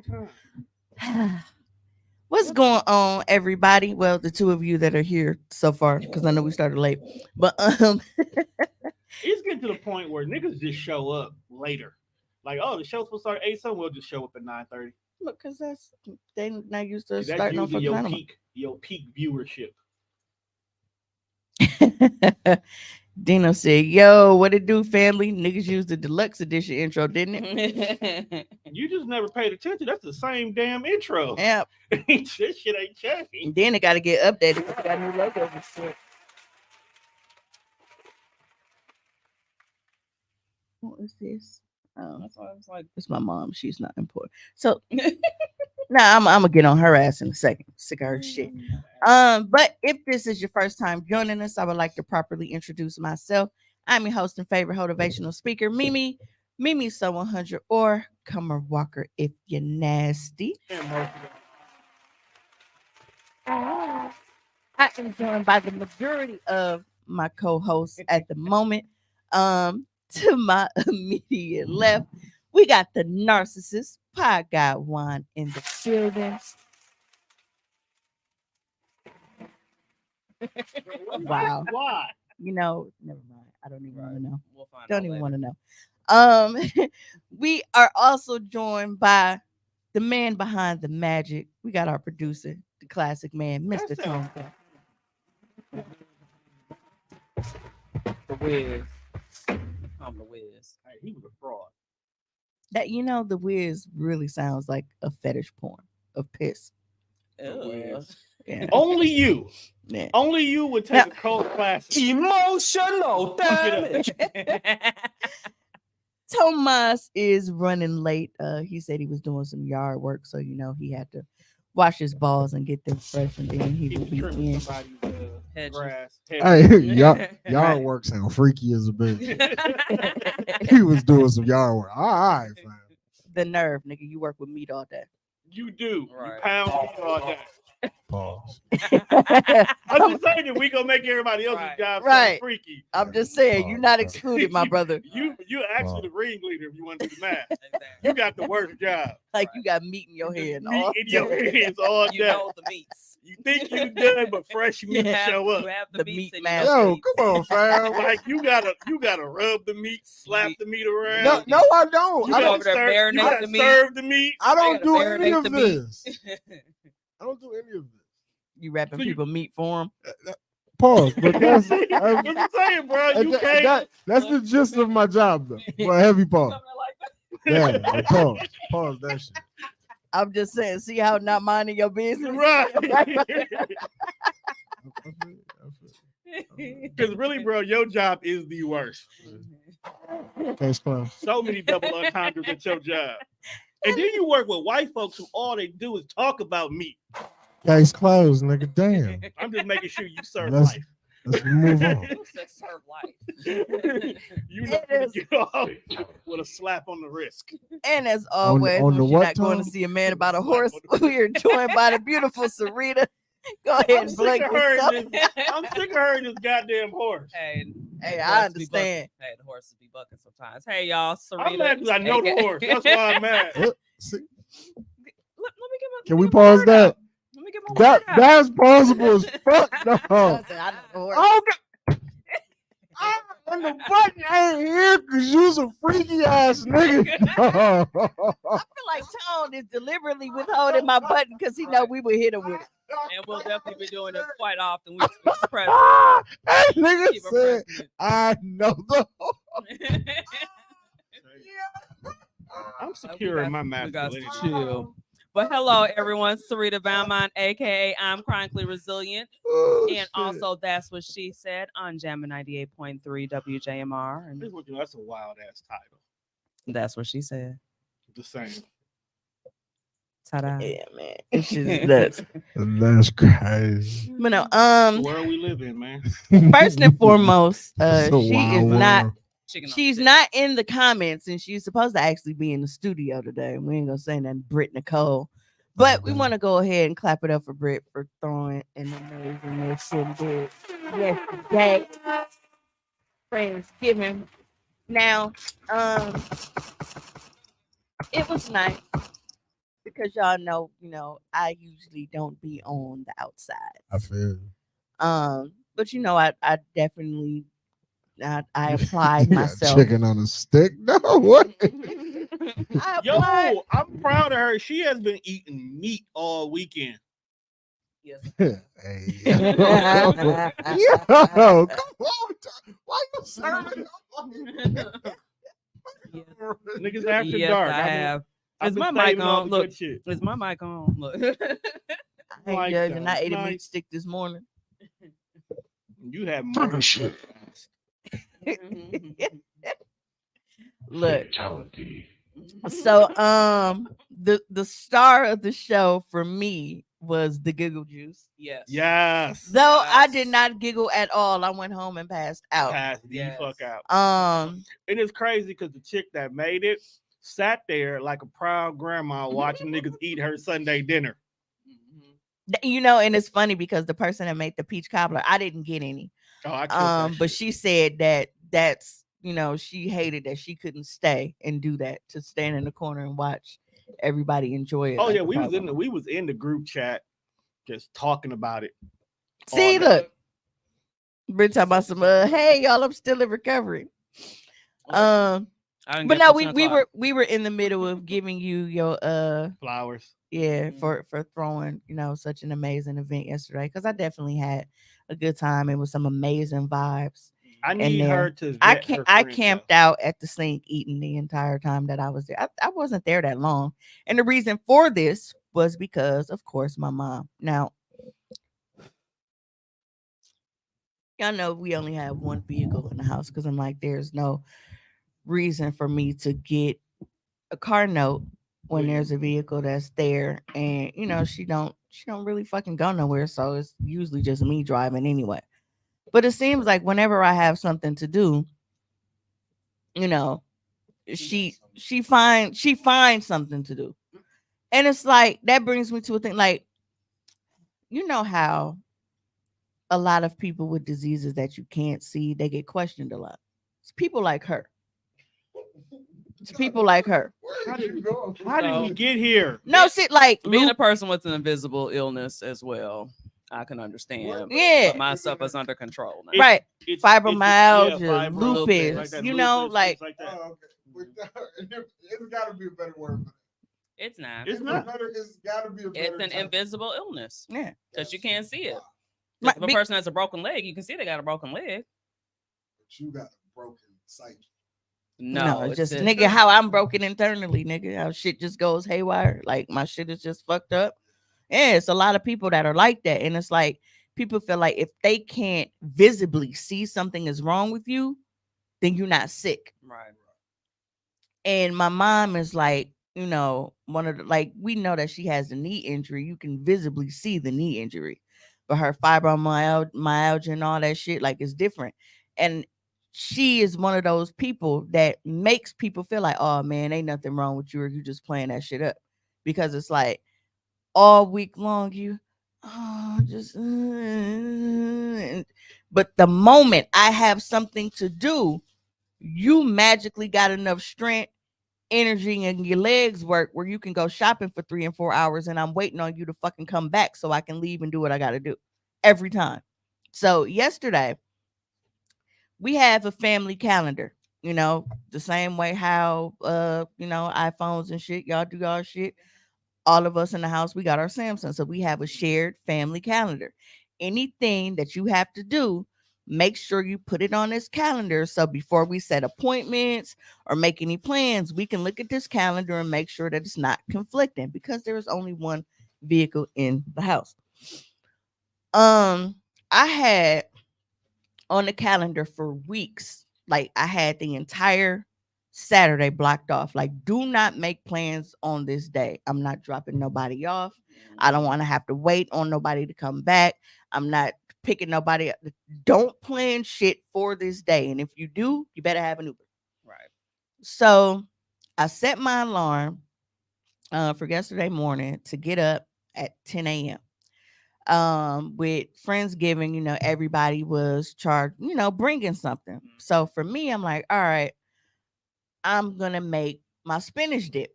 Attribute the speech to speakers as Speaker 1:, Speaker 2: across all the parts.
Speaker 1: same time.
Speaker 2: What's going on, everybody? Well, the two of you that are here so far, because I know we started late, but
Speaker 1: It's getting to the point where niggas just show up later. Like, oh, the show's supposed to start at 8, so we'll just show up at 9:30.
Speaker 2: look, because they not used to
Speaker 1: Cause that's
Speaker 2: starting on
Speaker 1: usually
Speaker 2: fucking animal.
Speaker 1: your peak viewership.
Speaker 2: Dino said, "Yo, what it do, family? Niggas used the deluxe edition intro, didn't it?"
Speaker 1: You just never paid attention. That's the same damn intro.
Speaker 2: Yeah.
Speaker 1: This shit ain't changed.
Speaker 2: And then it got to get updated. It got new logos and shit. What is this? Oh,
Speaker 3: That's why I was like,
Speaker 2: it's my mom. She's not important. So now I'm gonna get on her ass in a second. Sick of her shit. But if this is your first time joining us, I would like to properly introduce myself. I'm your host and favorite motivational speaker, Mimi So 100, or Comer Walker if you're nasty.
Speaker 1: And most of
Speaker 2: I am joined by the majority of my co-hosts at the moment. To my immediate left, we got the narcissist Pie Guy Juan in the building. Wow.
Speaker 1: why?
Speaker 2: You know, never mind. I don't even want to know.
Speaker 3: we'll find
Speaker 2: Don't
Speaker 3: out
Speaker 2: even
Speaker 3: later.
Speaker 2: want to know. We are also joined by the man behind the magic. We got our producer, the classic man, Mr.
Speaker 1: That's
Speaker 2: Tone.
Speaker 3: The Wiz. I'm the Wiz.
Speaker 1: Hey, he was a fraud.
Speaker 2: That the Wiz really sounds like a fetish porn of piss.
Speaker 3: Ew.
Speaker 2: Yeah.
Speaker 1: Only you.
Speaker 2: Yeah.
Speaker 1: Only you would take a cold classic.
Speaker 3: Emotional
Speaker 1: damage.
Speaker 2: Tomas is running late. He said he was doing some yard work, so he had to wash his balls and get them fresh, and then he
Speaker 1: He
Speaker 2: will
Speaker 1: was
Speaker 2: be
Speaker 1: trimming
Speaker 2: in.
Speaker 1: somebody's
Speaker 3: Hedges.
Speaker 1: grass.
Speaker 4: Hey, yard
Speaker 2: Right.
Speaker 4: work sound freaky as a bitch. He was doing some yard work. All right, fam.
Speaker 2: The nerve, nigga. You work with meat all day.
Speaker 1: You do.
Speaker 3: Right.
Speaker 1: You pound meat all day.
Speaker 4: Pause.
Speaker 1: I'm just saying that we gonna make everybody else's
Speaker 3: Right.
Speaker 1: job
Speaker 2: Right.
Speaker 1: so freaky.
Speaker 2: I'm just saying, you're not excluded, my brother.
Speaker 1: You actually the ringleader if you want to do the math.
Speaker 3: Exactly.
Speaker 1: You got the worst job.
Speaker 2: Like you got meat in your hand.
Speaker 1: Meat in your hands all
Speaker 3: You
Speaker 1: day.
Speaker 3: know the meats.
Speaker 1: You think you done, but fresh meat show up.
Speaker 3: You have
Speaker 2: The
Speaker 3: the meats
Speaker 2: meat
Speaker 3: and
Speaker 2: master.
Speaker 3: you know the
Speaker 4: Yo,
Speaker 3: meats.
Speaker 4: come on, fam.
Speaker 1: Like you gotta rub the meat, slap the meat around.
Speaker 4: No, I don't.
Speaker 1: You
Speaker 4: I
Speaker 1: gotta
Speaker 4: don't.
Speaker 3: over there
Speaker 1: serve, you
Speaker 3: marinate
Speaker 1: gotta
Speaker 3: the meat.
Speaker 1: serve the meat.
Speaker 4: I don't do
Speaker 3: gotta
Speaker 4: any
Speaker 3: marinate
Speaker 4: of
Speaker 3: the meat.
Speaker 4: this. I don't do any of this.
Speaker 2: You wrapping
Speaker 1: So you-
Speaker 2: people meat for them.
Speaker 4: Pause. But that's
Speaker 1: What you saying, bro? You can't.
Speaker 4: that's the gist of my job, though. Well, heavy pause.
Speaker 3: Something like that.
Speaker 4: Yeah, like, pause. Pause that shit.
Speaker 2: I'm just saying, see how not minding your business.
Speaker 1: Right.
Speaker 4: I feel
Speaker 1: Because really, bro, your job is the worst.
Speaker 4: it. Case closed.
Speaker 1: So many double entendres at your job. And then you work with white folks who all they do is talk about meat.
Speaker 4: Case closed, nigga. Damn.
Speaker 1: I'm just making sure you serve
Speaker 4: Let's-
Speaker 1: life.
Speaker 4: Let's move on.
Speaker 3: Who said serve life?
Speaker 1: You know,
Speaker 2: It is.
Speaker 1: get off with a slap on the wrist.
Speaker 2: And as always,
Speaker 4: on the
Speaker 2: when you're
Speaker 4: what
Speaker 2: not going to
Speaker 4: tongue?
Speaker 2: see a man about a
Speaker 1: Slap
Speaker 2: horse,
Speaker 1: on the-
Speaker 2: we are joined by the beautiful Sarita. Go ahead
Speaker 1: I'm
Speaker 2: and
Speaker 1: sick
Speaker 2: plug
Speaker 1: of
Speaker 2: yourself.
Speaker 1: hearing this. I'm sick of hearing this goddamn horse.
Speaker 3: Hey,
Speaker 2: Hey,
Speaker 3: the
Speaker 2: I
Speaker 3: horses be bucking.
Speaker 2: understand.
Speaker 3: Hey, the horses be bucking sometimes. Hey, y'all, Sarita.
Speaker 1: I'm mad because I know the
Speaker 3: aka
Speaker 1: horse. That's why I'm mad.
Speaker 4: See,
Speaker 3: Let me get my.
Speaker 4: can
Speaker 3: let me
Speaker 4: we
Speaker 3: get my
Speaker 4: pause
Speaker 3: word
Speaker 4: that?
Speaker 3: out. Let me get my word out.
Speaker 4: That's plausible as fuck, no.
Speaker 2: I know the horse.
Speaker 4: Oh, God. And the button ain't here because you's a freaky ass nigga.
Speaker 2: I feel like Tone is deliberately withholding my button because he know we would hit him with it.
Speaker 3: And we'll definitely be doing it quite often. We express.
Speaker 4: That nigga
Speaker 3: Keep
Speaker 4: said,
Speaker 3: impressing
Speaker 4: I know the
Speaker 3: it.
Speaker 1: I'm secure in my
Speaker 3: We got to
Speaker 1: masculinity.
Speaker 3: chill. But hello, everyone. Sarita Valmont, aka I'm Chronically Resilient.
Speaker 4: oh,
Speaker 3: And
Speaker 4: shit.
Speaker 3: also, that's what she said on Jammin' 98.3 WJMR.
Speaker 1: This is what you know, that's a wild ass title.
Speaker 3: That's what she said.
Speaker 1: The same.
Speaker 3: Ta-da.
Speaker 2: Yeah, man. It's just nuts.
Speaker 4: That's crazy.
Speaker 2: But no,
Speaker 1: The world we live in, man.
Speaker 2: first and foremost,
Speaker 4: It's a
Speaker 2: she is
Speaker 4: wild
Speaker 2: not
Speaker 4: world.
Speaker 3: Chicken on
Speaker 2: she's
Speaker 3: stick.
Speaker 2: not in the comments, and she's supposed to actually be in the studio today. We ain't gonna say nothing, Britt Nicole. But we want to go ahead and clap it up for Britt for throwing an amazing shit did yesterday. Friendsgiving. Now, it was nice. because y'all know, I usually don't be on the outside.
Speaker 4: I feel.
Speaker 2: But I definitely I applied
Speaker 4: You got
Speaker 2: myself.
Speaker 4: chicken on a stick? No, what?
Speaker 2: I applied.
Speaker 1: Yo, I'm proud of her. She has been eating meat all weekend.
Speaker 3: Yes.
Speaker 4: Hey, yo, yo, come on. Why you serving?
Speaker 1: Niggas after
Speaker 3: Yes,
Speaker 1: dark.
Speaker 3: I have.
Speaker 1: I've
Speaker 3: Is
Speaker 1: been
Speaker 3: my mic
Speaker 1: saving all
Speaker 3: on?
Speaker 1: the
Speaker 3: Look,
Speaker 1: good shit.
Speaker 3: is my mic on? Look.
Speaker 2: I ain't
Speaker 1: Like
Speaker 2: judging.
Speaker 1: that.
Speaker 2: I ate a meat
Speaker 1: Nice.
Speaker 2: stick this morning.
Speaker 1: You have more than
Speaker 4: shit.
Speaker 1: breakfast.
Speaker 2: Look. So the star of the show for me was the giggle juice.
Speaker 3: Yes.
Speaker 1: Yes.
Speaker 2: Though I did
Speaker 3: Yes.
Speaker 2: not giggle at all. I went home and passed out.
Speaker 1: Pass the
Speaker 3: Yes.
Speaker 1: fuck out.
Speaker 2: Um
Speaker 1: And it's crazy because the chick that made it sat there like a proud grandma watching niggas eat her Sunday dinner.
Speaker 2: and it's funny because the person that made the peach cobbler, I didn't get any.
Speaker 1: Oh, I killed that
Speaker 2: But
Speaker 1: shit.
Speaker 2: she said that's she hated that she couldn't stay and do that, to stand in the corner and watch everybody enjoy it.
Speaker 1: Oh
Speaker 2: like
Speaker 1: yeah,
Speaker 2: a
Speaker 1: we
Speaker 2: proud grandma.
Speaker 1: was in the group chat just talking about it.
Speaker 2: See,
Speaker 1: all day.
Speaker 2: look, Brit talking about some hey y'all, I'm still in recovery.
Speaker 3: I didn't
Speaker 2: But
Speaker 3: get
Speaker 2: no,
Speaker 3: to 10
Speaker 2: we
Speaker 3: o'clock.
Speaker 2: were in the middle of giving you your
Speaker 1: Flowers.
Speaker 2: yeah,
Speaker 3: Mhm.
Speaker 2: for throwing such an amazing event yesterday, because I definitely had a good time. It was some amazing vibes
Speaker 1: I
Speaker 2: in
Speaker 1: need
Speaker 2: there.
Speaker 1: her to vet her
Speaker 2: I
Speaker 1: friends,
Speaker 2: camped
Speaker 1: though.
Speaker 2: out at the sink eating the entire time that I was there. I wasn't there that long, and the reason for this was because, of course, my mom. Now, y'all know we only have one vehicle in the house, because I'm like, there's no reason for me to get a car note when there's a vehicle that's there, and she don't really fucking go nowhere, so it's usually just me driving anyway. But it seems like whenever I have something to do, you know she finds something to do. And it's like, that brings me to a thing, like, how a lot of people with diseases that you can't see, they get questioned a lot. It's people like her. It's people like her.
Speaker 1: How did,
Speaker 4: go?
Speaker 1: how did we get here?
Speaker 2: No shit, like
Speaker 3: Being a
Speaker 2: Luke.
Speaker 3: person with an invisible illness as well, I can understand.
Speaker 2: Yeah.
Speaker 3: But my stuff is under control now.
Speaker 1: It-
Speaker 2: Right.
Speaker 1: It's
Speaker 2: Fibromyalgia,
Speaker 1: fibro,
Speaker 2: lupus,
Speaker 1: like that,
Speaker 2: like
Speaker 1: things like that.
Speaker 4: Oh, okay. It's got to be a better word for that.
Speaker 3: It's not.
Speaker 1: It's not.
Speaker 4: It's got to be a better
Speaker 3: It's an
Speaker 4: term.
Speaker 3: invisible illness
Speaker 2: yeah.
Speaker 3: because you can't see it.
Speaker 2: My-
Speaker 3: If a
Speaker 2: be-
Speaker 3: person has a broken leg, you can see they got a broken leg.
Speaker 4: But you got a broken psyche.
Speaker 3: No,
Speaker 2: it's just
Speaker 3: a-
Speaker 2: nigga how I'm broken internally, nigga. How shit just goes haywire. Like my shit is just fucked up. Yeah, it's a lot of people that are like that. And it's like, people feel like if they can't visibly see something is wrong with you, then you're not sick.
Speaker 3: right.
Speaker 2: And my mom is like, one of the, like, we know that she has a knee injury. You can visibly see the knee injury, but her fibromyalgia and all that shit, like, is different. And she is one of those people that makes people feel like, oh man, ain't nothing wrong with you, or you just playing that shit up. Because it's like, all week long, but the moment I have something to do, you magically got enough strength, energy, and your legs work where you can go shopping for 3 and 4 hours, and I'm waiting on you to fucking come back so I can leave and do what I got to do every time. So yesterday we have a family calendar, the same way how iPhones and shit, y'all do y'all shit. All of us in the house, we got our Samsung, so we have a shared family calendar. Anything that you have to do, make sure you put it on this calendar, so before we set appointments or make any plans, we can look at this calendar and make sure that it's not conflicting, because there is only one vehicle in the house. I had on the calendar for weeks, like, I had the entire Saturday blocked off. Like, do not make plans on this day. I'm not dropping nobody off. I don't want to have to wait on nobody to come back. I'm not picking nobody up. Don't plan shit for this day. And if you do, you better have an Uber.
Speaker 3: Right.
Speaker 2: So I set my alarm for yesterday morning to get up at 10 a.m. With Friendsgiving, everybody was charged, bringing something. So for me, I'm like, all right, I'm gonna make my spinach dip.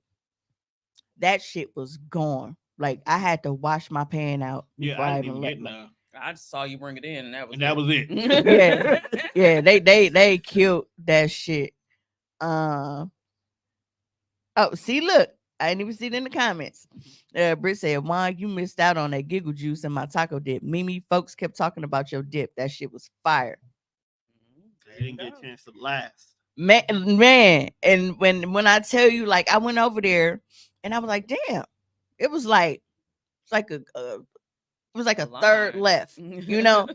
Speaker 2: that shit was gone. Like I had to wash my pan out
Speaker 1: Yeah,
Speaker 2: before
Speaker 1: I
Speaker 2: I
Speaker 1: didn't
Speaker 2: even
Speaker 1: even
Speaker 2: let
Speaker 1: get none.
Speaker 3: I just saw you bring it in, and that was
Speaker 1: And that was it.
Speaker 2: Yeah. Yeah, they killed that shit. Oh, see, look, I didn't even see it in the comments. Britt said, "Juan, you missed out on that giggle juice and my taco dip. Mimi, folks kept talking about your dip. That shit was fire,
Speaker 1: You didn't get a chance to last.
Speaker 2: man, man." And when I tell you, like, I went over there and I was like, "Damn, it was like it's like it was like a third
Speaker 3: line.
Speaker 2: left, you know."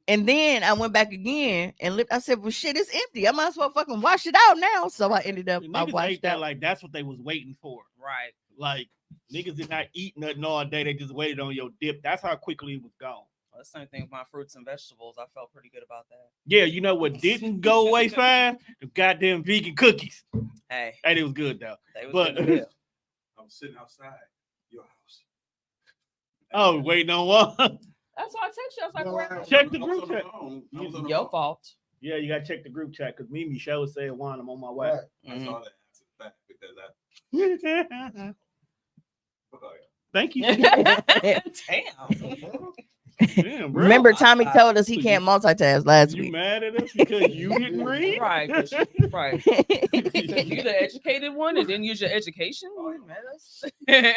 Speaker 2: And then I went back again and I said, "Well, shit, it's empty. I might as well fucking wash it out now." So I ended up
Speaker 1: The
Speaker 2: I
Speaker 1: niggas
Speaker 2: washed
Speaker 1: ate that
Speaker 2: out.
Speaker 1: like that's what they was waiting for.
Speaker 3: Right.
Speaker 1: Like niggas did not eat nothing all day. They just waited on your dip. That's how quickly it was gone.
Speaker 3: Well, the same thing with my fruits and vegetables. I felt pretty good about that.
Speaker 1: Yeah, you know what didn't go away fine? The goddamn vegan cookies.
Speaker 3: Hey,
Speaker 1: Hey, it was good though.
Speaker 3: they was
Speaker 1: But
Speaker 3: good. Deal.
Speaker 5: I was sitting outside your house.
Speaker 1: oh, waiting on one.
Speaker 3: That's why I text you. I was like, where?
Speaker 1: Check the
Speaker 5: I was
Speaker 1: group
Speaker 5: on the
Speaker 1: chat.
Speaker 5: phone. I was on the
Speaker 3: Your
Speaker 5: phone.
Speaker 3: fault.
Speaker 1: Yeah, you gotta check the group chat because Mimi show said Juan, I'm on my way.
Speaker 5: I saw that after the fact because I.
Speaker 1: Thank you.
Speaker 3: Damn.
Speaker 1: Damn, bro.
Speaker 2: Remember, Tommy told us he
Speaker 1: So
Speaker 2: can't multitask last
Speaker 1: You
Speaker 2: week.
Speaker 1: mad at us because you didn't read?
Speaker 3: Right. Right. You the educated one and then use your education. Man,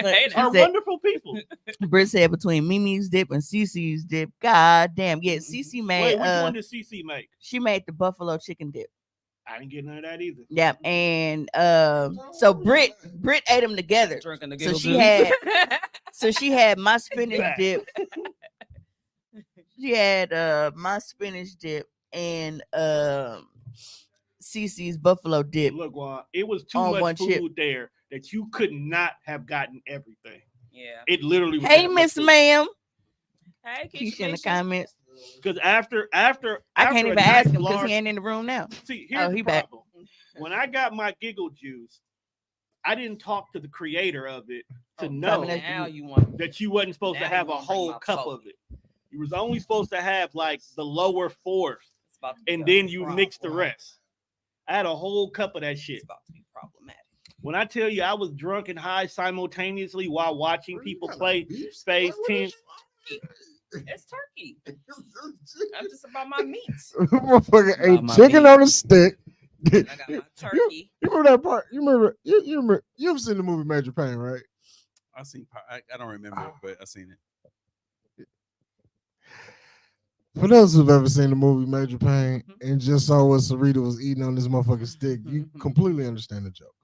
Speaker 3: that's-
Speaker 1: Are
Speaker 2: said-
Speaker 1: wonderful people.
Speaker 2: Britt said between Mimi's dip and Cece's dip. God damn. Yeah, Cece made
Speaker 1: Wait, which one did CC make?
Speaker 2: she made the buffalo chicken dip.
Speaker 1: I didn't get none of that either.
Speaker 2: Yeah, and so Britt ate them together.
Speaker 3: Drinking the
Speaker 2: So
Speaker 3: giggle
Speaker 2: she
Speaker 3: juice.
Speaker 2: had my spinach
Speaker 1: Back.
Speaker 2: dip. She had my spinach dip and Cece's buffalo dip.
Speaker 1: Look, Juan, it was too
Speaker 2: On one
Speaker 1: much
Speaker 2: chip.
Speaker 1: food there that you could not have gotten everything.
Speaker 3: Yeah.
Speaker 1: It literally was
Speaker 2: Hey,
Speaker 1: that much
Speaker 2: Miss
Speaker 1: food.
Speaker 2: Ma'am.
Speaker 3: Hey,
Speaker 2: Keisha in the
Speaker 3: Keisha.
Speaker 2: comments.
Speaker 1: Because after
Speaker 2: I can't
Speaker 1: a
Speaker 2: even
Speaker 1: nice
Speaker 2: ask him because
Speaker 1: large-
Speaker 2: he ain't in the room now.
Speaker 1: See, here's
Speaker 2: Oh,
Speaker 1: the
Speaker 2: he back.
Speaker 1: problem. When I got my giggle juice, I didn't talk to the creator of it to
Speaker 3: Oh,
Speaker 1: know
Speaker 2: Tommy,
Speaker 3: now you want.
Speaker 1: that you wasn't supposed
Speaker 3: Now
Speaker 1: to
Speaker 3: you
Speaker 1: have a
Speaker 3: wanna bring
Speaker 1: whole
Speaker 3: my
Speaker 1: cup
Speaker 3: soul.
Speaker 1: of it. You was only supposed to have like the lower fourth,
Speaker 3: It's about to be
Speaker 1: and
Speaker 3: a
Speaker 1: then you
Speaker 3: problem.
Speaker 1: mix the rest. I had a whole cup of that shit.
Speaker 3: It's about to be problematic.
Speaker 1: When I tell you I was drunk and high simultaneously while watching people play Phase 10,
Speaker 3: It's turkey. I'm just about my meats.
Speaker 4: Motherfucker
Speaker 3: About
Speaker 4: ate
Speaker 3: my
Speaker 4: chicken
Speaker 3: meat.
Speaker 4: on a stick.
Speaker 3: I got my turkey.
Speaker 4: You remember that part? You remember? You've seen the movie Major Pain, right?
Speaker 5: I seen. I don't remember it, but I seen it.
Speaker 4: For those who've ever seen the movie Major Pain and just saw what Sarita was eating on this motherfucking stick, you completely understand the joke.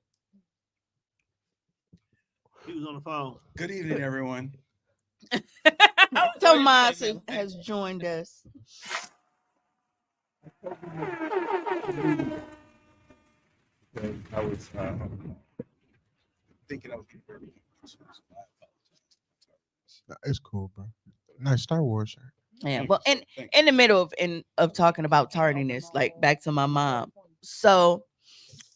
Speaker 1: he was on the phone.
Speaker 5: Good evening, everyone.
Speaker 2: Tomas has joined us.
Speaker 5: I was thinking I was getting ready.
Speaker 4: It's cool, bro. Nice Star Wars shirt.
Speaker 2: Yeah, well, in the middle of talking about tardiness, like back to my mom. So,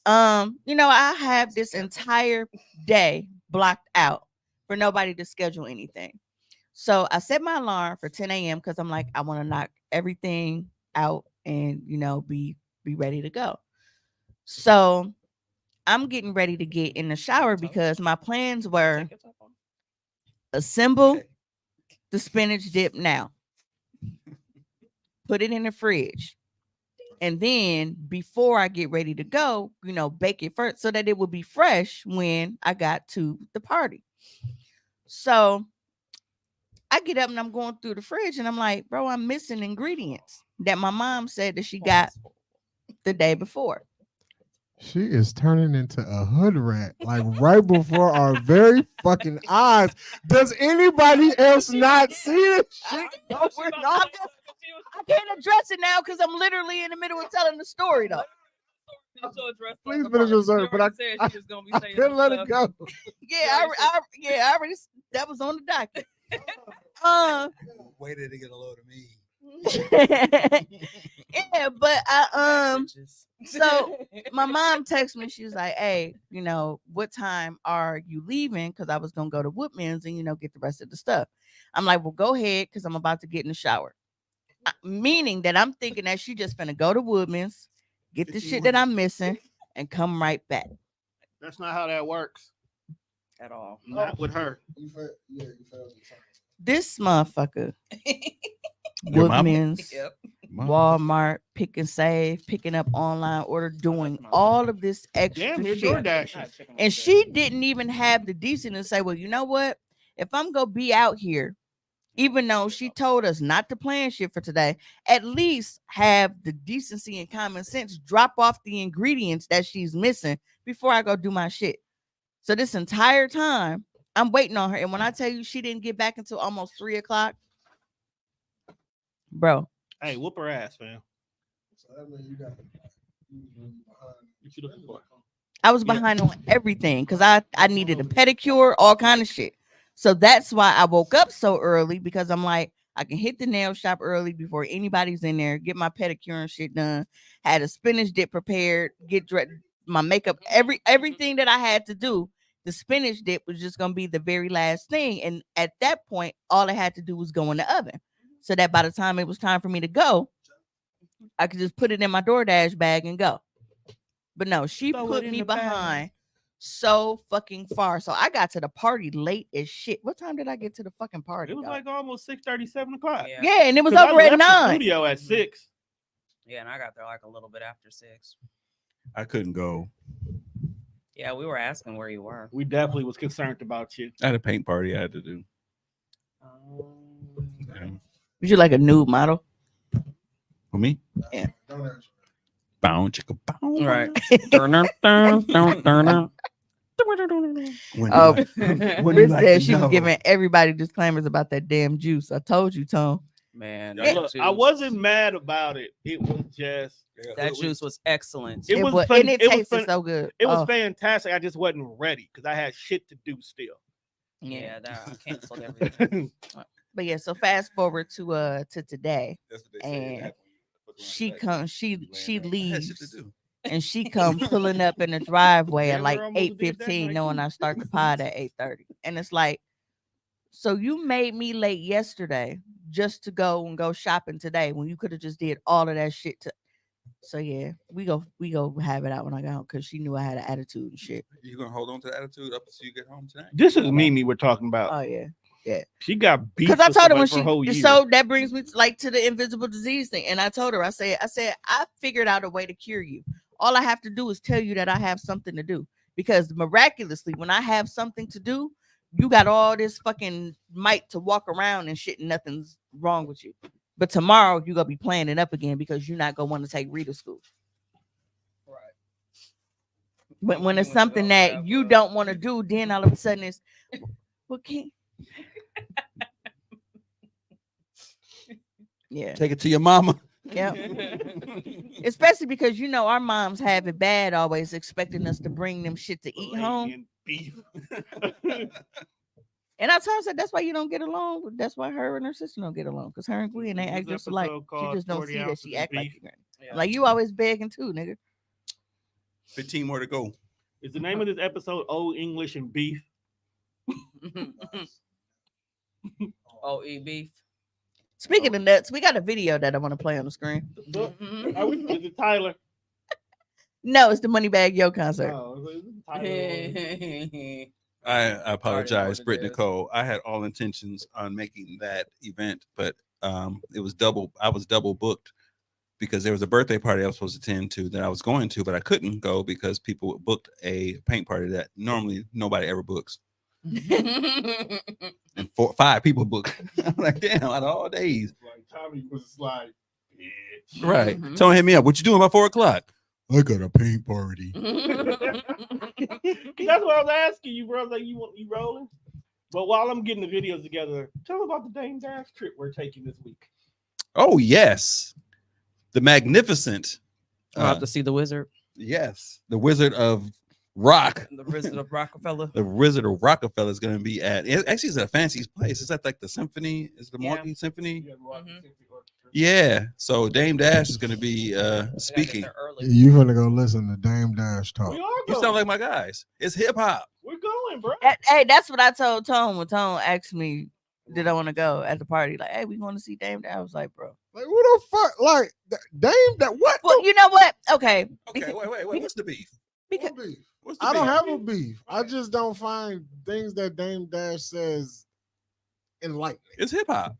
Speaker 2: I have this entire day blocked out for nobody to schedule anything. So I set my alarm for 10 a.m. because I'm like, I want to knock everything out and be ready to go. So I'm getting ready to get in the shower because my plans were assemble the spinach dip now. Put it in the fridge. And then before I get ready to go, bake it first so that it will be fresh when I got to the party. So I get up and I'm going through the fridge and I'm like, bro, I'm missing ingredients that my mom said that she got the day before.
Speaker 4: She is turning into a hood rat, like right before our very fucking eyes. Does anybody else not see this shit going on?
Speaker 2: I can't address it now because I'm literally in the middle of telling the story though.
Speaker 4: Please finish your story, but I couldn't let it go.
Speaker 2: Yeah, I already that was on the docket.
Speaker 5: Waited to get a load of me.
Speaker 2: Yeah, but so my mom texted me, she was like, hey, what time are you leaving? Because I was gonna go to Woodman's and get the rest of the stuff. I'm like, well, go ahead, because I'm about to get in the shower. Meaning that I'm thinking that she just finna go to Woodman's, get the shit that I'm missing, and come right back.
Speaker 1: That's not how that works.
Speaker 3: at all.
Speaker 1: Not with her.
Speaker 4: You felt the same.
Speaker 2: This motherfucker,
Speaker 5: Your mama?
Speaker 2: Woodman's,
Speaker 3: Yep.
Speaker 2: Walmart, Pick and Save, picking up online order, doing all of this extra
Speaker 1: Damn, you're
Speaker 2: shit.
Speaker 1: DoorDashing.
Speaker 2: And she didn't even have the decency to say, well, you know what? If I'm gonna be out here, even though she told us not to plan shit for today, at least have the decency and common sense, drop off the ingredients that she's missing before I go do my shit. So this entire time, I'm waiting on her. And when I tell you she didn't get back until almost 3:00, bro.
Speaker 1: Hey, whoop her ass, fam.
Speaker 4: So that means you got
Speaker 1: What you looking for?
Speaker 2: I was behind on everything because I needed a pedicure, all kind of shit. So that's why I woke up so early, because I'm like, I can hit the nail shop early before anybody's in there, get my pedicure and shit done. Had a spinach dip prepared, get my makeup, everything that I had to do. The spinach dip was just gonna be the very last thing, and at that point, all I had to do was go in the oven, so that by the time it was time for me to go, I could just put it in my DoorDash bag and go. But no, she
Speaker 1: Throw it
Speaker 2: put
Speaker 1: in
Speaker 2: me
Speaker 1: the bag.
Speaker 2: behind so fucking far. So I got to the party late as shit. What time did I get to the fucking party?
Speaker 1: It was
Speaker 2: dog?
Speaker 1: like almost 6:30, 7 o'clock.
Speaker 3: Yeah.
Speaker 2: Yeah, and it was
Speaker 1: 'Cause
Speaker 2: over
Speaker 1: I
Speaker 2: at
Speaker 1: left the
Speaker 2: 9.
Speaker 1: studio at 6.
Speaker 3: Yeah, and I got there like a little bit after 6.
Speaker 5: I couldn't go.
Speaker 3: Yeah, we were asking where you were.
Speaker 1: We definitely was concerned about you.
Speaker 5: I had a paint party I had to do.
Speaker 3: Um,
Speaker 2: Was you like a nude model?
Speaker 5: For me?
Speaker 2: Yeah.
Speaker 4: Don't answer.
Speaker 5: Bound, chicka, bound.
Speaker 3: right.
Speaker 5: When
Speaker 2: Oh,
Speaker 5: you like- when you
Speaker 2: Britt
Speaker 5: like
Speaker 2: said
Speaker 5: to
Speaker 2: she was
Speaker 5: know.
Speaker 2: giving everybody disclaimers about that damn juice. I told you, Tone.
Speaker 3: Man,
Speaker 5: Yeah,
Speaker 3: that
Speaker 1: Look,
Speaker 3: juice,
Speaker 1: I wasn't mad about it. It was just
Speaker 3: that juice was excellent.
Speaker 1: It was
Speaker 2: and
Speaker 1: fun-
Speaker 2: it
Speaker 1: it was
Speaker 2: tasted
Speaker 1: fun-
Speaker 2: so good.
Speaker 1: it was
Speaker 2: Oh,
Speaker 1: fantastic. I just wasn't ready because I had shit to do still.
Speaker 3: Yeah, that I canceled everything.
Speaker 2: but yeah. So fast forward to today.
Speaker 5: That's what
Speaker 2: say,
Speaker 5: say.
Speaker 2: and she comes, she
Speaker 5: I had shit to
Speaker 2: leaves,
Speaker 5: do.
Speaker 2: and she come pulling up in the driveway
Speaker 1: Yeah,
Speaker 2: at
Speaker 1: we're
Speaker 2: like
Speaker 1: almost did that
Speaker 2: 8:15,
Speaker 1: night,
Speaker 2: knowing
Speaker 1: too.
Speaker 2: I start the pod at 8:30, and it's like, so you made me late yesterday just to go shopping today when you could have just did all of that shit. So yeah, we go have it out when I got home because she knew I had an attitude and shit.
Speaker 5: You gonna hold on to the attitude up until you get home tonight?
Speaker 1: This is Mimi we're talking about.
Speaker 2: Oh yeah.
Speaker 1: She got beat
Speaker 2: Because I told her when
Speaker 1: for a whole year.
Speaker 2: so that brings me to the invisible disease thing, and I told her I said I figured out a way to cure you. All I have to do is tell you that I have something to do, because miraculously when I have something to do, you got all this fucking might to walk around and shit, and nothing's wrong with you. But tomorrow you're gonna be playing it up again because you're not gonna want to take Rita to school.
Speaker 3: Right.
Speaker 2: But when it's something that you don't want to do, then all of a sudden it's, well, can't. Yeah.
Speaker 5: Take it to your mama.
Speaker 2: Yeah. Especially because our moms have it bad, always expecting us to bring them shit to eat home.
Speaker 1: And beef.
Speaker 2: And I told her, I said, that's why you don't get along. That's why her and her sister don't get along. Because her and Gwen, they act
Speaker 1: This
Speaker 2: just alike.
Speaker 1: episode
Speaker 2: She
Speaker 1: called
Speaker 2: just don't
Speaker 1: 40
Speaker 2: see that
Speaker 1: ounces
Speaker 2: she
Speaker 1: of
Speaker 2: act like
Speaker 1: beef.
Speaker 2: you.
Speaker 3: Yeah.
Speaker 2: Like you always begging too, nigga.
Speaker 5: 15 more to go.
Speaker 1: Is the name of this episode Old English and Beef?
Speaker 3: OE beef.
Speaker 2: Speaking of nuts, we got a video that I want to play on the screen.
Speaker 1: Is it Tyler?
Speaker 2: No, it's the Moneybag Yo concert.
Speaker 1: Oh, is it Tyler?
Speaker 5: I apologize,
Speaker 3: what it
Speaker 5: Britt
Speaker 3: is.
Speaker 5: Nicole. I had all intentions on making that event, but it was double. I was double booked because there was a birthday party I was supposed to attend to that I was going to, but I couldn't go because people booked a paint party that normally nobody ever books. And 5 people booked. I'm like, damn, out of all days.
Speaker 1: Like Tommy was like, bitch.
Speaker 5: Right.
Speaker 3: Mhm.
Speaker 5: Tony hit me up. What you doing by 4 o'clock? I got a paint party.
Speaker 1: That's what I was asking you, bro. I was like, you rolling? But while I'm getting the videos together, tell them about the Dame Dash trip we're taking this week.
Speaker 5: Oh, yes. The magnificent.
Speaker 3: I'll have to see the wizard.
Speaker 5: Yes. The Wizard of Rock.
Speaker 3: The Wizard of Rockefeller.
Speaker 5: The Wizard of Rockefeller is going to be at. Actually, it's a fancy place. It's at like the Symphony. Is the
Speaker 3: Yeah.
Speaker 5: Milwaukee Symphony?
Speaker 3: Mhm.
Speaker 5: Yeah. So Dame Dash is going to be
Speaker 3: I gotta get
Speaker 5: speaking.
Speaker 3: there early.
Speaker 4: You finna go listen to Dame Dash talk.
Speaker 1: We are
Speaker 5: You
Speaker 1: going.
Speaker 5: sound like my guys. It's hip hop.
Speaker 1: We're going, bro.
Speaker 2: Hey, that's what I told Tone when Tone asked me, did I want to go at the party? Like, hey, we want to see Dame. I was like, bro.
Speaker 4: Like, what the fuck? Like, Dame that what?
Speaker 2: Well, you know what? Okay.
Speaker 5: Okay, wait. What's the beef?
Speaker 2: Because
Speaker 4: What beef?
Speaker 5: What's the
Speaker 4: I don't
Speaker 5: beef?
Speaker 4: have a beef. I just don't find things that Dame Dash says enlightening.
Speaker 5: It's hip hop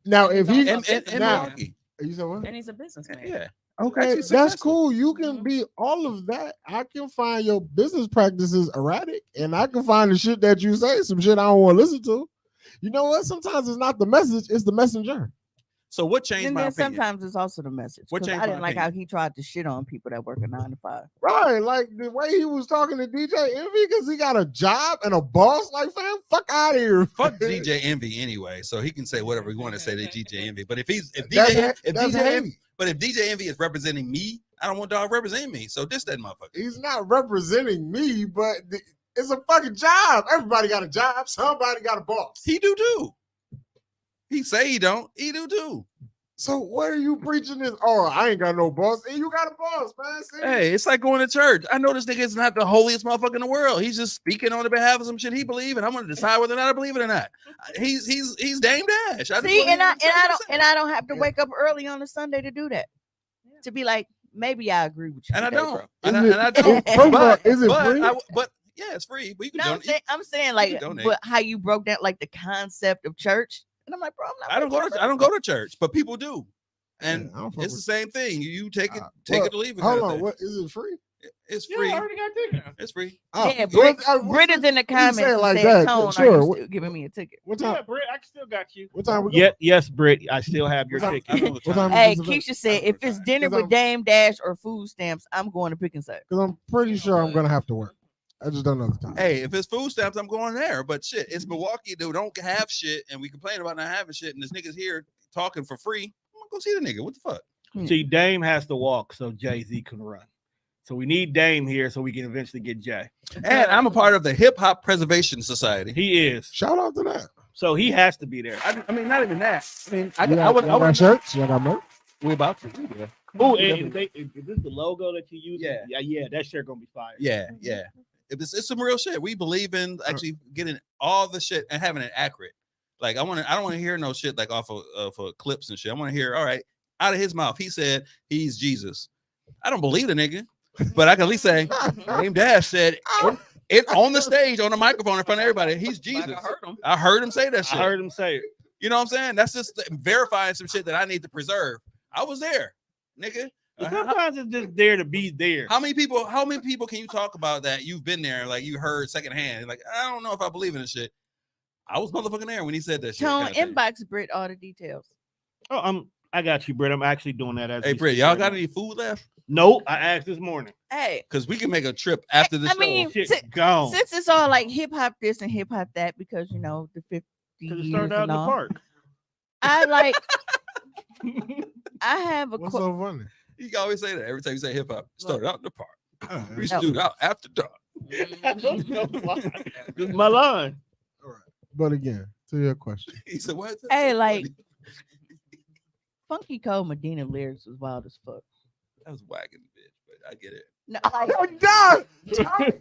Speaker 4: Now, if
Speaker 3: He's
Speaker 4: he
Speaker 3: also
Speaker 5: and
Speaker 4: now,
Speaker 5: Milwaukee.
Speaker 4: you said what?
Speaker 3: And he's a businessman.
Speaker 5: Yeah.
Speaker 4: Okay,
Speaker 5: Actually
Speaker 4: that's
Speaker 5: successful.
Speaker 4: cool. You can be all of that. I can find your business practices erratic, and I can find the shit that you say, some shit I don't want to listen to. You know what? Sometimes it's not the message, it's the messenger.
Speaker 5: So what changed
Speaker 2: and
Speaker 5: my
Speaker 2: then
Speaker 5: opinion?
Speaker 2: sometimes it's also the message.
Speaker 5: What
Speaker 2: 'Cause
Speaker 5: changed
Speaker 2: I
Speaker 5: my
Speaker 2: didn't like how
Speaker 5: opinion?
Speaker 2: he tried to shit on people that work a 9 to 5.
Speaker 4: Right, like the way he was talking to DJ Envy because he got a job and a boss. Like, fam, fuck out of here.
Speaker 5: Fuck DJ Envy anyway, so he can say whatever he want to say to DJ Envy. But if
Speaker 4: That's
Speaker 5: DJ
Speaker 4: hate.
Speaker 5: Envy, but if DJ Envy is representing me, I don't want dog representing me. So this that motherfucker.
Speaker 4: He's not representing me, but it's a fucking job. Everybody got a job. Somebody got a boss.
Speaker 5: He do too. He say he don't. He do too.
Speaker 4: So what are you preaching this? Oh, I ain't got no boss. And you got a boss, man. See?
Speaker 5: Hey, it's like going to church. I know this nigga is not the holiest motherfucker in the world. He's just speaking on the behalf of some shit he believe, and I'm gonna decide whether or not I believe it or not. He's Dame Dash.
Speaker 2: See, and I don't have to wake up early on a Sunday to do that. To be like, maybe I agree with you.
Speaker 5: And I
Speaker 2: today,
Speaker 5: don't.
Speaker 2: bro.
Speaker 5: And
Speaker 4: Is
Speaker 5: I
Speaker 4: it-
Speaker 5: don't.
Speaker 4: First of all, is it
Speaker 5: But
Speaker 4: free?
Speaker 5: but yeah, it's free. But you can
Speaker 2: No,
Speaker 5: donate.
Speaker 2: I'm saying like,
Speaker 5: can donate.
Speaker 2: but how you broke down like the concept of church, and I'm like, bro, I'm not.
Speaker 5: I don't go to church, but people do. And
Speaker 4: Yeah, I don't fuck
Speaker 5: it's the
Speaker 4: with-
Speaker 5: same thing. You take it,
Speaker 4: Well,
Speaker 5: it or leave it.
Speaker 4: Hold
Speaker 5: kind of
Speaker 4: on,
Speaker 5: thing.
Speaker 4: what is it free?
Speaker 5: It's
Speaker 1: Yeah,
Speaker 5: free.
Speaker 1: I already got tickets.
Speaker 5: It's free.
Speaker 4: Oh,
Speaker 2: Yeah,
Speaker 4: what-
Speaker 2: Britt is in the
Speaker 4: you say
Speaker 2: comments
Speaker 4: it
Speaker 2: and
Speaker 4: like
Speaker 2: said,
Speaker 4: that,
Speaker 2: Tone,
Speaker 4: sure.
Speaker 2: are you
Speaker 4: What-
Speaker 2: still giving me a ticket?
Speaker 4: What
Speaker 1: Yeah,
Speaker 4: time?
Speaker 1: Britt, I still got you.
Speaker 4: What time we go?
Speaker 1: Yeah, yes, Britt, I still have your
Speaker 4: What time-
Speaker 1: ticket.
Speaker 5: I know the
Speaker 4: What
Speaker 5: time.
Speaker 4: time-
Speaker 2: Hey,
Speaker 4: this event?
Speaker 2: Keisha said, if it's dinner
Speaker 4: Because
Speaker 2: with Dame Dash or food stamps, I'm going to Pick and Serve.
Speaker 4: Because I'm pretty sure I'm gonna have to work. I just don't know the time.
Speaker 5: Hey, if it's food stamps, I'm going there. But shit, it's Milwaukee, dude. Don't have shit, and we complain about not having shit, and this nigga's here talking for free. I'm gonna go see the nigga. What the fuck?
Speaker 1: See, Dame has to walk so Jay-Z can run. So we need Dame here so we can eventually get Jay.
Speaker 5: And I'm a part of the Hip Hop Preservation Society.
Speaker 1: He is.
Speaker 4: Shout out to that.
Speaker 1: So he has to be there.
Speaker 5: I mean, not even that. I mean,
Speaker 4: Y'all got shirts? Y'all got merch?
Speaker 5: We about to. Yeah.
Speaker 1: Oh, and is this the logo that you use?
Speaker 5: Yeah.
Speaker 1: Yeah, that shirt gonna be fire.
Speaker 5: Yeah. It's some real shit. We believe in actually getting all the shit and having it accurate. Like I don't want to hear no shit like off of clips and shit. I want to hear, all right, out of his mouth, he said he's Jesus. I don't believe the nigga, but I can at least say Dame Dash said it on the stage on the microphone in front of everybody. He's Jesus. I heard him say that shit.
Speaker 1: I heard him say it.
Speaker 5: You know what I'm saying? That's just verifying some shit that I need to preserve. I was there, nigga.
Speaker 1: But sometimes it's just there to be there.
Speaker 5: How many people can you talk about that you've been there, like you heard secondhand? Like, I don't know if I believe in this shit. I was motherfucking there when he said that shit.
Speaker 2: Tone,
Speaker 5: kinda thing.
Speaker 2: inbox Britt all the details.
Speaker 1: Oh, I got you, Britt. I'm actually doing that as
Speaker 5: Hey,
Speaker 1: we
Speaker 5: Britt,
Speaker 1: speak
Speaker 5: y'all
Speaker 1: right
Speaker 5: got
Speaker 1: now.
Speaker 5: any food left?
Speaker 1: Nope. I asked this morning.
Speaker 2: Hey,
Speaker 5: Because we can make a trip after the
Speaker 2: I
Speaker 5: show.
Speaker 2: mean,
Speaker 1: Shit
Speaker 2: si-
Speaker 1: gone.
Speaker 2: since it's all like hip hop this and hip hop that, because you know the 50
Speaker 1: Because it
Speaker 2: years
Speaker 1: started out in
Speaker 2: and
Speaker 1: the
Speaker 2: all,
Speaker 1: park.
Speaker 2: I like. I have a
Speaker 4: What's
Speaker 2: quote.
Speaker 4: so funny?
Speaker 5: You can always say that every time you say hip hop. Started out in the park. We
Speaker 2: No.
Speaker 5: stood out after dark.
Speaker 1: I don't know why. This is my line.
Speaker 4: All right. But again, to your question.
Speaker 5: He said, "What?"
Speaker 2: Hey, like Funky Cole Medina lyrics was wild as fuck.
Speaker 5: That was wagging the bitch, but I get it.
Speaker 2: No, like,
Speaker 4: Oh, God!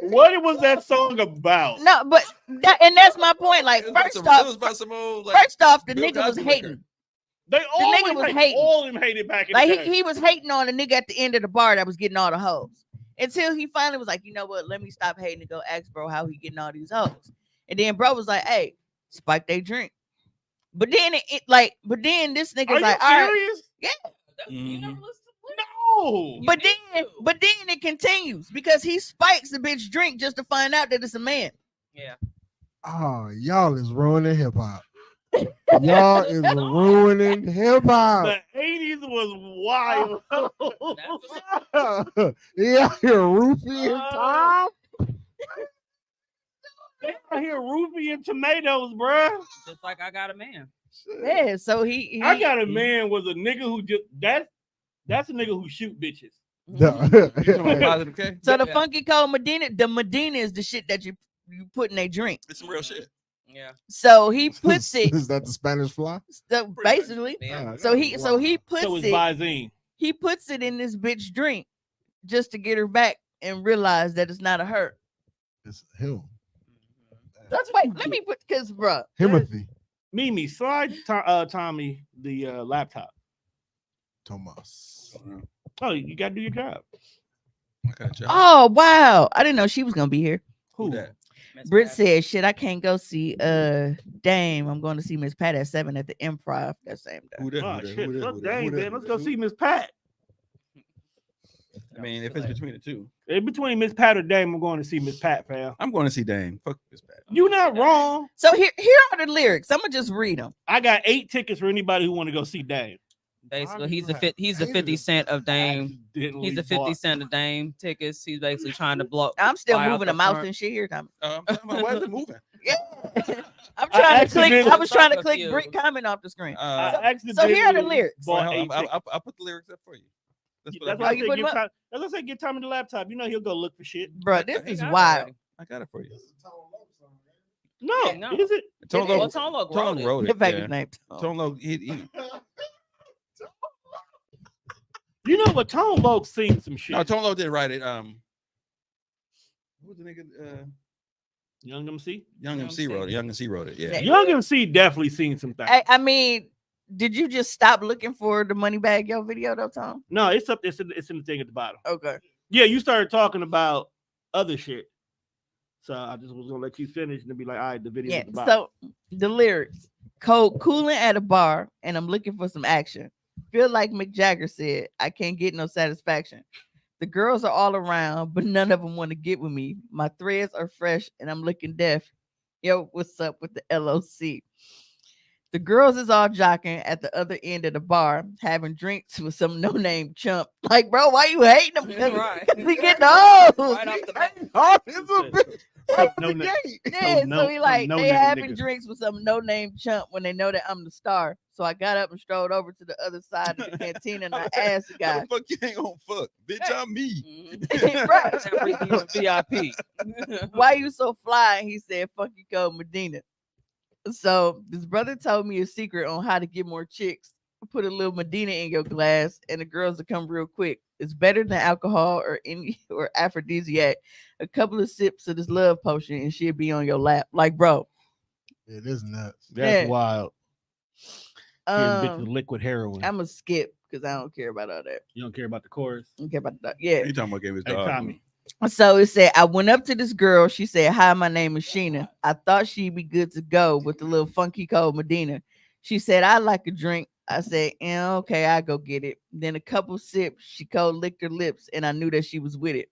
Speaker 1: What was that song about?
Speaker 2: no, but that's my point. Like,
Speaker 5: It was
Speaker 2: first
Speaker 5: about some- it
Speaker 2: off,
Speaker 5: was about some old, like,
Speaker 2: first off, the
Speaker 5: Bill
Speaker 2: nigga was
Speaker 5: Cosby liquor.
Speaker 2: hating.
Speaker 1: They always
Speaker 2: nigga was
Speaker 1: hate,
Speaker 2: hating.
Speaker 1: all of them hated back in
Speaker 2: Like
Speaker 1: the day.
Speaker 2: he was hating on the nigga at the end of the bar that was getting all the hoes. Until he finally was like, you know what? Let me stop hating and go ask bro how he getting all these hoes. And then bro was like, hey, spike they drink. But then but then this
Speaker 1: Are
Speaker 2: nigga's
Speaker 1: you
Speaker 2: like, all right.
Speaker 1: serious?
Speaker 5: Mhm.
Speaker 1: No.
Speaker 2: But then it continues because he spikes the bitch drink just to find out that it's a man.
Speaker 3: Yeah.
Speaker 4: Oh, y'all is ruining hip hop. Y'all is ruining hip hop.
Speaker 1: The 80s was wild.
Speaker 4: Yeah, here, Rufy and Tom.
Speaker 1: They out here roofie and tomatoes, bruh.
Speaker 3: Just like I got a man.
Speaker 2: Yeah, so he
Speaker 1: I got a man was a nigga who just that's a nigga who shoot bitches.
Speaker 5: Positive K.
Speaker 2: So the
Speaker 3: Yeah.
Speaker 2: Funky Cold Medina, the Medina is the shit that you put in a drink.
Speaker 5: It's some real shit.
Speaker 3: Yeah.
Speaker 2: So he puts it
Speaker 4: Is that the Spanish fly?
Speaker 2: so basically.
Speaker 3: Yeah.
Speaker 2: So he puts
Speaker 1: So it's
Speaker 2: it
Speaker 1: Visine.
Speaker 2: he puts it in this bitch drink just to get her back and realize that it's not a her.
Speaker 4: It's him.
Speaker 2: That's wait, let me put because bruh.
Speaker 4: Timothy
Speaker 1: Mimi, slide Tommy the laptop.
Speaker 4: Thomas.
Speaker 1: Oh, you gotta do your job.
Speaker 5: I got a job.
Speaker 2: Oh wow, I didn't know she was gonna be here.
Speaker 5: Who that?
Speaker 2: Britt said, "Shit, I can't go see Dame. I'm going to see Miss Pat at 7 at the Improv that same day."
Speaker 5: Who that?
Speaker 1: Oh
Speaker 5: Who that?
Speaker 1: shit,
Speaker 5: Who that?
Speaker 1: fuck
Speaker 5: Who that?
Speaker 1: dang,
Speaker 5: Who that?
Speaker 1: man. Let's go
Speaker 5: Who-
Speaker 1: see Miss Pat.
Speaker 5: I mean, if it's between the two,
Speaker 1: In between Miss Pat or Dame, I'm going to see Miss Pat, fam.
Speaker 5: I'm going to see Dame. Fuck this bad.
Speaker 1: You not wrong.
Speaker 2: So here are the lyrics. I'm gonna just read them.
Speaker 1: I got 8 tickets for anybody who want to go see Dame.
Speaker 3: Basically,
Speaker 4: do
Speaker 3: he's
Speaker 4: you
Speaker 3: the
Speaker 4: have
Speaker 3: 50 cent of Dame.
Speaker 1: Accidentally
Speaker 3: He's the 50
Speaker 1: bought-
Speaker 3: cent of Dame tickets. He's basically trying to block.
Speaker 2: I'm still
Speaker 3: fly out
Speaker 2: moving
Speaker 3: the
Speaker 2: a mouse
Speaker 3: front.
Speaker 2: and shit here, Tommy.
Speaker 5: Why is it moving?
Speaker 2: Yeah, I'm trying to click. I
Speaker 1: accidentally-
Speaker 2: was trying to
Speaker 3: Fuck
Speaker 2: click
Speaker 3: you.
Speaker 2: Britt comment off the screen.
Speaker 1: I
Speaker 2: So here are the
Speaker 1: accidentally
Speaker 2: lyrics.
Speaker 1: bought
Speaker 5: Hold on,
Speaker 1: 8 tickets.
Speaker 5: I'll put the lyrics up for you. That's what
Speaker 1: That's
Speaker 5: I
Speaker 1: why I
Speaker 5: got.
Speaker 2: you
Speaker 1: said
Speaker 2: put
Speaker 1: give
Speaker 2: 'em up?
Speaker 1: time. That's why I said get time in the laptop. You know he'll go look for shit.
Speaker 2: Bro, this
Speaker 3: He
Speaker 2: is
Speaker 3: got it
Speaker 2: wild.
Speaker 3: already.
Speaker 5: I got it for you.
Speaker 1: No,
Speaker 3: Yeah, no.
Speaker 1: is it?
Speaker 5: Tone
Speaker 3: Well,
Speaker 5: Loc
Speaker 3: Tone Loc
Speaker 5: Tone
Speaker 3: wrote it.
Speaker 5: wrote
Speaker 2: The
Speaker 5: it.
Speaker 2: fact
Speaker 5: Yeah.
Speaker 2: his name.
Speaker 5: Tone Loc, he
Speaker 1: You know what? Tone Loc seen some shit.
Speaker 5: no, Tone Loc didn't write it. Who was the nigga?
Speaker 1: Young MC.
Speaker 5: Young MC wrote it. Young MC wrote it. Yeah.
Speaker 2: Yeah.
Speaker 1: Young MC definitely seen some things.
Speaker 2: I mean, did you just stop looking for the Moneybag Yo video though, Tom?
Speaker 1: No, it's up. It's in the thing at the bottom.
Speaker 2: Okay.
Speaker 1: Yeah, you started talking about other shit. So I just was gonna let you finish and then be like, all right, the video
Speaker 2: Yeah.
Speaker 1: at the bottom.
Speaker 2: So the lyrics: cold cooling at a bar, and I'm looking for some action. Feel like Mick Jagger said, I can't get no satisfaction. The girls are all around, but none of them want to get with me. My threads are fresh, and I'm looking deaf. Yo, what's up with the LOC? The girls is all jocking at the other end of the bar, having drinks with some no-name chump. Like, bro, why you hating them?
Speaker 3: Right.
Speaker 2: We getting old.
Speaker 3: Right off the bat.
Speaker 4: Oh, it's a bit.
Speaker 1: No, no,
Speaker 2: Yeah,
Speaker 1: no-
Speaker 2: so he like
Speaker 1: no
Speaker 2: they
Speaker 1: nigga
Speaker 2: having
Speaker 1: niggas.
Speaker 2: drinks with some no-name chump when they know that I'm the star. So I got up and strolled over to the other side of the canteen and I asked the
Speaker 5: How
Speaker 2: guy,
Speaker 5: the fuck you ain't gonna fuck? Bitch, I'm me.
Speaker 2: Right.
Speaker 3: VIP.
Speaker 2: "Why you so fly?" And he said, "Fuck you, go Medina." So this brother told me a secret on how to get more chicks. Put a little Medina in your glass, and the girls will come real quick. It's better than alcohol or any or aphrodisiac. A couple of sips of this love potion, and she'll be on your lap. Like, bro,
Speaker 4: It is nuts.
Speaker 1: That's
Speaker 2: Yeah.
Speaker 1: wild. Getting bitches liquid heroin.
Speaker 2: I'm gonna skip because I don't care about all that.
Speaker 1: You don't care about the chorus.
Speaker 2: I don't care about that. Yeah.
Speaker 5: You talking about gave his
Speaker 1: Hey,
Speaker 5: dog?
Speaker 1: Tommy.
Speaker 2: So it said, I went up to this girl. She said, "Hi, my name is Sheena. I thought she'd be good to go with the little funky cold Medina." She said, "I like a drink." I said, "Yeah, okay, I go get it." Then a couple sips, she cold licked her lips, and I knew that she was with it.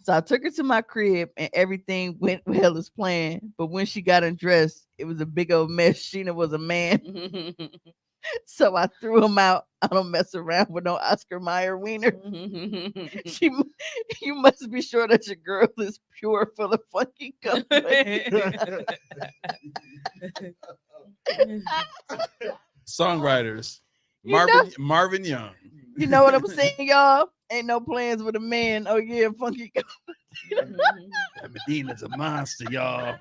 Speaker 2: So I took her to my crib, and everything went well as planned. But when she got undressed, it was a big old mess. Sheena was a man, so I threw him out. I don't mess around with no Oscar Mayer wiener. You must be sure that your girl is pure for the funky company.
Speaker 5: Songwriters.
Speaker 2: You know-
Speaker 5: Marvin Young.
Speaker 2: You know what I'm saying, y'all? Ain't no plans with a man. Oh yeah, funky.
Speaker 5: That Medina's a monster, y'all.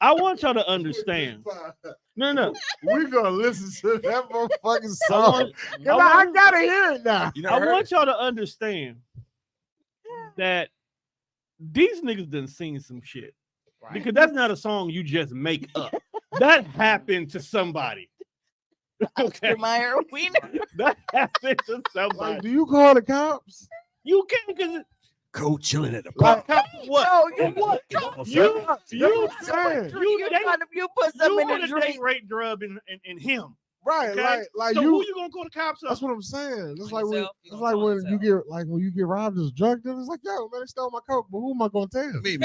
Speaker 1: I want y'all to understand. No.
Speaker 4: We're gonna listen to that motherfucking
Speaker 1: I
Speaker 4: song.
Speaker 1: want,
Speaker 4: I gotta hear it now.
Speaker 5: You
Speaker 1: I
Speaker 5: never heard
Speaker 1: want
Speaker 5: it?
Speaker 1: y'all to understand that these niggas done seen some shit. Because that's not a song you just make up. That happened to somebody. Okay.
Speaker 2: Oscar Mayer wiener.
Speaker 1: That happened to
Speaker 4: Like,
Speaker 1: somebody.
Speaker 4: do you call the cops?
Speaker 1: You can't because
Speaker 5: Cold chilling at the
Speaker 4: Like,
Speaker 1: what?
Speaker 2: Oh, you what?
Speaker 1: You
Speaker 4: saying.
Speaker 2: You put
Speaker 1: you
Speaker 2: something in
Speaker 1: want
Speaker 2: the
Speaker 1: to
Speaker 2: drink.
Speaker 1: date rape drug in him.
Speaker 4: Right,
Speaker 1: Okay?
Speaker 4: like
Speaker 1: So
Speaker 4: you.
Speaker 1: who you gonna call the cops on?
Speaker 4: That's what I'm saying. It's
Speaker 3: On
Speaker 4: like when,
Speaker 3: yourself, you
Speaker 4: it's
Speaker 3: gonna
Speaker 4: like
Speaker 3: tell
Speaker 4: when
Speaker 3: yourself.
Speaker 4: you get robbed as a drug dealer. It's like, yo, man, they stole my coke, but who am I gonna tell?
Speaker 5: Me.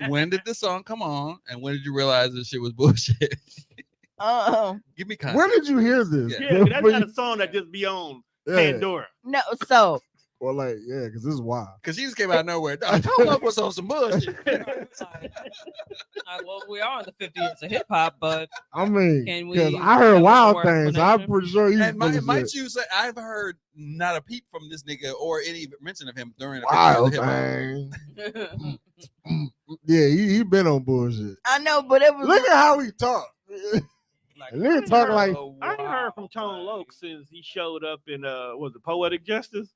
Speaker 5: When did the song come on, and when did you realize this shit was bullshit? Give me context.
Speaker 4: When did you hear this?
Speaker 1: Yeah, that's not a song that just be on
Speaker 4: Yeah.
Speaker 1: Pandora.
Speaker 2: No, so
Speaker 4: Or like, yeah, because this is wild.
Speaker 5: Because she just came out of nowhere. I told Loc was on some bullshit.
Speaker 3: Well, we are in the 50 years of hip hop, but
Speaker 4: I mean,
Speaker 3: Can we
Speaker 4: because I
Speaker 3: have
Speaker 4: heard
Speaker 3: a
Speaker 4: wild
Speaker 3: more
Speaker 4: things. I'm
Speaker 3: explanation?
Speaker 4: pretty sure he's
Speaker 5: And
Speaker 4: full of
Speaker 5: might
Speaker 4: shit.
Speaker 5: you say I've heard not a peep from this nigga or any mention of him during the
Speaker 4: Wild
Speaker 5: 50 years of hip hop.
Speaker 4: thing. Yeah, he been on bullshit.
Speaker 2: I know, but it was
Speaker 4: Look at how he talk.
Speaker 3: like,
Speaker 4: Nigga talk like
Speaker 1: I ain't heard from Tone Loc since he showed up in was it Poetic Justice?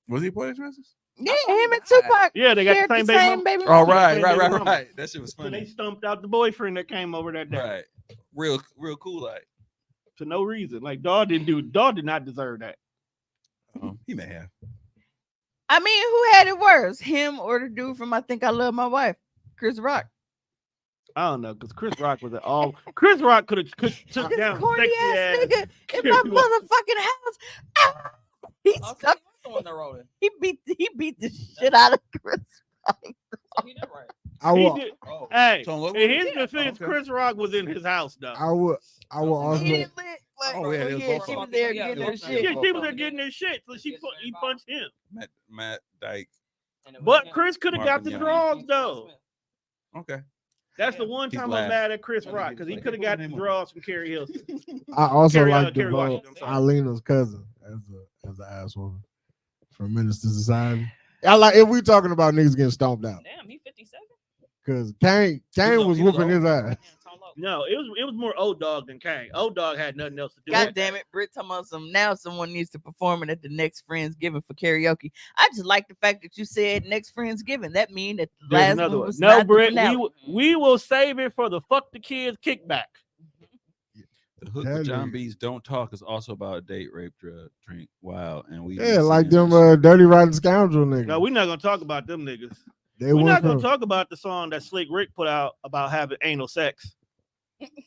Speaker 5: Was he Poetic Justice?
Speaker 2: yeah, him and Tupac.
Speaker 1: Yeah, they got
Speaker 2: shared
Speaker 1: the same baby mama.
Speaker 2: baby.
Speaker 5: Oh,
Speaker 2: mama.
Speaker 5: right.
Speaker 1: Baby mama.
Speaker 5: That shit was
Speaker 1: So they
Speaker 5: funny.
Speaker 1: stumped out the boyfriend that came over that day
Speaker 5: Right. Real cool. Like,
Speaker 1: for no reason. Like dog did not deserve that.
Speaker 5: He may have.
Speaker 2: I mean, who had it worse, him or the dude from I Think I Love My Wife, Chris Rock?
Speaker 1: I don't know, because Chris Rock was all. Chris Rock could took
Speaker 2: This
Speaker 1: down
Speaker 2: corny
Speaker 1: sexy
Speaker 2: ass
Speaker 1: ass.
Speaker 2: nigga in
Speaker 1: Kerry
Speaker 2: my
Speaker 1: Washington.
Speaker 2: motherfucking house. Ah! He
Speaker 3: Okay,
Speaker 2: stuck.
Speaker 3: the one that wrote it.
Speaker 2: He beat the shit out of Chris Rock.
Speaker 3: So he did right.
Speaker 4: I
Speaker 1: He
Speaker 4: will.
Speaker 1: did.
Speaker 5: Oh,
Speaker 1: Hey,
Speaker 5: Tone Loc
Speaker 1: in his
Speaker 3: Yeah.
Speaker 1: defense,
Speaker 5: Okay.
Speaker 1: Chris Rock was in his house though.
Speaker 4: I will. I will also.
Speaker 2: He didn't live, but
Speaker 5: Oh, yeah, they was both
Speaker 2: she
Speaker 5: of
Speaker 2: was
Speaker 5: them.
Speaker 2: there
Speaker 3: Yeah,
Speaker 2: getting
Speaker 3: they
Speaker 2: her
Speaker 3: was
Speaker 1: Yeah,
Speaker 2: shit.
Speaker 3: there.
Speaker 1: she was there getting his shit, so he punched him.
Speaker 5: Matt Dyke.
Speaker 3: And it was
Speaker 1: But
Speaker 3: him.
Speaker 1: Chris could have got
Speaker 5: Marvin
Speaker 1: the
Speaker 5: Young.
Speaker 1: draws though.
Speaker 5: Okay.
Speaker 1: That's the
Speaker 3: Yeah.
Speaker 1: one
Speaker 5: He's
Speaker 1: time I'm
Speaker 5: last.
Speaker 1: mad at Chris
Speaker 5: I
Speaker 1: Rock
Speaker 5: think
Speaker 1: because he
Speaker 5: he's
Speaker 1: could have
Speaker 5: like-
Speaker 1: got the draws from Carrie Hilson.
Speaker 4: I also
Speaker 1: Kerry-
Speaker 4: like to
Speaker 1: Kerry
Speaker 4: vote
Speaker 1: Washington, I'm sorry.
Speaker 4: Alina's cousin as an ass woman from Minister Society. I like if we talking about niggas getting stomped out
Speaker 3: Damn, he 57.
Speaker 4: because Kane was
Speaker 5: he was
Speaker 4: whooping his
Speaker 5: old.
Speaker 4: ass.
Speaker 1: No, it was more Old Dog than Kane. Old Dog had nothing else to do.
Speaker 2: God
Speaker 1: with
Speaker 2: damn
Speaker 1: that.
Speaker 2: it, Britt talking about some now someone needs to perform it at the next Friendsgiving for karaoke. I just like the fact that you said next Friendsgiving. That mean that the
Speaker 1: There's
Speaker 2: last
Speaker 1: another
Speaker 2: one
Speaker 1: one.
Speaker 2: was
Speaker 1: No,
Speaker 2: not the
Speaker 1: Brett,
Speaker 2: finale.
Speaker 1: we will save it for the fuck the kids kickback.
Speaker 5: The hook
Speaker 4: That
Speaker 5: for John
Speaker 4: nigga.
Speaker 5: B's Don't Talk is also about date, rape, drug, drink, wow, and we.
Speaker 4: Yeah, like them dirty rotten scoundrel niggas.
Speaker 1: No, we're not gonna talk about them niggas.
Speaker 4: They
Speaker 1: We're
Speaker 4: went
Speaker 1: not gonna
Speaker 4: from-
Speaker 1: talk about the song that Slick Rick put out about having anal sex.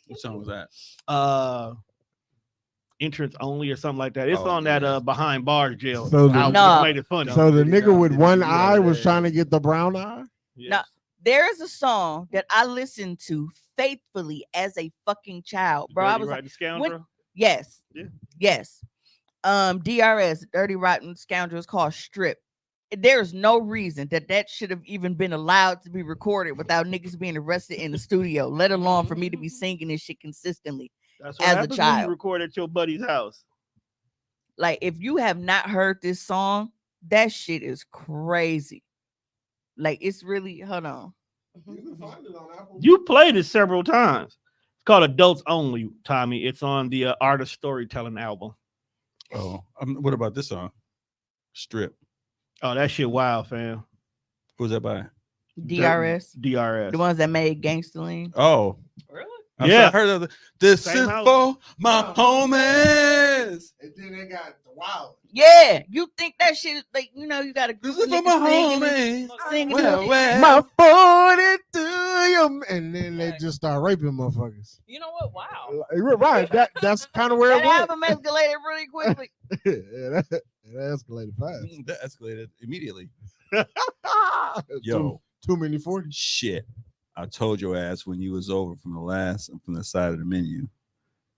Speaker 5: What song was that?
Speaker 1: Entrance only or something like that. It's
Speaker 5: Oh,
Speaker 1: on that
Speaker 5: yeah.
Speaker 1: behind bars jail.
Speaker 4: So the-
Speaker 1: album,
Speaker 2: No.
Speaker 1: which made it funny.
Speaker 4: So the
Speaker 5: Diddy
Speaker 4: nigga
Speaker 5: John
Speaker 4: with
Speaker 5: Diddy,
Speaker 4: one
Speaker 5: yeah,
Speaker 4: eye was
Speaker 5: yeah,
Speaker 4: trying
Speaker 5: yeah.
Speaker 4: to get the brown eye.
Speaker 1: Yes.
Speaker 2: There is a song that I listened to faithfully as a fucking child, bro. I
Speaker 1: Dirty
Speaker 2: was like,
Speaker 1: Rotten Scoundrel.
Speaker 2: yes,
Speaker 1: Yeah.
Speaker 2: yes. DRS, Dirty Rotten Scoundrel, is called Strip. There's no reason that should have even been allowed to be recorded without niggas being arrested in the studio, let alone for me to be singing this shit consistently.
Speaker 1: That's what
Speaker 2: as a
Speaker 1: happens when
Speaker 2: child.
Speaker 1: you record at your buddy's house.
Speaker 2: Like, if you have not heard this song, that shit is crazy. Like, it's really, hold on.
Speaker 1: You played it several times. It's called Adults Only, Tommy. It's on the Artist Storytelling album.
Speaker 5: Oh, what about this song? Strip.
Speaker 1: Oh, that shit wild, fam.
Speaker 5: Who's that by?
Speaker 2: DRS,
Speaker 1: DRS.
Speaker 2: the ones that made Gangsta Lean.
Speaker 5: Oh,
Speaker 3: Really?
Speaker 1: Yeah.
Speaker 5: I heard of this
Speaker 1: Same
Speaker 5: is
Speaker 1: house.
Speaker 5: for my homies.
Speaker 4: And then they got the wild.
Speaker 2: Yeah, you think that shit is like, you know, you got a
Speaker 5: This
Speaker 2: group
Speaker 5: is
Speaker 2: of
Speaker 5: for my
Speaker 2: niggas singing
Speaker 5: homies.
Speaker 2: it, singing
Speaker 5: Well,
Speaker 2: it.
Speaker 5: well.
Speaker 4: My 42, and then they just start raping motherfuckers.
Speaker 3: You know what? Wow.
Speaker 4: You're right. That's kind of where
Speaker 2: That
Speaker 4: it went.
Speaker 2: album escalated really quickly.
Speaker 4: Yeah, that escalated fast.
Speaker 5: That escalated immediately.
Speaker 4: Too-
Speaker 5: Yo,
Speaker 4: too many 40s.
Speaker 5: shit. I told your ass when you was over from the side of the menu.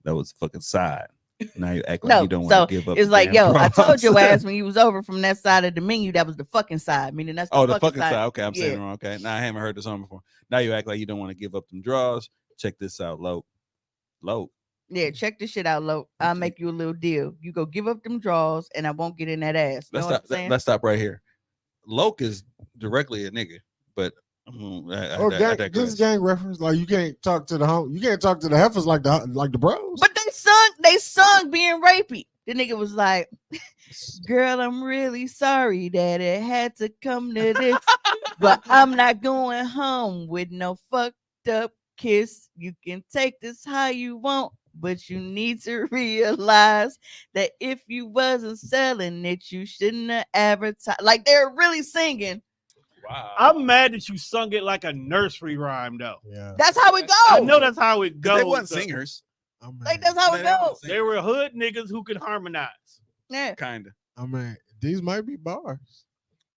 Speaker 5: That was fucking side. Now you act like
Speaker 2: No,
Speaker 5: you don't
Speaker 2: so
Speaker 5: want to give up.
Speaker 2: it's
Speaker 5: the
Speaker 2: like,
Speaker 5: damn
Speaker 2: yo, I told
Speaker 5: cross.
Speaker 2: your ass when you was over from that side of the menu, that was the fucking side. Meaning that's the
Speaker 5: Oh, the
Speaker 2: fucking
Speaker 5: fucking side. Okay, I'm saying
Speaker 2: Yeah.
Speaker 5: it wrong. Okay, now I haven't heard the song before. Now you act like you don't want to give up them draws. Check this out, Low.
Speaker 2: Yeah, check this shit out, Lo. I'll make you a little deal. You go give up them draws, and I won't get in that ass. Know
Speaker 5: Let's
Speaker 2: what I'm
Speaker 5: stop.
Speaker 2: saying?
Speaker 5: Let's stop right here. Loke is directly a nigga, but I
Speaker 4: Oh, gang,
Speaker 5: digress.
Speaker 4: this is gang reference. Like you can't talk to the home. You can't talk to the heifers like the bros.
Speaker 2: But they sung being rapey. The nigga was like, girl, I'm really sorry that it had to come to this, but I'm not going home with no fucked up kiss. You can take this how you want, but you need to realize that if you wasn't selling it, you shouldn't have advertised. Like, they're really singing.
Speaker 5: Wow.
Speaker 1: I'm mad that you sung it like a nursery rhyme, though.
Speaker 4: Yeah,
Speaker 2: That's how it
Speaker 1: I
Speaker 2: goes.
Speaker 1: know that's how it goes.
Speaker 5: They wasn't
Speaker 1: though.
Speaker 5: singers.
Speaker 2: Like, that's how it
Speaker 5: They wasn't
Speaker 2: goes.
Speaker 5: singers.
Speaker 1: They were hood niggas who could harmonize.
Speaker 2: Yeah.
Speaker 5: Kinda.
Speaker 4: I mean, these might be bars.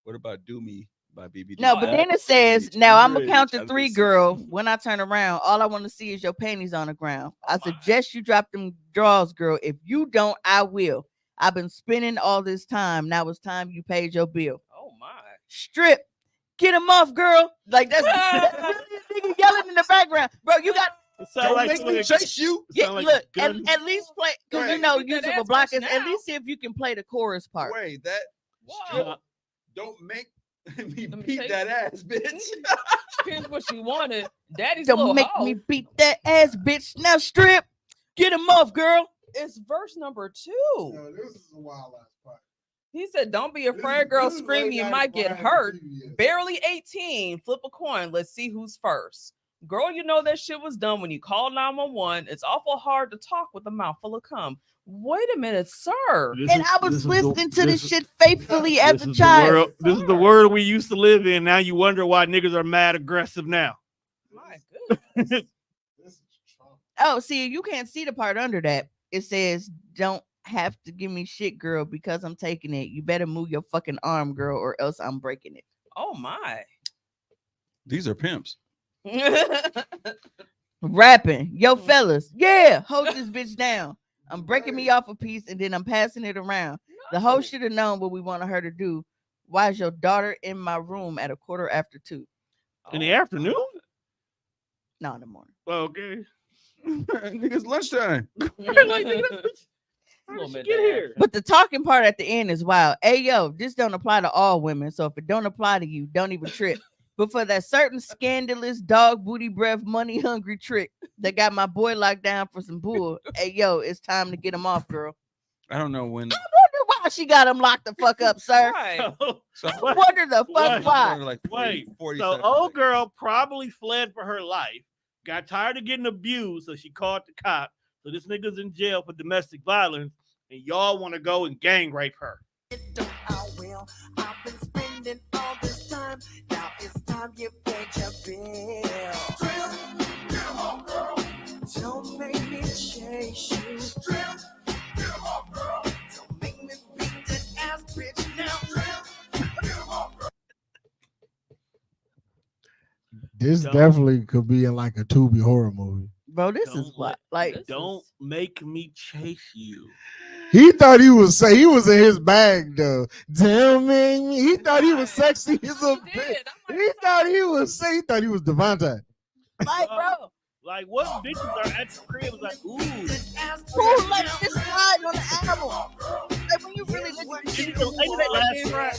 Speaker 5: What about Do Me by BB?
Speaker 2: No, but then it says, now I'm gonna count to
Speaker 5: I'd
Speaker 2: three,
Speaker 5: be-
Speaker 2: girl. When I turn around, all I want to see is your panties on the ground. I
Speaker 3: my.
Speaker 2: suggest you drop them drawers, girl. If you don't, I will. I've been spending all this time. Now it's time you paid your bill.
Speaker 3: Oh my.
Speaker 2: Strip. Get him off, girl. Like, that's really a nigga yelling in the background. Bro, you got
Speaker 1: It sound
Speaker 5: Don't
Speaker 1: like
Speaker 5: make me
Speaker 1: somebody-
Speaker 5: chase you.
Speaker 1: it
Speaker 2: yeah,
Speaker 1: sound like
Speaker 2: look,
Speaker 1: gun-
Speaker 2: at least play, because
Speaker 5: Right.
Speaker 2: you know,
Speaker 3: Get that
Speaker 2: YouTube will
Speaker 3: ass
Speaker 2: block
Speaker 3: punched
Speaker 2: us. At
Speaker 3: now.
Speaker 2: least see if you can play the chorus part.
Speaker 5: Wait, that
Speaker 3: Whoa.
Speaker 5: don't make me
Speaker 3: Let me
Speaker 5: beat
Speaker 3: tell you
Speaker 5: that ass, bitch.
Speaker 3: Here's what you wanted. Daddy's
Speaker 2: Don't
Speaker 3: little
Speaker 2: make
Speaker 3: hoe.
Speaker 2: me beat that ass, bitch. Now strip. Get him off, girl.
Speaker 3: It's verse number 2.
Speaker 4: This is a wild ass part.
Speaker 3: He said, don't be afraid, girl. Scream, you might get hurt. Barely 18. Flip a coin. Let's see who's first. Girl, you know that shit was done when you called 911. It's awful hard to talk with a mouthful of cum. Wait a minute, sir.
Speaker 2: And I was listening to this shit faithfully as a
Speaker 1: is
Speaker 2: child.
Speaker 1: This is the world we used to live in. Now you wonder why niggas are mad aggressive now.
Speaker 3: My goodness.
Speaker 2: Oh, see, you can't see the part under that. It says, "Don't have to give me shit, girl, because I'm taking it. You better move your fucking arm, girl, or else I'm breaking it."
Speaker 3: Oh my.
Speaker 5: These are pimps.
Speaker 2: Rapping, yo, fellas, yeah, hold this bitch down. I'm breaking me off a piece and then I'm passing it around. The hoe should have known what we wanted her to do. Why is your daughter in my room at 2:15?
Speaker 1: In the afternoon?
Speaker 2: No, in the morning.
Speaker 1: Okay.
Speaker 5: Niggas lunchtime.
Speaker 1: Like, nigga, how did she get here?
Speaker 2: But the talking part at the end is wild. Hey, yo, this don't apply to all women. So if it don't apply to you, don't even trip. But for that certain scandalous dog booty breath, money hungry trick that got my boy locked down for some bull, hey, yo, it's time to get him off, girl.
Speaker 5: I don't know when.
Speaker 2: I wonder why she got him locked the fuck up, sir.
Speaker 3: Right.
Speaker 5: So,
Speaker 2: I wonder the fuck why.
Speaker 5: like
Speaker 1: Wait,
Speaker 5: 40
Speaker 1: so
Speaker 5: seconds.
Speaker 1: old girl probably fled for her life, got tired of getting abused, so she called the cop. So this nigga's in jail for domestic violence, and y'all want to go and gang rape her.
Speaker 6: I've been spending all this time. Now it's time you pay your bill. Don't make me chase you. Don't make me beat that ass bitch now.
Speaker 4: This
Speaker 1: Don't-
Speaker 4: definitely could be in like a Tubi horror movie.
Speaker 2: Bro, this
Speaker 1: Don't
Speaker 2: is what?
Speaker 1: let-
Speaker 2: Like,
Speaker 3: This
Speaker 1: Don't
Speaker 3: is-
Speaker 1: make me chase you.
Speaker 4: He thought he was he was in his bag though. Damn man, he thought he was sexy as a
Speaker 3: He
Speaker 4: bitch.
Speaker 3: did. I'm
Speaker 4: He thought he was Devontae.
Speaker 2: like, bro,
Speaker 1: Like, what bitches are at the crib is like, ooh.
Speaker 2: who let this slide on the album? Like, when you really look at this
Speaker 1: Ain't
Speaker 2: shit,
Speaker 1: that last track?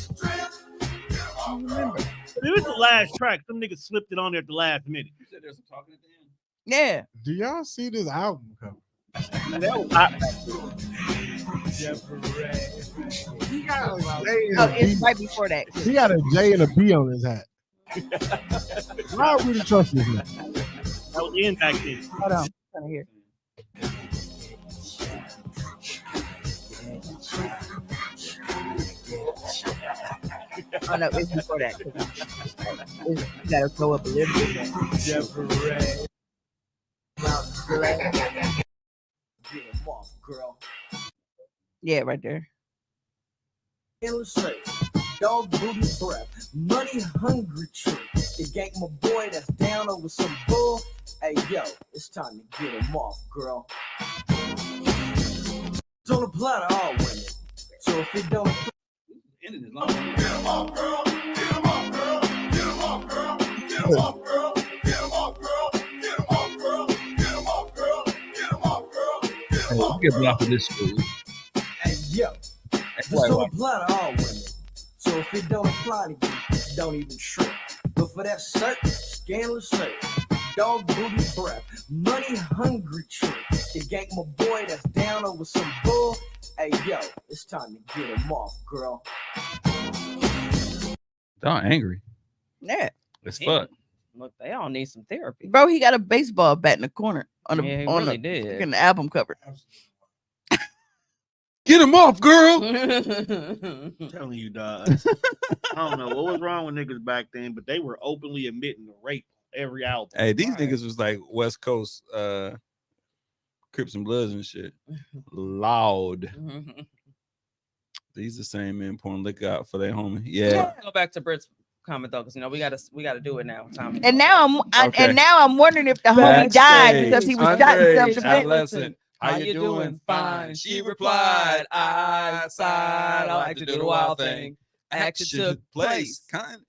Speaker 1: If it was the last track, some niggas slipped it on there at the last minute.
Speaker 5: You said there's some talking at the end.
Speaker 2: yeah.
Speaker 4: Do y'all see this album cover? He got a J and
Speaker 2: Oh,
Speaker 4: a
Speaker 2: it's
Speaker 4: B.
Speaker 2: right before that.
Speaker 4: He got a J and a B on his hat. Why would we trust this man?
Speaker 1: That was in back then.
Speaker 2: Hold on. I'm trying to hear. Oh no, it's before that. You gotta go up a little bit more. Yeah, right there.
Speaker 6: Endless say, dog booty breath, money hungry trick. It gang my boy that's down over some bull. Hey yo, it's time to get him off, girl. Don't apply to all women. So if it don't apply,
Speaker 5: Ended is long.
Speaker 6: get him off, girl. Get him off, girl. Get him off, girl. Get him off, girl. Get him off, girl. Get him off, girl. Get him off, girl. Get him off, girl. Get him off.
Speaker 7: Get blocked in this school.
Speaker 6: Hey yo, this don't apply to all women. So if it don't apply to you, don't even trip. But for that certain scandalous say, dog booty breath, money hungry trick. It gang my boy that's down over some bull. Hey yo, it's time to get him off, girl.
Speaker 5: Y'all angry.
Speaker 2: Yeah.
Speaker 5: As
Speaker 3: Yeah.
Speaker 5: fuck.
Speaker 3: Look, they all need some therapy.
Speaker 2: Bro, he got a baseball bat in the corner on the
Speaker 3: Yeah, he
Speaker 2: on
Speaker 3: really
Speaker 2: the
Speaker 3: did.
Speaker 2: freaking album cover.
Speaker 5: Get him off, girl.
Speaker 1: I'm telling you, dog. I don't know what was wrong with niggas back then, but they were openly admitting to rape every album.
Speaker 5: Hey, these
Speaker 3: Right.
Speaker 5: niggas was like West Coast Crips and Bloods and shit. Loud. These the same men pouring liquor out for their homie. Yeah.
Speaker 3: Go back to Britt's comment though, because we gotta do it now. Time.
Speaker 2: And now
Speaker 5: Okay.
Speaker 2: and now I'm wondering if the homie died
Speaker 5: Backstage,
Speaker 2: because he was shot in
Speaker 5: underage
Speaker 2: self-defense.
Speaker 5: adolescent. How you doing? Fine. She replied, I sighed. I like to do the wild thing. Action took place.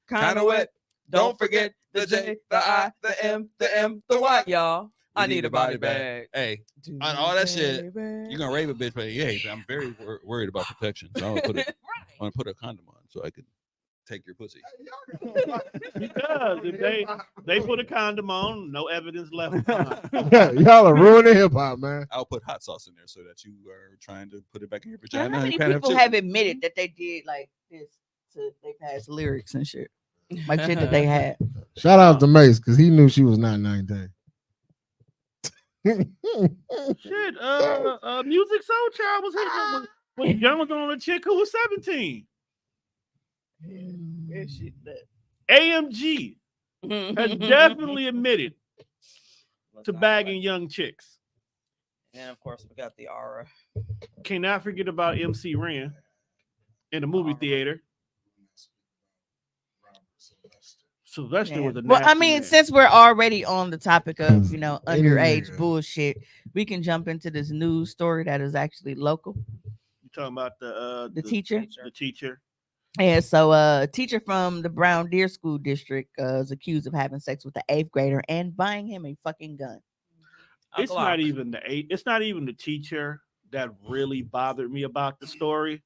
Speaker 5: Kind of wet. Don't forget the J, the I, the M, the M, the Y.
Speaker 3: Y'all. I
Speaker 5: We
Speaker 3: need a body bag.
Speaker 5: Hey, on all that shit, you're gonna rape a bitch, but hey, I'm very worried about protection. So I'm gonna put a condom on so I can take your pussy.
Speaker 1: Because if they put a condom on, no evidence left behind.
Speaker 4: Y'all are ruining hip hop, man.
Speaker 5: I'll put hot sauce in there so that you are trying to put it back in your
Speaker 2: How
Speaker 5: vagina.
Speaker 2: many
Speaker 5: You can't
Speaker 2: people
Speaker 5: children.
Speaker 2: have admitted that they did like this to they past lyrics and shit? like shit that they had.
Speaker 4: Shout out to Mace because he knew she was not 19.
Speaker 1: Shit, Music Soul Child was hitting when John was on a chick who was 17. AMG has definitely admitted to bagging young chicks.
Speaker 3: And of course, we got the aura.
Speaker 1: Cannot forget about MC Ren in the movie theater. Sylvester was a
Speaker 2: well, I
Speaker 1: nasty
Speaker 2: mean,
Speaker 1: man.
Speaker 2: since we're already on the topic of
Speaker 4: Any
Speaker 2: underage
Speaker 4: nigga.
Speaker 2: bullshit, we can jump into this news story that is actually local.
Speaker 1: You talking about the
Speaker 2: teacher?
Speaker 1: The teacher.
Speaker 2: Yeah, so a teacher from the Brown Deer School District is accused of having sex with the 8th grader and buying him a fucking gun.
Speaker 1: It's not even it's not even the teacher that really bothered me about the story.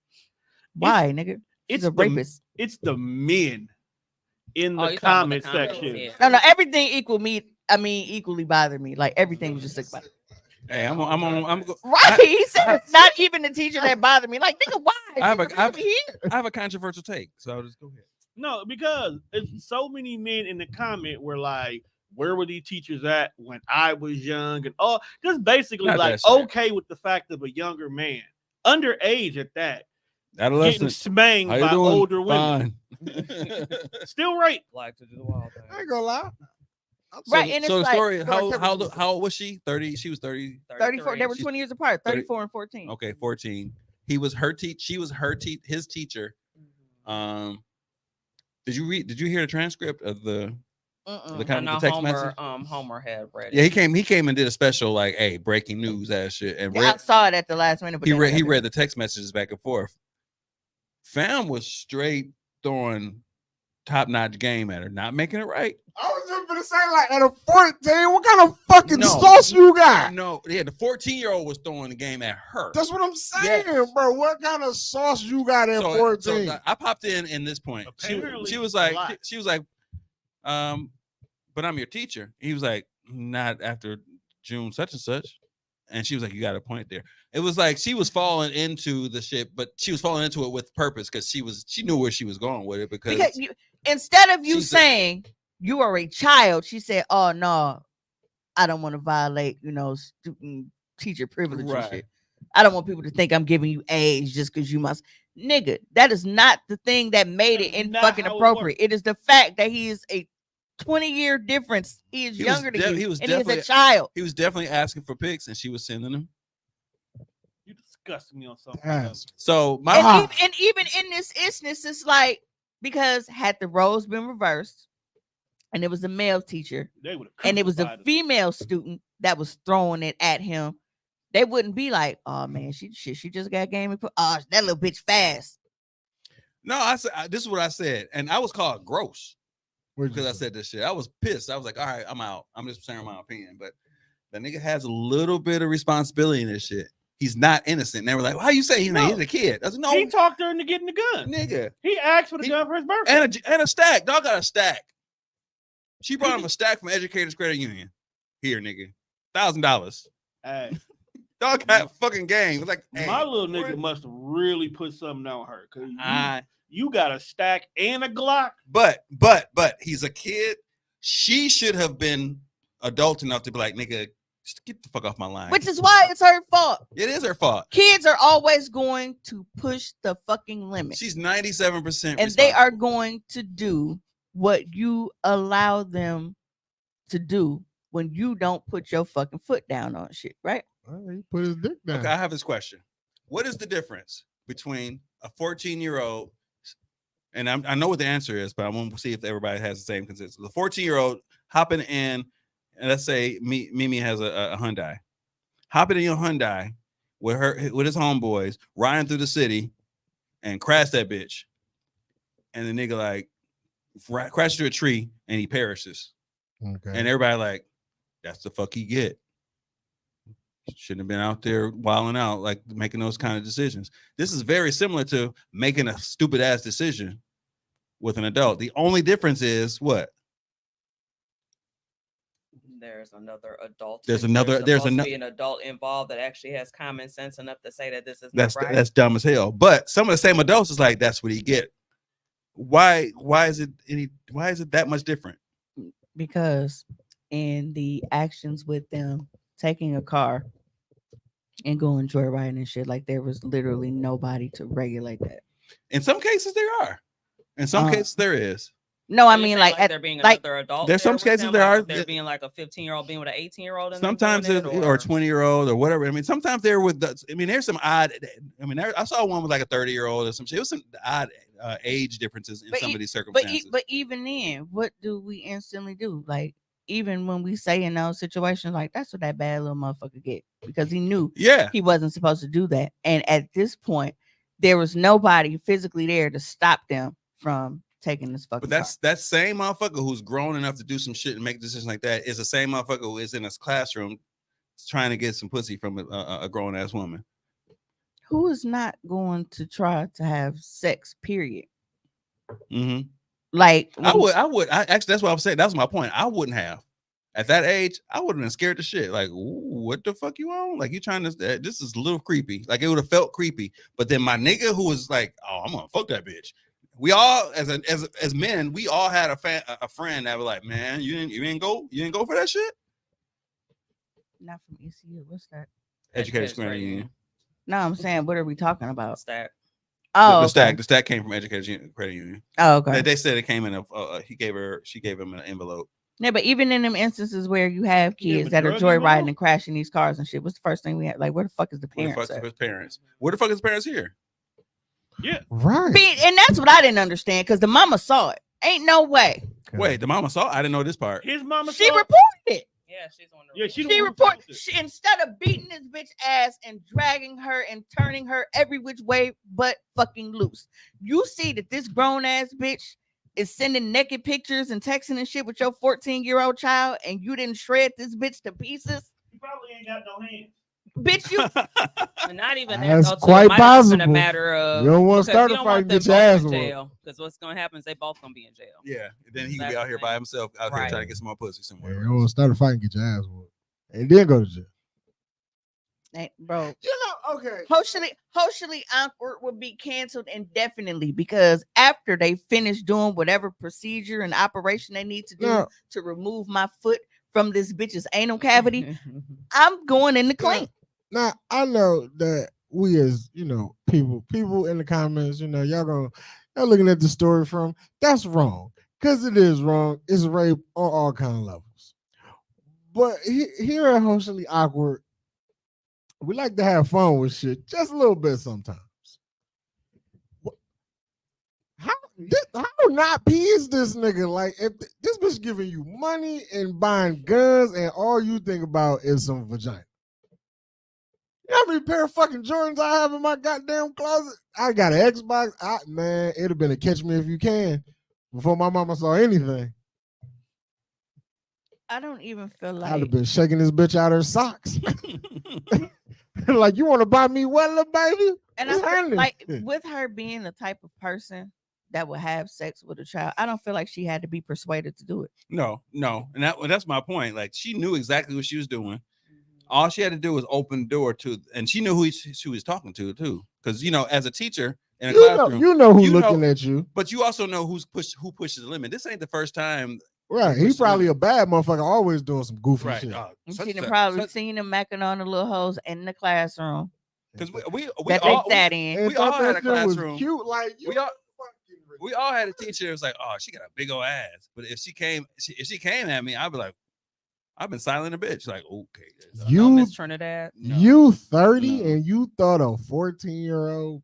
Speaker 2: Why, nigga? She's a rapist.
Speaker 1: It's the men in the
Speaker 3: you talking
Speaker 1: comment
Speaker 3: about the comments,
Speaker 1: section.
Speaker 3: yeah.
Speaker 2: No, everything equally bothered me. Like everything was just like,
Speaker 5: Hey, I'm
Speaker 2: right. He said it's not even the teacher that bothered me. Like, nigga, why?
Speaker 5: I have a controversial take, so I'll just go ahead.
Speaker 1: No, because so many men in the comment were like, where were these teachers at when I was young? And just basically
Speaker 5: Not
Speaker 1: like
Speaker 5: that shit.
Speaker 1: okay with the fact of a younger man, underage at that, getting
Speaker 5: Adolescent.
Speaker 1: smanged
Speaker 5: How you
Speaker 1: by
Speaker 5: doing?
Speaker 1: older women.
Speaker 5: Fine.
Speaker 1: Still right.
Speaker 3: Like to do the wild thing.
Speaker 4: I ain't gonna lie.
Speaker 2: Right, and it's
Speaker 5: So the
Speaker 2: like,
Speaker 5: story,
Speaker 2: go on,
Speaker 5: how old was she? 30. She was 30.
Speaker 2: 34. They were
Speaker 5: She's
Speaker 2: 20 years apart.
Speaker 5: 30
Speaker 2: 34 and 14.
Speaker 5: Okay, 14. He was her She was his teacher. Did you hear the transcript of the
Speaker 2: Mm-mm.
Speaker 5: kind of
Speaker 3: I know
Speaker 5: the text message?
Speaker 3: Homer had read it.
Speaker 5: Yeah, he came and did a special like, hey, breaking news ass shit, and
Speaker 2: I saw it at the last minute. But
Speaker 5: he
Speaker 2: then I
Speaker 5: read
Speaker 2: never-
Speaker 5: the text messages back and forth. Fam was straight throwing top notch game at her, not making it right.
Speaker 4: I was just gonna say, like, at a 14, what kind of fucking
Speaker 5: No.
Speaker 4: sauce you got?
Speaker 5: No, yeah, the 14-year-old was throwing the game at her.
Speaker 4: That's what I'm saying,
Speaker 5: Yes.
Speaker 4: bro. What kind of sauce you got at 14?
Speaker 5: So I popped in this point. She
Speaker 1: Apparently,
Speaker 5: was
Speaker 1: a
Speaker 5: like,
Speaker 1: lot.
Speaker 5: but I'm your teacher. He was like, not after June such and such. And she was like, you got a point there. It was like she was falling into the shit, but she was falling into it with purpose because she knew where she was going with it. Because
Speaker 2: instead of you
Speaker 5: she's
Speaker 2: saying you are a child, she said, "Oh no, I don't want to violate, student teacher privilege
Speaker 5: Right.
Speaker 2: and shit. I don't want people to think I'm giving you age just because you must." Nigga, that is not the thing that made it
Speaker 1: That's
Speaker 2: in
Speaker 1: not
Speaker 2: fucking
Speaker 1: how it
Speaker 2: appropriate. It is the fact that he is a 20-year difference. He is
Speaker 5: He was
Speaker 2: younger than you,
Speaker 5: he was
Speaker 2: and he is a
Speaker 5: definitely-
Speaker 2: child.
Speaker 5: he was definitely asking for pics and she was sending them.
Speaker 1: You disgust me on something.
Speaker 4: Yes.
Speaker 5: So my
Speaker 2: And even in this instance, it's like, because had the roles been reversed and it was a male teacher
Speaker 1: They would
Speaker 2: and it was a female student that was throwing it at him, they wouldn't be like, "Oh man, she just got game and put that little bitch fast."
Speaker 5: No, I said this is what I said, and I was called gross
Speaker 4: What'd you
Speaker 5: because I
Speaker 4: say?
Speaker 5: said this shit. I was pissed. I was like, all right, I'm out. I'm just sharing my opinion, but the nigga has a little bit of responsibility in this shit. He's not innocent. And they were like, "Why you say he's
Speaker 1: No.
Speaker 5: he's a kid?" I said, "No,
Speaker 1: He talked her into getting the gun.
Speaker 5: nigga,
Speaker 1: He asked for the
Speaker 5: He-
Speaker 1: gun for his birthday.
Speaker 5: and a stack. Dog got a stack. She brought him a stack from Educators Credit Union. Here, nigga, $1,000.
Speaker 1: Hey,
Speaker 5: Dog got fucking game. It's like, hey,
Speaker 1: my little nigga must have really put something on her because
Speaker 5: I
Speaker 1: you got a stack and a Glock.
Speaker 5: But he's a kid. She should have been adult enough to be like, nigga, just get the fuck off my line.
Speaker 2: Which is why it's her fault.
Speaker 5: It is her fault.
Speaker 2: Kids are always going to push the fucking limit,
Speaker 5: She's 97%,
Speaker 2: and they are going to do what you allow them to do when you don't put your fucking foot down on shit, right?
Speaker 4: Well, he put his dick down.
Speaker 5: Okay, I have this question. What is the difference between a 14-year-old, and I know what the answer is, but I want to see if everybody has the same consensus. The 14-year-old hopping in, and let's say Mimi has a Hyundai, hopping in your Hyundai with his homeboys, riding through the city, and crash that bitch, and the nigga like crash through a tree and he perishes,
Speaker 4: Okay.
Speaker 5: and everybody like, that's the fuck he get. Shouldn't have been out there wilding out, like making those kind of decisions. This is very similar to making a stupid ass decision with an adult. The only difference is what?
Speaker 3: There's another adult.
Speaker 5: There's another.
Speaker 3: An adult involved that actually has common sense enough to say that this is
Speaker 5: That's
Speaker 3: not right.
Speaker 5: that's dumb as hell. But some of the same adults is like, that's what he get. Why is it that much different?
Speaker 2: Because in the actions with them taking a car and going joyriding and shit, like there was literally nobody to regulate that.
Speaker 5: In some cases there are. In some cases there is.
Speaker 2: No, I
Speaker 3: So you're
Speaker 2: mean
Speaker 3: saying,
Speaker 2: like,
Speaker 3: there being
Speaker 2: like
Speaker 3: another adult.
Speaker 5: There's
Speaker 3: there
Speaker 5: some
Speaker 3: with
Speaker 5: cases
Speaker 3: them,
Speaker 5: there
Speaker 3: like
Speaker 5: are.
Speaker 3: if there being like a 15-year-old being with an 18-year-old.
Speaker 5: Sometimes there's or a 20-year-old or whatever. I mean, sometimes they're with. There's some odd. I mean, I saw one with like a 30-year-old or some shit. It was some odd age differences in some of these circumstances.
Speaker 2: But even then, what do we instantly do? Like, even when we say in those situations, like that's what that bad little motherfucker get, because he knew he wasn't supposed to do that. And at this point, there was nobody physically there to stop them from taking this fucking.
Speaker 5: But that same motherfucker who's grown enough to do some shit and make decisions like that is the same motherfucker who is in his classroom trying to get some pussy from a grown ass woman.
Speaker 2: Who is not going to try to have sex? Period.
Speaker 5: Mm-hmm.
Speaker 2: Like
Speaker 5: I would. Actually, that's what I'm saying. That's my point. I wouldn't have. At that age, I would have been scared to shit. Like, what the fuck you on? Like, you trying to? This is a little creepy. Like, it would have felt creepy. But then my nigga who was like, "Oh, I'm gonna fuck that bitch." We all, as men, we all had a friend that was like, "Man, you didn't go for that shit."
Speaker 2: Not from ECU. What's that?
Speaker 5: Educators Credit Union.
Speaker 2: No, I'm saying, what are we talking about?
Speaker 3: Stack.
Speaker 2: Oh,
Speaker 5: the stack came from Educators Credit Union.
Speaker 2: Oh, okay.
Speaker 5: They said it came in she gave him an envelope.
Speaker 2: Yeah, but even in them instances where you have kids that are joyriding and crashing these cars and shit, what's the first thing we have? Like, where the fuck is the parents?
Speaker 5: Where the fuck is parents? Where the fuck is the parents here?
Speaker 1: Yeah,
Speaker 4: right.
Speaker 2: And that's what I didn't understand, because the mama saw it. Ain't no way.
Speaker 5: Wait, the mama saw? I didn't know this part.
Speaker 1: His mama.
Speaker 2: She reported it.
Speaker 3: Yeah, she's on the.
Speaker 1: Yeah,
Speaker 2: she reported. Instead of beating this bitch ass and dragging her and turning her every which way but fucking loose, you see that this grown ass bitch is sending naked pictures and texting and shit with your 14-year-old child, and you didn't shred this bitch to pieces.
Speaker 1: You probably ain't got no hands.
Speaker 2: Bitch, you
Speaker 3: not even that.
Speaker 4: That's
Speaker 3: though,
Speaker 4: quite
Speaker 3: it might have been
Speaker 4: possible.
Speaker 3: a matter of
Speaker 4: You don't want to start
Speaker 3: you
Speaker 4: a
Speaker 3: don't
Speaker 4: fight
Speaker 3: want
Speaker 4: and
Speaker 3: them
Speaker 4: get your
Speaker 3: both
Speaker 4: ass
Speaker 3: in
Speaker 4: whooped.
Speaker 3: jail, because what's gonna happen is they both gonna be in jail.
Speaker 5: Yeah, then he
Speaker 3: That's
Speaker 5: could be out
Speaker 3: the
Speaker 5: here
Speaker 3: thing.
Speaker 5: by himself, out here
Speaker 3: Right.
Speaker 5: trying to get some more pussy somewhere.
Speaker 4: You don't want to start a fight and get your ass whooped, and then go to jail.
Speaker 2: bro.
Speaker 4: You know, okay.
Speaker 2: Socially awkward would be canceled indefinitely, because after they finish doing whatever procedure and operation they need to do to remove my foot from this bitch's anal cavity, I'm going in the clean.
Speaker 4: Now I know that we, as people in the comments, y'all looking at the story from, that's wrong, because it is wrong. It's rape on all kind of levels. But here at Socially Awkward, we like to have fun with shit just a little bit sometimes. How not P is this nigga? Like, if this bitch giving you money and buying guns, and all you think about is some vagina. You know how many pair of fucking Jordans I have in my goddamn closet? I got an Xbox. Man, it'd have been a catch me if you can before my mama saw anything.
Speaker 2: I don't even feel like
Speaker 4: I'd have been shaking this bitch out of her socks. Like, you want to buy me what, little baby?
Speaker 2: And I'm like, with her being the type of person that would have sex with a child, I don't feel like she had to be persuaded to do it.
Speaker 5: No, and that's my point. Like, she knew exactly what she was doing. All she had to do was open the door to, and she knew who she was talking to too. Because as a teacher in a classroom,
Speaker 4: who's looking at you,
Speaker 5: but you also know who pushes the limit. This ain't the first time.
Speaker 4: Right, he's probably a bad motherfucker, always doing some goofy shit.
Speaker 2: She probably seen him macking on the little hoes in the classroom.
Speaker 5: Because we
Speaker 2: that
Speaker 5: all
Speaker 2: they sat in.
Speaker 5: We all had a classroom.
Speaker 4: Was cute, like
Speaker 5: we all had a teacher. It was like, oh, she got a big old ass. But if she came at me, I'd be like, I've been silent a bitch. Like, okay,
Speaker 3: you Miss Trinidad.
Speaker 4: You 30 and you thought a 14-year-old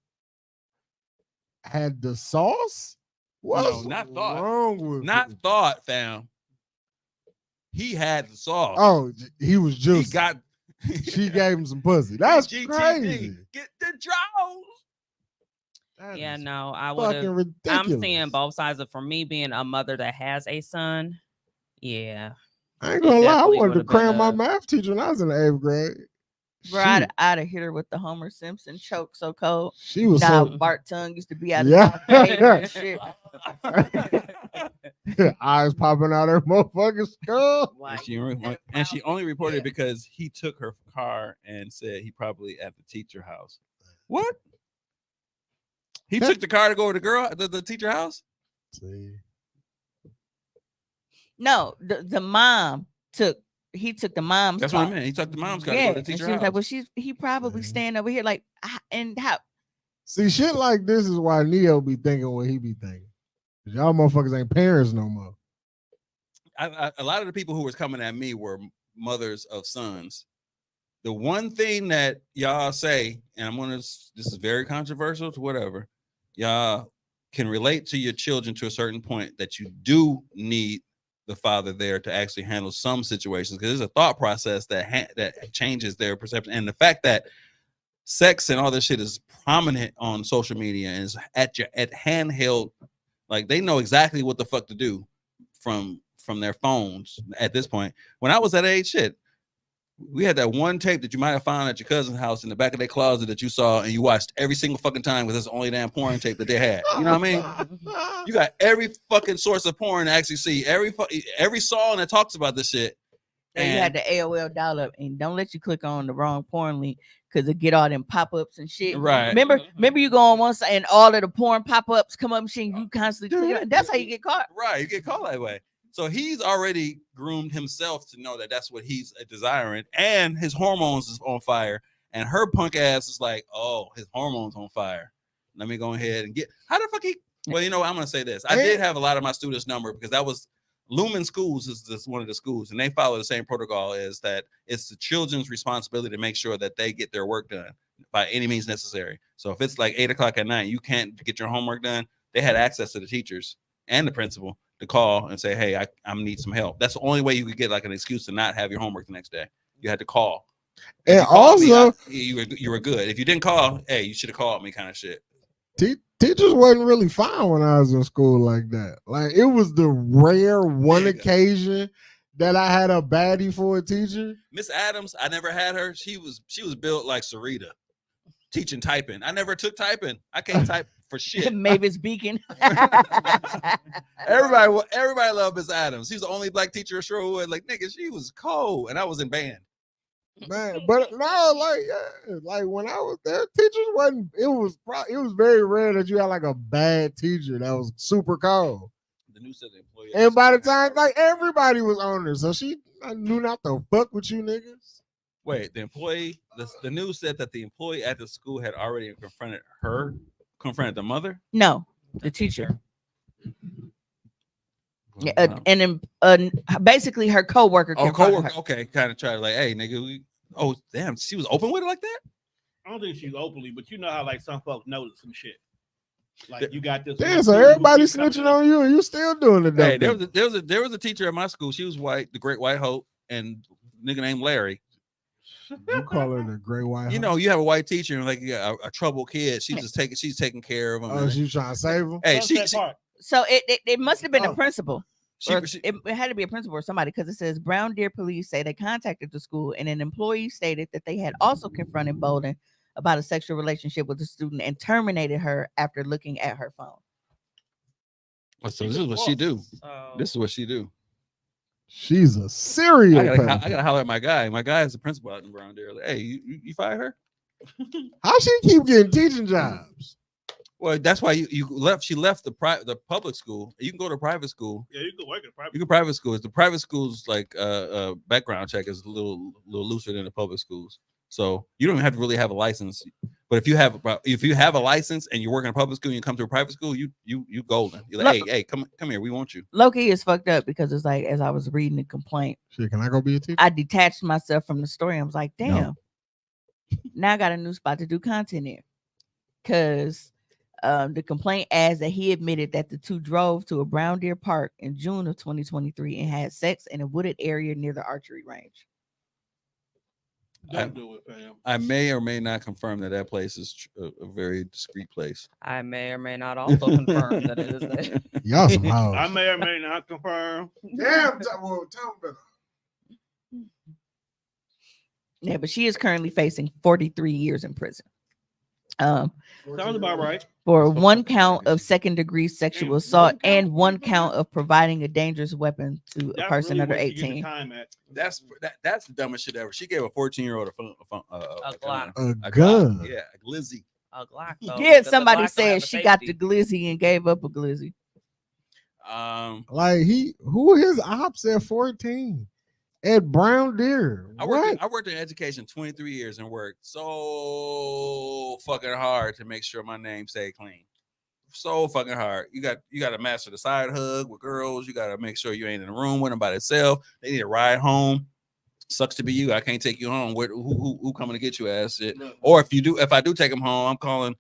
Speaker 4: had the sauce? What's
Speaker 5: not thought.
Speaker 4: Wrong with
Speaker 5: not thought, fam. He had the sauce.
Speaker 4: Oh, he was just. She gave him some pussy. That's
Speaker 5: GTD.
Speaker 4: crazy.
Speaker 5: Get the draws.
Speaker 3: Yeah, no, I would. I'm seeing both sides of. For me, being a mother that has a son, yeah.
Speaker 4: I ain't gonna lie. I wanted to cram my math teacher when I was in the 8th grade.
Speaker 2: Bro, I'd have hit her with the Homer Simpson choke so cold.
Speaker 4: She was
Speaker 2: Bart tongue used to be out of the shit.
Speaker 4: Eyes popping out her motherfucking skull.
Speaker 5: And she only reported it because he took her car and said he probably at the teacher house. What? He took the car to go to the teacher house?
Speaker 4: See.
Speaker 2: No, the mom took the mom's
Speaker 5: That's
Speaker 2: car.
Speaker 5: what I mean. He took the mom's car to
Speaker 2: Yeah,
Speaker 5: go to the
Speaker 2: and
Speaker 5: teacher
Speaker 2: she was
Speaker 5: house.
Speaker 2: like, well, he probably staying over here. Like, and how?
Speaker 4: See, shit like this is why Neo be thinking what he be thinking. Y'all motherfuckers ain't parents no more.
Speaker 5: A lot of the people who was coming at me were mothers of sons. The one thing that y'all say, and this is very controversial to whatever, y'all can relate to your children to a certain point that you do need the father there to actually handle some situations, because there's a thought process that changes their perception. And the fact that sex and all this shit is prominent on social media and is at handheld, like they know exactly what the fuck to do from their phones at this point. When I was that age, shit, we had that one tape that you might have found at your cousin's house in the back of their closet that you saw and you watched every single fucking time because it's the only damn porn tape that they had. You know what I mean? You got every fucking source of porn to actually see every song that talks about this shit.
Speaker 2: So you had the AOL dial-up, and don't let you click on the wrong porn link because it get all them pop-ups and shit.
Speaker 5: Right.
Speaker 2: Remember you go on one side and all of the porn pop-ups come up and shit, and you constantly click. That's how you get caught.
Speaker 5: Right, you get caught that way. So he's already groomed himself to know that that's what he's desiring, and his hormones is on fire. And her punk ass is like, oh, his hormones on fire. Let me go ahead and get. How the fuck he? Well, you know, I'm gonna say this. I did have a lot of my students' number because that was Lumen Schools is this one of the schools, and they follow the same protocol. Is that it's the children's responsibility to make sure that they get their work done by any means necessary. So if it's like 8 o'clock at night, you can't get your homework done. They had access to the teachers and the principal to call and say, hey, I need some help. That's the only way you could get like an excuse to not have your homework the next day. You had to call. If
Speaker 4: and also,
Speaker 5: you were good. If you didn't call, hey, you should have called me, kind of shit.
Speaker 4: Teachers wasn't really fine when I was in school like that. Like it was the rare one occasion that I had a baddie for a teacher.
Speaker 5: Miss Adams, I never had her. She was built like Sarita, teaching typing. I never took typing. I can't type for shit.
Speaker 2: Mavis Beacon.
Speaker 5: Everybody loved Miss Adams. She's the only black teacher at Sherwood. Like, nigga, she was cold, and I was in band.
Speaker 4: Man, but no, like when I was there, teachers wasn't. It was very rare that you had like a bad teacher that was super cold.
Speaker 5: The new set of employees.
Speaker 4: And by the time, like everybody was on her, so I knew not to fuck with you niggas.
Speaker 5: Wait, the news said that the employee at the school had already confronted the mother?
Speaker 2: No, the teacher. Yeah, and then basically her coworker.
Speaker 5: Okay, kind of tried like, hey, nigga, oh damn, she was open with it like that?
Speaker 1: I don't think she's openly, but you know how like some folks notice some shit. Like you got this.
Speaker 4: Damn, so everybody snitching on you, and you still doing it.
Speaker 5: Hey, there was a teacher at my school. She was white, the Great White Hope, and nigga named Larry.
Speaker 4: You call her the Great White Hope?
Speaker 5: You know, you have a white teacher and like you got a troubled kid. She's taking care of him.
Speaker 4: Oh, she's trying to save him.
Speaker 5: Hey,
Speaker 2: so it must have been a principal. It had to be a principal or somebody, because it says Brown Deer police say they contacted the school and an employee stated that they had also confronted Bolden about a sexual relationship with the student and terminated her after looking at her phone.
Speaker 5: So this is what she do. This is what she do.
Speaker 4: She's a serial.
Speaker 5: I gotta holler at my guy. My guy is the principal out in Brown Deer. Like, hey, you fired her?
Speaker 4: How she keep getting teaching jobs?
Speaker 5: Well, that's why you left. She left the public school. You can go to private school.
Speaker 1: Yeah, you can work at private.
Speaker 5: You can private schools. The private schools like background check is a little looser than the public schools. So you don't even have to really have a license. But if you have a license and you're working in a public school and you come to a private school, you golden. You're like, hey, come here, we want you.
Speaker 2: Loki is fucked up because it's like, as I was reading the complaint,
Speaker 4: shit, can I go be a teacher?
Speaker 2: I detached myself from the story. I was like, damn. No. Now I got a new spot to do content in. Because the complaint adds that he admitted that the two drove to a Brown Deer park in June of 2023 and had sex in a wooded area near the archery range.
Speaker 1: Don't do it, fam.
Speaker 5: I may or may not confirm that place is a very discreet place.
Speaker 3: I may or may not also confirm that it is there.
Speaker 4: Y'all some hoes.
Speaker 1: I may or may not confirm.
Speaker 4: Damn, well, tell me.
Speaker 2: Yeah, but she is currently facing 43 years in prison.
Speaker 1: Sounds about right.
Speaker 2: For one count of second-degree sexual assault and one count of providing a dangerous weapon to a person under 18.
Speaker 5: That's the dumbest shit ever. She gave a 14-year-old
Speaker 4: a gun.
Speaker 5: Yeah, a glizzy.
Speaker 3: A Glock.
Speaker 2: Yeah, somebody said she got the glizzy and gave up a glizzy.
Speaker 4: Like who his ops at 14 at Brown Deer?
Speaker 5: I worked in education 23 years and worked so fucking hard to make sure my name stayed clean. So fucking hard. You got to master the side hug with girls. You got to make sure you ain't in the room with them by themselves. They need a ride home. Sucks to be you. I can't take you home. Who coming to get you, ass shit? Or if I do take them home, I'm calling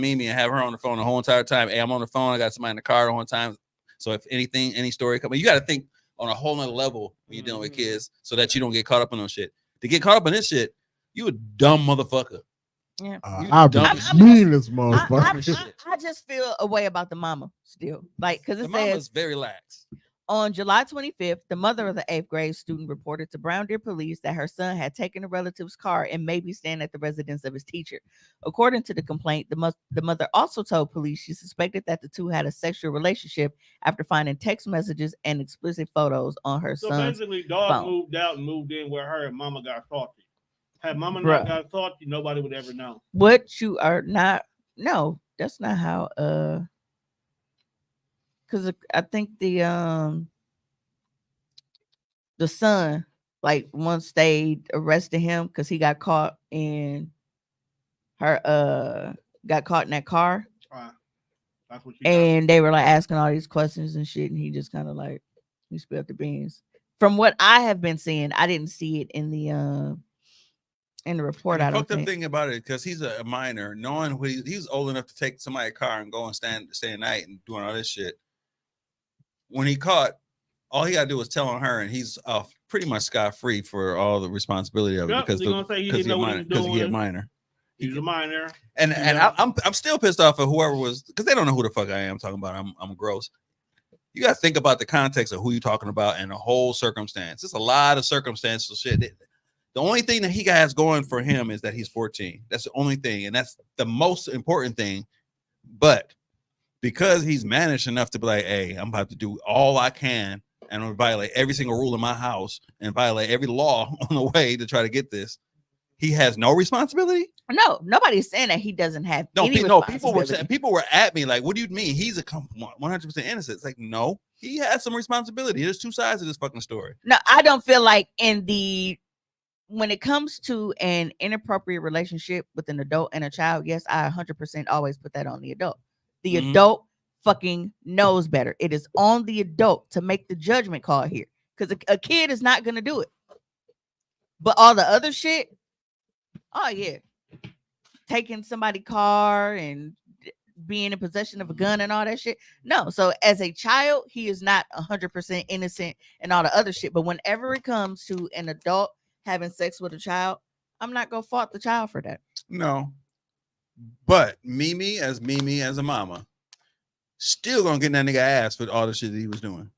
Speaker 5: Mimi and have her on the phone the whole entire time. Hey, I'm on the phone. I got somebody in the car the whole time. So if any story coming, you got to think on a whole nother level when you're dealing with kids, so that you don't get caught up in no shit. To get caught up in this shit, you a dumb motherfucker.
Speaker 2: Yeah,
Speaker 4: I'll be mean this motherfucker.
Speaker 2: I just feel a way about the mama still, like because
Speaker 5: the mama's very lax.
Speaker 2: On July 25th, the mother of the 8th grade student reported to Brown Deer police that her son had taken a relative's car and may be staying at the residence of his teacher. According to the complaint, the mother also told police she suspected that the two had a sexual relationship after finding text messages and explicit photos on her son's phone.
Speaker 1: So basically, dog moved out and moved in where her and mama got salty. Had mama not got salty, nobody would ever know.
Speaker 2: What you are not? No, that's not how. Because I think the son like once they arrested him because he got caught in got caught in that car. That's what and they were like asking all these questions and shit, and he just kind of like he spilled the beans. From what I have been seeing, I didn't see it in the report.
Speaker 5: I don't think. Thing about it, because he's a minor, knowing he's old enough to take somebody's car and go and stay at night and doing all this shit. When he caught, all he gotta do was tell on her, and he's pretty much scot-free for all the responsibility of it because he's a minor.
Speaker 1: He's a minor,
Speaker 5: and I'm still pissed off at whoever was, because they don't know who the fuck I am talking about. I'm gross. You gotta think about the context of who you're talking about and the whole circumstance. There's a lot of circumstantial shit. The only thing that he has going for him is that he's 14. That's the only thing, and that's the most important thing. But because he's managed enough to be like, hey, I'm about to do all I can and I'm gonna violate every single rule in my house and violate every law on the way to try to get this, he has no responsibility.
Speaker 2: No, nobody's saying that he doesn't have.
Speaker 5: People were at me like, what do you mean he's a 100% innocent? It's like, no, he has some responsibility. There's two sides of this fucking story.
Speaker 2: No, I don't feel like when it comes to an inappropriate relationship with an adult and a child, yes, I 100% always put that on the adult. The adult fucking knows better. It is on the adult to make the judgment call here, because a kid is not going to do it. But all the other shit, oh yeah, taking somebody's car and being in possession of a gun and all that shit. No, so as a child, he is not 100% innocent and all the other shit. But whenever it comes to an adult having sex with a child, I'm not gonna fault the child for that.
Speaker 5: No, but Mimi as a mama, still gonna get that nigga ass for all the shit that he was doing.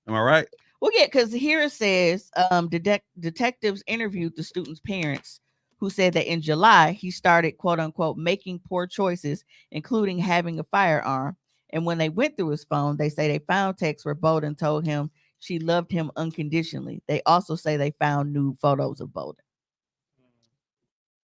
Speaker 5: Am I right?
Speaker 2: Well, yeah, because here it says detectives interviewed the student's parents, who said that in July he started, quote unquote, making poor choices, including having a firearm. And when they went through his phone, they say they found texts where Bolden told him she loved him unconditionally. They also say they found nude photos of Bolden.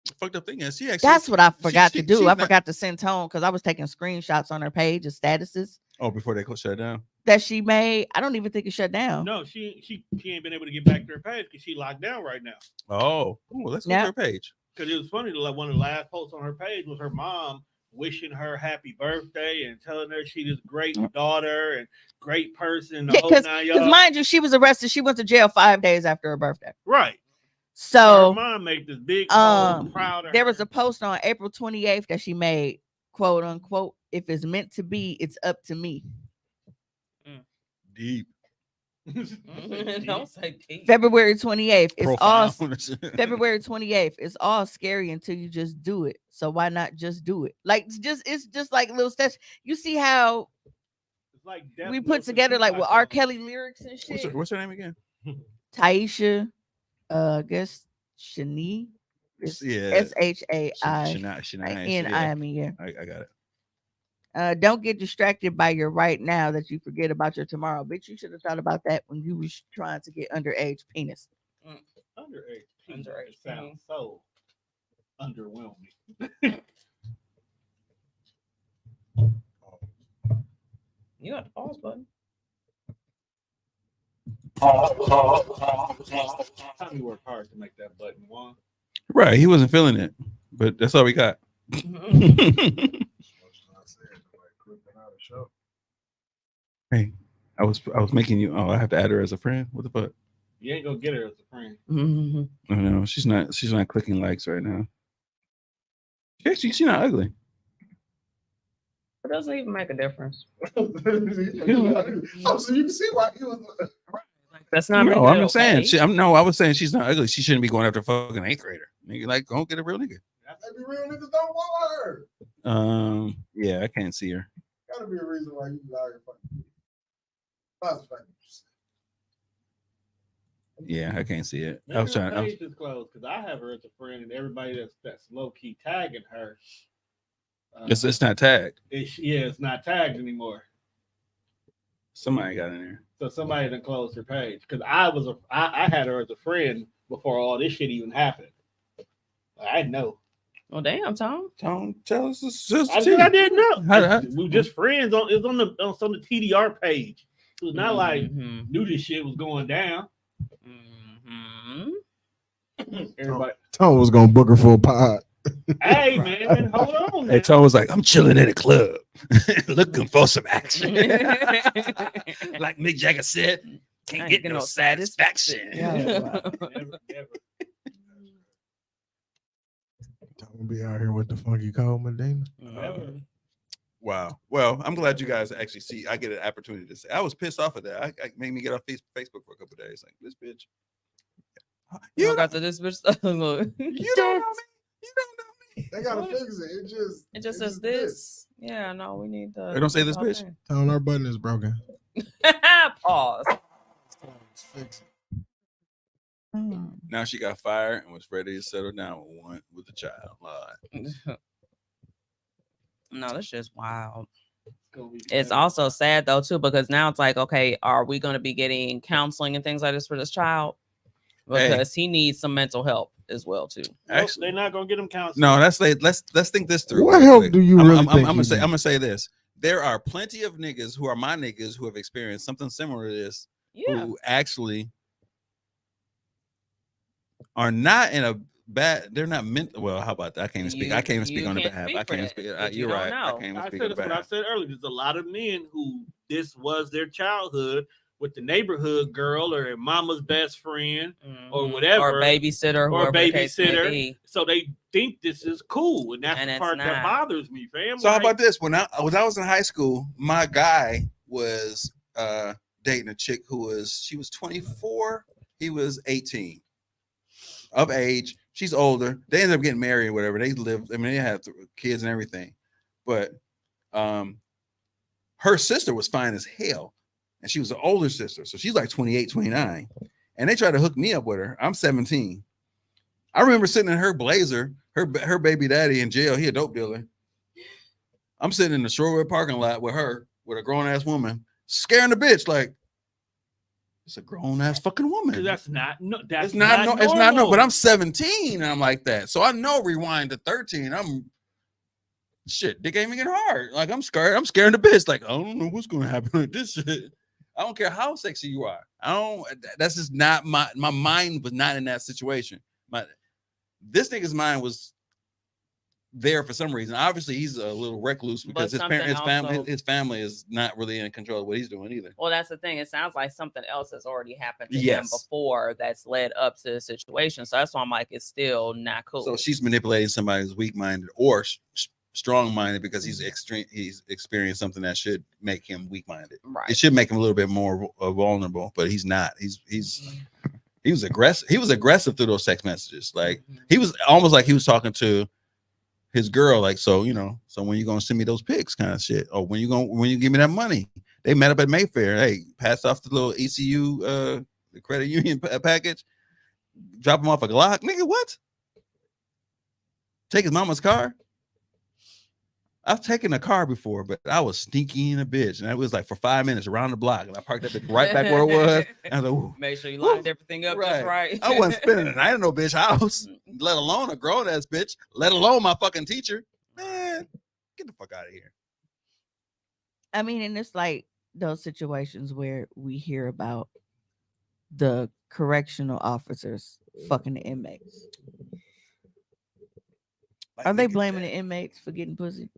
Speaker 5: The fucked up thing is,
Speaker 2: that's what I forgot to do. I forgot to send Tone because I was taking screenshots on her page of statuses.
Speaker 5: Oh, before they shut down.
Speaker 2: That she made. I don't even think it shut down.
Speaker 1: No, she ain't been able to get back to her page because she locked down right now.
Speaker 5: Oh, let's go to her page.
Speaker 1: Because it was funny, like one of the last posts on her page was her mom wishing her happy birthday and telling her she this great daughter and great person.
Speaker 2: Because mind you, she was arrested. She went to jail 5 days after her birthday.
Speaker 1: Right.
Speaker 2: So
Speaker 1: her mom made this big proud of
Speaker 2: there
Speaker 1: her.
Speaker 2: was a post on April 28th that she made, quote unquote, if it's meant to be, it's up to me.
Speaker 5: Deep.
Speaker 3: Don't say deep.
Speaker 2: February 28th. It's all
Speaker 5: February
Speaker 2: 28th. It's all scary until you just do it. So why not just do it? Like it's just like little steps. You see how it's like we put together like with R. Kelly lyrics and shit.
Speaker 5: What's her name again?
Speaker 2: Taisha. I guess Shani.
Speaker 5: Yeah.
Speaker 2: SHAINIME. Yeah.
Speaker 5: I got it.
Speaker 2: Don't get distracted by your right now that you forget about your tomorrow. Bitch, you should have thought about that when you was trying to get underage penis.
Speaker 1: Underage sounds so underwhelming.
Speaker 3: You got the pause button.
Speaker 1: Tommy worked hard to make that button one.
Speaker 5: Right, he wasn't feeling it, but that's all we got. Hey, I was making you. Oh, I have to add her as a friend. What the fuck?
Speaker 1: You ain't gonna get her as a friend.
Speaker 5: Oh, no, she's not. She's not clicking likes right now. She's not ugly.
Speaker 3: It doesn't even make a difference.
Speaker 4: Oh, so you can see why he was.
Speaker 3: That's not.
Speaker 5: No, I'm just saying.
Speaker 3: Okay.
Speaker 5: I was saying she's not ugly. She shouldn't be going after a fucking 8th grader. Nigga, like, go get a real nigga.
Speaker 4: Maybe real niggas don't want her.
Speaker 5: Yeah, I can't see her.
Speaker 4: Gotta be a reason why you out here fucking.
Speaker 5: Yeah, I can't see it.
Speaker 1: Maybe
Speaker 5: I was trying.
Speaker 1: her page is closed because I have her as a friend, and everybody that's low key tagging her.
Speaker 5: It's not tagged.
Speaker 1: It's not tagged anymore.
Speaker 5: Somebody got in there.
Speaker 1: So somebody done closed her page because I had her as a friend before all this shit even happened. I know.
Speaker 3: Well, damn, Tom.
Speaker 5: Tom, tell us this. I
Speaker 1: didn't know. We were just friends on. It was on the TDR page. It was not like knew this shit was going down. Everybody.
Speaker 4: Tom was gonna book her for a pod.
Speaker 1: Hey man, hold on.
Speaker 5: Hey, Tom was like, I'm chilling at a club, looking for some action. Like Mick Jagger said, can't get no satisfaction.
Speaker 1: Never.
Speaker 4: Tom will be out here with the funky cold Medina.
Speaker 5: Wow. Well, I'm glad you guys actually see. I get an opportunity to say. I was pissed off at that. I made me get off Facebook for a couple of days. Like, this bitch.
Speaker 3: You don't got to this bitch.
Speaker 5: You don't know me. You don't know me.
Speaker 4: They gotta fix it.
Speaker 3: It just says this. Yeah, no, we need the.
Speaker 5: They don't say this bitch.
Speaker 4: Tom, our button is broken.
Speaker 3: Pause.
Speaker 4: Fix it.
Speaker 5: Now she got fired and was ready to settle down with the child.
Speaker 3: No, that's just wild. It's also sad though too, because now it's like, okay, are we going to be getting counseling and things like this for this child? Because he needs some mental help as well too.
Speaker 1: Actually, they're not going to get him counseling.
Speaker 5: No, let's think this through.
Speaker 4: What help do you really?
Speaker 5: I'm gonna say this. There are plenty of niggas who are my niggas who have experienced something similar to this, who actually are not in a bad. They're not meant. Well, how about that? I can't even speak. I can't even speak on the behalf. I can't speak. You're right. I can't even speak on the behalf.
Speaker 1: What I said earlier. There's a lot of men who this was their childhood with the neighborhood girl or their mama's best friend or whatever,
Speaker 3: or babysitter,
Speaker 1: or babysitter. So they think this is cool, and that's the part that bothers me, fam.
Speaker 5: So how about this? When I was in high school, my guy was dating a chick she was 24, he was 18. Of age, she's older. They ended up getting married or whatever. They lived, I mean, they had kids and everything. But her sister was fine as hell. And she was an older sister. So she's like 28, 29. And they tried to hook me up with her. I'm 17. I remember sitting in her Blazer, her baby daddy in jail. He a dope dealer. I'm sitting in the Shorewood parking lot with her, with a grown-ass woman, scaring the bitch like, it's a grown ass fucking woman.
Speaker 1: That's not no. That's
Speaker 5: it's not
Speaker 1: not
Speaker 5: no. It's not no. But I'm 17 and I'm like that. So I know rewind to 13. I'm shit. Dick ain't even hard. Like I'm scared. I'm scaring the bitch. Like I don't know what's gonna happen with this shit. I don't care how sexy you are. I don't. That's just not my mind was not in that situation. This nigga's mind was there for some reason. Obviously, he's a little recluse because his family is not really in control of what he's doing either.
Speaker 3: Well, that's the thing. It sounds like something else has already happened to him before that's led up to the situation. So that's why I'm like, it's still not cool.
Speaker 5: So she's manipulating somebody who's weak-minded or strong-minded because he's experienced something that should make him weak-minded.
Speaker 3: Right.
Speaker 5: It should make him a little bit more vulnerable, but he's not. He was aggressive. He was aggressive through those text messages. Like he was almost like he was talking to his girl, like, so when you gonna send me those pics kind of shit, or when you give me that money. They met up at Mayfair. Hey, passed off the little ECU the credit union package, drop him off a Glock. Nigga, what? Take his mama's car? I've taken a car before, but I was sneaky in a bitch, and it was like for 5 minutes around the block, and I parked that bitch right back where it was. And I was like, ooh,
Speaker 3: make sure you lined everything up just right.
Speaker 5: I wasn't spending the night in no bitch house, let alone a grown ass bitch, let alone my fucking teacher. Man, get the fuck out of here.
Speaker 2: I mean, and it's like those situations where we hear about the correctional officers fucking the inmates?
Speaker 5: Like,
Speaker 2: Are they
Speaker 5: nigga,
Speaker 2: blaming the inmates for getting pussy?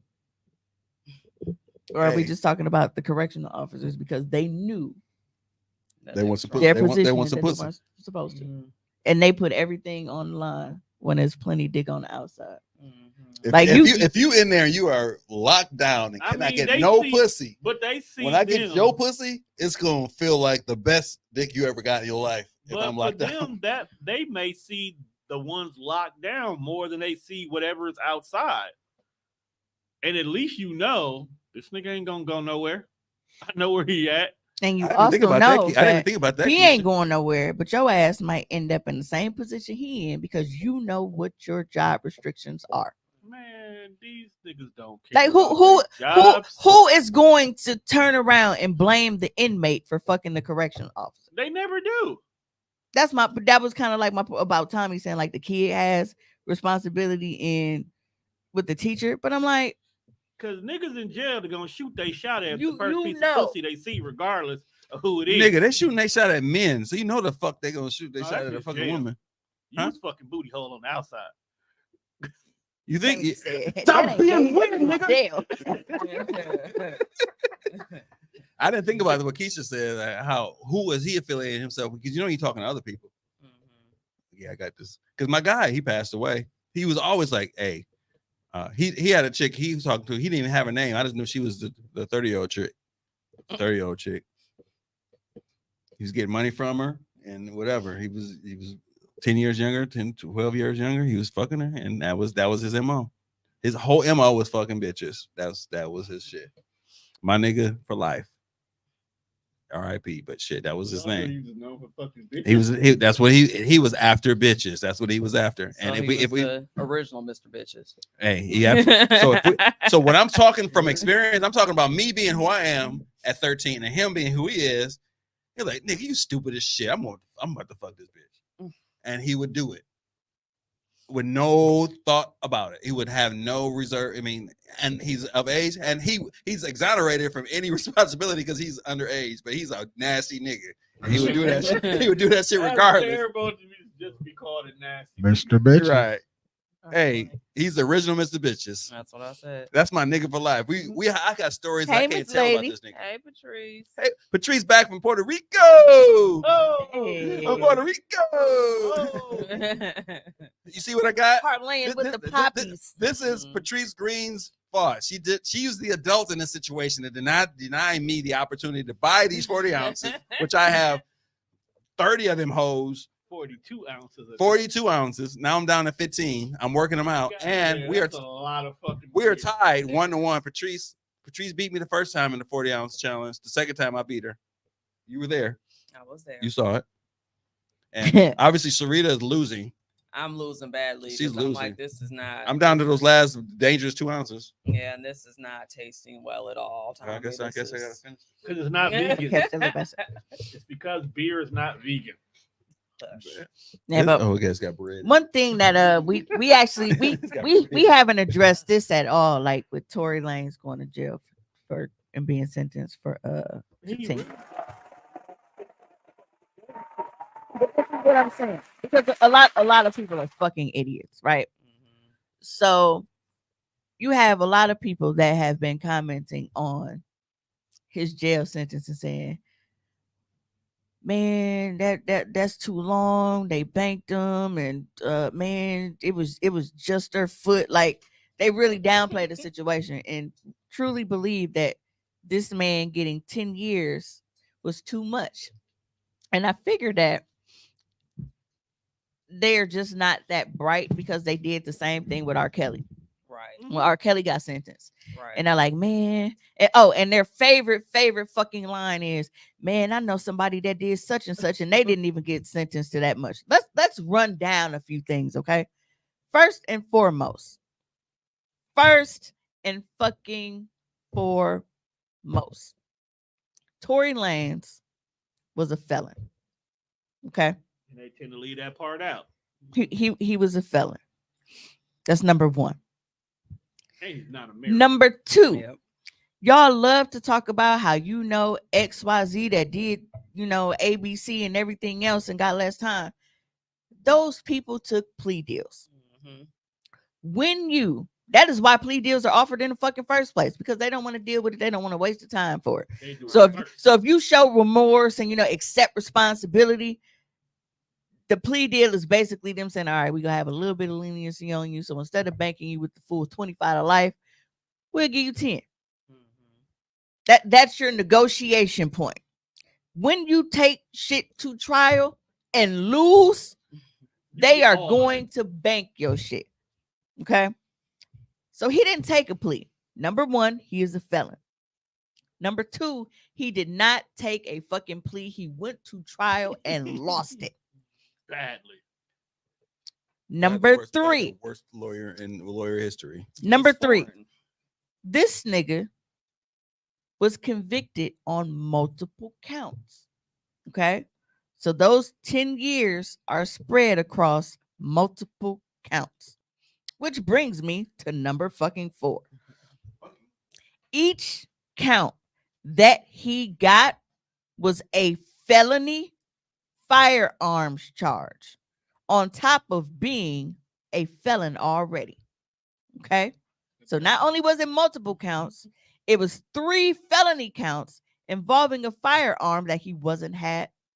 Speaker 2: Or are we
Speaker 5: Hey.
Speaker 2: just talking about the correctional officers because they knew
Speaker 5: They want some
Speaker 3: were
Speaker 5: pussy.
Speaker 2: their
Speaker 5: They want
Speaker 2: position
Speaker 5: some
Speaker 2: that they
Speaker 5: pussy.
Speaker 2: weren't supposed to?
Speaker 3: Mhm.
Speaker 2: And they put everything on the line when there's plenty dick on the outside.
Speaker 5: If,
Speaker 2: Like
Speaker 5: if you in there and you are locked down and
Speaker 1: I
Speaker 5: cannot
Speaker 1: mean,
Speaker 5: get
Speaker 1: they
Speaker 5: no
Speaker 1: see-
Speaker 5: pussy,
Speaker 1: But they see
Speaker 5: when I get
Speaker 1: them,
Speaker 5: your pussy, it's gonna feel like the best dick you ever got in your life. If
Speaker 1: but
Speaker 5: I'm
Speaker 1: for
Speaker 5: locked
Speaker 1: them,
Speaker 5: down.
Speaker 1: that they may see the ones locked down more than they see whatever is outside. And at least you know this nigga ain't gonna go nowhere. I know where he at.
Speaker 2: And you
Speaker 5: I didn't think
Speaker 2: also
Speaker 5: about
Speaker 2: know
Speaker 5: that. I didn't
Speaker 2: that
Speaker 5: think about that.
Speaker 2: he
Speaker 5: Keisha.
Speaker 2: ain't going nowhere, but your ass might end up in the same position he in because you know what your job restrictions are.
Speaker 1: Man, these niggas don't care.
Speaker 2: Like
Speaker 1: about their jobs.
Speaker 2: who is going to turn around and blame the inmate for fucking the correction officer?
Speaker 1: They never do.
Speaker 2: That was kind of like my about Tommy saying like the kid has responsibility in with the teacher, but I'm like,
Speaker 1: Cause niggas in jail they're gonna shoot they shot at
Speaker 2: You-
Speaker 1: the first
Speaker 2: you
Speaker 1: piece
Speaker 2: know.
Speaker 1: of pussy they see, regardless of who it is.
Speaker 5: Nigga, they shooting they shot at men, so you know the fuck they gonna shoot they
Speaker 1: Oh,
Speaker 5: shot
Speaker 1: that's
Speaker 5: at a
Speaker 1: just
Speaker 5: fucking
Speaker 1: jail.
Speaker 5: woman.
Speaker 1: You
Speaker 5: huh?
Speaker 1: was fucking booty hole on the outside.
Speaker 5: You think?
Speaker 2: Tammy said,
Speaker 1: Stop
Speaker 2: "That ain't
Speaker 1: being
Speaker 2: gay,
Speaker 1: weird,
Speaker 2: that's
Speaker 1: nigga."
Speaker 2: jail."
Speaker 5: I didn't think about what Keisha said. How who was he affiliating himself with? Because you know you're talking to other people. Yeah, I got this. Because my guy, he passed away. He was always like, hey, he had a chick he was talking to. He didn't even have a name. I just knew she was the 30-year-old chick. 30-year-old chick. He was getting money from her and whatever. He was 10 years younger, 10, 12 years younger. He was fucking her, and that was his MO. His whole MO was fucking bitches. That was his shit. My nigga for life. R.I.P. But shit, that was his name. That's what he was after bitches. That's what he was after.
Speaker 3: So
Speaker 5: And
Speaker 3: he
Speaker 5: if we
Speaker 3: was the original Mr. Bitches.
Speaker 5: hey, yeah. So when I'm talking from experience, I'm talking about me being who I am at 13 and him being who he is. You're like, nigga, you stupid as shit. I'm about to fuck this bitch. And he would do it with no thought about it. He would have no reserve. I mean, and he's of age, and he's exonerated from any responsibility because he's underage. But he's a nasty nigga. And he would do that shit. He would do that shit regardless.
Speaker 1: That's terrible to just be called a nasty.
Speaker 4: Mr. Bitch.
Speaker 5: Right. Hey, he's the original Mr. Bitches.
Speaker 3: That's what I said.
Speaker 5: That's my nigga for life. I got stories
Speaker 2: Hey,
Speaker 5: I can't
Speaker 2: Miss
Speaker 5: tell
Speaker 2: Lady.
Speaker 5: about this nigga.
Speaker 3: Hey, Patrice.
Speaker 5: Hey, Patrice back from Puerto Rico.
Speaker 1: Oh,
Speaker 2: Hey.
Speaker 5: From Puerto Rico.
Speaker 1: oh.
Speaker 5: You see what I got?
Speaker 2: Heartland with the poppies.
Speaker 5: This is Patrice Green's fault. She used the adult in this situation to deny me the opportunity to buy these 40 ounces, which I have 30 of them hoes.
Speaker 1: 42 ounces.
Speaker 5: 42 ounces. Now I'm down to 15. I'm working them out, and
Speaker 1: that's a lot of fucking.
Speaker 5: we are
Speaker 1: beer.
Speaker 5: tied 1-1. Patrice beat me the first time in the 40-ounce challenge. The second time I beat her. You were there.
Speaker 3: I was there.
Speaker 5: You saw it. And obviously Sarita is losing.
Speaker 3: I'm losing badly.
Speaker 5: She's
Speaker 3: 'cause I'm
Speaker 5: losing.
Speaker 3: like, this is not.
Speaker 5: I'm down to those last dangerous 2 ounces.
Speaker 3: Yeah, and this is not tasting well at all.
Speaker 5: I guess I gotta finish.
Speaker 1: Because it's not
Speaker 3: Yeah.
Speaker 1: vegan.
Speaker 2: Kept the best.
Speaker 1: It's because beer is not vegan.
Speaker 2: Yeah, but
Speaker 5: Oh, okay, it's got bread.
Speaker 2: one thing that we actually we haven't addressed this at all, like with Tory Lanez going to jail for and being sentenced for
Speaker 1: He
Speaker 2: 10.
Speaker 1: really-
Speaker 2: But this is what I'm saying, because a lot of people are fucking idiots, right? So you have a lot of people that have been commenting on his jail sentence and saying, man, that's too long. They banked them, and man, it was just their foot. Like, they really downplayed the situation and truly believe that this man getting 10 years was too much. And I figured that they're just not that bright because they did the same thing with R. Kelly.
Speaker 3: Right.
Speaker 2: When R. Kelly got sentenced.
Speaker 3: Right.
Speaker 2: And they're like, man. And their favorite fucking line is, man, I know somebody that did such and such, and they didn't even get sentenced to that much. Let's run down a few things, okay? First and foremost, Tory Lanez was a felon. Okay.
Speaker 1: And they tend to leave that part out.
Speaker 2: He was a felon. That's number one.
Speaker 1: And he's not American.
Speaker 2: Number two,
Speaker 3: Yep.
Speaker 2: y'all love to talk about how you know XYZ that did ABC and everything else and got less time. Those people took plea deals. That is why plea deals are offered in the fucking first place, because they don't want to deal with it. They don't want to waste the time for it. So if you show remorse and accept responsibility, the plea deal is basically them saying, all right, we're gonna have a little bit of leniency on you. So instead of banking you with the full 25 to life, we'll give you 10. That's your negotiation point. When you take shit to trial and lose, they are going to bank your shit. Okay. So he didn't take a plea. Number one, he is a felon. Number two, he did not take a fucking plea. He went to trial and lost it
Speaker 1: badly.
Speaker 2: Number three,
Speaker 5: worst lawyer in lawyer history.
Speaker 2: Number three, this nigga was convicted on multiple counts. Okay, so those 10 years are spread across multiple counts, which brings me to number fucking 4. Each count that he got was a felony firearms charge on top of being a felon already. Okay, so not only was it multiple counts, it was 3 felony counts involving a firearm that he wasn't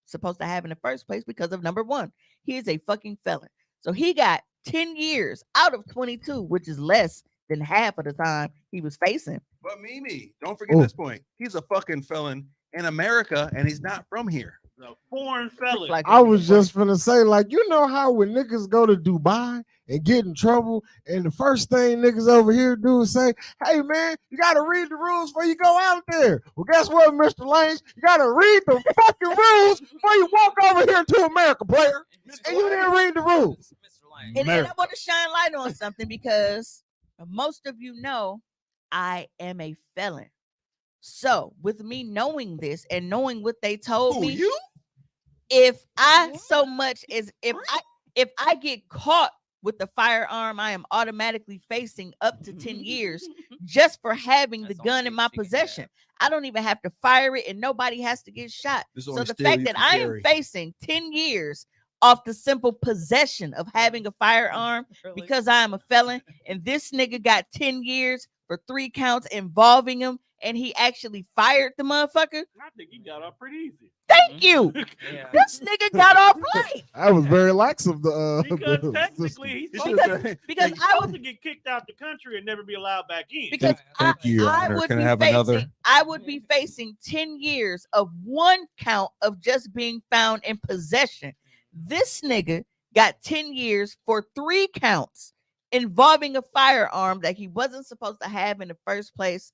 Speaker 2: supposed to have in the first place because of number 1. He is a fucking felon. So he got 10 years out of 22, which is less than half of the time he was facing.
Speaker 5: But Mimi, don't forget this point. He's a fucking felon in America, and he's not from here.
Speaker 1: A foreign felon.
Speaker 4: I was just gonna say, like, you know how when niggas go to Dubai and get in trouble, and the first thing niggas over here do is say, hey man, you gotta read the rules before you go out there. Well, guess what, Mr. Lange? You gotta read the fucking rules before you walk over here to America, player. And you didn't read the rules.
Speaker 2: And I want to shine light on something, because most of you know I am a felon. So with me knowing this and knowing what they told me, if I get caught with the firearm, I am automatically facing up to 10 years just for having the gun in my possession. I don't even have to fire it, and nobody has to get shot. So the fact that I am facing 10 years off the simple possession of having a firearm because I am a felon, and this nigga got 10 years for 3 counts involving him, and he actually fired the motherfucker.
Speaker 1: I think he got off pretty easy.
Speaker 2: Thank you. This nigga got off light.
Speaker 4: I was very lax of the
Speaker 1: because technically he's supposed to get kicked out the country and never be allowed back in.
Speaker 2: Because I would be facing 10 years of 1 count of just being found in possession. This nigga got 10 years for 3 counts involving a firearm that he wasn't supposed to have in the first place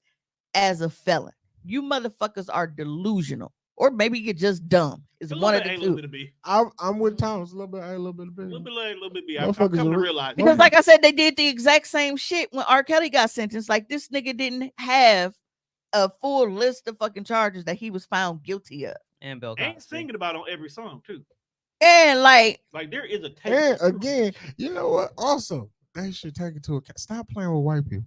Speaker 2: as a felon. You motherfuckers are delusional. Or maybe you're just dumb. It's one of the two.
Speaker 4: I'm with Thomas. A little bit A, a little bit B.
Speaker 1: A little bit A, a little bit B. I'm coming to realize.
Speaker 2: Because like I said, they did the exact same shit when R. Kelly got sentenced. Like, this nigga didn't have a full list of fucking charges that he was found guilty of.
Speaker 3: And Bill
Speaker 1: ain't singing about on every song too.
Speaker 2: And like
Speaker 1: there is a
Speaker 4: tape. And again, you know what? Also, they should take it to account. Stop playing with white people.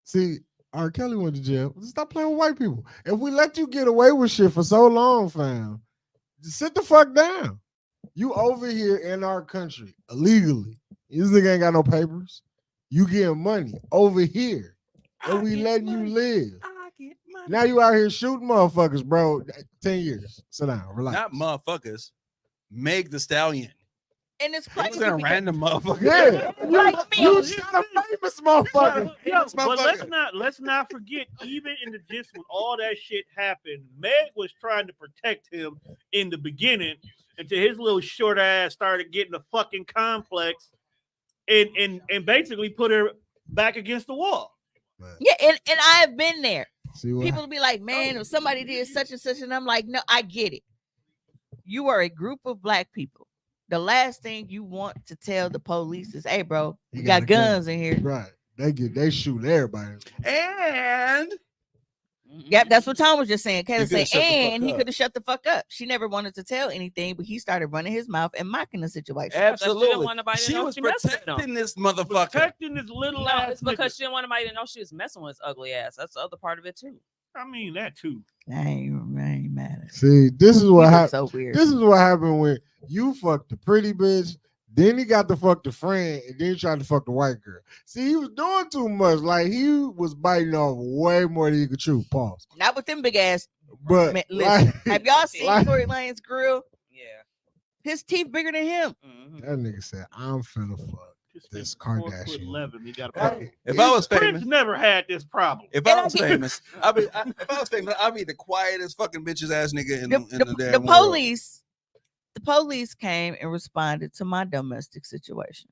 Speaker 4: See, R. Kelly went to jail. Stop playing with white people. If we let you get away with shit for so long, fam, just sit the fuck down. You over here in our country illegally. This nigga ain't got no papers. You getting money over here, and we letting you live. Now you out here shooting motherfuckers, bro. 10 years. Sit down. Relax.
Speaker 5: Not motherfuckers. Meg the Stallion.
Speaker 2: And it's crazy.
Speaker 5: It was a random motherfucker.
Speaker 4: Yeah. You shot a famous motherfucker.
Speaker 1: But let's not forget, even in the gist when all that shit happened, Meg was trying to protect him in the beginning until his little short ass started getting a fucking complex and basically put her back against the wall.
Speaker 2: Yeah, and I have been there. People will be like, man, if somebody did such and such, and I'm like, no, I get it. You are a group of black people. The last thing you want to tell the police is, hey, bro, you got guns in here.
Speaker 4: Right. They shoot everybody.
Speaker 5: And
Speaker 2: yep, that's what Tom was just saying. Kayla said, and he could have shut the fuck up. She never wanted to tell anything, but he started running his mouth and mocking the situation.
Speaker 5: Absolutely. She was protecting this motherfucker.
Speaker 1: Protecting this little ass.
Speaker 3: It's because she didn't want anybody to know she was messing with his ugly ass. That's the other part of it too.
Speaker 1: I mean that too.
Speaker 2: I ain't mad at
Speaker 4: See, this is
Speaker 2: you.
Speaker 4: what
Speaker 2: You look
Speaker 4: happened.
Speaker 2: so weird.
Speaker 4: This is what happened when you fucked the pretty bitch. Then he got to fuck the friend, and then he tried to fuck the white girl. See, he was doing too much. Like he was biting off way more than he could chew. Pause.
Speaker 2: Not with them big ass.
Speaker 4: But
Speaker 2: Man, listen,
Speaker 4: like,
Speaker 2: have y'all seen
Speaker 4: like-
Speaker 2: Tory Lanez grill?
Speaker 3: Yeah.
Speaker 2: His teeth bigger than him.
Speaker 3: Mhm.
Speaker 4: that nigga said, "I'm finna fuck this Kardashian."
Speaker 1: 4'11", he got a
Speaker 4: Hey,
Speaker 5: If I was
Speaker 1: Prince
Speaker 5: famous,
Speaker 1: never had this problem.
Speaker 5: if I was famous, if I was famous, I'd be the quietest fucking bitches ass nigga in the
Speaker 2: The
Speaker 5: damn world.
Speaker 2: police came and responded to my domestic situation.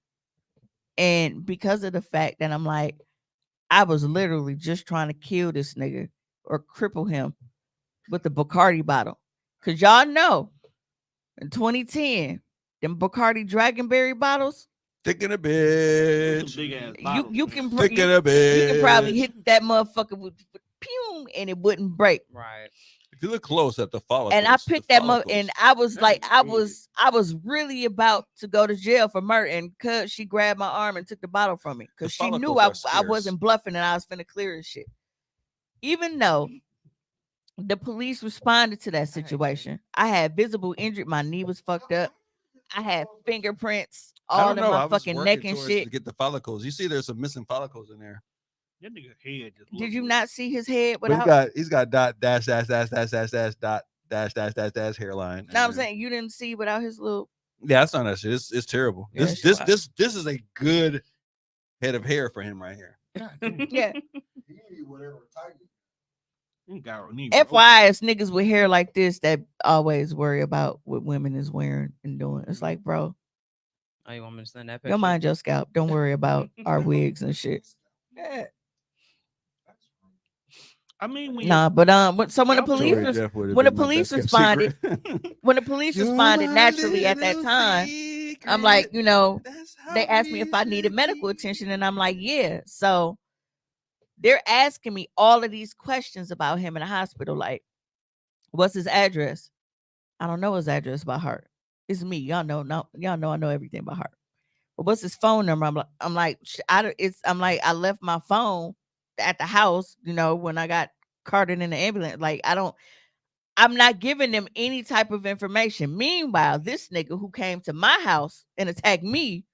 Speaker 2: And because of the fact that I'm like, I was literally just trying to kill this nigga or cripple him with the Bacardi bottle. Cause y'all know in 2010, them Bacardi Dragonberry bottles,
Speaker 5: Thick in a bitch.
Speaker 1: Big ass
Speaker 2: you can
Speaker 5: Thick in
Speaker 2: you,
Speaker 5: a bitch.
Speaker 2: you can probably hit that motherfucker with pew and it wouldn't break.
Speaker 3: Right.
Speaker 5: If you look close at the follicles,
Speaker 2: And I picked that up,
Speaker 5: follicles.
Speaker 2: and I was
Speaker 1: That
Speaker 2: like,
Speaker 1: is
Speaker 2: I was really about to go to jail for murder, and cause she grabbed my arm and took the bottle from me, because
Speaker 5: The
Speaker 2: she knew
Speaker 5: follicles are
Speaker 2: I
Speaker 5: scarce.
Speaker 2: wasn't bluffing and I was finna clear his shit. Even though the police responded to that situation, I had visible injury. My knee was fucked up. I had fingerprints
Speaker 5: I
Speaker 2: all
Speaker 5: don't
Speaker 2: in
Speaker 5: know.
Speaker 2: my
Speaker 5: I was
Speaker 2: fucking
Speaker 5: working
Speaker 2: neck and
Speaker 5: towards
Speaker 2: shit.
Speaker 5: to get the follicles. You see, there's some missing follicles in there.
Speaker 1: That nigga head just
Speaker 2: Did
Speaker 1: look
Speaker 2: you
Speaker 1: like-
Speaker 2: not see his head
Speaker 5: But
Speaker 2: without?
Speaker 5: he's got dot dash dash dash dash dash dash dot dash dash dash dash hairline.
Speaker 2: No, I'm
Speaker 5: And-
Speaker 2: saying you didn't see without his little.
Speaker 5: yeah, that's not that shit. It's terrible.
Speaker 2: Yeah,
Speaker 5: This
Speaker 2: shit
Speaker 5: this is a good head of hair for him right here.
Speaker 2: Yeah.
Speaker 1: You got- need-
Speaker 2: FYI, it's niggas with hair like this that always worry about what women is wearing and doing. It's like, bro,
Speaker 3: Oh, you want me to send that picture?
Speaker 2: don't mind your scalp. Don't worry about our wigs and shit. Yeah.
Speaker 1: I mean, when
Speaker 2: Nah, but so when the police
Speaker 1: Tory
Speaker 2: when the police responded, when the police responded naturally at that time, I'm like, you know, they asked me if I needed medical attention, and I'm like, yeah. So they're asking me all of these questions about him in the hospital, like, what's his address? I don't know his address by heart. It's me. Y'all know I know everything by heart. But what's his phone number? I'm like, I left my phone at the house, you know, when I got carted in the ambulance. Like, I'm not giving them any type of information. Meanwhile, this nigga who came to my house and attacked me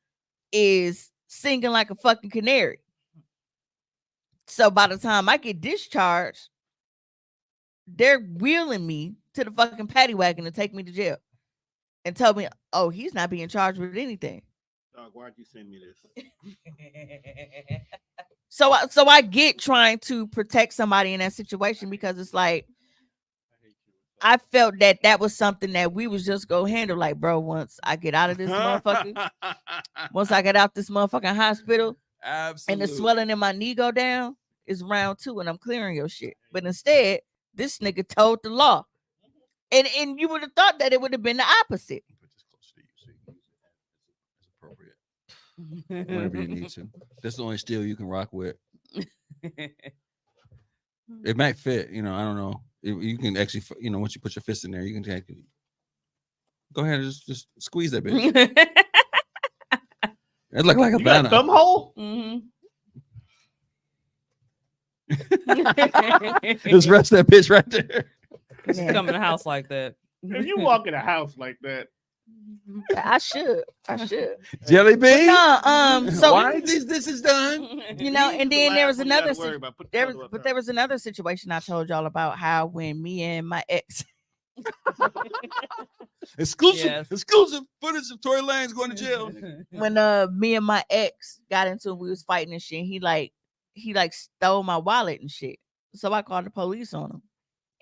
Speaker 2: is singing like a fucking canary. So by the time I get discharged, they're wheeling me to the fucking paddy wagon to take me to jail and tell me, oh, he's not being charged with anything.
Speaker 1: Dog, why'd you send me this?
Speaker 2: So I get trying to protect somebody in that situation, because it's like, I felt that was something that we was just go handle. Like, bro, once I get out of this motherfucker, once I get out this motherfucking hospital,
Speaker 5: Absolutely.
Speaker 2: and the swelling in my knee go down, it's round 2 and I'm clearing your shit. But instead, this nigga told the law. And you would have thought that it would have been the opposite.
Speaker 5: Put this closer to you so you can use it as appropriate. Whenever you need to. That's the only steel you can rock with. It might fit, you know. I don't know. You can actually, you know, once you put your fist in there, you can take it. Go ahead and just squeeze that bitch. It looked like a
Speaker 1: You got a
Speaker 5: banana.
Speaker 1: thumb hole?
Speaker 2: Mhm.
Speaker 5: Just rest that bitch right there.
Speaker 2: Yeah.
Speaker 3: Come in the house like that.
Speaker 1: If you walk in a house like that,
Speaker 2: I should.
Speaker 5: Jelly bean.
Speaker 2: No, so
Speaker 5: why this is done?
Speaker 2: you know, and then there was another there
Speaker 1: was
Speaker 2: was another situation I told y'all about, how when me and my ex
Speaker 5: Exclusive footage of Tory Lanez going to jail.
Speaker 2: when me and my ex got into it, we was fighting and shit. He stole my wallet and shit. So I called the police on him.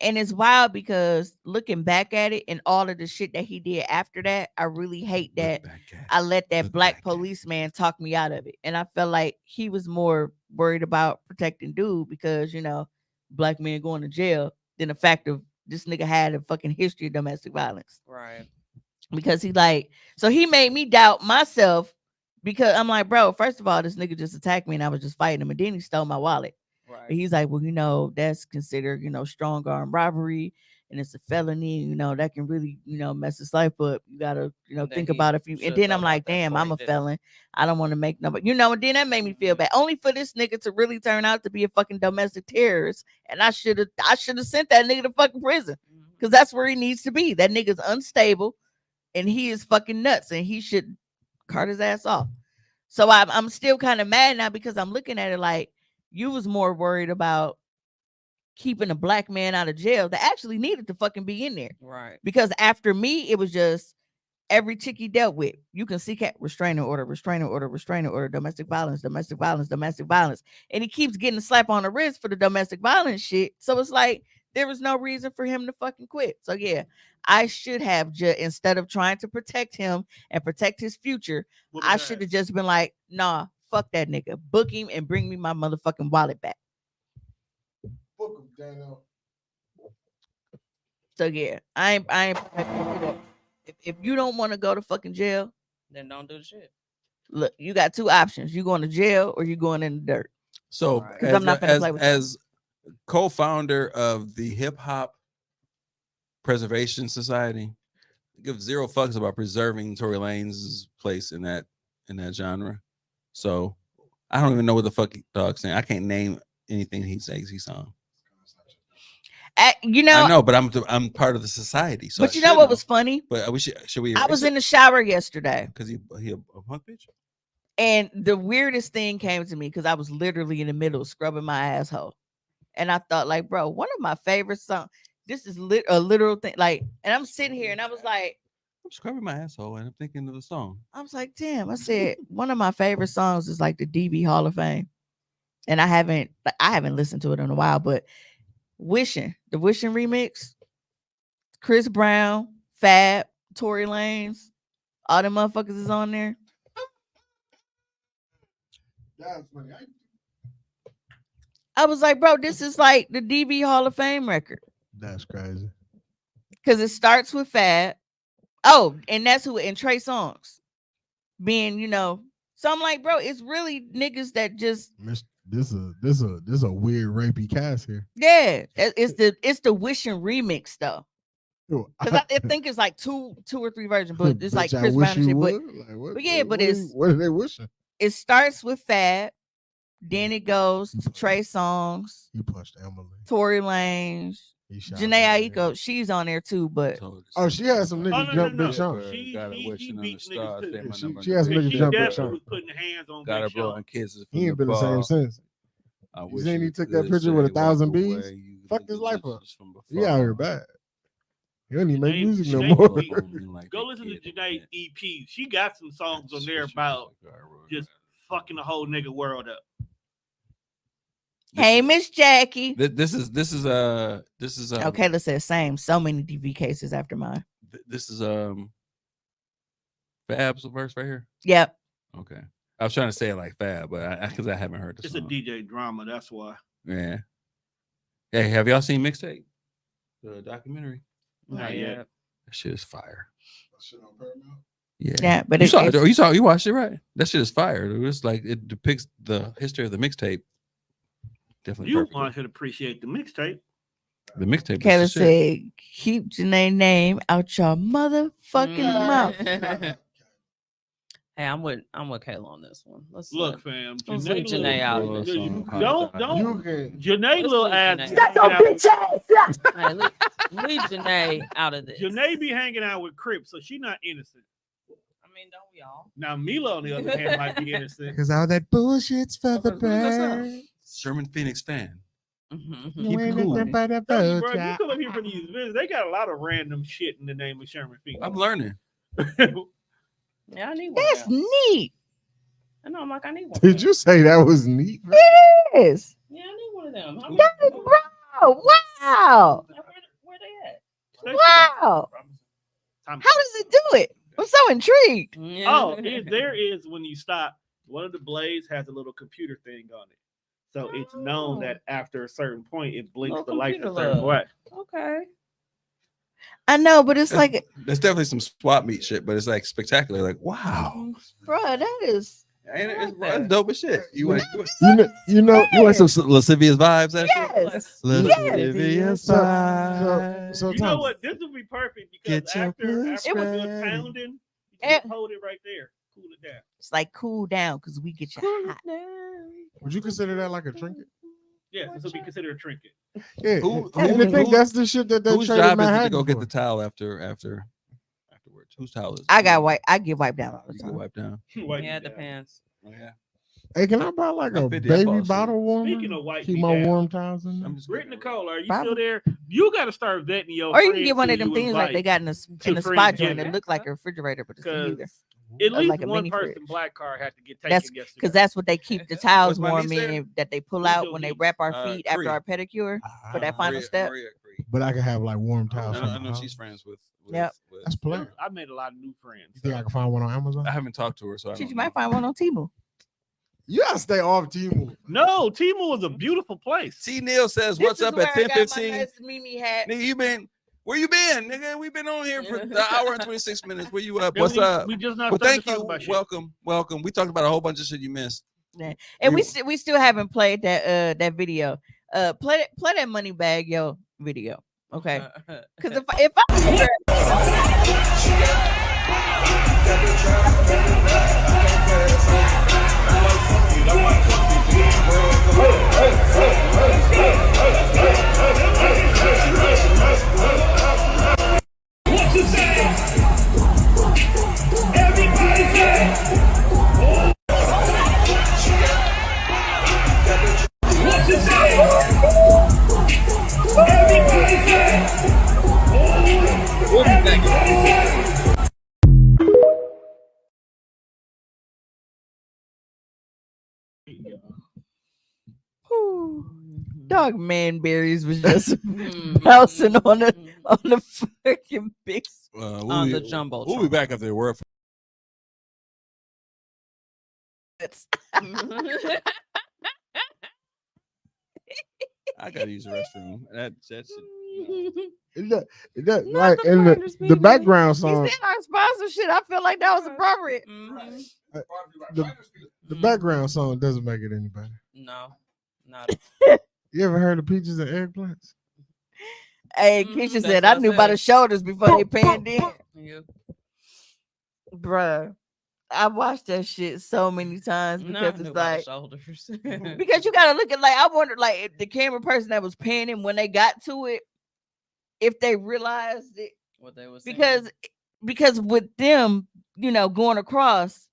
Speaker 2: And it's wild because looking back at it and all of the shit that he did after that, I really hate that I let that black policeman talk me out of it. And I felt like he was more worried about protecting dude because, you know, black men going to jail than the fact of this nigga had a fucking history of domestic violence.
Speaker 3: Right.
Speaker 2: Because he made me doubt myself, because I'm like, bro, first of all, this nigga just attacked me and I was just fighting him, and then he stole my wallet.
Speaker 3: Right.
Speaker 2: And he's like, well, you know, that's considered, you know, strong arm robbery, and it's a felony, you know, that can really, you know, mess his life up. You gotta, you know,
Speaker 3: And then
Speaker 2: think
Speaker 3: he
Speaker 2: about if you.
Speaker 3: should
Speaker 2: And then
Speaker 3: know
Speaker 2: I'm
Speaker 3: about
Speaker 2: like,
Speaker 3: that
Speaker 2: damn,
Speaker 3: before
Speaker 2: I'm
Speaker 3: he
Speaker 2: a
Speaker 3: did it.
Speaker 2: felon. I don't want to make nobody, you know. And then that made me feel bad, only for this nigga to really turn out to be a fucking domestic terrorist. And I should have sent that nigga to fucking prison. because that's where he needs to be. That nigga's unstable and he is fucking nuts and he should cart his ass off. So I'm still kind of mad now because I'm looking at it like you was more worried about keeping a black man out of jail that actually needed to fucking be in there.
Speaker 3: Right.
Speaker 2: Because after me, it was just every chick he dealt with. You can see restraining order, domestic violence, domestic violence, domestic violence. And he keeps getting a slap on the wrist for the domestic violence shit. So it's like there was no reason for him to fucking quit. So yeah, I should have instead of trying to protect him and protect his future, I should have just been like, nah, fuck that nigga. Book him and bring me my motherfucking wallet back.
Speaker 4: Book him, Daniel.
Speaker 2: So yeah, I ain't if you don't want to go to fucking jail,
Speaker 3: Then don't do the shit.
Speaker 2: look, you got two options. You going to jail or you going in the dirt.
Speaker 5: So
Speaker 3: Right.
Speaker 2: I'm not gonna play with
Speaker 5: as co-founder of the Hip Hop Preservation Society, I give zero fucks about preserving Tory Lanez's place in that genre. So I don't even know what the fuck dog's saying. I can't name anything he says he's on.
Speaker 2: You know,
Speaker 5: I know, but I'm part of the society. So
Speaker 2: but you know what was funny?
Speaker 5: But should we?
Speaker 2: I was in the shower yesterday
Speaker 5: because he a punk bitch.
Speaker 2: and the weirdest thing came to me because I was literally in the middle of scrubbing my asshole, and I thought, like, bro, one of my favorite songs. This is a literal thing, like, and I'm sitting here and I was like,
Speaker 5: I'm scrubbing my asshole and I'm thinking of the song.
Speaker 2: I was like, damn. I said one of my favorite songs is like the DV Hall of Fame, and I haven't listened to it in a while, but the Wishing remix, Chris Brown, Fab, Tory Lanez, all them motherfuckers is on there.
Speaker 4: That's funny.
Speaker 2: I was like, bro, this is like the DV Hall of Fame record.
Speaker 4: That's crazy.
Speaker 2: Because it starts with Fab. Oh, and that's who in Trey Songz being, so I'm like, bro, it's really niggas that just
Speaker 4: This a weird rapey cast here.
Speaker 2: yeah. It's the Wishing remix though.
Speaker 4: Yo,
Speaker 2: Because I think it's like two or three versions, but it's like Chris Brown and shit.
Speaker 4: What are they wishing?
Speaker 2: It starts with Fab, then it goes to Trey Songz,
Speaker 4: He punched Emily.
Speaker 2: Tory Lanez, Janae Aiko. She's on there too, but
Speaker 4: oh, she had some niggas jump Big Sean.
Speaker 1: She beat niggas too.
Speaker 4: She has niggas
Speaker 1: She
Speaker 4: jump Big
Speaker 1: definitely
Speaker 4: Sean.
Speaker 1: was putting hands on
Speaker 5: Got her
Speaker 1: Big Sean.
Speaker 5: blowing kisses.
Speaker 4: He ain't been the same since. You seen he took that picture with 1,000 bees? Fucked his life up. He out here bad. He don't even make music no more.
Speaker 1: Go listen to Janae's EP. She got some songs on there about just fucking the whole nigga world up.
Speaker 2: hey, Miss Jackie.
Speaker 5: This is
Speaker 2: Okay, let's say the same. So many DV cases after mine.
Speaker 5: This is Fab's verse right here.
Speaker 2: Yep.
Speaker 5: Okay, I was trying to say it like Fab, but because I haven't heard the
Speaker 1: It's
Speaker 5: song.
Speaker 1: a DJ drama, that's why.
Speaker 5: Yeah. Hey, have y'all seen Mixtape? The documentary.
Speaker 1: Not yet.
Speaker 5: That shit is fire.
Speaker 4: Shit on Paramount?
Speaker 5: Yeah.
Speaker 2: Yeah, but
Speaker 5: you watched it, right? That shit is fire. It was like it depicts the history of the mixtape. Definitely.
Speaker 1: You
Speaker 5: perfectly.
Speaker 1: want to appreciate the mixtape.
Speaker 5: The mixtape.
Speaker 2: Okay,
Speaker 5: is
Speaker 2: let's
Speaker 5: the shit.
Speaker 2: say keep Janae name out your motherfucking mouth.
Speaker 3: Hey, I'm with Kayla on this one. Let's
Speaker 1: Look, fam.
Speaker 3: let's leave Janae out of this.
Speaker 1: Don't.
Speaker 4: You can.
Speaker 1: Janae
Speaker 3: Let's
Speaker 1: little
Speaker 3: leave
Speaker 1: ass.
Speaker 3: Janae.
Speaker 2: Shut your bitch ass up.
Speaker 3: Hey, leave Janae out of this.
Speaker 1: Janae be hanging out with Crips, so she not innocent.
Speaker 3: I mean, don't we all?
Speaker 1: Now Mila, on the other hand, might be innocent.
Speaker 4: Because all that bullshit's for the
Speaker 5: Who's that sound?
Speaker 4: bird.
Speaker 5: Sherman Phoenix fan.
Speaker 3: Mm-hmm.
Speaker 4: You ain't
Speaker 5: cool.
Speaker 4: nothing but a
Speaker 1: Bro,
Speaker 4: boat,
Speaker 1: you
Speaker 4: child.
Speaker 1: come up here for these events. They got a lot of random shit in the name of Sherman Phoenix.
Speaker 5: I'm learning.
Speaker 3: Yeah, I need one.
Speaker 2: That's
Speaker 3: now.
Speaker 2: neat.
Speaker 3: I know. I'm like, I need one.
Speaker 4: Did you say that was neat?
Speaker 2: Yes.
Speaker 3: Yeah, I need one of them.
Speaker 2: That is bro. Wow.
Speaker 3: Where they at?
Speaker 2: Wow. How does it do it? I'm so intrigued.
Speaker 1: Oh, there is when you stop. One of the blades has a little computer thing on it, so it's known that after a certain point, it blinks
Speaker 3: Little
Speaker 1: the lights a
Speaker 3: computer
Speaker 1: certain
Speaker 3: love.
Speaker 1: way.
Speaker 3: Okay.
Speaker 2: I know, but it's like,
Speaker 5: There's definitely some swap meet shit, but it's like spectacular. Like, wow.
Speaker 2: bro, that is.
Speaker 5: Ain't it?
Speaker 3: I like
Speaker 5: It's
Speaker 3: that.
Speaker 5: dope as shit. You want
Speaker 4: You
Speaker 5: want some lascivious vibes? That
Speaker 2: Yes.
Speaker 5: shit? Lascivious vibes.
Speaker 4: So
Speaker 1: You know
Speaker 4: Tom,
Speaker 1: what? This would be perfect because
Speaker 5: Get your
Speaker 1: after
Speaker 5: pussy
Speaker 1: it was good
Speaker 5: ready.
Speaker 1: pounding, you
Speaker 2: Eh.
Speaker 1: can hold it right there, cool it down.
Speaker 2: It's like cool down because we get you hot.
Speaker 4: would you consider that like a trinket?
Speaker 1: Yes, this will be considered a trinket.
Speaker 4: Yeah,
Speaker 5: Who-
Speaker 4: and I think
Speaker 5: who-
Speaker 4: that's the shit that they
Speaker 5: Whose
Speaker 4: traded
Speaker 5: job is it to
Speaker 4: Manhattan
Speaker 5: go get
Speaker 4: for.
Speaker 5: the towel afterwards? Whose towel is it?
Speaker 2: I got wipe. I get wiped down all the
Speaker 5: You get
Speaker 2: time.
Speaker 5: wiped down.
Speaker 1: Wipe
Speaker 3: Yeah,
Speaker 1: me
Speaker 3: it
Speaker 1: down.
Speaker 3: depends.
Speaker 5: Oh, yeah.
Speaker 4: Hey, can I buy like
Speaker 5: I'm
Speaker 4: a
Speaker 5: 50, I
Speaker 4: baby
Speaker 5: bought a
Speaker 4: bottle
Speaker 5: suit.
Speaker 4: warmer?
Speaker 1: Speaking of wipe
Speaker 4: Keep
Speaker 1: me
Speaker 4: my
Speaker 1: down,
Speaker 4: warm towels in there.
Speaker 5: I'm just
Speaker 1: Britt
Speaker 5: kidding.
Speaker 1: Nicole, are you
Speaker 2: Probably.
Speaker 1: still there? You got to start vetting your
Speaker 2: Or you can
Speaker 1: friends
Speaker 2: get one
Speaker 1: who
Speaker 2: of them
Speaker 1: you
Speaker 2: things like they
Speaker 1: invite,
Speaker 2: got in the
Speaker 1: to
Speaker 2: spot joint
Speaker 1: Friendsgiving.
Speaker 2: that look like a refrigerator, but it's a heater.
Speaker 1: because at
Speaker 2: Or
Speaker 1: least
Speaker 2: like a
Speaker 1: one
Speaker 2: mini
Speaker 1: person
Speaker 2: fridge.
Speaker 1: black card had to get taken
Speaker 2: That's
Speaker 1: yesterday.
Speaker 2: because that's what they keep the towels
Speaker 5: Was my
Speaker 2: warm
Speaker 5: niece there?
Speaker 2: in that they pull
Speaker 1: Who's
Speaker 2: out
Speaker 1: your
Speaker 2: when they
Speaker 1: niece?
Speaker 2: wrap our feet after
Speaker 5: Cree.
Speaker 2: our pedicure for that final
Speaker 5: Maria,
Speaker 2: step.
Speaker 5: Maria Cree.
Speaker 4: But I can have like warm
Speaker 1: I
Speaker 4: towels.
Speaker 1: don't
Speaker 4: from
Speaker 5: I
Speaker 4: my
Speaker 5: know
Speaker 4: house.
Speaker 5: she's friends with.
Speaker 2: Yep.
Speaker 4: That's player.
Speaker 1: I made a lot of new friends.
Speaker 4: You think
Speaker 1: so.
Speaker 4: I can find one on Amazon?
Speaker 5: I haven't talked to her, so I
Speaker 2: Shit,
Speaker 5: don't
Speaker 2: you
Speaker 5: know.
Speaker 2: might find one on Temu.
Speaker 4: You gotta stay off Temu.
Speaker 1: No, Timu is a beautiful place.
Speaker 5: T. Neil says,
Speaker 2: This
Speaker 5: "What's
Speaker 2: is
Speaker 5: up
Speaker 2: where
Speaker 5: at
Speaker 2: I got my
Speaker 5: 10:15?"
Speaker 2: nice Mimi hat.
Speaker 5: Nigga, where you been, nigga? We've been on here for an hour and 26 minutes. Where you at?
Speaker 1: Then
Speaker 5: What's up?
Speaker 1: We just not
Speaker 5: Well,
Speaker 1: started
Speaker 5: thank
Speaker 1: to talk
Speaker 5: you.
Speaker 1: about shit.
Speaker 5: Welcome. We talked about a whole bunch of shit you missed.
Speaker 2: Yeah. And
Speaker 5: We-
Speaker 2: we still haven't played that video. Play that money bag yo video. Okay. Because if I Dog Manberries was just bouncing on the fucking big
Speaker 3: On the jumbo.
Speaker 5: We'll be back after the word.
Speaker 2: spots.
Speaker 5: I gotta use the restroom. That shit.
Speaker 4: That
Speaker 3: Not
Speaker 4: like
Speaker 3: the
Speaker 4: in
Speaker 3: finest
Speaker 4: the
Speaker 3: people.
Speaker 4: background
Speaker 2: He
Speaker 4: song.
Speaker 2: said our sponsor shit. I feel like that was appropriate.
Speaker 4: The background song doesn't make it any better.
Speaker 3: No, not.
Speaker 4: You ever heard of peaches and eggplants?
Speaker 2: Hey,
Speaker 3: Mhm,
Speaker 2: Keisha
Speaker 3: that's
Speaker 2: said
Speaker 3: what
Speaker 2: I
Speaker 3: I
Speaker 2: knew by the
Speaker 3: said.
Speaker 2: shoulders before they panned in.
Speaker 3: Yeah.
Speaker 2: Bruh, I watched that shit so many times because it's like
Speaker 3: shoulders.
Speaker 2: because you gotta look at like I wonder like if the camera person that was panning when they got to it, if they realized it
Speaker 3: What they was saying.
Speaker 2: because with them, going across,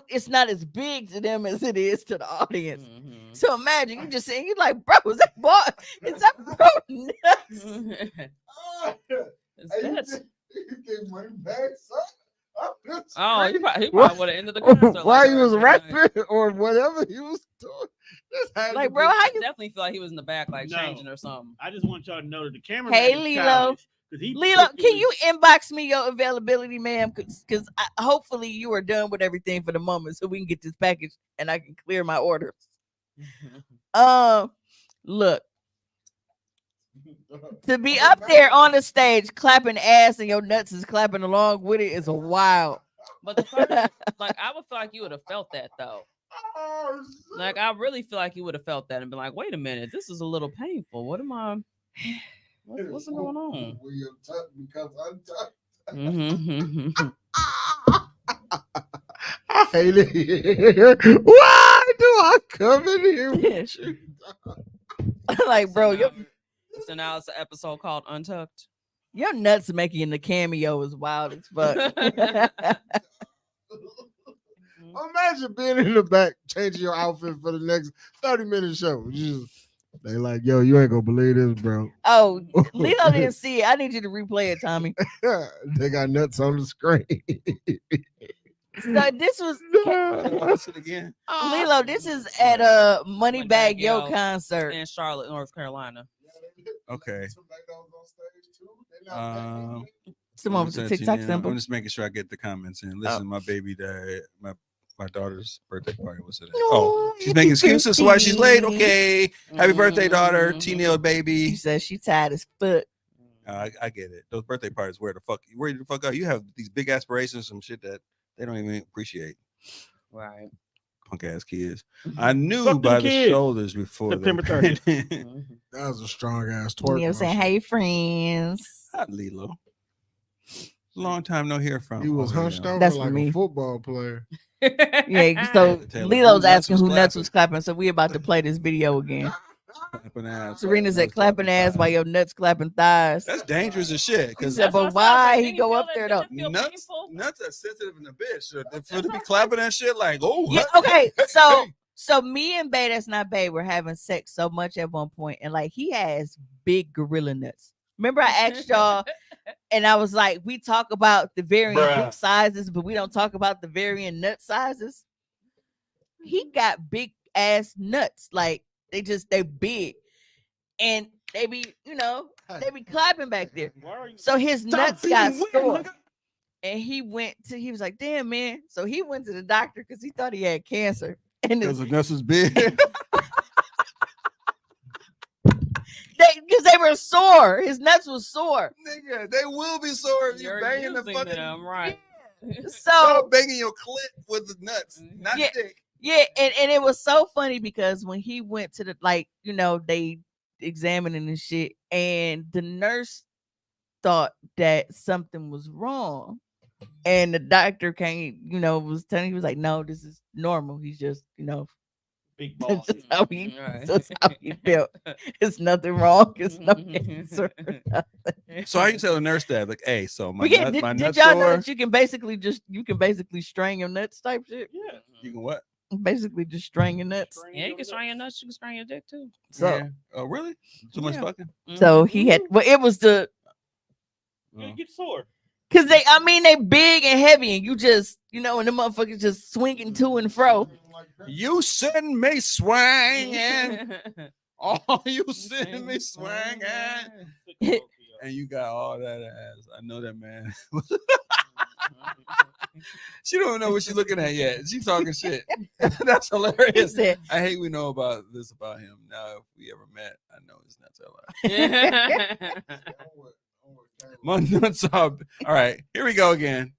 Speaker 2: it's not as big to them as it is to the audience.
Speaker 3: Mhm.
Speaker 2: So imagine you just saying you like, bro, is that bro nuts?
Speaker 3: It's nuts.
Speaker 4: You gave money back, son.
Speaker 3: Oh, he probably would have ended the concert.
Speaker 4: While
Speaker 3: like
Speaker 4: he was
Speaker 3: that.
Speaker 4: rapping or whatever he was doing. This had
Speaker 2: Like,
Speaker 4: to
Speaker 2: bro,
Speaker 4: be-
Speaker 2: how
Speaker 3: I
Speaker 2: you
Speaker 3: definitely feel like he was in the back, like
Speaker 1: No.
Speaker 3: changing or something.
Speaker 1: I just want y'all to know that the camera.
Speaker 2: Hey, Lilo. Lilo, can you inbox me your availability, ma'am? Because hopefully you are done with everything for the moment, so we can get this package and I can clear my orders. Look, to be up there on the stage clapping ass and your nuts is clapping along with it is a wild.
Speaker 3: But the person, like, I would feel like you would have felt that though.
Speaker 4: Oh,
Speaker 3: Like, I really feel like you would have felt that and been like, wait a minute, this is a little painful. What am I? What's going on?
Speaker 4: Will your tuck becomes untucked?
Speaker 3: Mhm.
Speaker 4: I hate it. Why do I come in here with you?
Speaker 2: Like, bro,
Speaker 3: So now it's an episode called Untucked.
Speaker 2: your nuts making the cameo is wild as fuck.
Speaker 4: Imagine being in the back, changing your outfit for the next 30-minute show. They like, yo, you ain't gonna believe this, bro.
Speaker 2: Oh, Lilo didn't see it. I need you to replay it, Tommy.
Speaker 4: They got nuts on the screen.
Speaker 2: So this was
Speaker 5: Watch it again.
Speaker 2: Lilo. This is at a Moneybag Yo
Speaker 3: Yo.
Speaker 2: concert.
Speaker 3: In Charlotte, North Carolina.
Speaker 5: Okay.
Speaker 2: Some of the TikTok
Speaker 5: I'm
Speaker 2: symbol.
Speaker 5: just making sure I get the comments in. Listen, my baby died. My daughter's birthday party was today.
Speaker 2: No,
Speaker 5: Oh, she's
Speaker 2: happy
Speaker 5: making excuses why she's late.
Speaker 2: birthday.
Speaker 5: Okay. Happy birthday, daughter.
Speaker 3: Mhm.
Speaker 5: T-Neil
Speaker 2: She
Speaker 5: baby.
Speaker 2: says she tired as fuck.
Speaker 5: I get it. Those birthday parties, where the fuck are you? Have these big aspirations, some shit that they don't even appreciate.
Speaker 3: Right.
Speaker 5: Punk ass kids. I knew
Speaker 1: Fuck them
Speaker 5: by the
Speaker 1: kids.
Speaker 5: shoulders before
Speaker 1: September
Speaker 5: they-
Speaker 1: 30th.
Speaker 3: Mhm.
Speaker 4: That was a strong ass
Speaker 2: You know
Speaker 4: twerk.
Speaker 2: what I'm saying?
Speaker 4: motion.
Speaker 2: Hey, friends.
Speaker 5: Not Lilo. Long time no hear from.
Speaker 4: He was
Speaker 5: over
Speaker 4: hunched
Speaker 5: here.
Speaker 4: over
Speaker 2: That's
Speaker 4: like
Speaker 2: me.
Speaker 4: a football player.
Speaker 2: Yeah, so
Speaker 5: Taylor,
Speaker 2: Lilo's
Speaker 5: who nuts
Speaker 2: asking
Speaker 5: was
Speaker 2: who nuts
Speaker 5: clapping?
Speaker 2: was clapping, so we about to play this video again.
Speaker 5: Clapping ass.
Speaker 2: Serena said, clapping ass while your nuts clapping thighs.
Speaker 5: That's dangerous as shit.
Speaker 2: He
Speaker 5: Because
Speaker 2: said, but why he go up there though?
Speaker 5: nuts are sensitive in the bitch. So for to be clapping that shit like, oh,
Speaker 2: Yeah, okay. So me and Bay, that's not Bay, were having sex so much at one point, and like he has big gorilla nuts. Remember, I asked y'all, and I was like, we talk about the varying dick sizes, but we don't talk about the varying nut sizes. He got big ass nuts, like they big, and they be clapping back there. So his nuts got sore. And he was like, damn, man. So he went to the doctor because he thought he had cancer. And
Speaker 5: because the nuts was big.
Speaker 2: Because they were sore. His nuts was sore.
Speaker 5: Nigga, they will be sore if you're banging the fucking
Speaker 3: them, right.
Speaker 2: Yeah. So
Speaker 5: banging your clit with the nuts, not dick.
Speaker 2: Yeah, and it was so funny because when he went to the they examining and shit, and the nurse thought that something was wrong. And the doctor was telling he was like, no, this is normal. He's just,
Speaker 1: big balls.
Speaker 2: That's how he felt. It's nothing wrong. It's no cancer.
Speaker 5: So I can tell the nurse that, like, hey, so my
Speaker 2: did
Speaker 5: nuts
Speaker 2: y'all
Speaker 5: sore.
Speaker 2: know that you can basically strain your nuts type shit?
Speaker 1: Yeah.
Speaker 5: You can what?
Speaker 2: Basically just strain your nuts.
Speaker 3: Yeah, you can strain your nuts. You can strain your dick too.
Speaker 2: So,
Speaker 5: yeah. Oh, really? Too much fucking?
Speaker 2: So he had. Well, it was the.
Speaker 1: You get sore.
Speaker 2: Cause they big and heavy, and you just, and the motherfuckers just swinging to and fro.
Speaker 5: You send me swinging. Oh, you send me swinging. And you got all that ass. I know that, man. She don't know what she's looking at yet. She's talking shit. That's hilarious. I hate we know about this about him. Now, if we ever met, I know it's not so loud. My nuts up. All right, here we go again.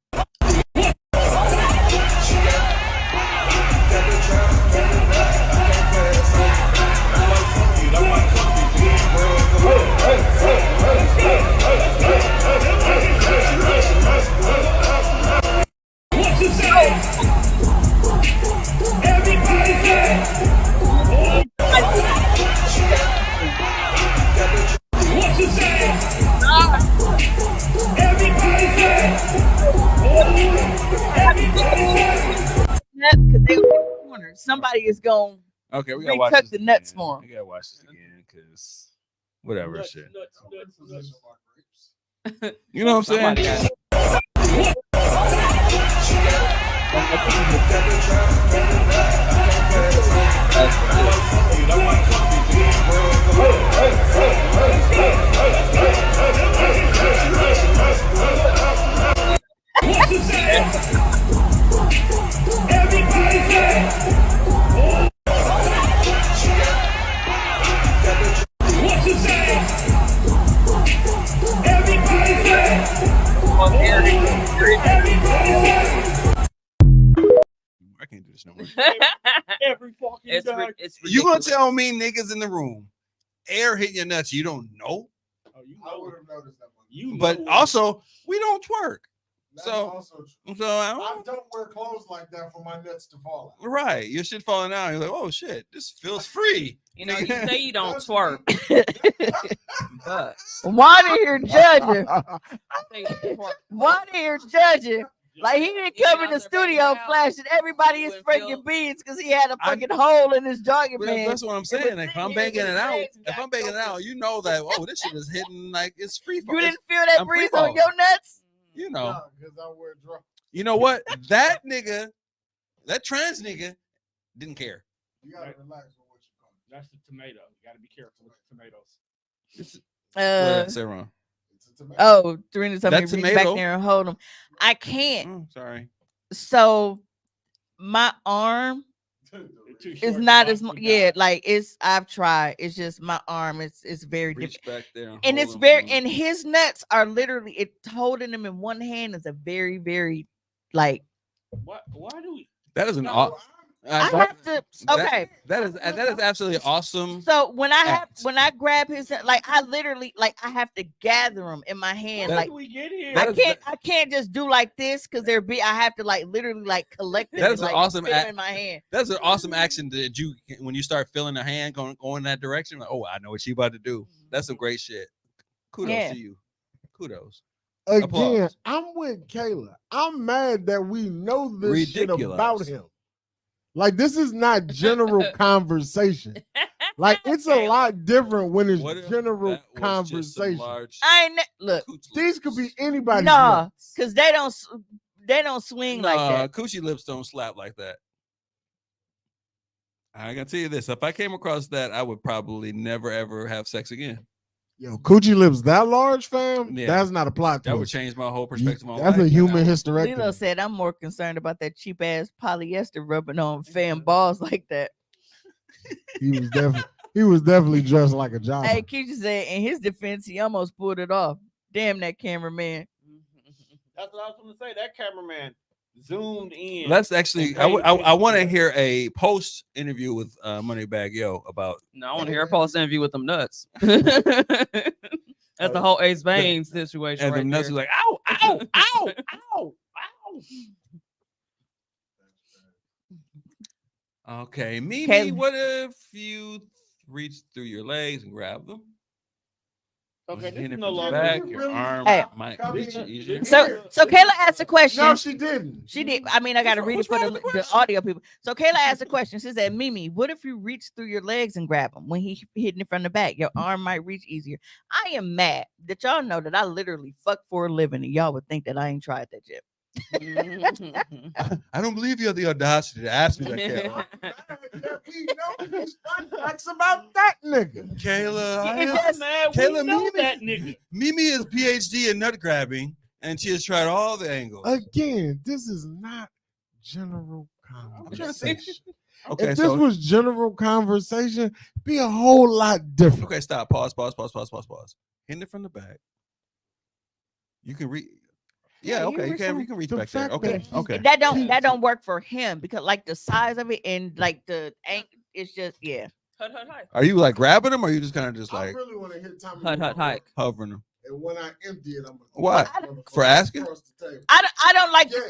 Speaker 2: Because they were in the corner. Somebody is going
Speaker 5: Okay, we gotta watch
Speaker 2: recut
Speaker 5: this
Speaker 2: the nuts
Speaker 5: again.
Speaker 2: for him.
Speaker 5: We gotta watch this again because whatever
Speaker 1: Nuts,
Speaker 5: shit.
Speaker 1: nuts.
Speaker 5: You know what I'm saying? I can't do this no more.
Speaker 1: Every fucking time.
Speaker 3: It's
Speaker 5: You gonna
Speaker 3: ridiculous.
Speaker 5: tell me niggas in the room, air hitting your nuts, you don't know?
Speaker 1: Oh, you
Speaker 4: I
Speaker 1: know.
Speaker 4: would have noticed that one.
Speaker 1: You
Speaker 5: But
Speaker 1: know.
Speaker 5: also, we don't twerk.
Speaker 4: That's
Speaker 5: So-
Speaker 4: also true.
Speaker 5: So I
Speaker 4: I
Speaker 5: don't,
Speaker 4: don't wear clothes like that for my nuts to fall out.
Speaker 5: right, your shit falling out. You're like, oh shit, this feels free.
Speaker 3: You know, you say you don't twerk, but
Speaker 2: Why they here judging?
Speaker 3: say you twerk.
Speaker 2: Why they here judging? Like he didn't come in the studio flashing everybody his
Speaker 3: You
Speaker 2: freaking
Speaker 3: wouldn't
Speaker 2: beads because he had a
Speaker 5: I-
Speaker 2: fucking hole in his jogging
Speaker 5: Well,
Speaker 2: pants.
Speaker 5: that's what I'm
Speaker 2: was
Speaker 5: saying. If I'm
Speaker 2: sitting here
Speaker 5: banging
Speaker 2: with
Speaker 5: it out,
Speaker 2: legs
Speaker 5: if I'm banging it out, you know that, oh, this shit is hitting like it's free.
Speaker 2: You didn't feel that
Speaker 5: I'm
Speaker 2: breeze
Speaker 5: free
Speaker 2: on your nuts?
Speaker 5: You know.
Speaker 4: because I wear drawers.
Speaker 5: You know what? That nigga, that trans nigga, didn't care.
Speaker 4: You gotta relax with what you call it.
Speaker 1: That's the tomato. You got to be careful with the tomatoes.
Speaker 5: What did I say wrong?
Speaker 4: It's a tomato.
Speaker 2: Oh, Serena told me
Speaker 5: That
Speaker 2: to reach
Speaker 5: tomato-
Speaker 2: back there and hold them. I can't.
Speaker 5: Oh, sorry.
Speaker 2: So my arm
Speaker 1: Too
Speaker 2: is
Speaker 1: short,
Speaker 2: not
Speaker 1: box
Speaker 2: as much.
Speaker 1: would
Speaker 2: Yeah,
Speaker 1: die.
Speaker 2: like I've tried. It's just my arm. It's very different.
Speaker 5: Reach back there.
Speaker 2: And
Speaker 5: hold
Speaker 2: it's
Speaker 5: him
Speaker 2: very
Speaker 5: for me.
Speaker 2: and his nuts are literally holding them in one hand is a very, very like
Speaker 1: Why do we?
Speaker 5: That is an
Speaker 1: No,
Speaker 5: odd.
Speaker 2: I have to. Okay.
Speaker 5: That is absolutely awesome.
Speaker 2: So when
Speaker 5: act.
Speaker 2: I grab his, like I literally, like I have to gather him in my hand.
Speaker 1: How
Speaker 2: Like
Speaker 1: did we get here?
Speaker 2: I can't just do like this because I have to like literally like collect them.
Speaker 5: That is
Speaker 2: and,
Speaker 5: an
Speaker 2: like,
Speaker 5: awesome
Speaker 2: fit 'em
Speaker 5: act.
Speaker 2: in my hand.
Speaker 5: That's an awesome action that you, when you start feeling a hand going in that direction. Like, oh, I know what she about to do. That's some great shit. Kudos to you. Kudos.
Speaker 4: Again,
Speaker 5: Applause.
Speaker 4: I'm with Kayla. I'm mad that we know this shit
Speaker 5: Ridiculous.
Speaker 4: about him. Like, this is not general conversation. Like, it's a lot different when it's
Speaker 5: What if
Speaker 4: general
Speaker 5: that was just some
Speaker 4: conversation.
Speaker 5: large
Speaker 2: Look.
Speaker 5: cooch
Speaker 4: These
Speaker 5: lips?
Speaker 4: could be anybody's
Speaker 2: Nah,
Speaker 4: nuts.
Speaker 2: because they don't swing like that.
Speaker 5: Coochie lips don't slap like that. I gotta tell you this: if I came across that, I would probably never ever have sex again.
Speaker 4: Yo, coochie lips that large, fam?
Speaker 5: Yeah.
Speaker 4: That's not a plot
Speaker 5: That would
Speaker 4: twist.
Speaker 5: change my whole perspective on
Speaker 4: That's
Speaker 5: life.
Speaker 4: a human
Speaker 2: Lilo
Speaker 4: hysterectomy.
Speaker 2: said, "I'm more concerned about that cheap ass polyester rubbing on fan balls like that."
Speaker 4: He was definitely dressed like a jobber.
Speaker 2: Hey, Keisha said, in his defense, he almost pulled it off. Damn that cameraman.
Speaker 1: That's what I was going to say. That cameraman zoomed in.
Speaker 5: Let's actually. I want to hear a post interview with Moneybag Yo about.
Speaker 3: No, I want to hear a post interview with them nuts. That's the whole Ace Bane situation.
Speaker 5: And
Speaker 3: right
Speaker 5: the nuts
Speaker 3: there.
Speaker 5: was like, ow, ow, ow, ow, ow. Okay, Mimi,
Speaker 2: Kayla.
Speaker 5: what if you reach through your legs and grab them?
Speaker 1: Okay, this
Speaker 5: Hit
Speaker 1: is
Speaker 5: it
Speaker 1: no
Speaker 5: from the
Speaker 1: longer.
Speaker 5: back,
Speaker 4: Really?
Speaker 5: your arm
Speaker 2: Hey.
Speaker 5: might
Speaker 4: Come
Speaker 5: reach
Speaker 4: here.
Speaker 5: easier.
Speaker 2: So Kayla asked a question.
Speaker 4: No, she didn't.
Speaker 2: She did. I mean, I got to read it for the audio people. So Kayla asked a question. She said, Mimi, what if you reach through your legs and grab him when he hitting it from the back? Your arm might reach easier. I am mad that y'all know that I literally fuck for a living and y'all would think that I ain't tried that yet.
Speaker 5: I don't believe you have the audacity to ask me that, Kayla.
Speaker 4: Facts about that nigga.
Speaker 5: Kayla, I
Speaker 2: It
Speaker 5: am-
Speaker 2: just-
Speaker 1: Man,
Speaker 5: Kayla,
Speaker 1: we know
Speaker 5: Mimi-
Speaker 1: that nigga.
Speaker 5: Mimi is PhD in nut grabbing, and she has tried all the angles.
Speaker 4: Again, this is not general
Speaker 5: trying to say-
Speaker 4: conversation.
Speaker 5: Okay,
Speaker 4: If this
Speaker 5: so
Speaker 4: was general conversation, be a whole lot different.
Speaker 5: okay, stop. Pause. Hitting it from the back. You can read. Yeah,
Speaker 4: Yeah,
Speaker 5: okay.
Speaker 4: you
Speaker 5: You can
Speaker 4: reach
Speaker 5: reach
Speaker 4: the
Speaker 5: back there.
Speaker 4: fact
Speaker 5: Okay,
Speaker 4: that
Speaker 5: okay.
Speaker 2: That don't work for him because like the size of it and like the it's just yeah.
Speaker 3: Hut, hut, hike.
Speaker 5: Are you like grabbing them, or are you just kind of just
Speaker 4: I
Speaker 5: like
Speaker 4: really want to hit Tommy.
Speaker 3: Hut, hut, hike.
Speaker 5: hovering them?
Speaker 4: And when I empty it, I'm gonna
Speaker 5: What?
Speaker 4: motherfucker
Speaker 5: For asking?
Speaker 4: across the table.
Speaker 2: I don't like
Speaker 4: Yeah,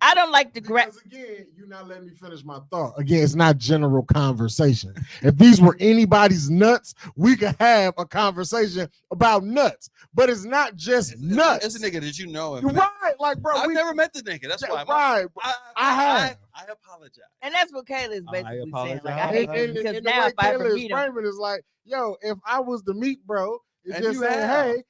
Speaker 2: I don't like the grab.
Speaker 4: because again, you're not letting me finish my thought. Again, it's not general conversation. If these were anybody's nuts, we could have a conversation about nuts. But it's not just nuts.
Speaker 5: It's a nigga that you know.
Speaker 4: You're right, like bro.
Speaker 5: I've
Speaker 4: we
Speaker 5: never met the nigga. That's why.
Speaker 4: right. I have.
Speaker 5: I apologize.
Speaker 2: And that's what Kayla is basically saying. Like I
Speaker 5: apologize.
Speaker 2: hate
Speaker 4: And,
Speaker 2: this
Speaker 4: and,
Speaker 2: because
Speaker 4: and the
Speaker 2: now
Speaker 4: way
Speaker 2: if I ever
Speaker 4: Kayla is
Speaker 2: meet him,
Speaker 4: framing is like, yo, if I was the meat bro, it
Speaker 5: And
Speaker 4: just
Speaker 5: you
Speaker 4: saying,
Speaker 5: have.
Speaker 4: hey,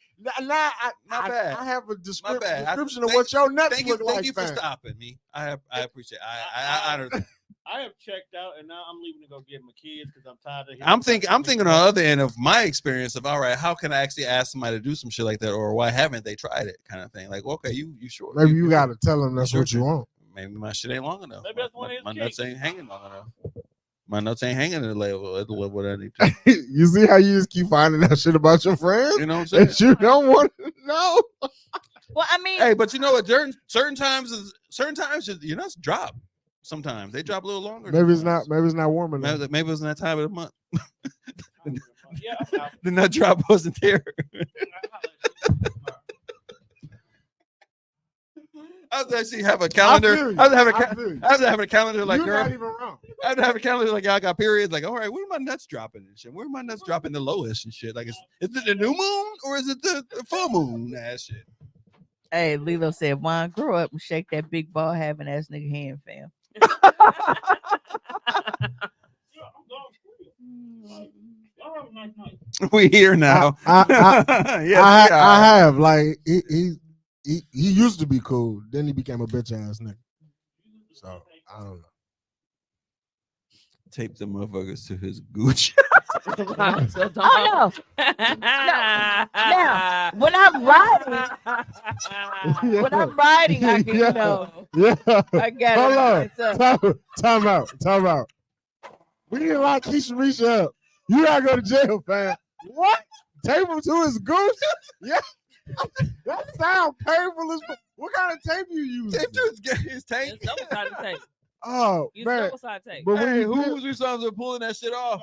Speaker 4: now
Speaker 5: My bad.
Speaker 4: I have a
Speaker 5: My bad.
Speaker 4: description of
Speaker 5: Thank-
Speaker 4: what your nuts
Speaker 5: Thank you,
Speaker 4: look like.
Speaker 5: thank you for
Speaker 4: fam.
Speaker 5: stopping me. I appreciate. I honor that.
Speaker 1: I have checked out, and now I'm leaving to go get my kids because I'm tired of.
Speaker 5: I'm thinking on the other end of my experience of all right, how can I actually ask somebody to do some shit like that, or why haven't they tried it, kind of thing. Like, okay, you sure?
Speaker 4: Maybe you got to tell them that's
Speaker 5: Sure
Speaker 4: what you
Speaker 5: thing.
Speaker 4: want.
Speaker 5: Maybe my shit ain't long enough.
Speaker 1: Maybe that's one of his
Speaker 5: my nuts
Speaker 1: kinks.
Speaker 5: ain't hanging long enough. My nuts ain't hanging at the level that I need to.
Speaker 4: You see how you just keep finding that shit about your friends
Speaker 5: You know what I'm saying?
Speaker 4: that you don't want to know?
Speaker 2: well, I mean,
Speaker 5: Hey, but you know what? Certain times your nuts drop. Sometimes they drop a little longer.
Speaker 4: Maybe it's not.
Speaker 5: sometimes.
Speaker 4: Maybe it's not warm enough.
Speaker 5: Maybe it was in that time of the month.
Speaker 1: Yeah, I'm out.
Speaker 5: The nut drop wasn't there. I was actually have a calendar. I was having a calendar like,
Speaker 4: You're
Speaker 5: girl.
Speaker 4: not even wrong.
Speaker 5: I have a calendar like, I got periods. Like, all right, where are my nuts dropping and shit? Where are my nuts dropping the lowest and shit? Like, is it the new moon or is it the full moon ass shit?
Speaker 2: hey, Lilo said, Juan, grow up and shake that big ball having ass nigga hand, fam.
Speaker 1: Y'all have a nice night.
Speaker 5: We here now.
Speaker 4: I
Speaker 5: Yes, we are.
Speaker 4: have like he used to be cool. Then he became a bitch ass nigga. So I don't know.
Speaker 5: Tape the motherfuckers to his Goochie.
Speaker 2: Oh no! Now, when I'm riding, I can, you know,
Speaker 4: Yeah.
Speaker 2: I got
Speaker 4: Hold on.
Speaker 2: it. It's,
Speaker 4: Time out. We didn't like Keisha reach up. You gotta go to jail, fam. What? Tape him to his goose? Yeah. That sound painful as. What kind of tape you use?
Speaker 5: Tape to his tape.
Speaker 3: It's double-sided tape.
Speaker 4: Oh
Speaker 3: You
Speaker 4: man,
Speaker 3: step aside, take.
Speaker 4: but when
Speaker 5: Hey,
Speaker 4: you
Speaker 5: who
Speaker 4: did-
Speaker 5: was responsible for pulling that shit off?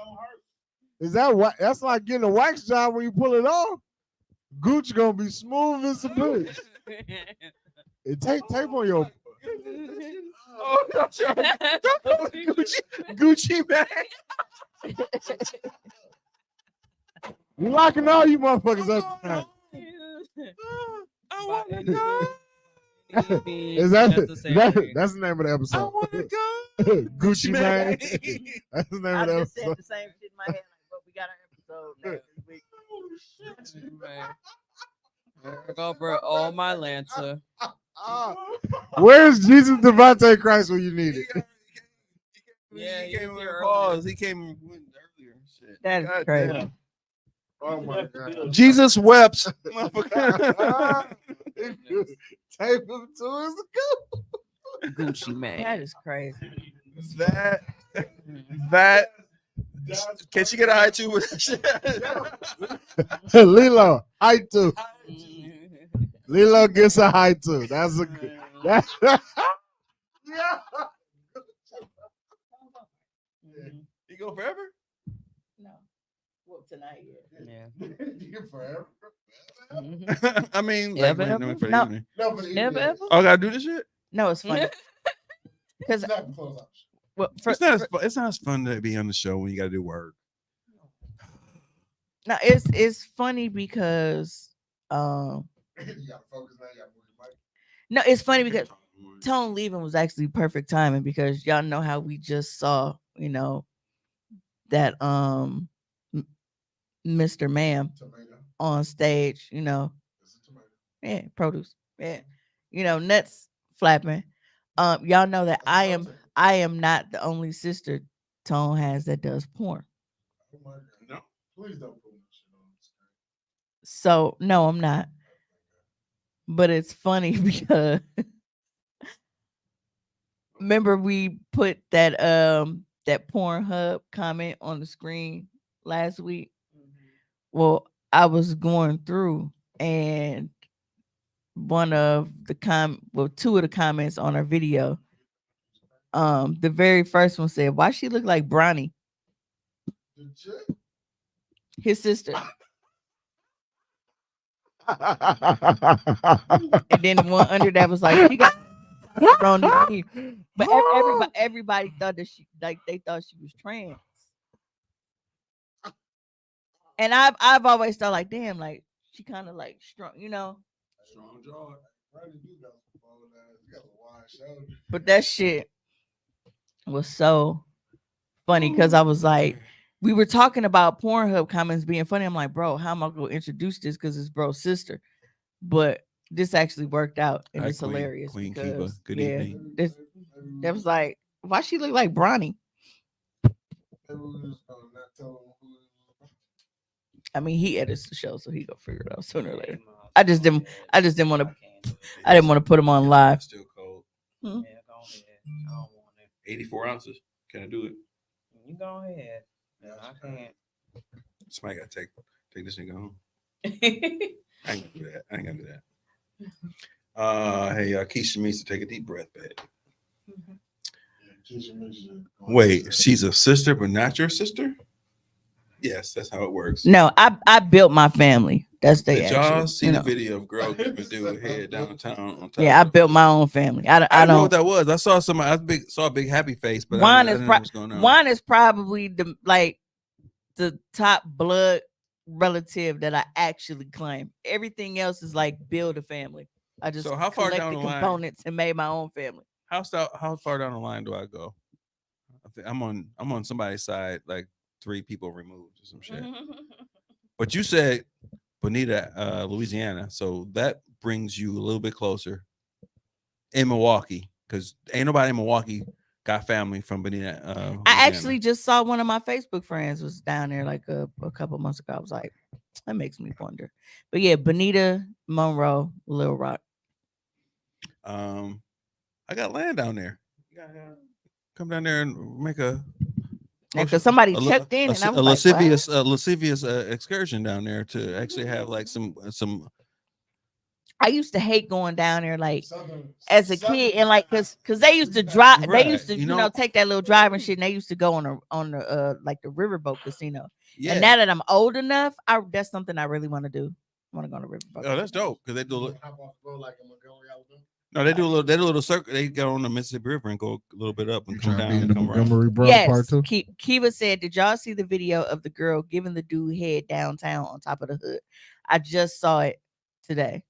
Speaker 4: is that what? That's like getting a wax job when you pull it off. Gucci gonna be smooth as a bitch. It take tape on your
Speaker 5: Oh, Gucci man.
Speaker 4: you locking all you motherfuckers up tonight.
Speaker 5: I wanna go.
Speaker 4: Is that's the name of the
Speaker 5: I
Speaker 4: episode?
Speaker 5: wanna go.
Speaker 4: Gucci man. That's the name
Speaker 2: I
Speaker 4: of the
Speaker 2: just said
Speaker 4: episode.
Speaker 2: the same shit in my head. Like, but we got our episode next week.
Speaker 3: There go for all my Atlanta.
Speaker 4: Where's Jesus Devontae Christ when you need it?
Speaker 3: Yeah,
Speaker 5: he
Speaker 3: he
Speaker 5: came
Speaker 3: was
Speaker 5: in
Speaker 3: here
Speaker 5: pause. He came in earlier. Shit.
Speaker 2: That is
Speaker 5: God
Speaker 2: crazy.
Speaker 5: damn.
Speaker 4: Oh my god.
Speaker 5: Jesus wept.
Speaker 4: Tape him to his
Speaker 3: Gucci man.
Speaker 2: That is crazy.
Speaker 5: that. Can she get a high two with that shit?
Speaker 4: Lilo, high two. Lilo gets a high two. That's a good. That, yeah.
Speaker 5: You go forever?
Speaker 2: No. Well, tonight, yeah.
Speaker 3: Yeah.
Speaker 4: Forever.
Speaker 5: I mean, like,
Speaker 3: Ever, ever?
Speaker 5: for the
Speaker 2: No.
Speaker 5: evening.
Speaker 4: No, but
Speaker 3: Never ever.
Speaker 5: Oh, I gotta do this shit?
Speaker 2: No, it's funny. Because well,
Speaker 5: It's not as fun to be on the show when you gotta do work.
Speaker 2: no, it's funny because no, it's funny because Tone leaving was actually perfect timing because y'all know how we just saw, that Mr. Ma'am on stage, yeah, produce, yeah, nuts flapping. Y'all know that I am not the only sister Tone has that does porn.
Speaker 5: No.
Speaker 4: Please don't put that shit on.
Speaker 2: So no, I'm not. But it's funny because remember we put that Pornhub comment on the screen last week. Well, I was going through and two of the comments on our video. The very first one said, "Why she look like Bronny?" His sister. And then the one under that was like, "She got wrong to me." But everybody thought that they thought she was trans. And I've always thought like, damn, like she kind of like strong,
Speaker 5: Strong jaw.
Speaker 2: But that shit was so funny because I was like, we were talking about Pornhub comments being funny. I'm like, bro, how am I going to introduce this? Because it's bro's sister. But this actually worked out and
Speaker 5: Hi,
Speaker 2: it's hilarious.
Speaker 5: Queen
Speaker 2: because,
Speaker 5: Kiva. Good evening.
Speaker 2: That was like, why she look like Bronny? I mean, he edits the show, so he gonna figure it out sooner or later. I just didn't want to put him on live.
Speaker 5: Still cold.
Speaker 2: Hmm?
Speaker 3: Yeah, go ahead. I don't want it.
Speaker 5: 84 ounces. Can I do it?
Speaker 3: You go ahead. I can't.
Speaker 5: Somebody gotta take this nigga home. I ain't gonna do that. I ain't gonna do that. Hey, Keisha means to take a deep breath, babe. Wait, she's a sister, but not your sister? Yes, that's how it works.
Speaker 2: No, I built my family. That's the
Speaker 5: Did y'all
Speaker 2: actual,
Speaker 5: see the video of girl giving dude head downtown on top?
Speaker 2: Yeah, I built my own family. I
Speaker 5: don't know
Speaker 2: don't.
Speaker 5: what that was. I saw saw a big happy face, but
Speaker 2: Juan
Speaker 5: I
Speaker 2: is
Speaker 5: didn't know what's going on.
Speaker 2: Juan is probably the top blood relative that I actually claim. Everything else is like build a family. I just
Speaker 5: So how far
Speaker 2: collected
Speaker 5: down the line?
Speaker 2: components and made my own family.
Speaker 5: How far down the line do I go? I'm on somebody's side, like 3 people removed or some shit. But you said Bonita, Louisiana, so that brings you a little bit closer in Milwaukee, because ain't nobody in Milwaukee got family from Bonita. Louisiana.
Speaker 2: I actually just saw one of my Facebook friends was down there like a couple months ago. I was like, that makes me wonder. But yeah, Bonita, Monroe, Little Rock.
Speaker 5: I got land down there. You gotta come down there and make
Speaker 2: Because somebody checked in and I was
Speaker 5: lascivious excursion down there to actually have like some
Speaker 2: I used to hate going down there like as a kid, and like cause they used to drive, they used to,
Speaker 5: Right,
Speaker 2: you know, take that little driving shit, and they used to go on the like the riverboat casino. And now that I'm old enough, that's something I really want to do. I want to go on a riverboat.
Speaker 5: Oh, that's dope because they do.
Speaker 4: Hop off the road like in Montgomery, Alabama.
Speaker 5: No, they do a little. They do a little circle. They go on the Mississippi River and go a little bit up and come
Speaker 4: Trying to
Speaker 5: down
Speaker 4: be in
Speaker 5: and
Speaker 4: the
Speaker 5: come around.
Speaker 4: Montgomery Brown part
Speaker 2: Yes,
Speaker 4: two.
Speaker 2: Kiva said, "Did y'all see the video of the girl giving the dude head downtown on top of the hood? I just saw it today."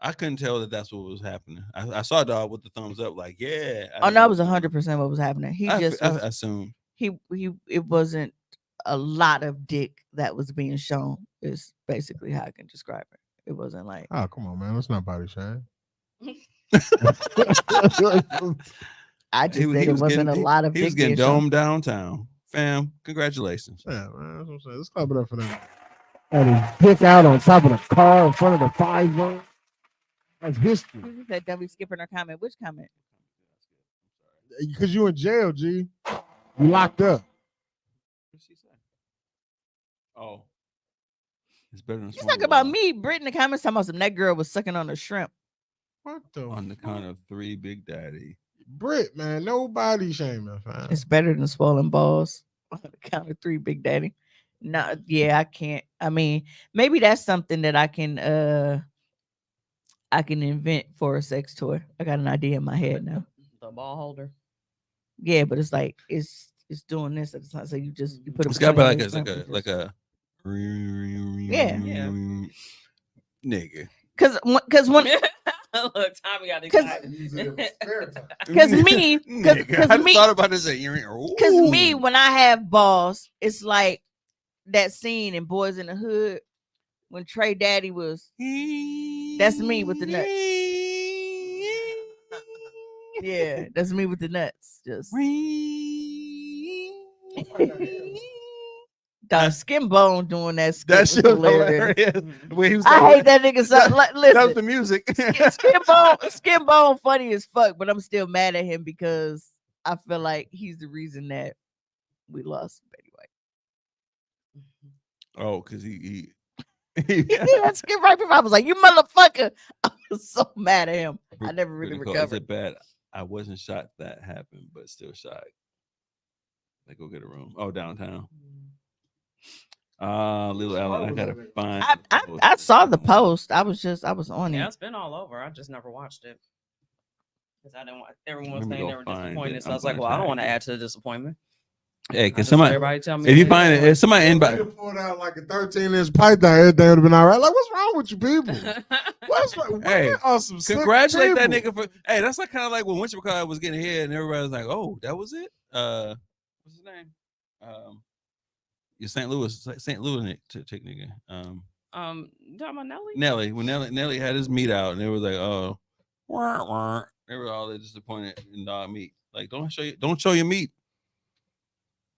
Speaker 5: I couldn't tell that that's what was happening. I saw dog with the thumbs up, like yeah.
Speaker 2: Oh no, it was 100% what was happening. He
Speaker 5: I
Speaker 2: just was,
Speaker 5: assumed.
Speaker 2: he it wasn't a lot of dick that was being shown. Is basically how I can describe it. It wasn't like,
Speaker 4: Oh, come on, man. That's not body shame.
Speaker 2: I just said it wasn't a lot of
Speaker 5: He
Speaker 2: dick
Speaker 5: was getting
Speaker 2: being shown.
Speaker 5: domed downtown. Fam, congratulations.
Speaker 4: Yeah, man. That's what I'm saying. Let's clap it up for that. And he pick out on top of the car in front of the 5 zone. That's history.
Speaker 2: Who said don't be skipping her comment? Which comment?
Speaker 4: Because you in jail, G. You locked up.
Speaker 5: What's she say? Oh, it's better than
Speaker 2: She's talking about me. Brit in the comments talking about some that girl was sucking on a shrimp.
Speaker 4: What the
Speaker 5: on the count of 3, Big Daddy.
Speaker 4: Brit, man, nobody shaming, fam.
Speaker 2: It's better than swollen balls. On the count of 3, Big Daddy. No, yeah, I can't. I mean, maybe that's something that I can invent for a sex toy. I got an idea in my head now.
Speaker 3: The ball holder.
Speaker 2: Yeah, but it's like it's doing this at the time. So you put it.
Speaker 5: It's got to be like
Speaker 2: between
Speaker 5: like a
Speaker 2: Yeah.
Speaker 5: nigga.
Speaker 2: Because when
Speaker 3: Look, Tommy got
Speaker 2: Because me,
Speaker 5: Nigga, I
Speaker 2: me,
Speaker 5: thought about this.
Speaker 2: because me, when I have balls, it's like that scene in Boys in the Hood when Trey Daddy was. That's me with the nuts. Yeah, that's me with the nuts. Just Dog, Skin Bone doing that.
Speaker 5: That
Speaker 2: Was
Speaker 5: shit was
Speaker 2: hilarious.
Speaker 5: hilarious. When he was
Speaker 2: I hate that nigga. So like, listen,
Speaker 5: that was the music.
Speaker 2: Skin Bone funny as fuck, but I'm still mad at him because I feel like he's the reason that we lost Betty White.
Speaker 5: Oh, because he
Speaker 2: Yeah, Skin right before I was like, you motherfucker. I was so mad at him. I never really
Speaker 5: Is
Speaker 2: recovered.
Speaker 5: it bad? I wasn't shocked that happened, but still shocked. Like, go get a room. Oh, downtown. Little Alan, I gotta find.
Speaker 2: I saw the post. I was on
Speaker 3: Yeah,
Speaker 2: it.
Speaker 3: it's been all over. I just never watched it because I didn't want everyone
Speaker 5: Let me
Speaker 3: saying
Speaker 5: go
Speaker 3: they were
Speaker 5: find
Speaker 3: disappointed.
Speaker 5: it.
Speaker 3: So I
Speaker 5: I'm
Speaker 3: was like,
Speaker 5: gonna
Speaker 3: well, I don't
Speaker 5: tag
Speaker 3: want to
Speaker 5: it.
Speaker 3: add to the disappointment.
Speaker 5: Hey,
Speaker 3: I
Speaker 5: can
Speaker 3: just
Speaker 5: somebody?
Speaker 3: let everybody tell me
Speaker 5: If you
Speaker 3: what they
Speaker 5: find it,
Speaker 3: doing.
Speaker 5: if somebody
Speaker 4: You
Speaker 5: inbox,
Speaker 4: pulled out like a 13-inch python, everything would have been all right. Like, what's wrong with you people? What's wrong?
Speaker 5: Hey,
Speaker 4: are some sick
Speaker 5: congratulate that
Speaker 4: people.
Speaker 5: nigga for. Hey, that's like kind of like when Winchell was getting hit, and everybody was like, "Oh, that was it." What's his name? Your St. Louis chick nigga.
Speaker 3: Talking about Nelly?
Speaker 5: Nelly. When Nelly had his meat out, and they was like, "Oh, wah, wah." They were all disappointed in dog meat. Like, don't show your meat.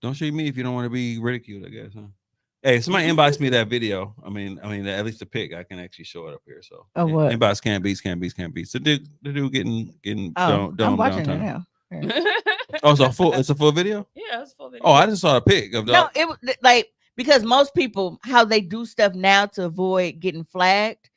Speaker 5: Don't show your meat if you don't want to be ridiculed, I guess, huh? Hey, if somebody inbox me that video. I mean, at least the pic, I can actually show it up here. So,
Speaker 2: what?
Speaker 5: Inbox can't beat. The dude getting
Speaker 2: I'm watching
Speaker 5: downtown.
Speaker 2: it now.
Speaker 5: Oh, it's a full video.
Speaker 3: Yeah, it's full video.
Speaker 5: Oh, I just saw a pic of
Speaker 2: No,
Speaker 5: dog.
Speaker 2: it was like because most people how they do stuff now to avoid getting flagged,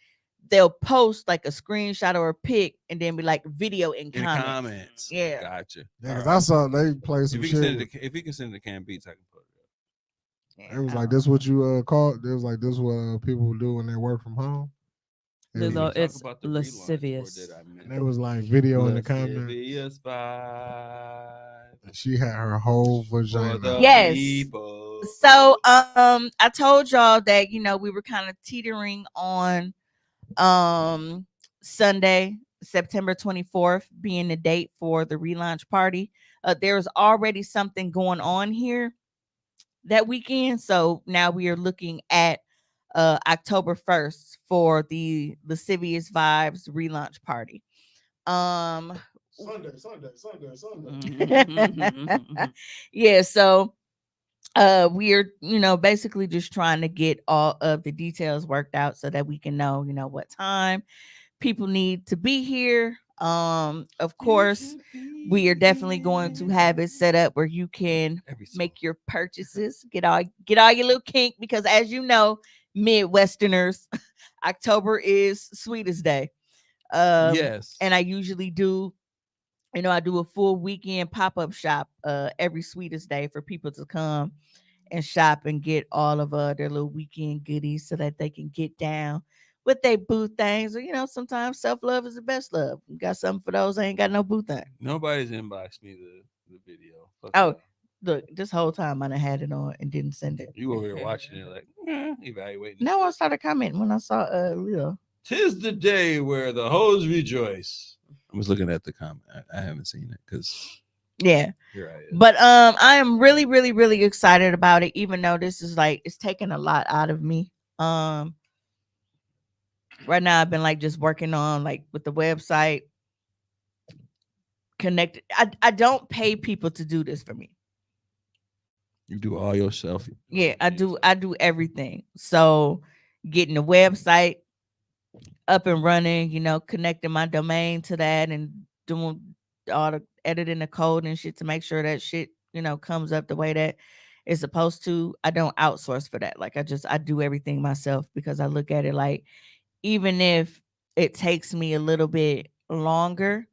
Speaker 2: they'll post like a screenshot or a pic and then be like video in
Speaker 5: In the
Speaker 2: comments.
Speaker 5: comments.
Speaker 2: Yeah.
Speaker 5: Gotcha.
Speaker 4: Yeah, because I saw they play some
Speaker 5: If you
Speaker 4: shit.
Speaker 5: if you can send it to Cam Beats, I can put it up.
Speaker 2: Yeah,
Speaker 4: It was like this what you call it? It was like this what people do when they work from home.
Speaker 3: The
Speaker 4: And
Speaker 3: lo-
Speaker 5: Talk
Speaker 3: it's
Speaker 5: about the relaunch, or
Speaker 3: lascivious.
Speaker 5: did I miss
Speaker 4: it was like video in the comments.
Speaker 5: Lascivious vibe
Speaker 4: And she had her whole
Speaker 5: for
Speaker 4: vagina.
Speaker 5: the
Speaker 2: Yes.
Speaker 5: people.
Speaker 2: So I told y'all that we were kind of teetering on Sunday, September 24th being the date for the relaunch party. There's already something going on here that weekend. So now we are looking at October 1st for the Lascivious Vibes relaunch party.
Speaker 4: Sunday.
Speaker 2: Yeah, so we're basically just trying to get all of the details worked out so that we can know what time people need to be here. Of course, we are definitely going to have it set up where you can make your purchases, get all your little kink, because as you know, Midwesterners, October is Sweetest Day.
Speaker 5: Yes.
Speaker 2: And I usually do, I do a full weekend pop-up shop every Sweetest Day for people to come and shop and get all of their little weekend goodies so that they can get down with their boo things. Or, sometimes self-love is the best love. You got something for those that ain't got no boo thing.
Speaker 5: Nobody's inboxed me the video. Fuck
Speaker 2: Oh,
Speaker 5: that.
Speaker 2: look, this whole time I done had it on and didn't send it.
Speaker 5: You over here watching it like evaluating.
Speaker 2: No, I started commenting when I saw Leo.
Speaker 5: 'Tis the day where the hoes rejoice. I was looking at the comment. I haven't seen it because
Speaker 2: Yeah.
Speaker 5: here I is.
Speaker 2: But I am really, really, really excited about it, even though this is like it's taking a lot out of me. Right now I've been like just working on like with the website connected. I don't pay people to do this for me.
Speaker 5: You do all yourself.
Speaker 2: Yeah, I do everything. So getting the website up and running, connecting my domain to that and doing all the editing the code and shit to make sure that shit, comes up the way that it's supposed to. I don't outsource for that. Like I do everything myself because I look at it like even if it takes me a little bit longer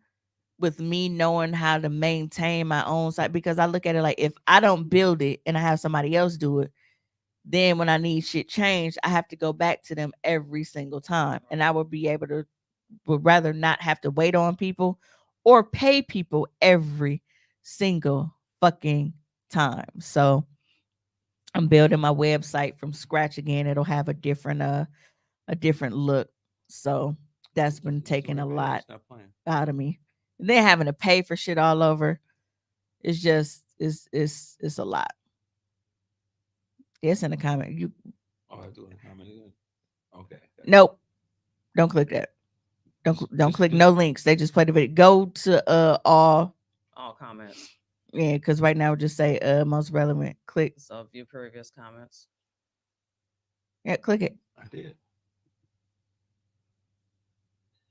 Speaker 2: with me knowing how to maintain my own site, because I look at it like if I don't build it and I have somebody else do it, then when I need shit changed, I have to go back to them every single time. And I would rather not have to wait on people or pay people every single fucking time. So I'm building my website from scratch again. It'll have a different look. So that's been taking a lot out of me. And then having to pay for shit all over. It's just it's a lot. It's in the comment.
Speaker 5: Oh, I do in the comment again. Okay.
Speaker 2: Nope. Don't click that. Don't click no links. They just play the video. Go to all
Speaker 3: comments.
Speaker 2: Yeah, because right now just say most relevant. Click.
Speaker 3: So view previous comments.
Speaker 2: Yeah, click it.
Speaker 5: I did.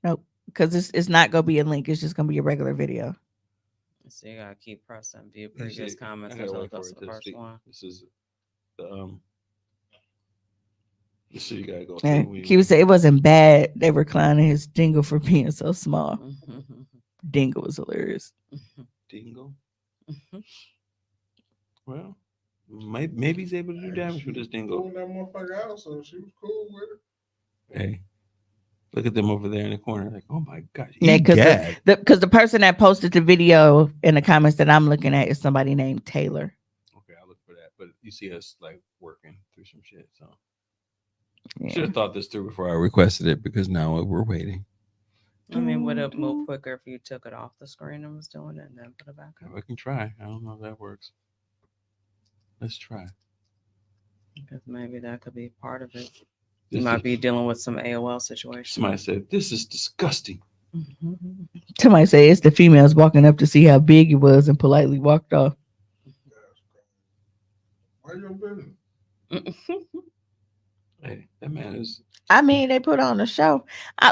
Speaker 2: Nope. Because it's not gonna be a link. It's just gonna be a regular video.
Speaker 3: So you gotta keep pressing view previous comments until it goes to the first one.
Speaker 5: This is the so you gotta go.
Speaker 2: Yeah, Q said it wasn't bad. They were clowning his dingle for being so small. Dingle was hilarious.
Speaker 5: Dingle. Well, maybe he's able to do damage with this dingle.
Speaker 4: That motherfucker out, so she was cool with it.
Speaker 5: Hey, look at them over there in the corner. Like, oh my gosh.
Speaker 2: Yeah, because the person that posted the video in the comments that I'm looking at is somebody named Taylor.
Speaker 5: Okay, I'll look for that. But you see us like working through some shit, so.
Speaker 2: Yeah.
Speaker 5: Should have thought this through before I requested it because now we're waiting.
Speaker 3: I mean, would it move quicker if you took it off the screen and was doing it and then put it back on?
Speaker 5: I can try. I don't know if that works. Let's try.
Speaker 3: Because maybe that could be part of it. You might be dealing with some AOL situation.
Speaker 5: Somebody said, this is disgusting.
Speaker 2: Somebody said it's the females walking up to see how big he was and politely walked off.
Speaker 4: Why your business?
Speaker 5: Hey, that man is.
Speaker 2: I mean, they put on a show. I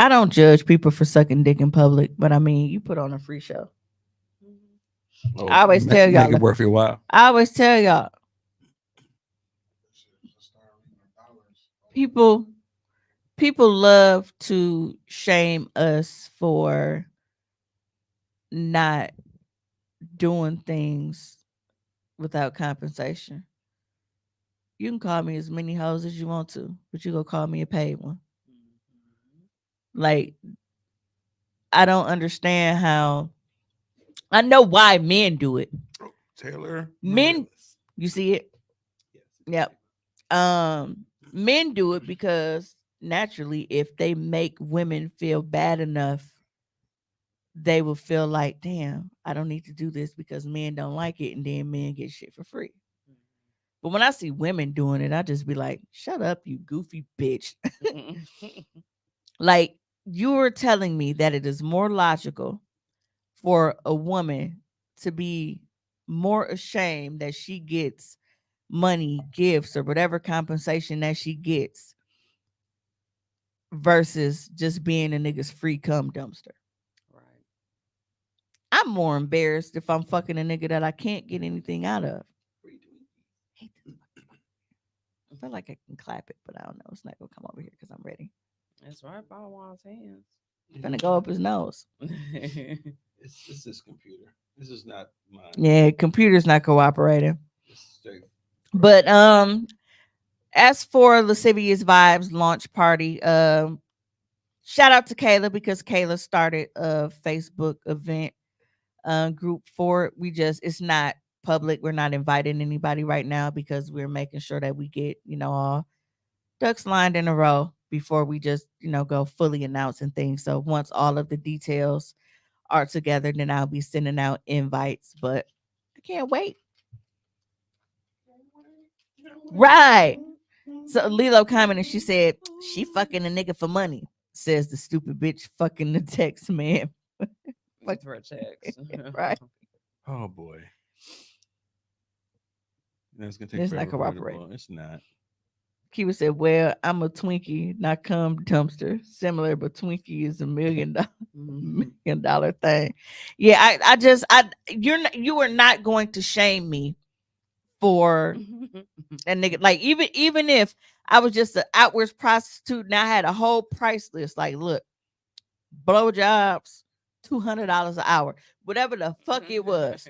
Speaker 2: don't judge people for sucking dick in public, but I mean, you put on a free show.
Speaker 5: Oh,
Speaker 2: I always tell y'all.
Speaker 5: Make it worth your while.
Speaker 2: I always tell y'all. People love to shame us for not doing things without compensation. You can call me as many hoes as you want to, but you gonna call me a paid one. Like, I don't understand how. I know why men do it.
Speaker 5: Taylor.
Speaker 2: Men, you see it? Yep. Men do it because naturally, if they make women feel bad enough, they will feel like, damn, I don't need to do this because men don't like it, and then men get shit for free. But when I see women doing it, I just be like, shut up, you goofy bitch. Like, you're telling me that it is more logical for a woman to be more ashamed that she gets money, gifts, or whatever compensation that she gets versus just being a nigga's free cum dumpster.
Speaker 3: Right.
Speaker 2: I'm more embarrassed if I'm fucking a nigga that I can't get anything out of. I feel like I can clap it, but I don't know. It's not gonna come over here because I'm ready.
Speaker 3: It's right by Juan's hands.
Speaker 2: Gonna go up his nose.
Speaker 5: It's this computer. This is not mine.
Speaker 2: Yeah, computer's not cooperating.
Speaker 5: It's straight.
Speaker 2: But as for Lascivious Vibes launch party, shout out to Kayla because Kayla started a Facebook event group for it. It's not public. We're not inviting anybody right now because we're making sure that we get, all ducks lined in a row before we just, go fully announcing things. So once all of the details are together, then I'll be sending out invites. But I can't wait. Right. So Lilo commented, she said, she fucking a nigga for money, says the stupid bitch fucking the text man.
Speaker 3: Fuck for a text.
Speaker 2: Right.
Speaker 5: Oh boy. That's gonna take
Speaker 2: It's
Speaker 5: forever
Speaker 2: not
Speaker 5: for her to
Speaker 2: cooperating.
Speaker 5: blow. It's not.
Speaker 2: Kiva said, well, I'm a Twinkie, not cum dumpster. Similar, but Twinkie is $1 million $1 million thing. Yeah, you are not going to shame me for that nigga. Like even if I was just an outwards prostitute and I had a whole price list, like look, blowjobs, $200 an hour, whatever the fuck it was.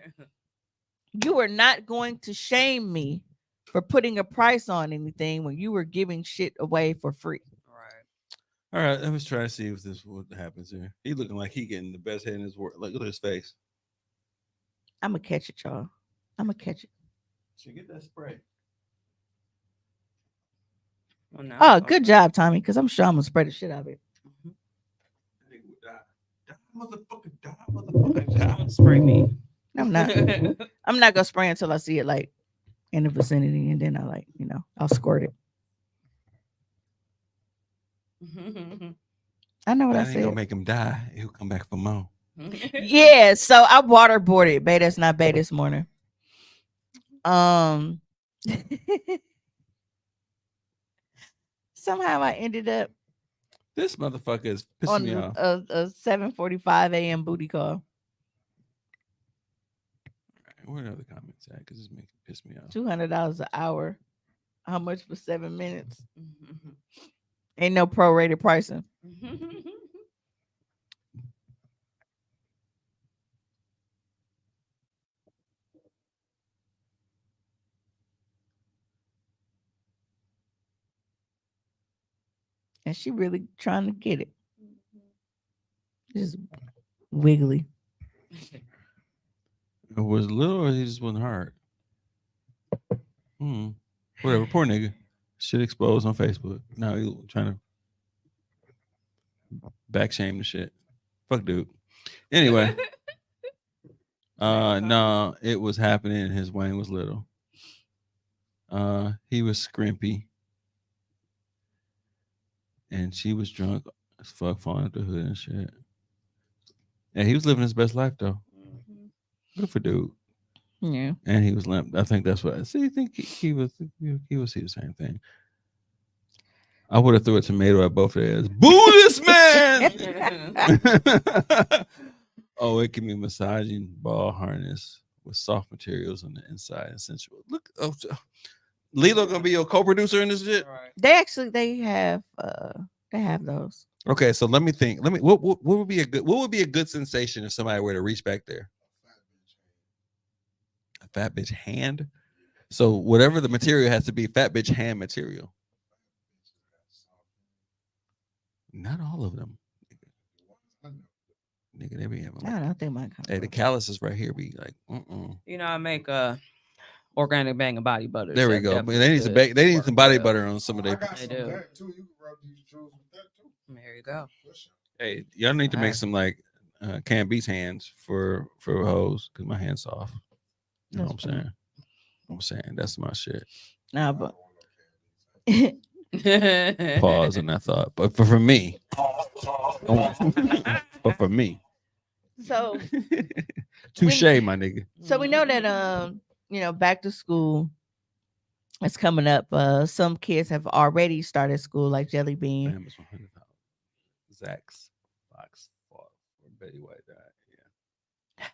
Speaker 2: You are not going to shame me for putting a price on anything when you were giving shit away for free.
Speaker 3: Right.
Speaker 5: All right, let me try to see what happens here. He looking like he getting the best head in his world. Look at his face.
Speaker 2: I'm gonna catch it, y'all. I'm gonna catch it.
Speaker 5: Should get that spray.
Speaker 3: Well, no,
Speaker 2: Oh, good job, Tommy, because I'm sure I'm gonna spray the shit out of it.
Speaker 5: Motherfucker, die, motherfucker, die.
Speaker 3: Don't spray me.
Speaker 2: I'm not. I'm not gonna spray until I see it like in the vicinity, and then I'll squirt it. I know what
Speaker 5: That
Speaker 2: I
Speaker 5: ain't
Speaker 2: said.
Speaker 5: gonna make him die. He'll come back for more.
Speaker 2: Yeah, so I waterboarded Bay. That's not Bay this morning. Somehow I ended up
Speaker 5: This motherfucker is pissing
Speaker 2: on
Speaker 5: me off.
Speaker 2: a 7:45 a.m. booty call.
Speaker 5: Where are the comments at? Because it's making piss me off.
Speaker 2: $200 an hour. How much for 7 minutes? Ain't no prorated pricing. And she really trying to get it. Just wiggly.
Speaker 5: It was little or he just wasn't hard. Whatever. Poor nigga. Shit exposed on Facebook. Now he trying to back shame the shit. Fuck dude. Anyway. No, it was happening and his Wayne was little. He was scrimpy. And she was drunk as fuck, falling at the hood and shit. And he was living his best life though. Good for dude.
Speaker 2: Yeah.
Speaker 5: And he was limp. I think that's what I see. I think he would see the same thing. I would have threw a tomato at both of theirs. Boo this man! Oh, it can be massaging ball harness with soft materials on the inside and sensual. Look, Lilo gonna be your co-producer in this shit.
Speaker 3: Right.
Speaker 2: They have those.
Speaker 5: Okay, so let me think. What would be a good sensation if somebody were to reach back there? A fat bitch hand. So whatever the material has to be, fat bitch hand material. Not all of them. Nigga, they be having.
Speaker 2: I don't think mine.
Speaker 5: Hey, the calluses right here be like,
Speaker 3: I make organic bang and body butter.
Speaker 5: There we go. They need some body butter on some of their.
Speaker 3: They do. There you go.
Speaker 5: Hey, y'all need to make some like canned beats hands for hoes because my hand's soft. You know what I'm saying? That's my shit.
Speaker 2: Nah, but
Speaker 5: Pause on that thought. But for me. But for me.
Speaker 2: So
Speaker 5: Touche, my nigga.
Speaker 2: So we know that back to school is coming up. Some kids have already started school, like Jelly Bean.
Speaker 5: Damn, it's $100. Zach's Fox fought for Betty White died. Yeah.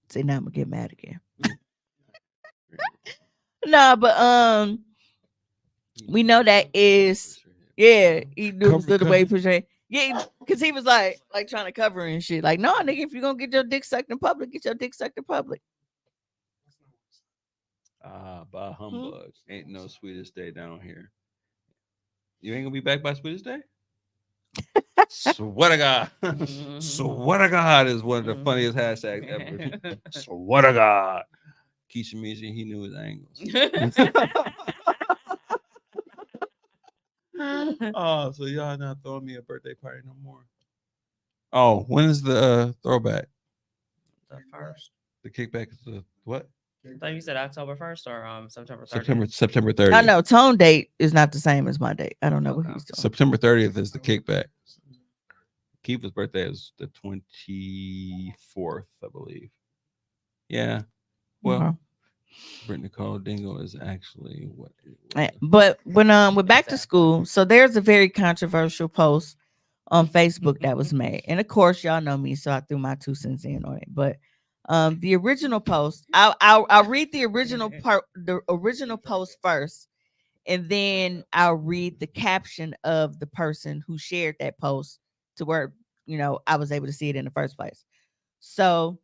Speaker 2: See, now I'm gonna get mad again. No, but We know that is, yeah, he knew it was the way he pushed her. Yeah, because he was like trying to cover her and shit. Like, no, nigga, if you're gonna get your dick sucked in public, get your dick sucked in public.
Speaker 5: By humbug. Ain't no sweetest day down here. You ain't gonna be back by sweetest day? Swear to God. Swear to God is one of the funniest hashtags ever. Swear to God. Keisha Misha, he knew his angles. Oh, so y'all not throwing me a birthday party no more. Oh, when is the throwback?
Speaker 3: The first.
Speaker 5: The kickback is the what?
Speaker 3: I thought you said October 1st or September 30th.
Speaker 5: September 30th.
Speaker 2: I know Tone date is not the same as my date. I don't know what he's doing.
Speaker 5: September 30th is the kickback. Kiva's birthday is the 24th, I believe. Yeah. Well, Brittany Nicole Dingo is actually what it was.
Speaker 2: But when we're back to school, so there's a very controversial post on Facebook that was made. And of course, y'all know me, so I threw my 2 cents in on it. But the original post, I'll read the original post first, and then I'll read the caption of the person who shared that post to where, you know, I was able to see it in the first place. So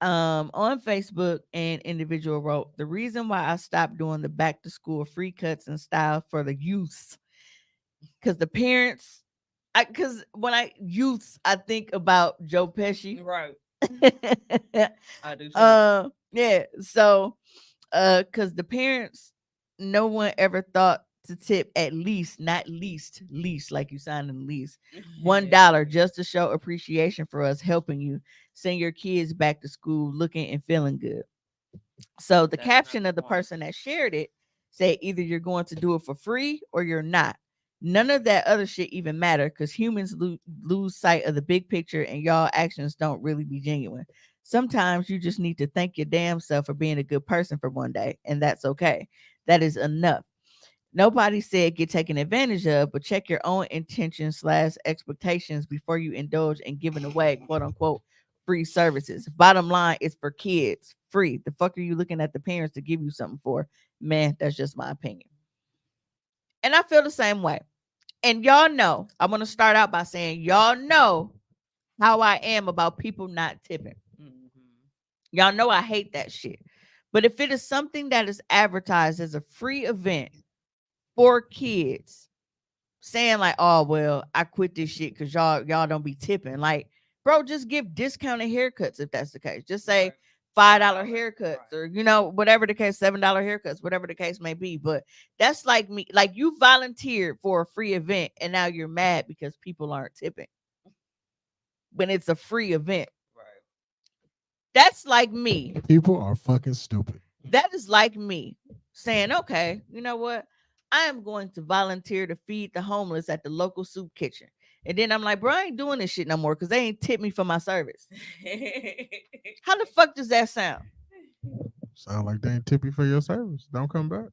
Speaker 2: on Facebook, an individual wrote, the reason why I stopped doing the back to school free cuts and style for the youths, because the parents, because when I youths, I think about Joe Pesci.
Speaker 3: Right. I do too.
Speaker 2: Yeah. So because the parents, no one ever thought to tip at least, not least like you signed in the lease, $1 just to show appreciation for us helping you send your kids back to school looking and feeling good. So the caption of the person that shared it said, either you're going to do it for free or you're not. None of that other shit even matter, because humans lose sight of the big picture and y'all actions don't really be genuine. Sometimes you just need to thank your damn self for being a good person for one day, and that's okay. That is enough. Nobody said get taken advantage of, but check your own intentions / expectations before you indulge in giving away quote unquote free services. Bottom line, it's for kids, free. The fuck are you looking at the parents to give you something for? Man, that's just my opinion. And I feel the same way. And y'all know, I'm going to start out by saying, y'all know how I am about people not tipping. Y'all know I hate that shit. But if it is something that is advertised as a free event for kids, saying like, oh, well, I quit this shit because y'all don't be tipping. Like, bro, just give discounted haircuts if that's the case. Just say $5 haircuts, or, you know, whatever the case, $7 haircuts, whatever the case may be. But that's like me, like you volunteered for a free event and now you're mad because people aren't tipping when it's a free event. Right. That's like me.
Speaker 4: People are fucking stupid.
Speaker 2: That is like me saying, okay, you know what? I am going to volunteer to feed the homeless at the local soup kitchen. And then I'm like, bro, I ain't doing this shit no more because they ain't tipped me for my service. How the fuck does that sound?
Speaker 4: Sound like they ain't tip you for your service. Don't come back.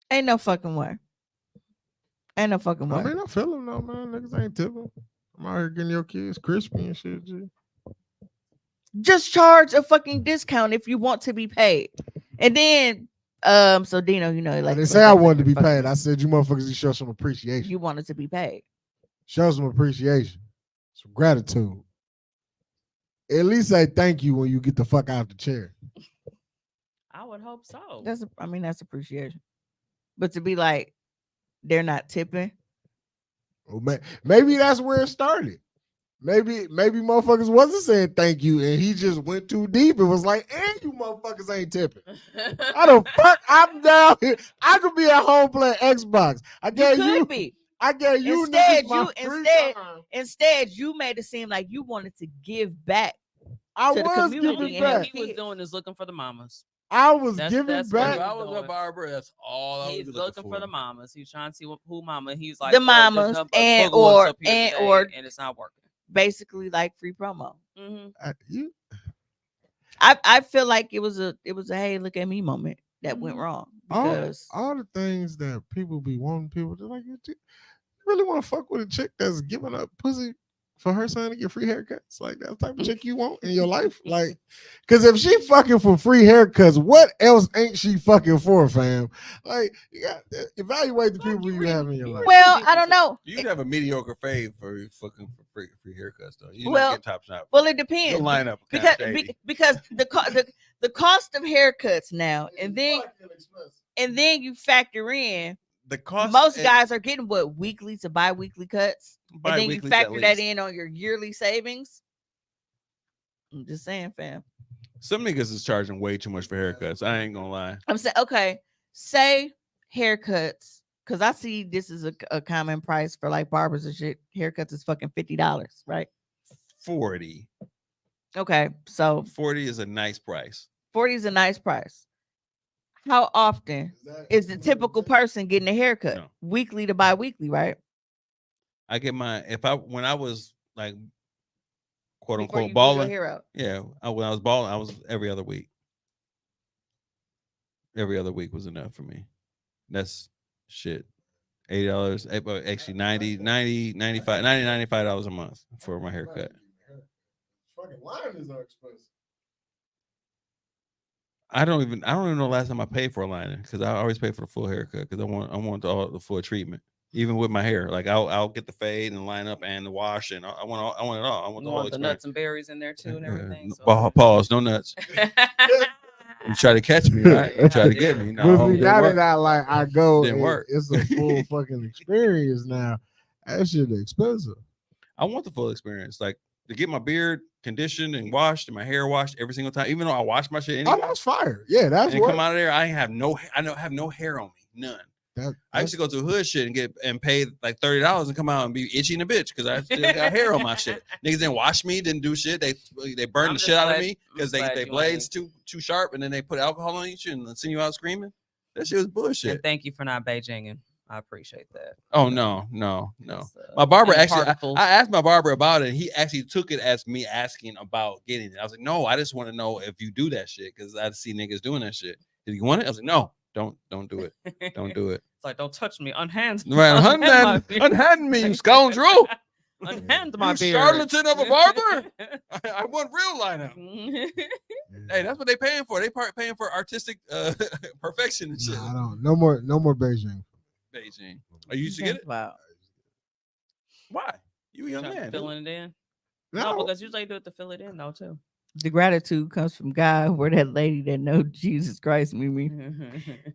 Speaker 2: Ain't no fucking way. Ain't no fucking way.
Speaker 4: I mean, I feel them though, man. Niggas ain't tipping. I'm out here getting your kids crispy and shit, G.
Speaker 2: Just charge a fucking discount if you want to be paid. And then so Dino, you know, like,
Speaker 4: I didn't say I wanted to be paid. I said you motherfuckers need to show some appreciation.
Speaker 2: You wanted to be paid.
Speaker 4: Show some appreciation, some gratitude. At least say thank you when you get the fuck out the chair.
Speaker 3: I would hope so.
Speaker 2: That's appreciation. But to be like, they're not tipping.
Speaker 4: Well, maybe that's where it started. Maybe motherfuckers wasn't saying thank you, and he just went too deep and was like, and you motherfuckers ain't tipping. How the fuck I'm down here? I could be at home playing Xbox. I gave you. I gave you.
Speaker 2: Instead, you made it seem like you wanted to give back.
Speaker 4: I was giving back.
Speaker 3: He was doing is looking for the mamas.
Speaker 4: I was giving back.
Speaker 5: I was a barber. That's all I was
Speaker 3: looking for the mamas. He's trying to see who mama. He's like
Speaker 2: the mamas and
Speaker 3: it's not working.
Speaker 2: Basically, like free promo.
Speaker 3: Mm-hmm.
Speaker 4: I
Speaker 2: feel like it was a hey, look at me moment that went wrong, because
Speaker 4: all the things that people be wanting people to like. You really want to fuck with a chick that's giving up pussy for her son to get free haircuts? Like that type of chick you want in your life? Like, because if she fucking for free haircuts, what else ain't she fucking for, fam? Like, you got evaluate the people you have in your life.
Speaker 2: Well, I don't know.
Speaker 5: You'd have a mediocre fave for fucking for free haircuts though. You
Speaker 2: Well,
Speaker 5: not get top shot.
Speaker 2: Well, it
Speaker 5: Your
Speaker 2: depends
Speaker 5: lineup
Speaker 2: because
Speaker 5: shady.
Speaker 2: because the cost of haircuts now, and then you factor in
Speaker 5: The cost.
Speaker 2: most guys are getting what, weekly to bi-weekly cuts, and then you
Speaker 5: bi-weeklies at
Speaker 2: factor that
Speaker 5: least.
Speaker 2: in on your yearly savings. I'm just saying, fam.
Speaker 5: Some niggas is charging way too much for haircuts. I ain't gonna lie.
Speaker 2: I'm saying, okay, say haircuts, because I see this is a common price for like barbers and shit. Haircuts is fucking $50, right?
Speaker 5: 40.
Speaker 2: Okay, so
Speaker 5: 40 is a nice price.
Speaker 2: 40 is a nice price. How often is the typical person getting a haircut?
Speaker 5: No.
Speaker 2: Weekly to bi-weekly, right?
Speaker 5: I get my when I was like quote
Speaker 2: Before you
Speaker 5: unquote
Speaker 2: grew your
Speaker 5: balling.
Speaker 2: hair out.
Speaker 5: Yeah, when I was balling, I was every other week. Every other week was enough for me. That's shit. $80, actually $95 a month for my haircut.
Speaker 4: Fucking line is expensive.
Speaker 5: I don't even know the last time I paid for a liner because I always pay for the full haircut because I want all the full treatment. Even with my hair, like I'll get the fade and line up and the wash, and I want it all. I want
Speaker 3: You
Speaker 5: the whole
Speaker 3: want the
Speaker 5: experience.
Speaker 3: nuts and berries in there too and everything.
Speaker 5: Pause, no nuts. You try to catch me, right? You try to get me.
Speaker 4: But
Speaker 5: No,
Speaker 4: see,
Speaker 5: didn't
Speaker 4: now
Speaker 5: work.
Speaker 4: that I go,
Speaker 5: Didn't work.
Speaker 4: It's a full fucking experience now. That shit expensive.
Speaker 5: I want the full experience, like to get my beard conditioned and washed and my hair washed every single time. Even though I wash my shit anyway,
Speaker 4: Oh, that's fire. Yeah, that's
Speaker 5: and
Speaker 4: what.
Speaker 5: come out of there, I have no hair on me, none. I used to go to hood shit and pay like $30 and come out and be itchy in a bitch because I still got hair on my shit. Niggas didn't wash me, didn't do shit. They burned the shit out of me because they blades too sharp, and then they put alcohol on you and send you out screaming. That shit was bullshit.
Speaker 3: And thank you for not Beijinging. I appreciate that.
Speaker 5: Oh no. My barber actually, I asked my barber about it. And he actually took it as me asking about getting it. I was like, no, I just want to know if you do that shit because I see niggas doing that shit. Did you want it? I was like, no, don't do it. Don't do it.
Speaker 3: It's like, don't touch me. Unhand me.
Speaker 5: Right, unhand me, you scoundrel.
Speaker 3: Unhand my
Speaker 5: you
Speaker 3: beard.
Speaker 5: charlatan of a barber. I want real lineup. Hey, that's what they paying for. They paying for artistic perfection and shit.
Speaker 4: Nah, I don't. No more Beijing.
Speaker 5: Beijing. Are you used to get it?
Speaker 2: Wow.
Speaker 5: Why? You a young
Speaker 3: Trying to
Speaker 5: man.
Speaker 3: filling it in.
Speaker 4: No,
Speaker 3: No, because usually they do it to fill it in though too.
Speaker 2: The gratitude comes from God, where that lady that know Jesus Christ, Mimi.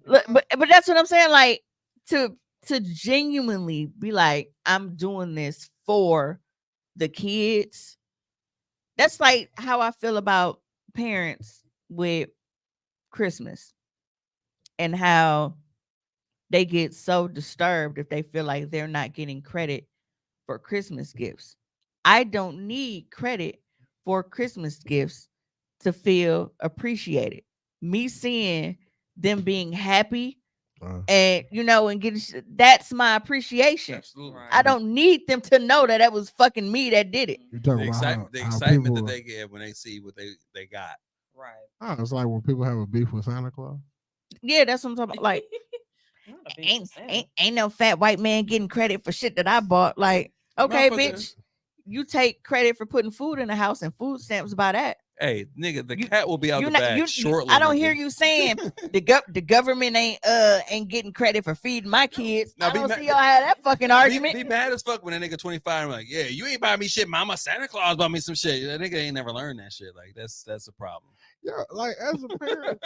Speaker 2: Look, but that's what I'm saying. Like to genuinely be like, I'm doing this for the kids. That's like how I feel about parents with Christmas and how they get so disturbed if they feel like they're not getting credit for Christmas gifts. I don't need credit for Christmas gifts to feel appreciated. Me seeing them being happy and and getting that's my appreciation.
Speaker 5: Absolutely.
Speaker 2: I don't need them to know that was fucking me that did it.
Speaker 4: You're
Speaker 5: The,
Speaker 4: talking about
Speaker 5: the
Speaker 4: how
Speaker 5: excitement
Speaker 4: people,
Speaker 5: that they get when they see what they got.
Speaker 3: Right.
Speaker 4: Oh, it's like when people have a beef with Santa Claus.
Speaker 2: Yeah, that's what I'm talking about. Like, ain't no fat white man getting credit for shit that I bought. Like, okay, bitch, you take credit for putting food in the house and food stamps by that.
Speaker 5: Hey, nigga, the cat will be out the bag shortly.
Speaker 2: I don't hear you saying the government ain't getting credit for feeding my kids. Now, I don't see y'all have that fucking argument.
Speaker 5: Be mad as fuck when a nigga 25 and like, yeah, you ain't buy me shit, mama. Santa Claus bought me some shit. That nigga ain't never learned that shit. Like that's a problem.
Speaker 4: Yeah, like as a parent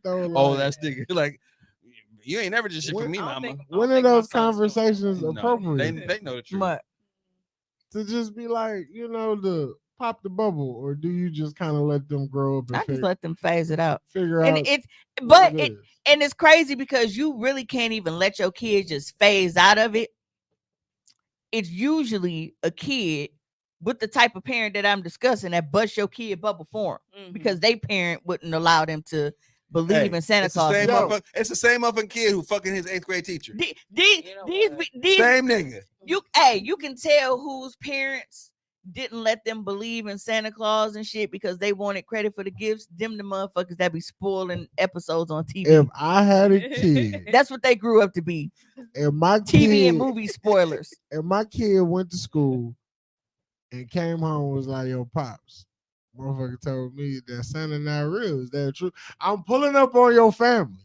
Speaker 4: though. Like,
Speaker 5: oh, that's nigga. Like you ain't never just shit for me, mama.
Speaker 4: When are those conversations appropriate?
Speaker 5: They know the truth.
Speaker 2: But
Speaker 4: to just be like, to pop the bubble, or do you just kind of let them grow up and
Speaker 2: I just let them phase it out.
Speaker 4: Figure
Speaker 2: and
Speaker 4: out?
Speaker 2: And it's crazy because you really can't even let your kid just phase out of it. It's usually a kid with the type of parent that I'm discussing that bust your kid bubble for him because they parent wouldn't allow them to believe in Santa Claus.
Speaker 5: It's the same motherfucking kid who fucking his 8th grade teacher.
Speaker 2: These
Speaker 5: same nigga.
Speaker 2: You can tell whose parents didn't let them believe in Santa Claus and shit because they wanted credit for the gifts. Them the motherfuckers that be spoiling episodes on TV.
Speaker 4: If I had a kid,
Speaker 2: that's what they grew up to be.
Speaker 4: And my
Speaker 2: TV and movie spoilers.
Speaker 4: And my kid went to school and came home and was like, yo, Pops, motherfucker told me that Santa not real. Is that true? I'm pulling up on your family.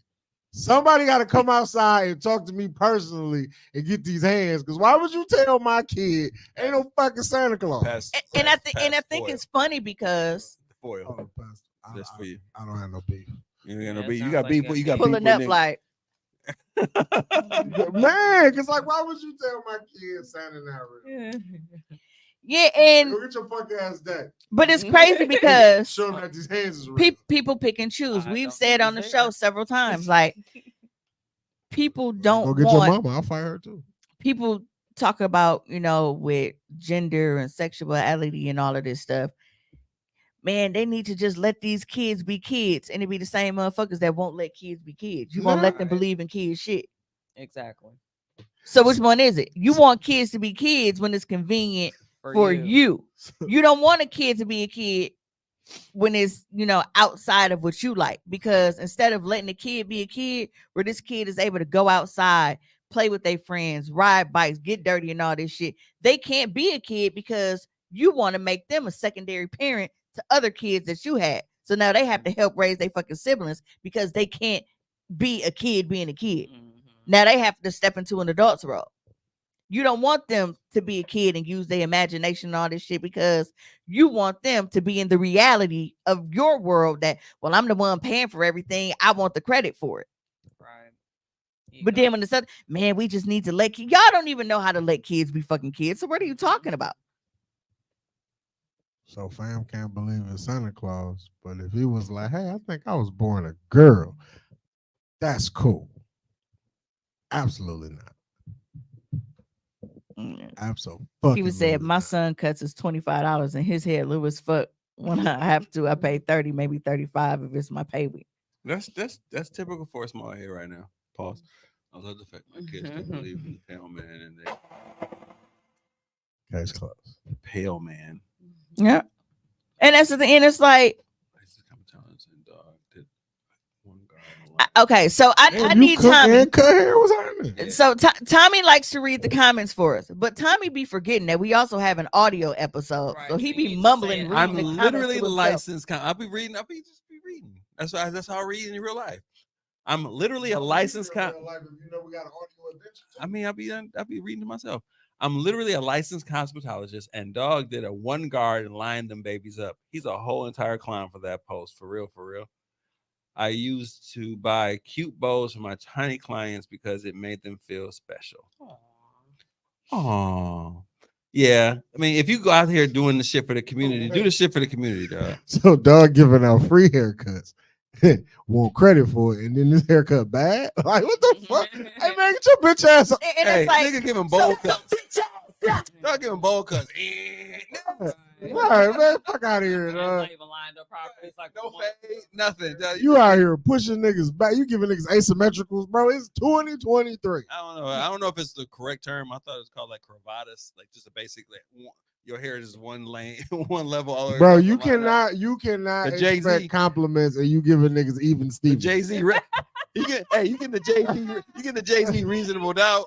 Speaker 4: Somebody got to come outside and talk to me personally and get these hands. Because why would you tell my kid ain't no fucking Santa Claus?
Speaker 2: And I think it's funny because
Speaker 5: foil.
Speaker 4: Oh, Pastor,
Speaker 5: That's for you.
Speaker 4: I don't have no beef.
Speaker 5: You ain't
Speaker 3: Yeah,
Speaker 5: no
Speaker 3: it
Speaker 5: beef. You
Speaker 3: sounds
Speaker 5: got
Speaker 3: like
Speaker 5: beef.
Speaker 3: you got
Speaker 5: You got
Speaker 3: beef.
Speaker 5: beef
Speaker 2: pulling
Speaker 5: with
Speaker 2: up
Speaker 5: niggas.
Speaker 2: like,
Speaker 4: Man, because like, why would you tell my kid Santa not real?
Speaker 2: yeah, and
Speaker 4: Go get your fuck ass daddy.
Speaker 2: but it's crazy because
Speaker 4: Show him that these hands is real.
Speaker 2: people pick and choose.
Speaker 3: I
Speaker 2: We've
Speaker 3: don't
Speaker 2: said
Speaker 3: think
Speaker 2: on the
Speaker 3: he's
Speaker 2: show
Speaker 3: there.
Speaker 2: several times, like people
Speaker 4: Go
Speaker 2: don't
Speaker 4: get your
Speaker 2: want
Speaker 4: mama. I'll fight her too.
Speaker 2: people talk about, with gender and sexuality and all of this stuff. Man, they need to just let these kids be kids, and it be the same motherfuckers that won't let kids be kids. You won't let them
Speaker 3: Right.
Speaker 2: believe in kids shit.
Speaker 3: Exactly.
Speaker 2: So which one is it? You want kids to be kids when it's convenient for you. You don't want a kid to be a kid when it's, outside of what you like. Because instead of letting the kid be a kid, where this kid is able to go outside, play with their friends, ride bikes, get dirty and all this shit, they can't be a kid because you want to make them a secondary parent to other kids that you had. So now they have to help raise their fucking siblings because they can't be a kid being a kid. Now they have to step into an adult's role. You don't want them to be a kid and use their imagination and all this shit because you want them to be in the reality of your world that, well, I'm the one paying for everything. I want the credit for it.
Speaker 3: Right.
Speaker 2: But then when it's other, man, we just need to let y'all don't even know how to let kids be fucking kids. So what are you talking about?
Speaker 4: So fam can't believe in Santa Claus, but if he was like, hey, I think I was born a girl, that's cool. Absolutely not. Absolutely.
Speaker 2: He was saying my son cuts is $25 and his hair little as fuck. When I have to, I pay 30, maybe 35 if it's my pay week.
Speaker 5: That's typical for a small head right now. Pause. I love the fact my kids don't believe in the pale man and they
Speaker 4: Case closed.
Speaker 5: pale man.
Speaker 2: Yeah. And that's the thing. And it's like, okay, so I need Tommy. So Tommy likes to read the comments for us, but Tommy be forgetting that we also have an audio episode,
Speaker 3: Right,
Speaker 2: so he
Speaker 3: so
Speaker 2: be
Speaker 3: you need to
Speaker 2: mumbling.
Speaker 3: say it.
Speaker 5: I'm
Speaker 2: reading the
Speaker 5: literally
Speaker 2: comments to himself.
Speaker 5: licensed. I'll be reading. I'll be reading. That's how I read in real life. I'm literally a licensed. I mean, I'll be reading to myself. I'm literally a licensed cosmetologist, and dog did a one guard and lined them babies up. He's a whole entire clown for that post. For real, for real. I used to buy cute bows for my tiny clients because it made them feel special. Aww. Yeah. I mean, if you go out here doing the shit for the community, do the shit for the community, dog.
Speaker 4: So dog giving out free haircuts. Want credit for it, and then this haircut bad? Like, what the fuck? Hey man, get your bitch ass up.
Speaker 2: And
Speaker 5: Hey,
Speaker 2: it's like,
Speaker 5: nigga giving bowl cuts. Dog giving bowl cuts.
Speaker 4: Right, man, fuck out of here,
Speaker 3: It's
Speaker 4: dog.
Speaker 3: not even lined up properly. It's like
Speaker 5: No fade, nothing. Dog.
Speaker 4: You out here pushing niggas back. You giving niggas asymmetricals, bro. It's 2023.
Speaker 5: I don't know if it's the correct term. I thought it was called like cravatus, like just a basic like your hair is one lane, one level. All the way
Speaker 4: Bro,
Speaker 5: across
Speaker 4: you
Speaker 5: the line.
Speaker 4: cannot
Speaker 5: The Jay-Z.
Speaker 4: expect compliments and you giving niggas even
Speaker 5: The
Speaker 4: Stevens.
Speaker 5: Jay-Z. You get the Jay-Z. You get the Jay-Z reasonable doubt.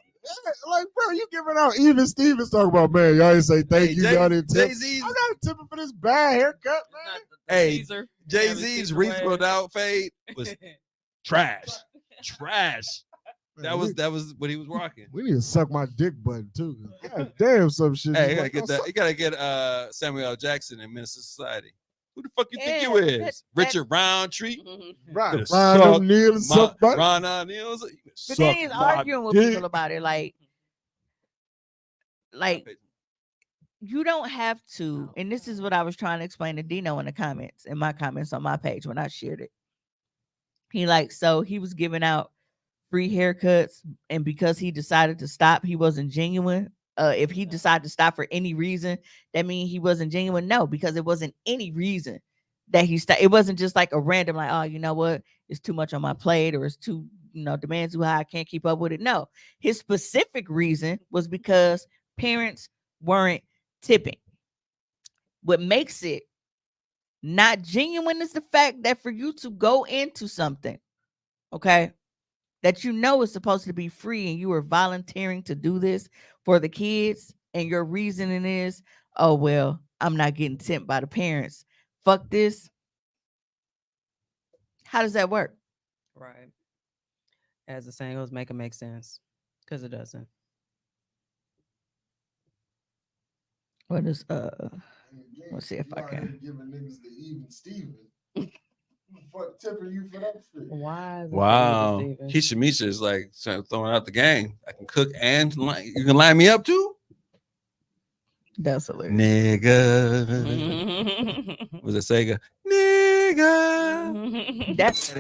Speaker 4: Like, bro, you giving out even Stevens talking about, man, y'all didn't say thank you, y'all didn't tip.
Speaker 5: Jay-Z's.
Speaker 4: I'm not tipping for this bad haircut, man.
Speaker 5: Hey,
Speaker 3: Caesar.
Speaker 5: Jay-Z's reasonable doubt fade was trash.
Speaker 4: Man,
Speaker 5: That was what he was rocking.
Speaker 4: we need to suck my dick button too. God damn, some shit.
Speaker 5: Hey,
Speaker 4: just
Speaker 5: you gotta get Samuel L. Jackson in Minister Society. Who the fuck you think
Speaker 2: Yeah,
Speaker 5: you is?
Speaker 2: that-
Speaker 5: Richard Roundtree?
Speaker 4: right.
Speaker 5: Just
Speaker 4: Ron
Speaker 5: suck
Speaker 4: O'Neal and suck butt.
Speaker 5: Ron O'Neal.
Speaker 2: but then he's arguing with people about it, like you don't have to. And this is what I was trying to explain to Dino in my comments on my page when I shared it. So he was giving out free haircuts, and because he decided to stop, he wasn't genuine. If he decided to stop for any reason, that means he wasn't genuine. No, because it wasn't any reason that he stopped. It wasn't just like a random, like, oh, you know what, it's too much on my plate, or it's too, demands too high, I can't keep up with it. No, his specific reason was because parents weren't tipping. What makes it not genuine is the fact that for you to go into something, okay, that is supposed to be free, and you are volunteering to do this for the kids, and your reasoning is, oh well, I'm not getting sent by the parents. Fuck this. How does that work?
Speaker 3: Right. As the saying goes, make it make sense. Because it doesn't.
Speaker 2: What is
Speaker 4: And again,
Speaker 2: Let's see if I
Speaker 4: you out here
Speaker 2: can.
Speaker 4: giving niggas the even Steven. Fuck tipping you for that shit.
Speaker 3: Why is it
Speaker 5: Wow.
Speaker 3: Steven?
Speaker 5: Keisha Misha is like throwing out the game. I can cook and you can line me up too?
Speaker 2: That's hilarious.
Speaker 5: Nigga. Was it Sega? Nigga.
Speaker 2: That's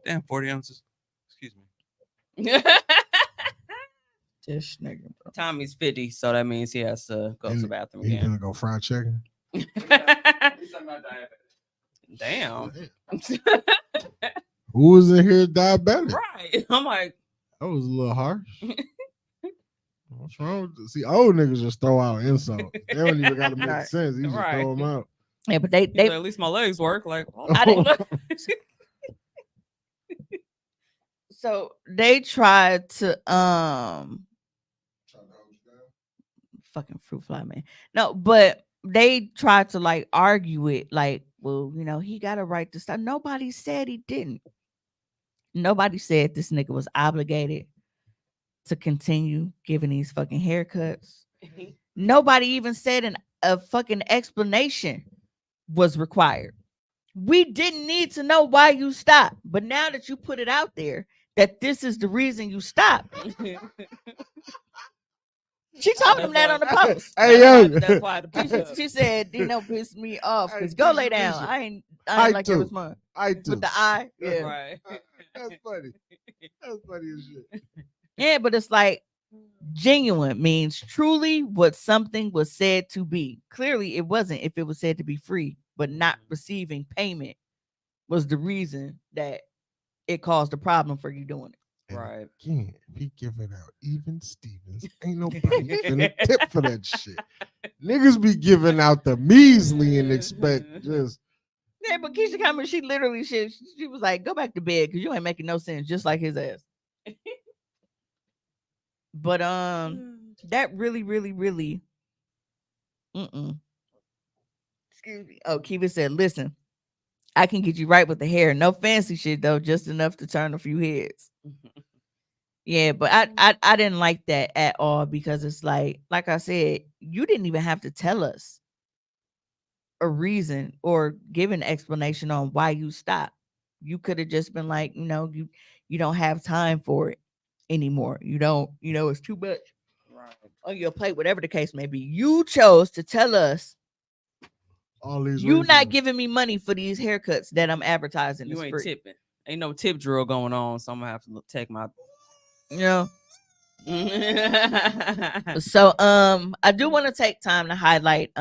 Speaker 5: Damn, 40 ounces. Excuse me.
Speaker 2: this nigga, bro.
Speaker 3: Tommy's 50, so that means he has to go to the bathroom
Speaker 4: He
Speaker 3: again.
Speaker 4: gonna go fried chicken.
Speaker 3: Damn.
Speaker 4: Who was in here diabetic?
Speaker 3: Right. I'm like,
Speaker 4: That was a little harsh. What's wrong with this? See, old niggas just throw out insults. They don't even gotta make
Speaker 2: Right.
Speaker 4: sense. You just
Speaker 3: Right.
Speaker 4: throw them out.
Speaker 2: Yeah, but they
Speaker 3: at least my legs work. Like, oh,
Speaker 2: I didn't so they tried to fucking fruit fly man. No, but they tried to like argue it like, well, you know, he got a right to stop. Nobody said he didn't. Nobody said this nigga was obligated to continue giving these fucking haircuts. Nobody even said a fucking explanation was required. We didn't need to know why you stopped. But now that you put it out there that this is the reason you stopped, she told him that on the post.
Speaker 4: Hey, yo.
Speaker 3: That's why the
Speaker 2: She said, you know, piss me off because
Speaker 4: Hey,
Speaker 2: go
Speaker 4: Keisha,
Speaker 2: lay down.
Speaker 4: Keisha.
Speaker 2: I ain't
Speaker 4: I
Speaker 2: like your
Speaker 4: too.
Speaker 2: response.
Speaker 4: I do.
Speaker 2: With the eye. Yeah.
Speaker 3: Right.
Speaker 4: That's funny. That's funny as shit.
Speaker 2: Yeah, but it's like genuine means truly what something was said to be. Clearly, it wasn't if it was said to be free, but not receiving payment was the reason that it caused a problem for you doing it.
Speaker 4: And
Speaker 3: Right.
Speaker 4: again, if he giving out even Stevens, ain't nobody finna tip for that shit. Niggas be giving out the measly and expect just
Speaker 2: Yeah, but Keisha Cameron, she literally she was like, go back to bed because you ain't making no sense, just like his ass. But that really excuse me. Oh, Kiva said, listen, I can get you right with the hair. No fancy shit though, just enough to turn a few heads. Yeah, but I didn't like that at all because it's like I said, you didn't even have to tell us a reason or give an explanation on why you stopped. You could have just been like, you know, you don't have time for it anymore. You don't, you know, it's too much on your plate, whatever the case may be. You chose to tell us
Speaker 4: all these.
Speaker 2: you
Speaker 4: reasons.
Speaker 2: not giving me money for these haircuts that I'm advertising.
Speaker 3: You
Speaker 2: is
Speaker 3: ain't
Speaker 2: free.
Speaker 3: tipping. Ain't no tip drill going on, so I'm gonna have to take my.
Speaker 2: You know. So I do want to take time to highlight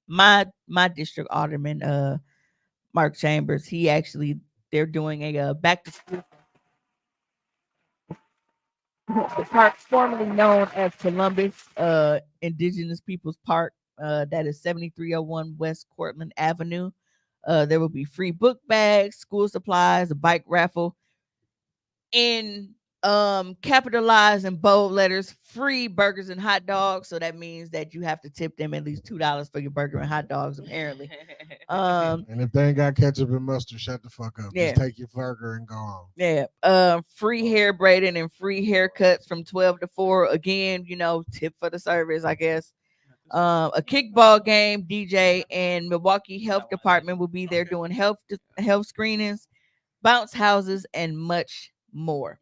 Speaker 2: my district alderman Mark Chambers. He actually, they're doing a back to school. The park formerly known as Columbus Indigenous Peoples Park, that is 7301 West Cortland Avenue. There will be free book bags, school supplies, a bike raffle, in capitalized in bold letters, free burgers and hot dogs. So that means that you have to tip them at least $2 for your burger and hot dogs, apparently.
Speaker 4: And if they ain't got ketchup and mustard, shut the fuck up.
Speaker 2: Yeah.
Speaker 4: Just take your burger and go on.
Speaker 2: Yeah. Free hair braiding and free haircuts from 12 to 4. Again, you know, tip for the service, I guess. A kickball game, DJ, and Milwaukee Health Department will be there doing health screenings, bounce houses, and much more.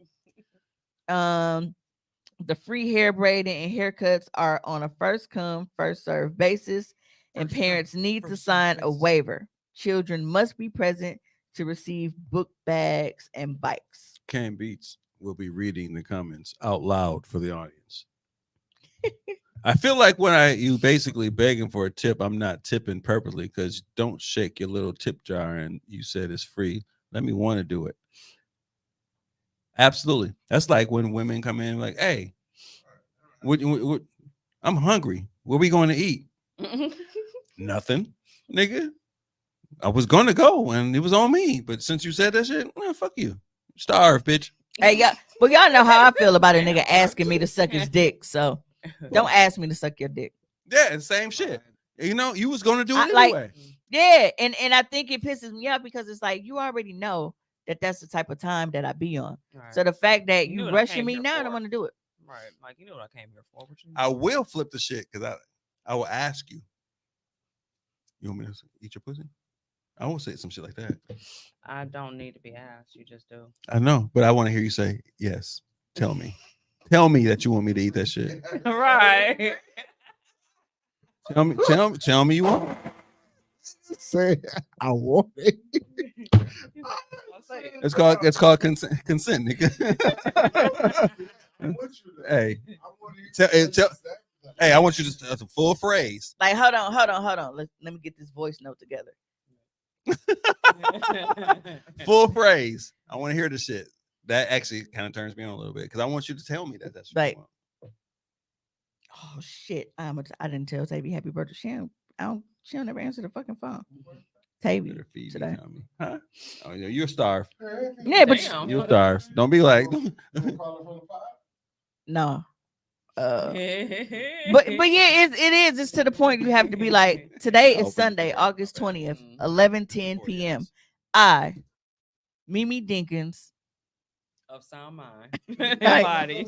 Speaker 2: The free hair braiding and haircuts are on a first come, first serve basis, and parents need to sign a waiver. Children must be present to receive book bags and bikes.
Speaker 5: Cam Beats will be reading the comments out loud for the audience. I feel like when you basically begging for a tip, I'm not tipping purposely because don't shake your little tip jar and you said it's free. Let me want to do it. Absolutely. That's like when women come in like, hey, I'm hungry. Where we going to eat? Nothing, nigga. I was going to go and it was on me. But since you said that shit, well, fuck you. Starve, bitch.
Speaker 2: Hey, y'all, but y'all know how I feel about a nigga asking me to suck his dick. So Don't ask me to suck your dick.
Speaker 5: Yeah, the same shit. You know, you was gonna do it
Speaker 2: Like,
Speaker 5: anyway.
Speaker 2: yeah, and I think it pisses me off because it's like you already know that that's the type of time that I be on.
Speaker 3: Right.
Speaker 2: So the fact that
Speaker 3: You knew
Speaker 2: you
Speaker 3: what I
Speaker 2: rushing
Speaker 3: came
Speaker 2: me
Speaker 3: here
Speaker 2: now, I
Speaker 3: for.
Speaker 2: don't want to do it.
Speaker 3: Right. Like, you know what I came here for. What you
Speaker 5: I will flip the shit because I will ask you. You want me to eat your pussy? I won't say some shit like that.
Speaker 3: I don't need to be asked. You just do.
Speaker 5: I know, but I want to hear you say yes. Tell me. Tell me that you want me to eat that shit.
Speaker 3: Right.
Speaker 5: Tell me you want.
Speaker 4: Say I want it.
Speaker 5: It's called consent, nigga. Hey, hey, I want you to that's a full phrase.
Speaker 2: Like, hold on. Let me get this voice note together.
Speaker 5: Full phrase. I want to hear the shit. That actually kind of turns me on a little bit because I want you to tell me that that's what
Speaker 2: Like,
Speaker 5: you want.
Speaker 2: oh shit! I didn't tell Tavy happy birthday. She don't ever answer the fucking phone. Tavy
Speaker 5: Better feed me,
Speaker 2: today.
Speaker 5: Tommy. Huh? Oh, you're starved.
Speaker 2: Yeah, but
Speaker 3: Damn.
Speaker 5: You're starved. Don't be like.
Speaker 2: no. But yeah, it is. It's to the point you have to be like, today is Sunday, August 20th, 11:10 p.m. I, Mimi Dinkins,
Speaker 3: Of sound mind. And
Speaker 2: Like-
Speaker 3: body.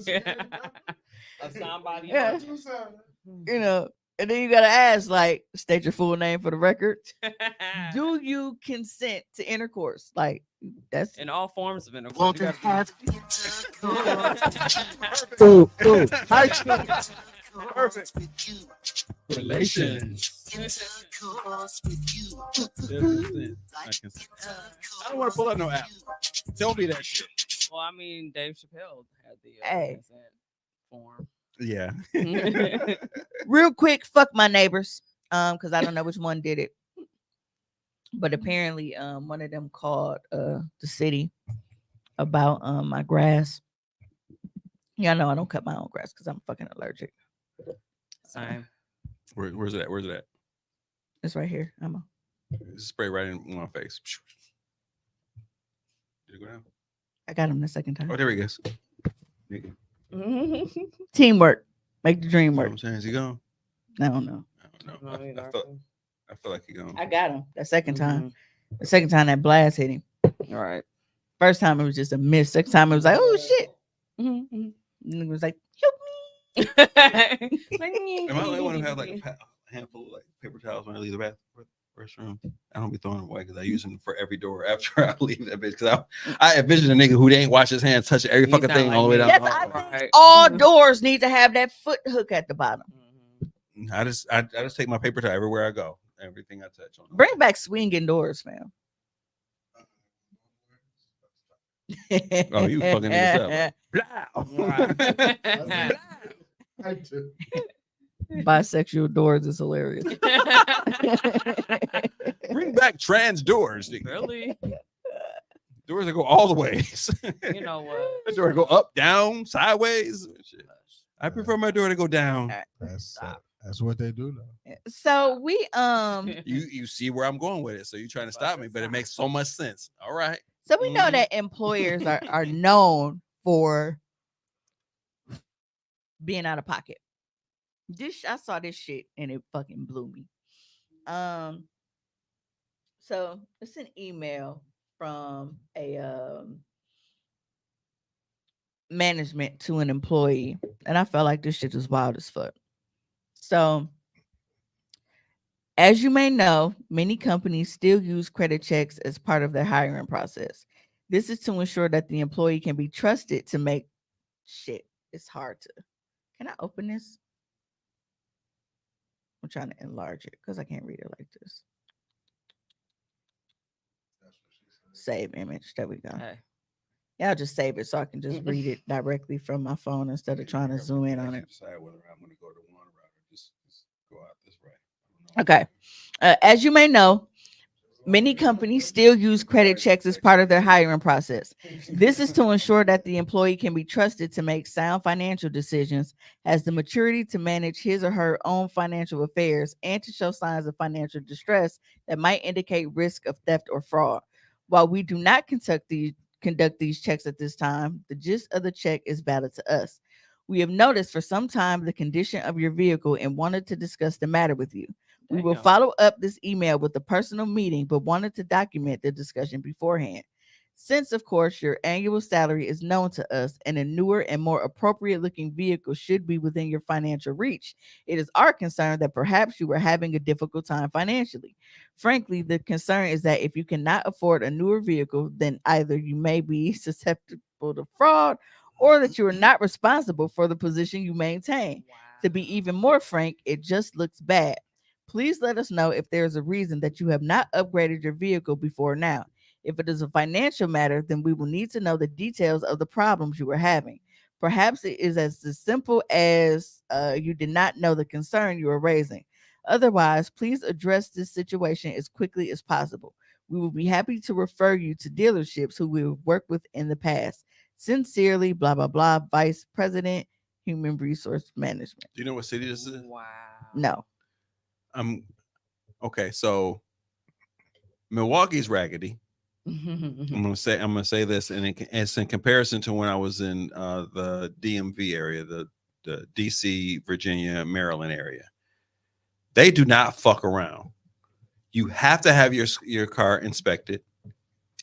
Speaker 3: Of sound body.
Speaker 2: Yeah.
Speaker 3: And
Speaker 2: you know, and then you gotta ask, like, state your full name for the record.
Speaker 3: body.
Speaker 2: Do you consent to intercourse? Like, that's
Speaker 3: In all forms of intercourse. You gotta
Speaker 5: Relations. I don't want to pull up no app. Tell me that shit.
Speaker 3: Well, I mean, Dave Chappelle had the
Speaker 2: Hey.
Speaker 3: consent form.
Speaker 5: Yeah.
Speaker 2: real quick. Fuck my neighbors, because I don't know which one did it, but apparently, one of them called the city about my grass. Yeah, I know I don't cut my own grass because I'm fucking allergic.
Speaker 3: Same.
Speaker 5: Where's it at? Where's it at?
Speaker 2: It's right here.
Speaker 5: Spray right in my face. Did it go down?
Speaker 2: I got him the second time.
Speaker 5: Oh, there he goes. Nigga.
Speaker 2: Teamwork, make the dream
Speaker 5: You know
Speaker 2: work.
Speaker 5: what I'm saying? Is he gone?
Speaker 2: I don't know.
Speaker 5: I don't know. I feel like he gone.
Speaker 2: I got him the second time. The second time that blast hit him.
Speaker 3: All right.
Speaker 2: First time it was just a miss. Second time it was like, oh shit. And it was like, help me.
Speaker 5: Am I the only one who has like a handful of like paper towels when I leave the restroom? I don't be throwing them away because I use them for every door after I leave that bitch. Because I envision a nigga who ain't wash his hands touching every
Speaker 3: You
Speaker 5: fucking
Speaker 3: sound
Speaker 5: thing
Speaker 3: like
Speaker 5: all the way
Speaker 3: me.
Speaker 5: down.
Speaker 2: Yes,
Speaker 5: the
Speaker 2: I
Speaker 5: hallway.
Speaker 2: think all doors need to have that foot hook at the bottom.
Speaker 5: I just take my paper towel everywhere I go. Everything I touch on.
Speaker 2: Bring back swinging doors, fam.
Speaker 5: Oh, you fucking niggas
Speaker 4: I do.
Speaker 2: Bisexual doors is hilarious.
Speaker 5: Bring back trans doors. nigga.
Speaker 3: Really?
Speaker 5: Doors that go all the ways.
Speaker 3: You know what?
Speaker 5: The door go up, down, sideways. Shit. I prefer my door to go down.
Speaker 4: That's what they do now.
Speaker 2: So we
Speaker 5: You see where I'm going with it. So you're trying to stop me, but it makes so much sense. All right.
Speaker 2: so we know that employers are known for being out of pocket. I saw this shit and it fucking blew me. So it's an email from a management to an employee, and I felt like this shit was wild as fuck. So, as you may know, many companies still use credit checks as part of their hiring process. This is to ensure that the employee can be trusted to make shit. It's hard to. Can I open this? I'm trying to enlarge it because I can't read it like this. Save image. There we go.
Speaker 3: Hey.
Speaker 2: Yeah, I'll just save it so I can just read it directly from my phone instead of trying to zoom in on it.
Speaker 5: Decide whether I'm going to go to one route or just go out this way.
Speaker 2: Okay. As you may know, many companies still use credit checks as part of their hiring process. This is to ensure that the employee can be trusted to make sound financial decisions, has the maturity to manage his or her own financial affairs, and to show signs of financial distress that might indicate risk of theft or fraud. While we do not conduct these checks at this time, the gist of the check is valid to us. We have noticed for some time the condition of your vehicle and wanted to discuss the matter with you. We will
Speaker 3: Damn.
Speaker 2: follow up this email with a personal meeting, but wanted to document the discussion beforehand. Since, of course, your annual salary is known to us and a newer and more appropriate looking vehicle should be within your financial reach, it is our concern that perhaps you were having a difficult time financially. Frankly, the concern is that if you cannot afford a newer vehicle, then either you may be susceptible to fraud or that you are not responsible for the position you maintain. To be even more frank, it just looks bad. Please let us know if there is a reason that you have not upgraded your vehicle before now. If it is a financial matter, then we will need to know the details of the problems you are having. Perhaps it is as simple as you did not know the concern you are raising. Otherwise, please address this situation as quickly as possible. We will be happy to refer you to dealerships who we have worked with in the past. Sincerely, blah, blah, blah, Vice President, Human Resource Management.
Speaker 5: Do you know what city this is?
Speaker 3: Wow.
Speaker 2: No.
Speaker 5: Okay, so Milwaukee's raggedy. I'm gonna say this, and it's in comparison to when I was in the DMV area, the DC, Virginia, Maryland area. They do not fuck around. You have to have your car inspected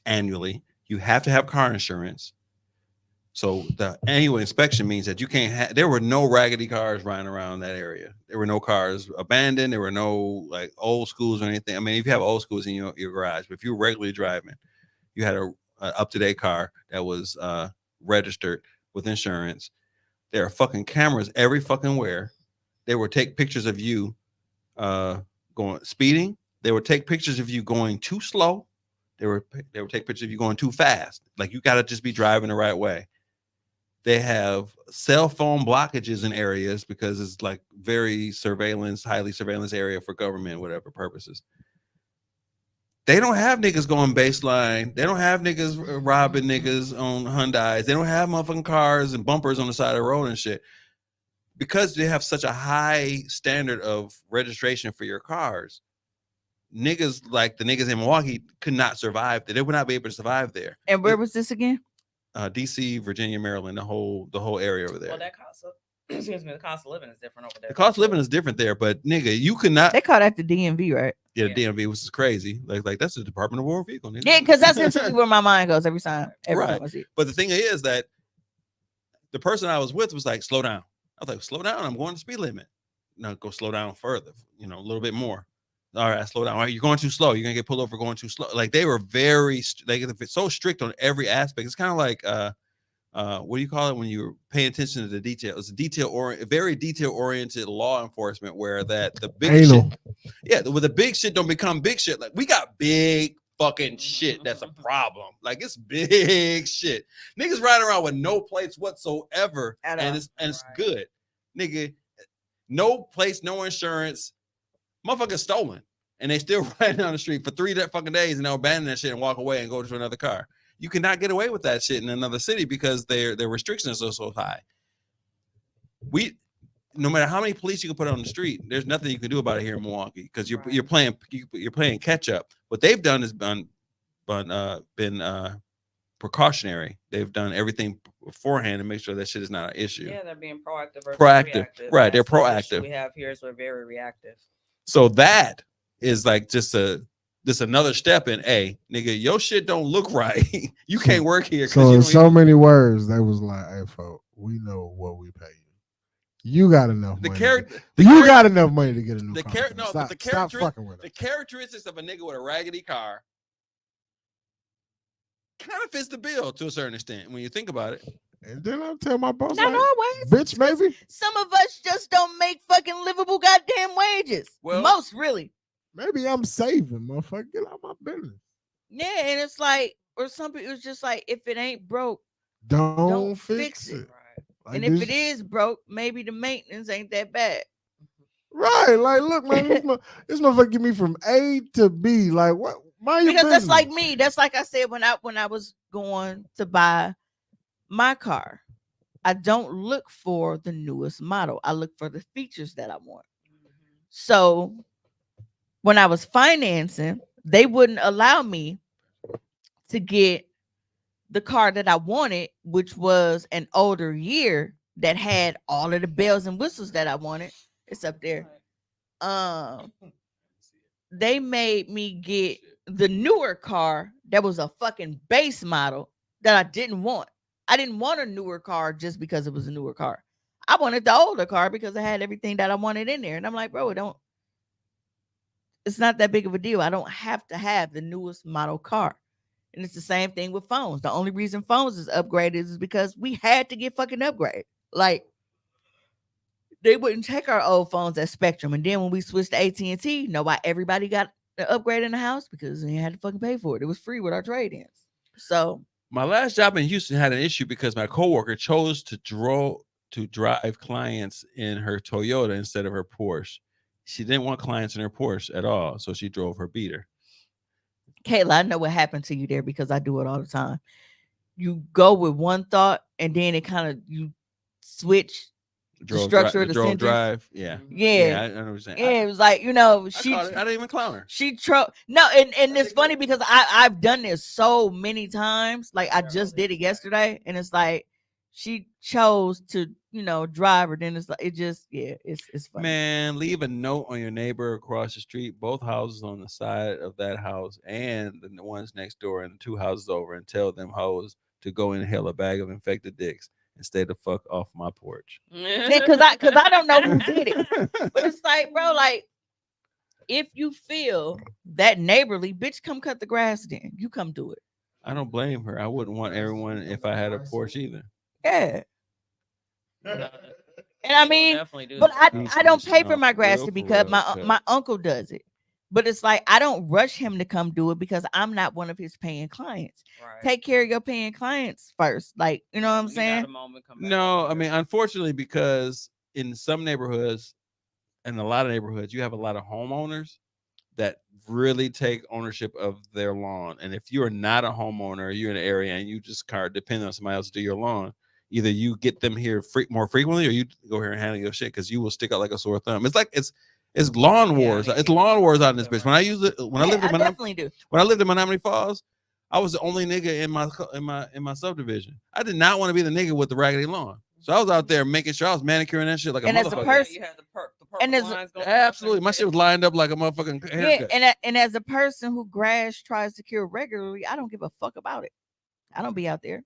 Speaker 5: annually. You have to have car insurance. So the annual inspection means that you can't have. There were no raggedy cars riding around that area. There were no cars abandoned. There were no like old schools or anything. I mean, if you have old schools in your garage, but if you're regularly driving, you had a up-to-date car that was registered with insurance. There are fucking cameras every fucking where. They would take pictures of you going speeding. They would take pictures of you going too slow. They would take pictures of you going too fast. Like you got to just be driving the right way. They have cell phone blockages in areas because it's like very highly surveillance area for government, whatever purposes. They don't have niggas going baseline. They don't have niggas robbing niggas on Hyundais. They don't have motherfucking cars and bumpers on the side of the road and shit. Because they have such a high standard of registration for your cars, niggas like the niggas in Milwaukee could not survive there. They would not be able to survive there.
Speaker 2: And where was this again?
Speaker 5: DC, Virginia, Maryland, the whole area over there.
Speaker 3: Well, that cost of, excuse me, the cost of living is different over there.
Speaker 5: The cost of living is different there, but nigga, you could not.
Speaker 2: They call that the DMV, right?
Speaker 5: Yeah, the DMV, which is crazy. Like that's the Department of Motor Vehicle. Nigga.
Speaker 2: Yeah, because that's instantly where my mind goes every time.
Speaker 5: Right.
Speaker 2: I see it.
Speaker 5: But the thing is that the person I was with was like, slow down. I was like, slow down. I'm going to speed limit. No, go slow down further, a little bit more. All right, slow down. All right, you're going too slow. You're going to get pulled over going too slow. Like they were so strict on every aspect. It's kind of like, what do you call it when you're paying attention to the detail? It's a very detail-oriented law enforcement where that the big shit, where the big shit don't become big shit. Like we got big fucking shit that's a problem. Like it's big shit. Niggas riding around with no plates whatsoever, and it's good. Nigga, no plates, no insurance, motherfucker stolen, and they still riding down the street for 3 fucking days and they'll abandon that shit and walk away and go to another car. You cannot get away with that shit in another city because their restrictions are so high. No matter how many police you can put on the street, there's nothing you can do about it here in Milwaukee because you're playing catch up. What they've done is been precautionary. They've done everything beforehand to make sure that shit is not an issue.
Speaker 3: Yeah, they're being proactive.
Speaker 5: Proactive,
Speaker 3: reactive.
Speaker 5: right? They're
Speaker 3: That's the
Speaker 5: proactive.
Speaker 3: issue we have here is we're very reactive.
Speaker 5: So that is like just another step in nigga, your shit don't look right. You can't work here.
Speaker 4: So in so many words, they was like, "Hey, folks, we know what we pay you. You got enough money. You got enough money to get a new car. Stop fucking with it.
Speaker 5: The characteristics of a nigga with a raggedy car kind of fits the bill to a certain extent when you think about it.
Speaker 4: And then I'll tell my boss,
Speaker 2: Not always.
Speaker 4: Bitch, maybe.
Speaker 2: Some of us just don't make fucking livable goddamn wages.
Speaker 5: Well,
Speaker 2: most really.
Speaker 4: Maybe I'm saving, motherfucker. Get out my business.
Speaker 2: Yeah, and it's like, or some people, it's just like, if it ain't broke,
Speaker 4: don't fix it.
Speaker 3: Right.
Speaker 4: Like
Speaker 2: and if it is broke, maybe the maintenance ain't that bad.
Speaker 4: Right. Like, look, man, this motherfucker get me from A to B. Like, what? Mind your
Speaker 2: Because that's
Speaker 4: business.
Speaker 2: like me. That's like I said when I was going to buy my car. I don't look for the newest model. I look for the features that I want. So when I was financing, they wouldn't allow me to get the car that I wanted, which was an older year, that had all of the bells and whistles that I wanted. It's up there. They made me get the newer car that was a fucking base model that I didn't want. I didn't want a newer car just because it was a newer car. I wanted the older car because it had everything that I wanted in there. And I'm like, bro, it's not that big of a deal. I don't have to have the newest model car. And it's the same thing with phones. The only reason phones is upgraded is because we had to get fucking upgrade. Like, they wouldn't take our old phones at Spectrum. And then when we switched to AT&T, everybody got the upgrade in the house because they had to fucking pay for it. It was free with our trade-ins. So
Speaker 5: my last job in Houston had an issue because my coworker chose to drive clients in her Toyota instead of her Porsche. She didn't want clients in her Porsche at all, so she drove her beater.
Speaker 2: Kayla, I know what happened to you there because I do it all the time. You go with one thought and then it kind of you switch the structure of the sentence.
Speaker 5: Drive. Yeah. I know what you're saying.
Speaker 2: Yeah, it was like, I
Speaker 5: didn't even clown her.
Speaker 2: And it's funny because I've done this so many times. Like I just did it yesterday, and it's like she chose to, drive her. Then it's like it's funny.
Speaker 5: Man, leave a note on your neighbor across the street, both houses on the side of that house and the ones next door and the two houses over, and tell them hoes to go inhale a bag of infected dicks and stay the fuck off my porch.
Speaker 2: Because I don't know who did it. But it's like, bro, like, if you feel that neighborly, bitch, come cut the grass then. You come do it.
Speaker 5: I don't blame her. I wouldn't want everyone if I had a porch either.
Speaker 2: Yeah. And I mean, but I don't pay for my grass because my uncle does it. But it's like, I don't rush him to come do it because I'm not one of his paying clients. Right. Take care of your paying clients first. Like, you know what I'm saying?
Speaker 5: No, I mean, unfortunately, because in some neighborhoods and a lot of neighborhoods, you have a lot of homeowners that really take ownership of their lawn. And if you're not a homeowner, you're in an area and you just kind of depend on somebody else to do your lawn, either you get them here more frequently or you go here and handle your shit because you will stick out like a sore thumb. It's lawn wars. It's lawn wars out in this bitch. When I lived in Menominee Falls, I was the only nigga in my subdivision. I did not want to be the nigga with the raggedy lawn. So I was out there making sure I was manicuring that shit like a motherfucker.
Speaker 2: As a person,
Speaker 5: absolutely, my shit was lined up like a motherfucking haircut.
Speaker 2: Yeah, and as a person who grass tries to cure regularly, I don't give a fuck about it. I don't be out there.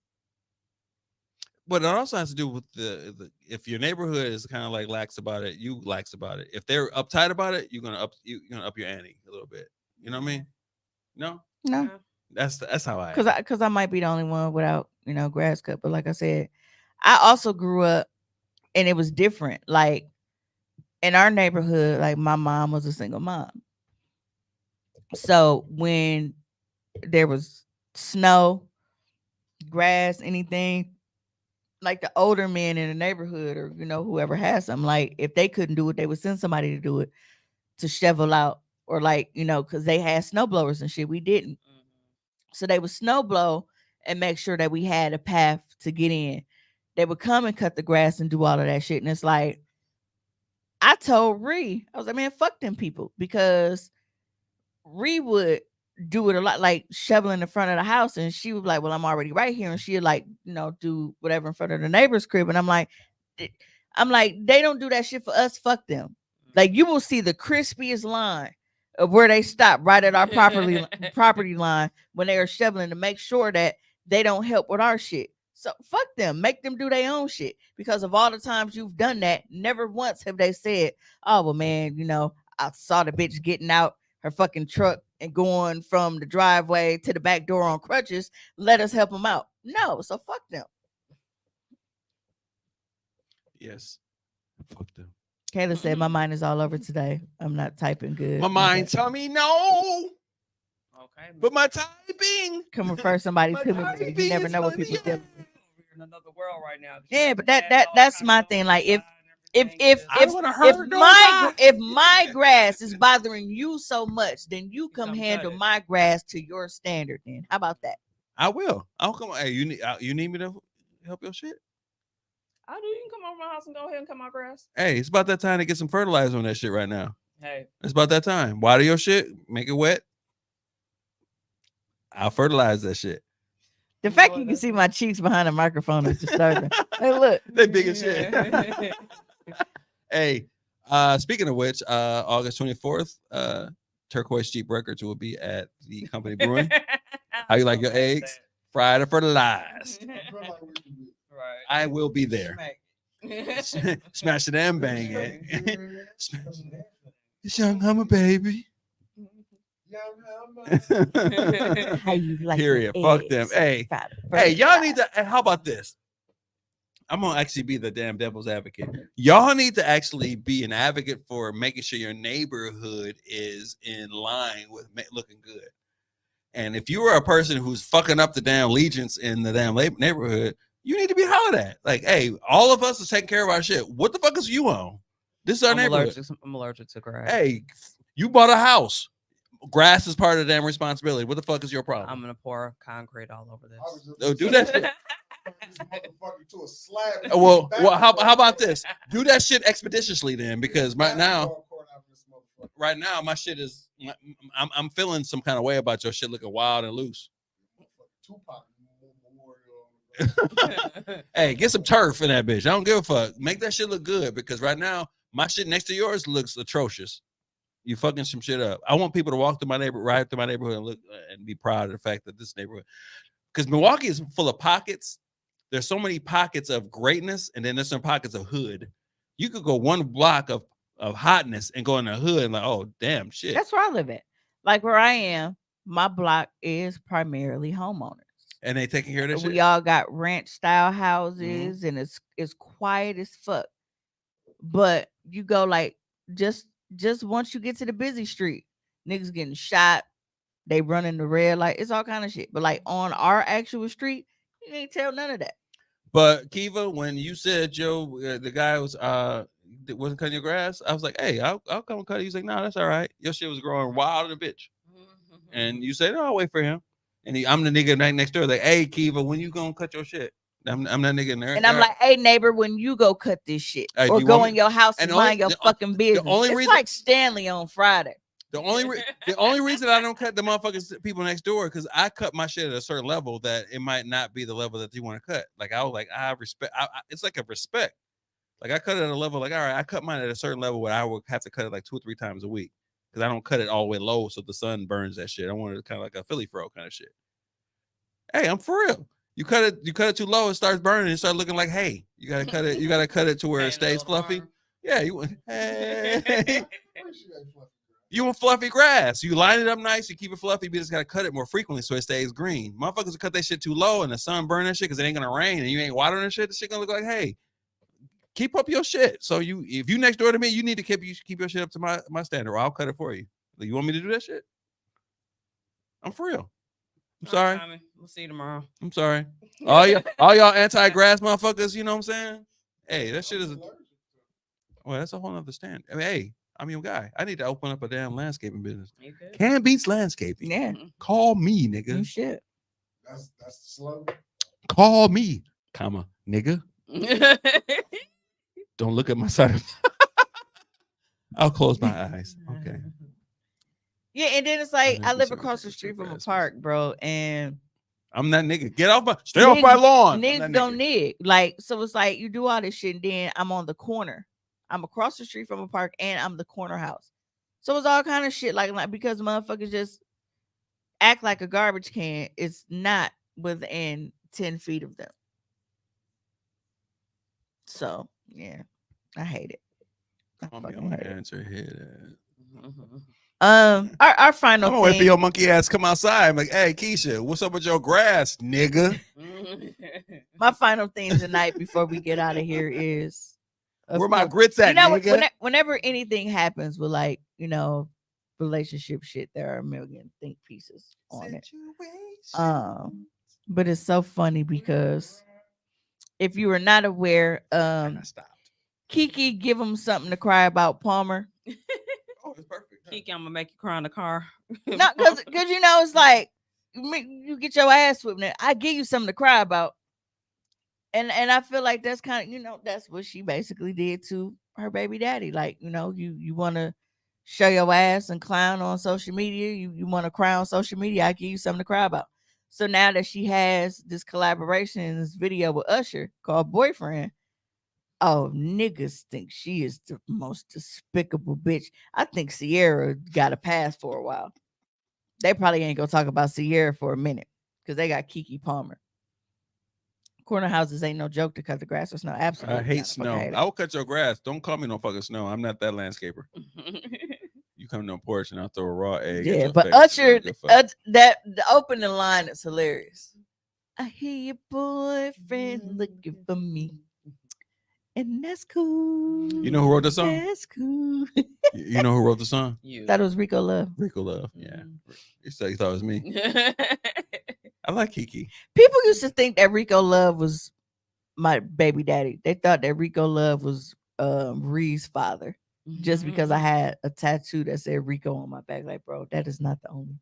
Speaker 5: But it also has to do with the if your neighborhood is kind of like lax about it, you lax about it. If they're uptight about it, you're gonna up your ante a little bit. You know what I mean? No. That's how I.
Speaker 2: Because I might be the only one without grass cut. But like I said, I also grew up and it was different. Like in our neighborhood, like my mom was a single mom. So when there was snow, grass, anything, like the older men in the neighborhood or whoever has them, like if they couldn't do it, they would send somebody to do it, to shovel out, or like because they had snow blowers and shit, we didn't. So they would snow blow and make sure that we had a path to get in. They would come and cut the grass and do all of that shit. And it's like, I told Ree, I was like, man, fuck them people, because Ree would do it a lot, like shoveling the front of the house, and she would be like, well, I'm already right here, and she'd like do whatever in front of the neighbor's crib, and I'm like they don't do that shit for us, fuck them. Like, you will see the crispiest line of where they stop right at our property line when they are shoveling to make sure that they don't help with our shit. So fuck them, make them do their own shit, because of all the times you've done that, never once have they said, oh well, man, I saw the bitch getting out her fucking truck and going from the driveway to the back door on crutches. Let us help them out. No, so fuck them.
Speaker 5: Yes, fuck them.
Speaker 2: Kayla said, my mind is all over today. I'm not typing good.
Speaker 5: My mind tell me no. Okay. But my typing.
Speaker 2: Can refer somebody to me. You never know what people do.
Speaker 3: We're in another world right now.
Speaker 2: Yeah, but that's my thing. Like if my grass is bothering you so much, then you come handle my grass to your standard. Then how about that?
Speaker 5: I will. I'll come. Hey, you need me to help your shit?
Speaker 3: I do. You can come over my house and go ahead and cut my grass.
Speaker 5: Hey, it's about that time to get some fertilizer on that shit right now.
Speaker 3: Hey,
Speaker 5: it's about that time. Water your shit, make it wet. I'll fertilize that shit.
Speaker 2: The fact you can see my cheeks behind the microphone is disturbing. Hey, look.
Speaker 5: They big as shit. Hey, speaking of which, August 24th, Turquoise Jeep Records will be at the Company Brewing. How you like your eggs? Fried or fertilized?
Speaker 3: Right.
Speaker 5: I will be there. Smash it and bang it. It's Young Hummer, baby.
Speaker 2: How you like
Speaker 5: Period.
Speaker 2: your
Speaker 5: Fuck them.
Speaker 2: eggs?
Speaker 5: Hey,
Speaker 2: Fried,
Speaker 5: y'all need to. How about this? I'm gonna actually be the damn devil's advocate. Y'all need to actually be an advocate for making sure your neighborhood is in line with looking good. And if you are a person who's fucking up the damn allegiance in the damn neighborhood, you need to be hollered at. Like, hey, all of us is taking care of our shit. What the fuck is you on? This is our neighborhood.
Speaker 3: I'm allergic to grass.
Speaker 5: Hey, you bought a house. Grass is part of the damn responsibility. What the fuck is your problem?
Speaker 3: I'm gonna pour concrete all over this.
Speaker 5: Oh, do that shit.
Speaker 4: To a slab.
Speaker 5: Well, how about this? Do that shit expeditiously then, because right now my shit is. I'm feeling some kind of way about your shit looking wild and loose. Hey, get some turf in that bitch. I don't give a fuck. Make that shit look good, because right now my shit next to yours looks atrocious. You fucking some shit up. I want people to walk through my neighborhood, ride through my neighborhood, and look and be proud of the fact that this neighborhood, because Milwaukee is full of pockets. There's so many pockets of greatness, and then there's some pockets of hood. You could go one block of hotness and go in the hood and like, oh damn shit.
Speaker 2: That's where I live at. Like where I am, my block is primarily homeowners.
Speaker 5: And they taking care of that shit.
Speaker 2: We all got ranch style houses, and it's quiet as fuck. But you go like just once you get to the busy street, niggas getting shot, they running the red light. It's all kind of shit. But like on our actual street, you ain't tell none of that.
Speaker 5: But Kiva, when you said Joe, the guy wasn't cutting your grass, I was like, hey, I'll come and cut it. He's like, no, that's all right. Your shit was growing wild and bitch. And you said, no, I'll wait for him. And I'm the nigga next door. Like, hey, Kiva, when you gonna cut your shit? I'm that nigga in there.
Speaker 2: And I'm like, hey, neighbor, when you go cut this shit,
Speaker 5: hey,
Speaker 2: or go in your house and mind your fucking business.
Speaker 5: Only
Speaker 2: it's
Speaker 5: reason,
Speaker 2: like Stanley on Friday.
Speaker 5: The only reason I don't cut the motherfuckers people next door, because I cut my shit at a certain level that it might not be the level that you want to cut. Like I was like, I respect. It's like a respect. Like I cut it at a level like, all right, I cut mine at a certain level where I would have to cut it like 2 or 3 times a week, because I don't cut it all the way low so the sun burns that shit. I want it kind of like a Philly fro kind of shit. Hey, I'm for real. You cut it too low, it starts burning. It starts looking like hay. You gotta cut it. You gotta cut it to where it stays fluffy. Yeah, hey. You want fluffy grass. You line it up nice. You keep it fluffy. You just gotta cut it more frequently so it stays green. Motherfuckers will cut that shit too low and the sun burn that shit because it ain't gonna rain and you ain't watering that shit. The shit gonna look like hay. Keep up your shit. So if you next door to me, you need to keep your shit up to my standard, or I'll cut it for you. Like, you want me to do that shit? I'm for real. I'm sorry.
Speaker 3: Tommy, we'll see you tomorrow.
Speaker 5: I'm sorry. All y'all anti-grass motherfuckers, you know what I'm saying? Hey, that shit is well, that's a whole nother stand. I mean, hey, I'm your guy. I need to open up a damn landscaping business. Can Beats Landscaping.
Speaker 2: Yeah.
Speaker 5: Call me, nigga.
Speaker 2: You shit.
Speaker 4: That's the slogan.
Speaker 5: Call me, comma, nigga. Don't look at my side. I'll close my eyes. Okay.
Speaker 2: Yeah, and then it's like I live across the street from a park, bro, and
Speaker 5: I'm that nigga. Get off my stay off my lawn.
Speaker 2: Niggas don't nig. Like, so it's like you do all this shit, and then I'm on the corner. I'm across the street from a park, and I'm the corner house. So it's all kind of shit, like because motherfuckers just act like a garbage can. It's not within 10 feet of them. So yeah, I hate it.
Speaker 5: I'm gonna answer here.
Speaker 2: Our final.
Speaker 5: I'm gonna wait for your monkey ass come outside. I'm like, hey, Keisha, what's up with your grass, nigga?
Speaker 2: My final thing tonight before we get out of here is
Speaker 5: where my grits at, nigga?
Speaker 2: Whenever anything happens with relationship shit, there are a million think pieces on it. But it's so funny because if you are not aware, Kiki give him something to cry about Palmer.
Speaker 5: Oh, it's perfect.
Speaker 3: Kiki, I'm gonna make you cry in the car.
Speaker 2: No, because it's like you get your ass whipped. I give you something to cry about, and I feel like that's kind of that's what she basically did to her baby daddy. Like you want to show your ass and clown on social media. You want to cry on social media. I give you something to cry about. So now that she has this collaboration in this video with Usher called Boyfriend, oh, niggas think she is the most despicable bitch. I think Sierra got a pass for a while. They probably ain't gonna talk about Sierra for a minute because they got Kiki Palmer. Corner houses ain't no joke to cut the grass or snow. Absolutely.
Speaker 5: I hate
Speaker 2: not. Fuck,
Speaker 5: snow.
Speaker 2: hate it.
Speaker 5: I will cut your grass. Don't call me no fucking snow. I'm not that landscaper. You come to a porch and I'll throw a raw egg. at
Speaker 2: Yeah,
Speaker 5: your
Speaker 2: but
Speaker 5: face.
Speaker 2: Usher,
Speaker 5: Good fuck.
Speaker 2: that the opening line is hilarious. I hear your boyfriend looking for me, and that's cool.
Speaker 5: You know who wrote the song?
Speaker 2: That's cool.
Speaker 5: You know who wrote the song?
Speaker 3: You.
Speaker 2: That was Rico Love.
Speaker 5: Rico Love. Yeah. You said you thought it was me. I like Kiki.
Speaker 2: People used to think that Rico Love was my baby daddy. They thought that Rico Love was Ree's father. Just because I had a tattoo that said Rico on my back. Like, bro, that is not the only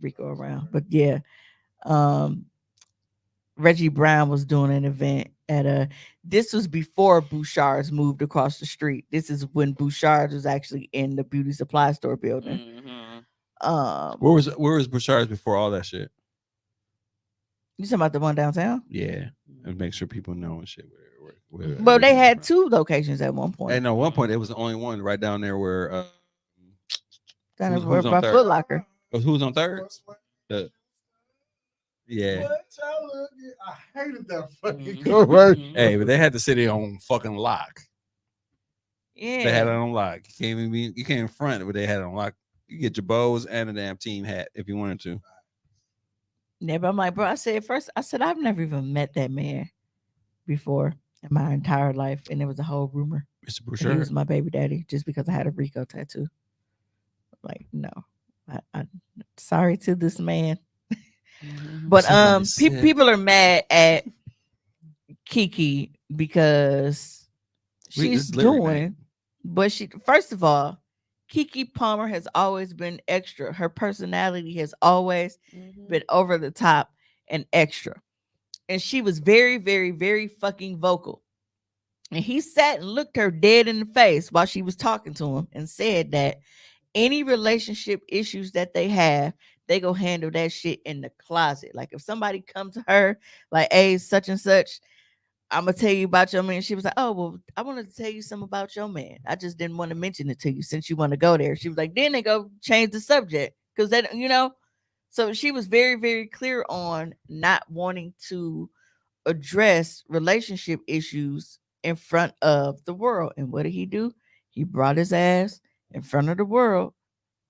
Speaker 2: Rico around. But yeah. Reggie Brown was doing an event at this was before Bouchard's moved across the street. This is when Bouchard's was actually in the beauty supply store building.
Speaker 5: Where was Bouchard's before all that shit?
Speaker 2: You talking about the one downtown?
Speaker 5: Yeah. And make sure people know and shit. Where
Speaker 2: Well, they had two locations at one point.
Speaker 5: And at one point, it was the only one right down there where
Speaker 2: Down
Speaker 5: who's
Speaker 2: there
Speaker 5: on
Speaker 2: by
Speaker 5: third?
Speaker 2: Foot Locker.
Speaker 5: Who's on third? Yeah.
Speaker 4: I hated that fucking commercial.
Speaker 5: Hey, but they had the city on fucking lock.
Speaker 2: Yeah.
Speaker 5: They had it on lock. You can't even front, but they had it on lock. You get your bows and a damn team hat if you wanted to.
Speaker 2: Yeah, but I'm like, bro, I said first, I said I've never even met that man before in my entire life, and it was a whole rumor.
Speaker 5: Mr.
Speaker 2: He was
Speaker 5: Bouchard.
Speaker 2: my baby daddy just because I had a Rico tattoo. Like, no, I sorry to this man, but
Speaker 5: Somebody said-
Speaker 2: people are mad at Kiki because
Speaker 5: Read
Speaker 2: she's
Speaker 5: this lyric,
Speaker 2: doing,
Speaker 5: man.
Speaker 2: but she first of all, Kiki Palmer has always been extra. Her personality has always been over the top and extra. And she was very, very, very fucking vocal. And he sat and looked her dead in the face while she was talking to him and said that any relationship issues that they have, they go handle that shit in the closet. Like if somebody come to her like, hey, such and such, I'm gonna tell you about your man. She was like, oh, well, I wanted to tell you something about your man. I just didn't want to mention it to you since you want to go there. She was like, then they go change the subject because that, so she was very, very clear on not wanting to address relationship issues in front of the world. And what did he do? He brought his ass in front of the world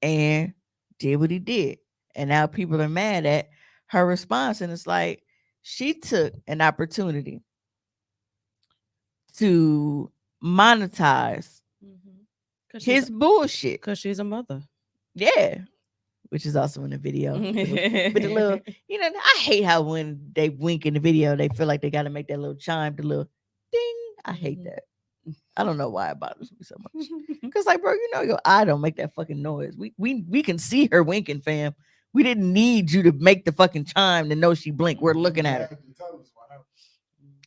Speaker 2: and did what he did. And now people are mad at her response. And it's like, she took an opportunity to monetize his bullshit.
Speaker 3: Because she's a mother.
Speaker 2: Yeah. Which is also in the video. With the little, I hate how when they wink in the video, they feel like they got to make that little chime, the little ding. I hate that. I don't know why it bothers me so much. Because, like, bro, your eye don't make that fucking noise. We can see her winking, fam. We didn't need you to make the fucking chime to know she blinked. We're looking at her.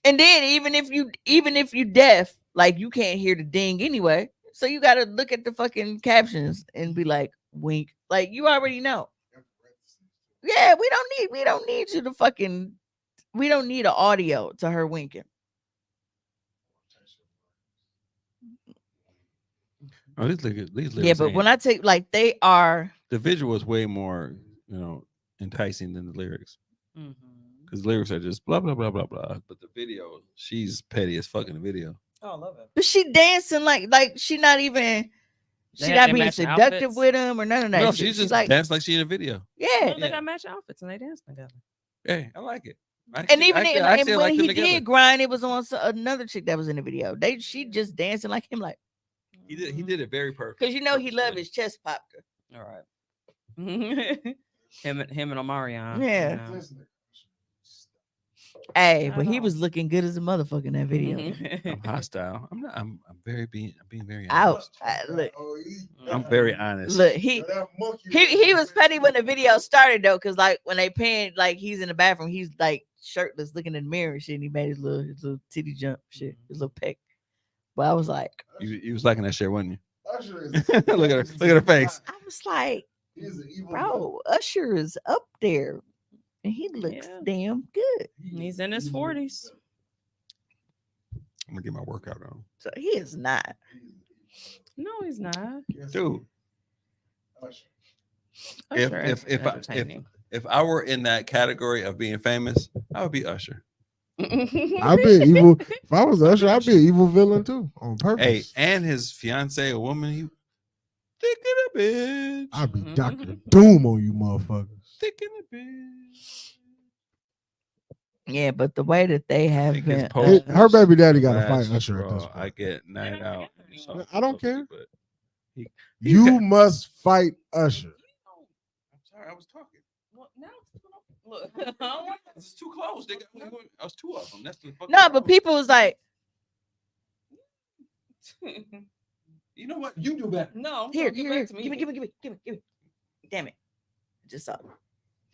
Speaker 2: And then even if you deaf, like you can't hear the ding anyway. So you gotta look at the fucking captions and be like, wink. Like you already know. Yeah, we don't need you to fucking, we don't need an audio to her winking.
Speaker 5: Oh, these lyrics
Speaker 2: Yeah, but
Speaker 5: ain't-
Speaker 2: when I take like they are
Speaker 5: the visual is way more, enticing than the lyrics. Because lyrics are just blah blah blah blah blah. But the video, she's petty as fuck in the video.
Speaker 3: Oh, I love it.
Speaker 2: but she dancing like she not even she not being seductive with him or none of that.
Speaker 5: No,
Speaker 2: shit.
Speaker 5: she's just
Speaker 2: like
Speaker 5: dance like she in a video.
Speaker 2: yeah.
Speaker 3: They got matching outfits and they dance together.
Speaker 5: Hey, I like it.
Speaker 2: And even
Speaker 5: I
Speaker 2: when
Speaker 5: like them
Speaker 2: he
Speaker 5: together.
Speaker 2: did grind, it was on another chick that was in the video. She just dancing like him, like
Speaker 5: He did it very perfect.
Speaker 2: because he loved his chest popped her.
Speaker 3: All right. him and Omarion.
Speaker 2: Yeah.
Speaker 3: you know.
Speaker 2: Hey,
Speaker 3: I
Speaker 2: but he
Speaker 3: know.
Speaker 2: was looking good as a motherfucker in that video.
Speaker 5: I'm hostile. I'm not. I'm being very
Speaker 2: Out.
Speaker 5: honest.
Speaker 2: Look,
Speaker 5: I'm very honest.
Speaker 2: look, he was petty when the video started though, because like when they panned, like he's in the bathroom, he's like shirtless, looking in the mirror and shit, and he made his little titty jump shit, his little peck. But I was like,
Speaker 5: You was liking that shit, wasn't you?
Speaker 4: Usher is
Speaker 5: Look at her. Look at her face.
Speaker 2: I was like,
Speaker 4: He's an evil
Speaker 2: bro, Usher is up there. and he looks
Speaker 3: Yeah.
Speaker 2: damn good.
Speaker 3: He's in his 40s.
Speaker 5: I'm gonna get my workout on.
Speaker 2: So he is not.
Speaker 3: No, he's not.
Speaker 5: Dude,
Speaker 3: Usher
Speaker 5: if if I were in that category of being famous, I would be Usher.
Speaker 4: I'd be an evil. If I was Usher, I'd be an evil villain too, on purpose.
Speaker 5: Hey, and his fiance, a woman, he thick in a bitch.
Speaker 4: I'd be Dr. Doom on you motherfuckers.
Speaker 5: Thick in a bitch.
Speaker 2: Yeah, but the way that they have
Speaker 5: think his
Speaker 2: been,
Speaker 5: post-
Speaker 4: Her baby daddy got to
Speaker 5: Last
Speaker 4: fight Usher at this
Speaker 5: straw,
Speaker 4: point.
Speaker 5: I get night out.
Speaker 4: I don't care.
Speaker 5: But
Speaker 4: You must fight Usher.
Speaker 5: I'm sorry, I was talking.
Speaker 3: Well, now, look.
Speaker 5: It's too close. I was two of them. That's the fucking
Speaker 2: no, but
Speaker 5: problem.
Speaker 2: people was like,
Speaker 5: You know what? You do better.
Speaker 3: No,
Speaker 2: here,
Speaker 3: don't give
Speaker 2: here,
Speaker 3: back
Speaker 2: here,
Speaker 3: to me.
Speaker 2: give me. Damn it. Just saw it.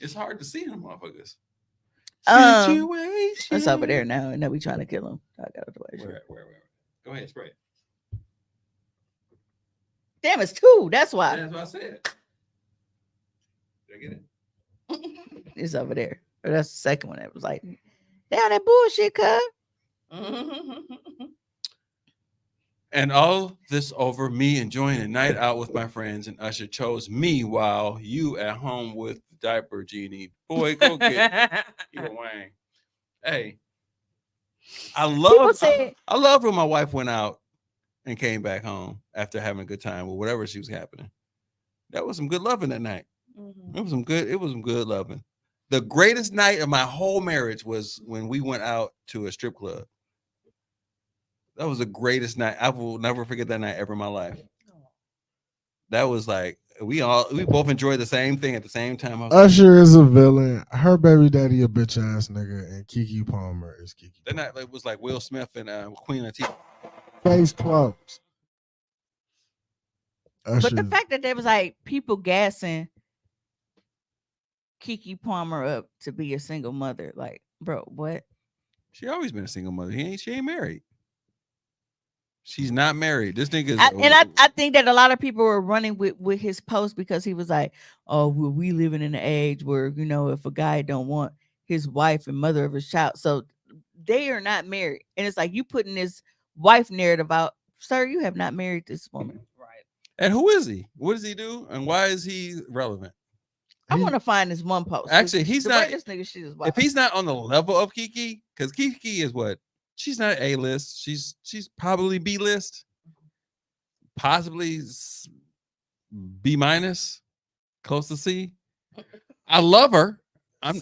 Speaker 5: It's hard to see them motherfuckers.
Speaker 2: It's over there now, and then we trying to kill him. I got it away.
Speaker 5: Where? Go ahead, spray it.
Speaker 2: Damn, it's two. That's why.
Speaker 5: That's what I said. Did I get it?
Speaker 2: It's over there. Or that's the second one. That was like, damn that bullshit, cuz.
Speaker 5: And all this over me enjoying a night out with my friends, and Usher chose me while you at home with the diaper genie. Boy, go get your wang. Hey, I love when my wife went out and came back home after having a good time or whatever she was happening. That was some good loving that night. It was some good loving. The greatest night of my whole marriage was when we went out to a strip club. That was the greatest night. I will never forget that night ever in my life. That was like we both enjoyed the same thing at the same time.
Speaker 4: Usher is a villain. Her baby daddy a bitch ass nigga, and Keke Palmer is Keke.
Speaker 5: That night it was like Will Smith and Queen Latifah.
Speaker 4: Face closed.
Speaker 2: But the fact that there was like people gassing Keke Palmer up to be a single mother, like, bro, what?
Speaker 5: She always been a single mother. She ain't married. She's not married. This nigga is.
Speaker 2: I think that a lot of people were running with his post because he was like, oh, well, we living in an age where, you know, if a guy don't want his wife and mother of his child, so they are not married. And it's like you putting this wife narrative out, sir, you have not married this woman.
Speaker 3: Right.
Speaker 5: And who is he? What does he do? And why is he relevant?
Speaker 2: I want to find this one post.
Speaker 5: Actually, he's not.
Speaker 2: This nigga shit is wild.
Speaker 5: If he's not on the level of Keke, because Keke is what? She's not A-list. She's probably B-list, possibly B-, close to C. I love her. I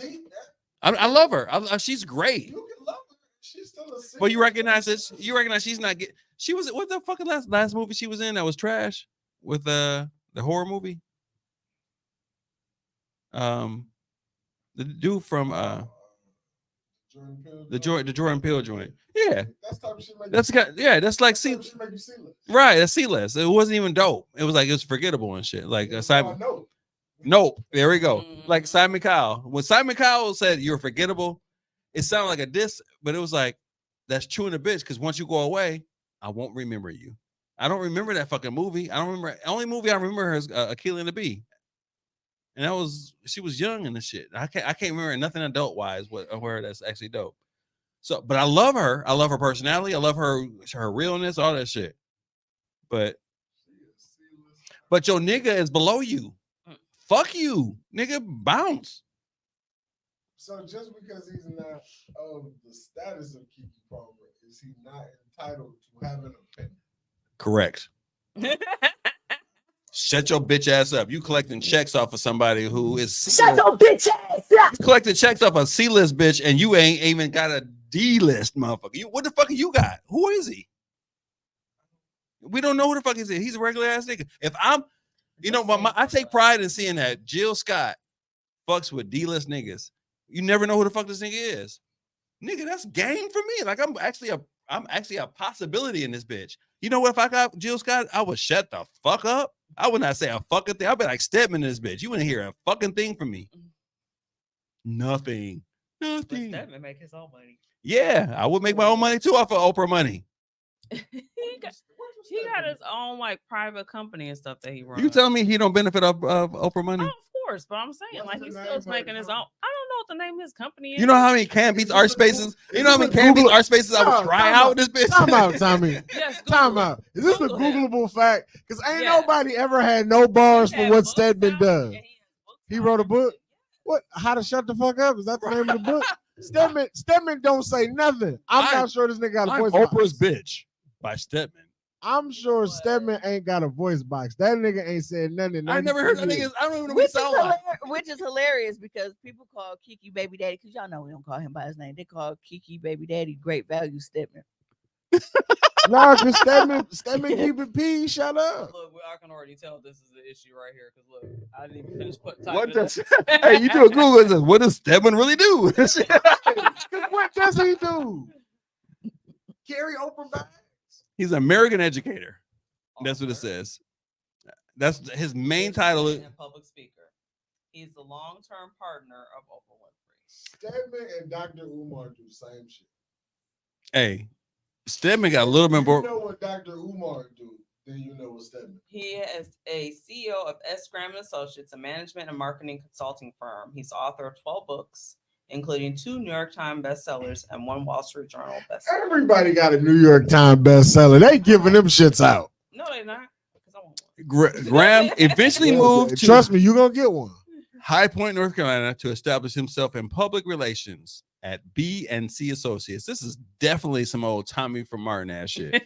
Speaker 5: love her. She's great.
Speaker 4: You can love her. She's still a C.
Speaker 5: But you recognize this? You recognize she's not get. She was what the fucking last movie she was in that was trash with the horror movie. The dude from the Jordan Peele joint. Yeah,
Speaker 4: That's type of shit.
Speaker 5: that's like C. Right, that's C-list. It wasn't even dope. It was forgettable and shit. Like Simon. Nope. There we go. Like Simon Cowell. When Simon Cowell said you're forgettable, it sounded like a diss, but it was like that's true in a bitch because once you go away, I won't remember you. I don't remember that fucking movie. I don't remember. The only movie I remember her is Akilah and the Bee. And she was young in the shit. I can't remember nothing adult wise where that's actually dope. So, but I love her. I love her personality. I love her realness, all that shit. But your nigga is below you. Fuck you, nigga. Bounce.
Speaker 4: So just because he's not of the status of Keke Palmer, is he not entitled to have an opinion?
Speaker 5: Correct. Shut your bitch ass up. You collecting checks off of somebody who is
Speaker 2: Shut your bitch ass up.
Speaker 5: collecting checks off a C-list bitch, and you ain't even got a D-list motherfucker. What the fuck you got? Who is he? We don't know who the fuck is he. He's a regular ass nigga. If I'm, I take pride in seeing that Jill Scott fucks with D-list niggas. You never know who the fuck this nigga is. Nigga, that's game for me. Like I'm actually a possibility in this bitch. You know what? If I got Jill Scott, I would shut the fuck up. I would not say a fucking thing. I'd be like Stedman in this bitch. You wouldn't hear a fucking thing from me. Nothing.
Speaker 3: But Stedman make his own money.
Speaker 5: Yeah, I would make my own money too off of Oprah money.
Speaker 3: he got his own like private company and stuff that he runs.
Speaker 5: You telling me he don't benefit of Oprah money?
Speaker 3: Oh, of course, but I'm saying like he's still making his own. I don't know what the name of his company is?
Speaker 5: You know how many Can Beats art spaces? You know how many
Speaker 4: Is this a
Speaker 5: Can Beats
Speaker 4: Google-
Speaker 5: art spaces I
Speaker 4: No,
Speaker 5: would try
Speaker 4: time
Speaker 5: out
Speaker 4: out.
Speaker 5: with this bitch?
Speaker 4: Time out, Tommy.
Speaker 3: Yes,
Speaker 4: Time
Speaker 3: Google it.
Speaker 4: out. Is this
Speaker 3: Google
Speaker 4: a
Speaker 3: him.
Speaker 4: Googleable fact? Because ain't
Speaker 3: Yes.
Speaker 4: nobody ever had no bars
Speaker 3: He
Speaker 4: for
Speaker 3: had
Speaker 4: what
Speaker 3: books
Speaker 4: Stedman
Speaker 3: out,
Speaker 4: does.
Speaker 3: and he has books
Speaker 4: He
Speaker 3: out
Speaker 4: wrote a
Speaker 3: and
Speaker 4: book?
Speaker 3: everything.
Speaker 4: What? How to shut the fuck up? Is that the name of the book? Stedman don't say nothing. I'm not sure this nigga got a
Speaker 5: I'm
Speaker 4: voice
Speaker 5: Oprah's
Speaker 4: box.
Speaker 5: bitch by Stedman.
Speaker 4: I'm sure Stedman ain't got a voice box. That nigga ain't said nothing. In
Speaker 5: I never heard that
Speaker 4: 92
Speaker 5: nigga.
Speaker 4: years.
Speaker 5: I don't even know what he sound like.
Speaker 2: Which is hilarious because people call Kiki baby daddy because y'all know we don't call him by his name. They call Kiki baby daddy Great Value Stedman.
Speaker 4: Nah, because Stedman keep it P. Shut up.
Speaker 3: Look, I can already tell this is the issue right here because look, I didn't even finish
Speaker 5: What
Speaker 3: typing
Speaker 5: does?
Speaker 3: it.
Speaker 5: Hey, you do a Google. It says, what does Stedman really do?
Speaker 4: 'Cause what does he do? Carry Oprah bags?
Speaker 5: He's an American educator. That's what it says. That's his main title.
Speaker 3: And public speaker. He's the long-term partner of Oprah Winfrey.
Speaker 4: Stedman and Dr. Umar do the same shit.
Speaker 5: Hey, Stedman got a little bit
Speaker 4: You
Speaker 5: more.
Speaker 4: know what Dr. Umar do, then you know what Stedman.
Speaker 3: He is a CEO of S. Graham & Associates, a management and marketing consulting firm. He's author of 12 books, including 2 New York Times bestsellers and 1 Wall Street Journal bestseller.
Speaker 4: Everybody got a New York Times bestseller. They giving them shits out.
Speaker 3: No, they're not. 'Cause I want one.
Speaker 5: Graham eventually moved to
Speaker 4: Trust me, you gonna get one.
Speaker 5: High Point, North Carolina, to establish himself in public relations at B&C Associates. This is definitely some old Tommy from Martin ass shit.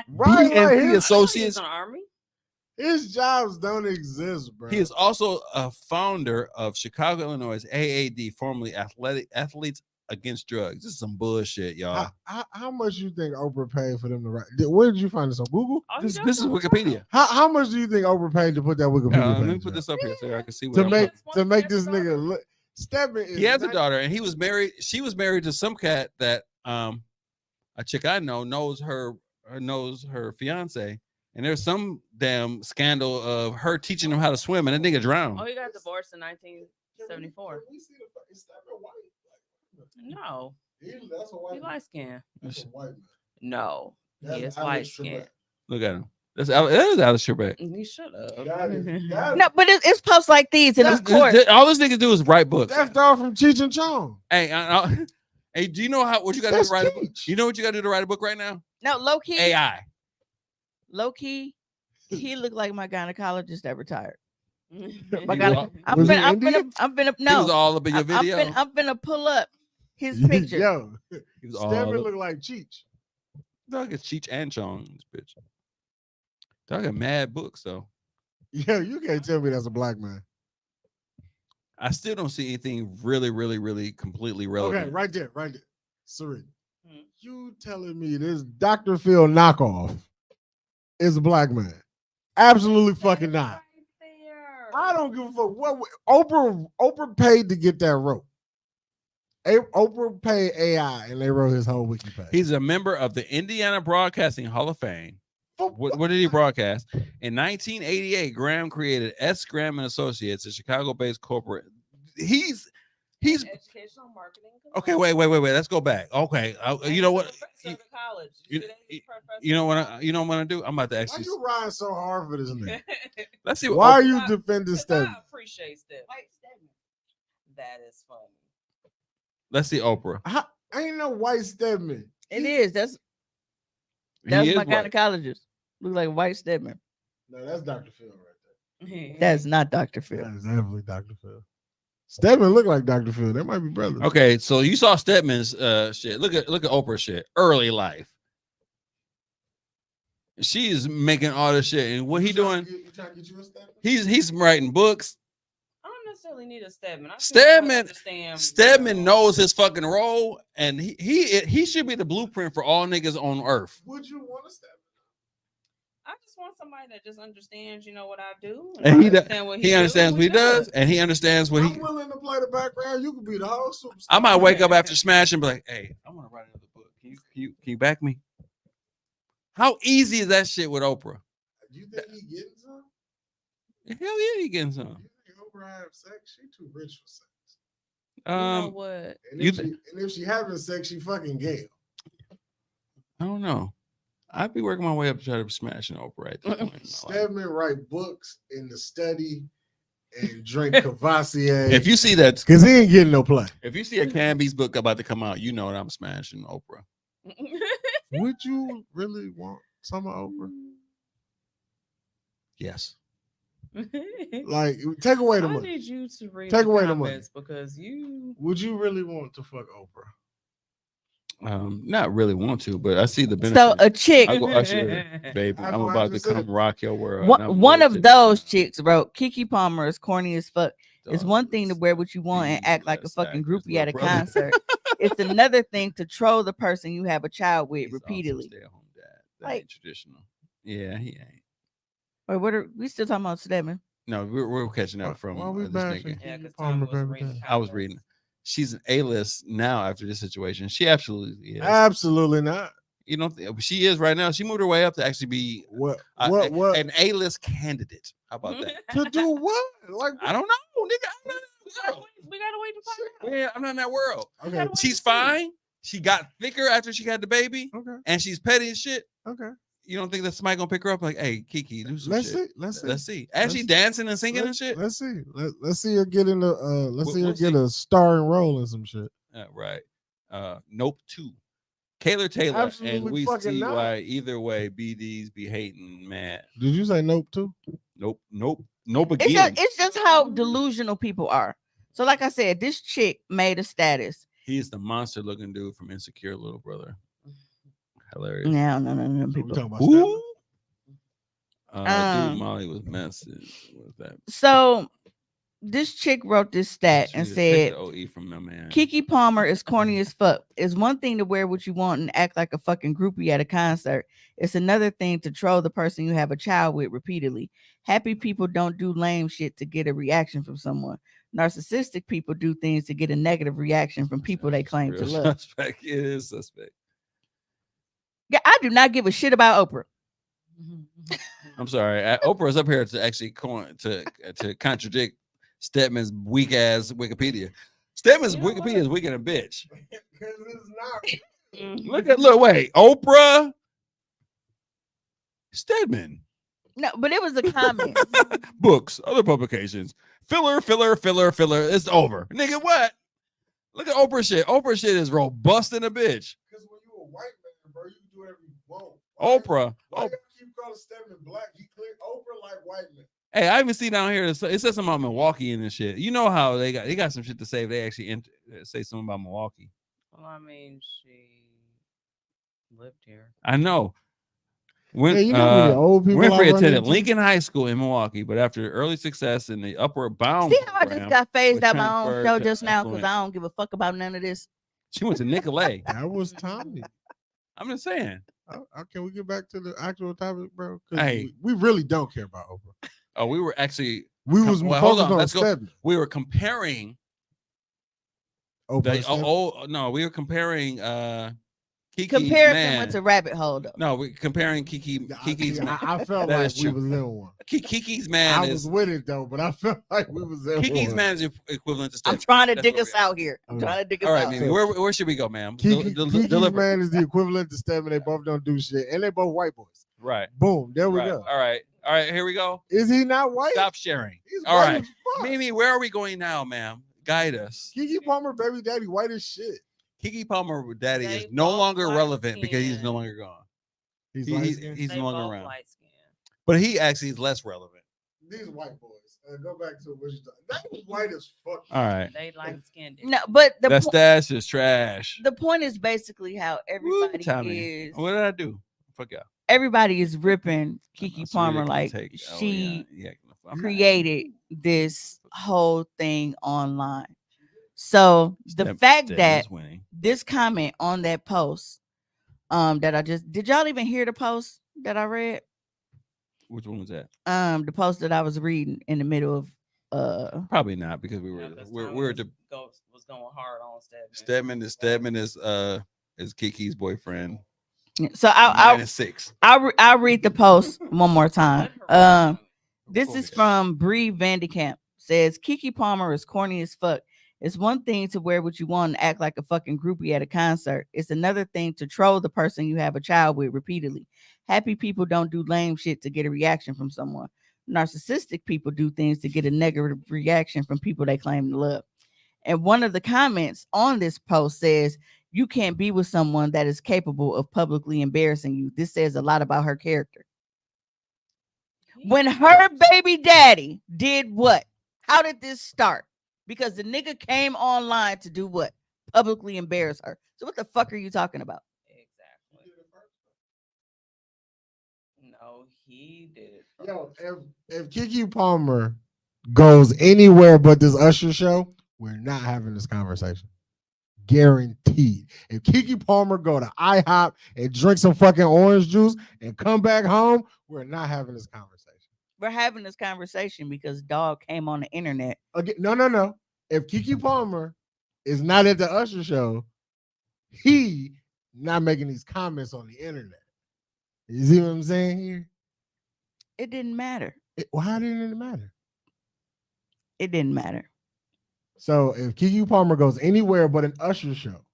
Speaker 4: Right,
Speaker 5: B&C
Speaker 4: his,
Speaker 3: He's
Speaker 5: Associates.
Speaker 3: an army.
Speaker 4: his jobs don't exist, bro.
Speaker 5: He is also a founder of Chicago, Illinois AAD, formerly Athletes Against Drugs. This is some bullshit, y'all.
Speaker 4: How much you think Oprah paid for them to write? Where did you find this on Google?
Speaker 3: All he
Speaker 5: This
Speaker 3: does
Speaker 5: is
Speaker 3: on the
Speaker 5: Wikipedia.
Speaker 4: How much do you think Oprah paid to put that Wikipedia
Speaker 5: Let me
Speaker 4: page
Speaker 5: put
Speaker 4: up?
Speaker 5: this up here so I can see what
Speaker 4: to
Speaker 5: I'm
Speaker 4: make
Speaker 5: putting.
Speaker 4: to make this nigga look? Stedman is
Speaker 5: He has a
Speaker 4: not-
Speaker 5: daughter, and he was married. She was married to some cat that a chick I know knows her fiance, and there's some damn scandal of her teaching him how to swim, and that nigga drowned.
Speaker 3: Oh, he got divorced in 1974.
Speaker 4: Can we see the- is Stedman white?
Speaker 3: No,
Speaker 4: That's a white
Speaker 3: he
Speaker 4: man.
Speaker 3: light skin.
Speaker 4: That's a white man.
Speaker 3: No,
Speaker 4: That's
Speaker 3: he is
Speaker 4: Alex
Speaker 3: light
Speaker 4: Trebek.
Speaker 3: skin.
Speaker 5: Look at him. That is Alex Trebek.
Speaker 3: He should have.
Speaker 4: That
Speaker 2: No, but it's posts like these, and of course,
Speaker 5: All this nigga do is write books.
Speaker 4: That's dog from Cheech and Chong.
Speaker 5: Hey, hey, do you know what you got to do
Speaker 4: That's
Speaker 5: to write a book?
Speaker 4: Cheech.
Speaker 5: You know what you got to do to write a book right now?
Speaker 2: no, low key,
Speaker 5: AI.
Speaker 2: low key, he looked like my gynecologist that retired. My
Speaker 5: He
Speaker 2: gyne-
Speaker 5: was-
Speaker 2: I'm
Speaker 4: was he
Speaker 2: finna, I'm
Speaker 4: Indian?
Speaker 2: finna, I'm finna,
Speaker 5: He was
Speaker 2: no,
Speaker 5: all up in your video.
Speaker 2: I'm finna pull up his picture.
Speaker 4: Yo,
Speaker 5: He was all
Speaker 4: Stedman
Speaker 5: up.
Speaker 4: look like Cheech.
Speaker 5: Dog is Cheech and Chong in this bitch. Dog got mad books though.
Speaker 4: Yo, you can't tell me that's a black man.
Speaker 5: I still don't see anything really completely relevant.
Speaker 4: Okay, right there. Serena,
Speaker 3: Hmm.
Speaker 4: you telling me this Dr. Phil knockoff is a black man? Absolutely fucking not. I don't give a fuck. What Oprah paid to get that rope. Oprah paid AI and they wrote his whole wiki page.
Speaker 5: He's a member of the Indiana Broadcasting Hall of Fame. What did he broadcast? In 1988, Graham created S. Graham and Associates, a Chicago-based corporate. He's
Speaker 3: educational marketing.
Speaker 5: okay. Wait. Let's go back. Okay, you know what?
Speaker 3: College.
Speaker 5: You know what? You know what I'm gonna do? I'm about to
Speaker 4: Why
Speaker 5: actually.
Speaker 4: you riding so hard for this nigga?
Speaker 5: Let's see.
Speaker 4: Why are
Speaker 5: Oprah-
Speaker 4: you defending Stedman?
Speaker 3: I appreciate that. That is funny.
Speaker 5: Let's see Oprah.
Speaker 4: Ain't no white Stedman.
Speaker 2: It is. That's
Speaker 5: He is
Speaker 2: my
Speaker 5: white.
Speaker 2: gynecologist. Look like White Stedman.
Speaker 4: No, that's Dr. Phil right there.
Speaker 2: That's not Dr. Phil.
Speaker 4: That is definitely Dr. Phil. Stedman look like Dr. Phil. They might be brothers.
Speaker 5: Okay, so you saw Stedman's shit. Look at Oprah's shit. Early life. She's making all this shit, and what he doing?
Speaker 4: You trying to get you a Stedman?
Speaker 5: He's writing books.
Speaker 3: I don't necessarily need a Stedman.
Speaker 5: Stedman knows his fucking role, and he should be the blueprint for all niggas on earth.
Speaker 4: Would you want a Stedman?
Speaker 3: I just want somebody that just understands, what I do,
Speaker 5: And he
Speaker 3: understands
Speaker 5: what he does, and he understands what
Speaker 4: I'm
Speaker 5: he.
Speaker 4: willing to play the background. You could be the whole superstar.
Speaker 5: I might wake up after Smash and be like, "Hey, I want to write another book. Can you back me?" How easy is that shit with Oprah?
Speaker 4: Do you think he getting some?
Speaker 5: Hell yeah, he getting some.
Speaker 4: You think Oprah have sex? She too rich for sex.
Speaker 3: You know what?
Speaker 4: And
Speaker 5: You
Speaker 4: if she having sex, she fucking gay.
Speaker 5: I don't know. I'd be working my way up to try to smash an Oprah at this point in my life.
Speaker 4: Stedman write books in the study. and drink Cavassier.
Speaker 5: If you see that,
Speaker 4: because he ain't getting no play.
Speaker 5: if you see a Canby's book about to come out, you know that I'm smashing Oprah.
Speaker 4: Would you really want some of Oprah?
Speaker 5: Yes.
Speaker 4: Like, take away the
Speaker 3: I
Speaker 4: money.
Speaker 3: need you to read
Speaker 4: Take
Speaker 3: the
Speaker 4: away the money.
Speaker 3: comments because you.
Speaker 4: Would you really want to fuck Oprah?
Speaker 5: Not really want to, but I see the benefit.
Speaker 2: So a chick,
Speaker 5: I go usher, baby.
Speaker 4: That's
Speaker 5: I'm
Speaker 4: what I
Speaker 5: about to
Speaker 4: just said.
Speaker 5: come rock your world. and I'm
Speaker 2: one
Speaker 5: really
Speaker 2: of
Speaker 5: just-
Speaker 2: those chicks wrote, Kiki Palmer is corny as fuck. It's one thing to
Speaker 5: Does
Speaker 2: wear what you want and
Speaker 5: be
Speaker 2: act like a
Speaker 5: less
Speaker 2: fucking
Speaker 5: actors,
Speaker 2: groupie at a
Speaker 5: little brother.
Speaker 2: concert. It's another thing to troll the person you have a child with
Speaker 5: He's also
Speaker 2: repeatedly.
Speaker 5: stay-at-home dad. That
Speaker 2: Like-
Speaker 5: ain't traditional. Yeah, he ain't.
Speaker 2: Wait, what are we still talking about Stedman?
Speaker 5: No, we're catching
Speaker 4: Why
Speaker 5: up from
Speaker 4: we
Speaker 5: this
Speaker 4: bashing
Speaker 5: nigga.
Speaker 3: Yeah,
Speaker 4: Keke
Speaker 3: because
Speaker 4: Palmer,
Speaker 3: Tommy was
Speaker 4: baby
Speaker 3: reading.
Speaker 4: daddy?
Speaker 3: the
Speaker 5: I was
Speaker 3: comments.
Speaker 5: reading. She's an A-list now after this situation. She absolutely is.
Speaker 4: Absolutely not.
Speaker 5: You know, she is right now. She moved her way up to actually be
Speaker 4: What?
Speaker 5: a-
Speaker 4: What?
Speaker 5: an A-list candidate. How about that?
Speaker 4: To do what? Like,
Speaker 5: I don't know, nigga. I'm not in that world.
Speaker 3: We gotta wait to find out.
Speaker 5: Yeah, I'm not in that world.
Speaker 4: okay,
Speaker 3: gotta wait
Speaker 5: She's
Speaker 3: to see.
Speaker 5: fine. She got thicker after she had the baby,
Speaker 4: okay,
Speaker 5: and she's petty as shit.
Speaker 4: okay.
Speaker 5: You don't think that somebody gonna pick her up like, hey, Kiki, do some
Speaker 4: Let's
Speaker 5: shit?
Speaker 4: see. Let's see.
Speaker 5: Let's see. As she
Speaker 4: Let's-
Speaker 5: dancing and singing and shit.
Speaker 4: Let's see. Let's see her get in the. Let's
Speaker 5: We'll-
Speaker 4: see her
Speaker 5: we'll
Speaker 4: get
Speaker 5: see.
Speaker 4: a starring role in some shit.
Speaker 5: Right. Nope. 2. Kayla Taylor,
Speaker 4: Absolutely
Speaker 5: and we
Speaker 4: fucking
Speaker 5: see
Speaker 4: not.
Speaker 5: why either way BDs be hating, man.
Speaker 4: Did you say nope too?
Speaker 5: Nope. Nope
Speaker 2: It's
Speaker 5: again.
Speaker 2: just how delusional people are. So, like I said, this chick made a status.
Speaker 5: He's the monster looking dude from Insecure, little brother. Hilarious.
Speaker 2: No,
Speaker 4: So we
Speaker 2: people.
Speaker 4: talking about
Speaker 5: Who?
Speaker 2: Um,
Speaker 5: Dude, Molly was message. What was that?
Speaker 2: So, this chick wrote this stat
Speaker 5: She
Speaker 2: and
Speaker 5: need to take
Speaker 2: said,
Speaker 5: the OE from my man.
Speaker 2: Kiki Palmer is corny as fuck. It's one thing to wear what you want and act like a fucking groupie at a concert. It's another thing to troll the person you have a child with repeatedly. Happy people don't do lame shit to get a reaction from someone. Narcissistic people do things to get a negative reaction from people they claim to
Speaker 5: Real
Speaker 2: love.
Speaker 5: suspect. It is suspect.
Speaker 2: Yeah, I do not give a shit about Oprah.
Speaker 5: I'm sorry. Oprah's up here to actually to contradict Stedman's weak ass Wikipedia. Stedman's
Speaker 3: You know
Speaker 5: Wikipedia
Speaker 3: what?
Speaker 5: is weak in a bitch.
Speaker 4: Because it's not.
Speaker 5: Wait, Oprah, Stedman,
Speaker 2: No, but it was a comment.
Speaker 5: books, other publications, filler. It's over, nigga. What? Look at Oprah shit. Oprah shit is robust in a bitch.
Speaker 4: Because when you a white man, bro, you can do whatever you want.
Speaker 5: Oprah.
Speaker 4: Why you keep calling Stedman black? He clear Oprah like white man.
Speaker 5: Hey, I even see down here. It says something about Milwaukee and this shit. You know how they got some shit to say. If they actually say something about Milwaukee.
Speaker 3: Well, I mean, she lived here.
Speaker 5: I know. When
Speaker 4: Yeah, you know how many old people I
Speaker 5: Winfrey
Speaker 4: run
Speaker 5: attended
Speaker 4: into?
Speaker 5: Lincoln High School in Milwaukee, but after early success in the Upward Bound
Speaker 2: See how I just
Speaker 5: program,
Speaker 2: got phased
Speaker 5: was
Speaker 2: out my own
Speaker 5: transferred
Speaker 2: show
Speaker 5: to
Speaker 2: just now because
Speaker 5: affluent.
Speaker 2: I don't give a fuck about none of this.
Speaker 5: she went to Nicolay.
Speaker 4: That was Tommy.
Speaker 5: I'm just saying.
Speaker 4: Can we get back to the actual topic, bro? 'Cause
Speaker 5: Hey.
Speaker 4: we really don't care about Oprah.
Speaker 5: Oh, we were actually
Speaker 4: We was
Speaker 5: Well, hold
Speaker 4: focused
Speaker 5: on,
Speaker 4: on
Speaker 5: let's go.
Speaker 4: Stedman.
Speaker 5: we were comparing
Speaker 4: Oprah
Speaker 5: the
Speaker 4: and Stedman.
Speaker 5: we were comparing Kiki's
Speaker 2: Comparison
Speaker 5: man.
Speaker 2: went to rabbit hole though.
Speaker 5: No, we're comparing Kiki's man.
Speaker 4: I felt
Speaker 5: That
Speaker 4: like
Speaker 5: is
Speaker 4: we
Speaker 5: true.
Speaker 4: was in one.
Speaker 5: Kiki's man
Speaker 4: I
Speaker 5: is
Speaker 4: was with it though, but I felt like we was in
Speaker 5: Kiki's
Speaker 4: one.
Speaker 5: man is equivalent to
Speaker 2: I'm
Speaker 5: Stedman.
Speaker 2: trying to
Speaker 5: That's
Speaker 2: dig
Speaker 5: where
Speaker 2: us
Speaker 5: we're at.
Speaker 2: out here. I'm
Speaker 4: Okay.
Speaker 2: trying to dig us
Speaker 5: All right,
Speaker 2: out.
Speaker 5: Mimi, where should we go, ma'am?
Speaker 4: Kiki's
Speaker 5: Deliver.
Speaker 4: man is the equivalent to Stedman. They both don't do shit, and they both white boys.
Speaker 5: Right.
Speaker 4: Boom, there we
Speaker 5: right.
Speaker 4: go.
Speaker 5: All right. Here we go.
Speaker 4: Is he not white?
Speaker 5: Stop sharing.
Speaker 4: He's
Speaker 5: All
Speaker 4: white
Speaker 5: right.
Speaker 4: as fuck.
Speaker 5: Mimi, where are we going now, ma'am? Guide us.
Speaker 4: Kiki Palmer, baby daddy, white as shit.
Speaker 5: Kiki Palmer daddy
Speaker 3: They
Speaker 5: is no
Speaker 3: both
Speaker 5: longer
Speaker 3: light
Speaker 5: relevant because he's
Speaker 3: skinned.
Speaker 5: no longer gone.
Speaker 4: He's
Speaker 5: He-
Speaker 4: light
Speaker 5: he's-
Speaker 4: skinned.
Speaker 5: he's
Speaker 3: They
Speaker 5: no longer
Speaker 3: both
Speaker 5: around.
Speaker 3: light skinned.
Speaker 5: But he actually is less relevant.
Speaker 4: These white boys. Go back to what you thought. That was white as fuck.
Speaker 5: All right.
Speaker 3: They light skinned.
Speaker 2: No, but
Speaker 5: That stash is trash.
Speaker 2: the point is basically how
Speaker 5: Woo,
Speaker 2: everybody
Speaker 5: Tommy.
Speaker 2: is.
Speaker 5: What did I do? Fuck y'all.
Speaker 2: Everybody is ripping Kiki
Speaker 5: So really
Speaker 2: Palmer
Speaker 5: can
Speaker 2: like
Speaker 5: take- oh,
Speaker 2: she
Speaker 5: yeah, I'm not-
Speaker 2: created this whole thing online. So the
Speaker 5: Step-
Speaker 2: fact
Speaker 5: Step
Speaker 2: that
Speaker 5: is winning.
Speaker 2: this comment on that post, that I just did y'all even hear the post that I read?
Speaker 5: Which one was that?
Speaker 2: The post that I was reading in the middle of
Speaker 5: Probably not because we
Speaker 3: Yeah,
Speaker 5: were
Speaker 3: 'cause
Speaker 5: we're
Speaker 3: Tommy
Speaker 5: we're
Speaker 3: was,
Speaker 5: the
Speaker 3: was going hard on Stedman.
Speaker 5: Stedman is Kiki's boyfriend.
Speaker 2: so I'll
Speaker 5: -6.
Speaker 2: I'll read the post one more time.
Speaker 3: Let her read it.
Speaker 2: This
Speaker 5: Go
Speaker 2: is
Speaker 5: ahead.
Speaker 2: from Bree Vandekamp. Says Kiki Palmer is corny as fuck. It's one thing to wear what you want and act like a fucking groupie at a concert. It's another thing to troll the person you have a child with repeatedly. Happy people don't do lame shit to get a reaction from someone. narcissistic people do things to get a negative reaction from people they claim to love. And one of the comments on this post says, "You can't be with someone that is capable of publicly embarrassing you. This says a lot about her character." When her baby daddy did what? How did this start? Because the nigga came online to do what? Publicly embarrass her. So what the fuck are you talking about?
Speaker 3: Exactly. No, he did it
Speaker 4: Yo,
Speaker 3: first.
Speaker 4: if Kiki Palmer goes anywhere but this Usher show, we're not having this conversation. Guaranteed. If Kiki Palmer go to IHOP and drink some fucking orange juice and come back home, we're not having this conversation.
Speaker 2: We're having this conversation because dog came on the internet.
Speaker 4: Again, no. If Kiki Palmer is not at the Usher show, he not making these comments on the internet. You see what I'm saying here?
Speaker 2: It didn't matter.
Speaker 4: Why didn't it matter?
Speaker 2: It didn't matter.
Speaker 4: So if Kiki Palmer goes anywhere but an Usher show,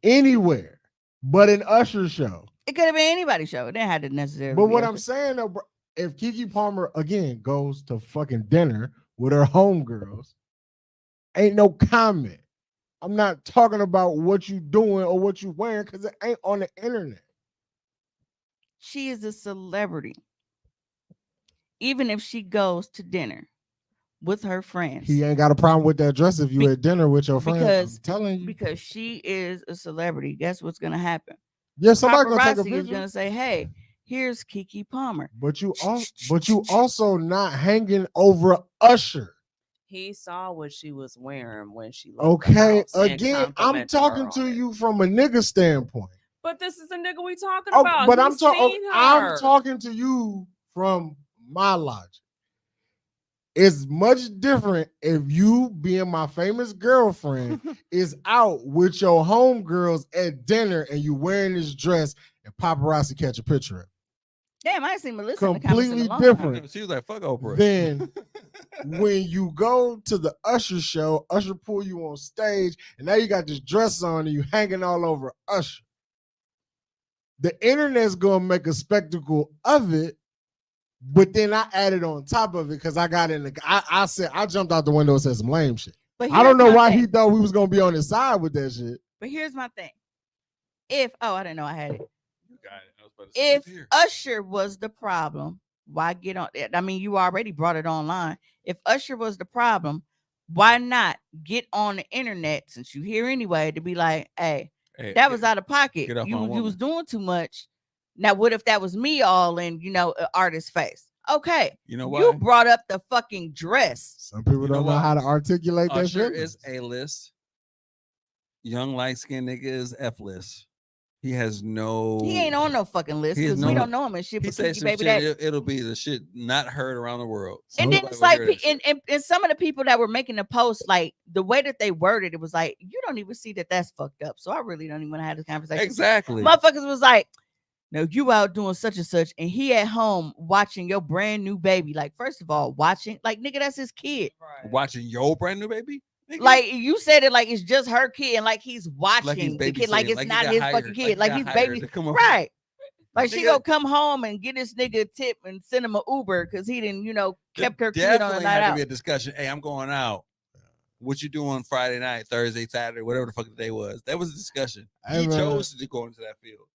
Speaker 4: anywhere but an Usher show.
Speaker 2: It could have been anybody's show. It didn't have to necessarily.
Speaker 4: But
Speaker 2: be
Speaker 4: what
Speaker 2: Usher.
Speaker 4: I'm saying though, bro, if Kiki Palmer again goes to fucking dinner with her homegirls, ain't no comment. I'm not talking about what you doing or what you wearing because it ain't on the internet.
Speaker 2: She is a celebrity. Even if she goes to dinner with her friends,
Speaker 4: He ain't got a problem with that dress if you at dinner with your friends.
Speaker 2: because-
Speaker 4: I'm telling you.
Speaker 2: because she is a celebrity. Guess what's gonna happen?
Speaker 4: Yeah, somebody gonna take a
Speaker 2: Paparazzi is
Speaker 4: picture.
Speaker 2: gonna say, "Hey, here's Kiki Palmer."
Speaker 4: But you also not hanging over Usher.
Speaker 3: He saw what she was wearing when she left the
Speaker 4: Okay,
Speaker 3: house and
Speaker 4: again, I'm
Speaker 3: complimented
Speaker 4: talking
Speaker 3: her
Speaker 4: to
Speaker 3: on it.
Speaker 4: you from a nigga standpoint.
Speaker 3: But this is the nigga we talking
Speaker 4: Oh,
Speaker 3: about.
Speaker 4: but
Speaker 3: He's seen
Speaker 4: I'm
Speaker 3: her.
Speaker 4: talking to you from my logic. It's much different if you being my famous girlfriend is out with your homegirls at dinner and you wearing this dress and paparazzi catch a picture of it.
Speaker 2: Damn, I ain't seen Melissa in the comments in
Speaker 4: Completely
Speaker 2: a long time.
Speaker 4: different.
Speaker 5: She was like, "Fuck Oprah."
Speaker 4: Then when you go to the Usher show, Usher pull you on stage, and now you got this dress on and you hanging all over Usher. The internet's gonna make a spectacle of it, but then I added on top of it because I got in the. I said I jumped out the window and said some lame shit.
Speaker 2: But
Speaker 4: I don't
Speaker 2: here's
Speaker 4: know
Speaker 2: my
Speaker 4: why
Speaker 2: thing.
Speaker 4: he thought we was gonna be on his side with that shit.
Speaker 2: But here's my thing. I didn't know I had it.
Speaker 5: You got it. I was about to say
Speaker 2: If
Speaker 5: it's here.
Speaker 2: Usher was the problem, why get on it? I mean, you already brought it online. If Usher was the problem, why not get on the internet since you here anyway to be like, "Hey,
Speaker 5: Hey,
Speaker 2: that was out of pocket.
Speaker 5: get off
Speaker 2: You
Speaker 5: my
Speaker 2: was
Speaker 5: woman."
Speaker 2: doing too much." Now, what if that was me all in, an artist's face? Okay,
Speaker 5: You know why?
Speaker 2: you brought up the fucking dress.
Speaker 4: Some people
Speaker 5: You know
Speaker 4: don't know
Speaker 5: why?
Speaker 4: how to articulate that
Speaker 5: Usher
Speaker 4: shit.
Speaker 5: is A list. Young light skinned nigga is F list. He has no.
Speaker 2: He ain't on no fucking list
Speaker 5: He has
Speaker 2: because we
Speaker 5: no-
Speaker 2: don't know him and shit.
Speaker 5: He
Speaker 2: But
Speaker 5: say
Speaker 2: Kiki
Speaker 5: some
Speaker 2: baby
Speaker 5: shit.
Speaker 2: daddy.
Speaker 5: It'll be the shit not heard around the world.
Speaker 2: And then
Speaker 5: Nobody
Speaker 2: it's
Speaker 5: will
Speaker 2: like,
Speaker 5: hear that shit.
Speaker 2: and some of the people that were making the post, like the way that they worded it was like, you don't even see that that's fucked up. So I really don't even want to have this conversation.
Speaker 5: Exactly.
Speaker 2: Motherfuckers was like, no, you out doing such and such, and he at home watching your brand new baby. Like, first of all, watching, like, nigga, that's his kid.
Speaker 5: Watching your brand new baby. Nigga.
Speaker 2: Like, you said it like it's just her kid, and like he's watching
Speaker 5: Like he's
Speaker 2: the kid, like
Speaker 5: babysitting,
Speaker 2: it's
Speaker 5: like he
Speaker 2: not
Speaker 5: got
Speaker 2: his
Speaker 5: hired,
Speaker 2: fucking kid, like
Speaker 5: he
Speaker 2: he's
Speaker 5: got hired
Speaker 2: baby.
Speaker 5: to come over.
Speaker 2: Right. Like she
Speaker 5: Nigga.
Speaker 2: gonna come home and get this nigga a tip and send him an Uber because he didn't, kept her kid on a
Speaker 5: Definitely
Speaker 2: night
Speaker 5: had to
Speaker 2: out.
Speaker 5: be a discussion. Hey, I'm going out. What you doing Friday night, Thursday, Saturday, whatever the fuck the day was? That was a discussion.
Speaker 4: Hey,
Speaker 5: He
Speaker 4: man.
Speaker 5: chose to go into that field.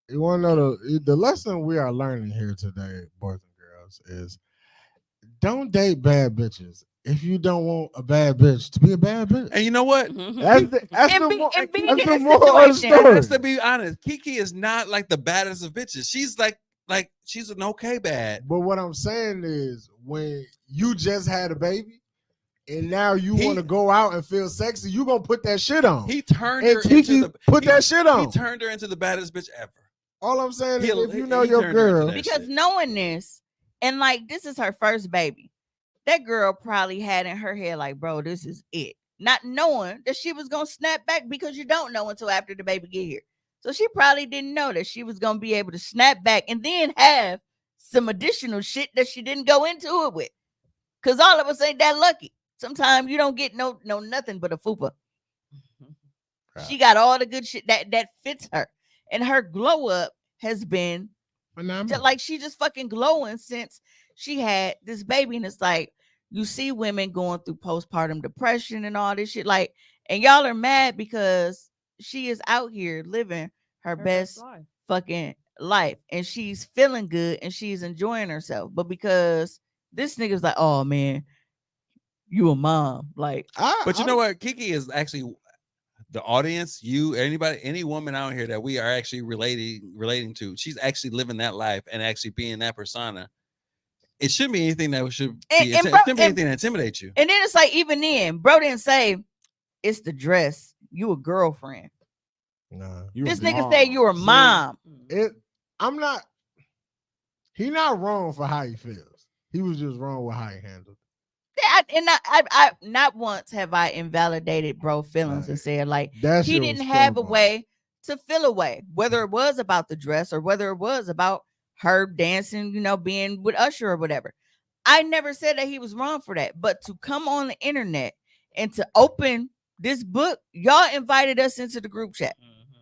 Speaker 4: You want to know the lesson we are learning here today, boys and girls, is don't date bad bitches if you don't want a bad bitch to be a bad bitch.
Speaker 5: And you know what?
Speaker 4: That's the
Speaker 2: And be in
Speaker 4: the
Speaker 2: this
Speaker 4: moral of the
Speaker 2: situation.
Speaker 4: story.
Speaker 5: Let's to be honest. Kiki is not like the baddest of bitches. She's like she's an okay bad.
Speaker 4: But what I'm saying is, when you just had a baby, and now you want to go out and feel sexy, you gonna put that shit on.
Speaker 5: He turned
Speaker 4: and
Speaker 5: her
Speaker 4: Kiki
Speaker 5: into the
Speaker 4: put that shit on.
Speaker 5: He turned her into the baddest bitch ever.
Speaker 4: All I'm saying is,
Speaker 5: He'll-
Speaker 4: if you know
Speaker 5: he
Speaker 4: your
Speaker 5: turned her into
Speaker 4: girl,
Speaker 5: that.
Speaker 2: Because
Speaker 5: shit.
Speaker 2: knowing this, and like this is her first baby, that girl probably had in her head like, bro, this is it. Not knowing that she was gonna snap back, because you don't know until after the baby get here. So she probably didn't know that she was gonna be able to snap back and then have some additional shit that she didn't go into it with. Cause all of us ain't that lucky. Sometimes you don't get no nothing but a fupa. She got all the good shit that fits her, and her glow up has been
Speaker 4: phenomenal.
Speaker 2: like she just fucking glowing since she had this baby, and it's like you see women going through postpartum depression and all this shit, like, and y'all are mad because she is out here living her best
Speaker 3: life.
Speaker 2: fucking life, and she's feeling good and she's enjoying herself, but because this nigga's like, oh man, you a mom, like,
Speaker 5: But you know what? Kiki is actually the audience, you, anybody, any woman out here that we are actually relating to. She's actually living that life and actually being that persona. It shouldn't be anything that should be
Speaker 2: and
Speaker 5: shouldn't be anything that intimidates you.
Speaker 2: And then it's like, even then, bro didn't say it's the dress. You a girlfriend.
Speaker 4: Nah.
Speaker 2: This nigga said you a mom.
Speaker 4: I'm not. He not wrong for how he feels. He was just wrong with how he handled it.
Speaker 2: I not once have I invalidated bro feelings and said like he didn't have a way to feel a way, whether it was about the dress or whether it was about her dancing, you know, being with Usher or whatever. I never said that he was wrong for that, but to come on the internet and to open this book, y'all invited us into the group chat.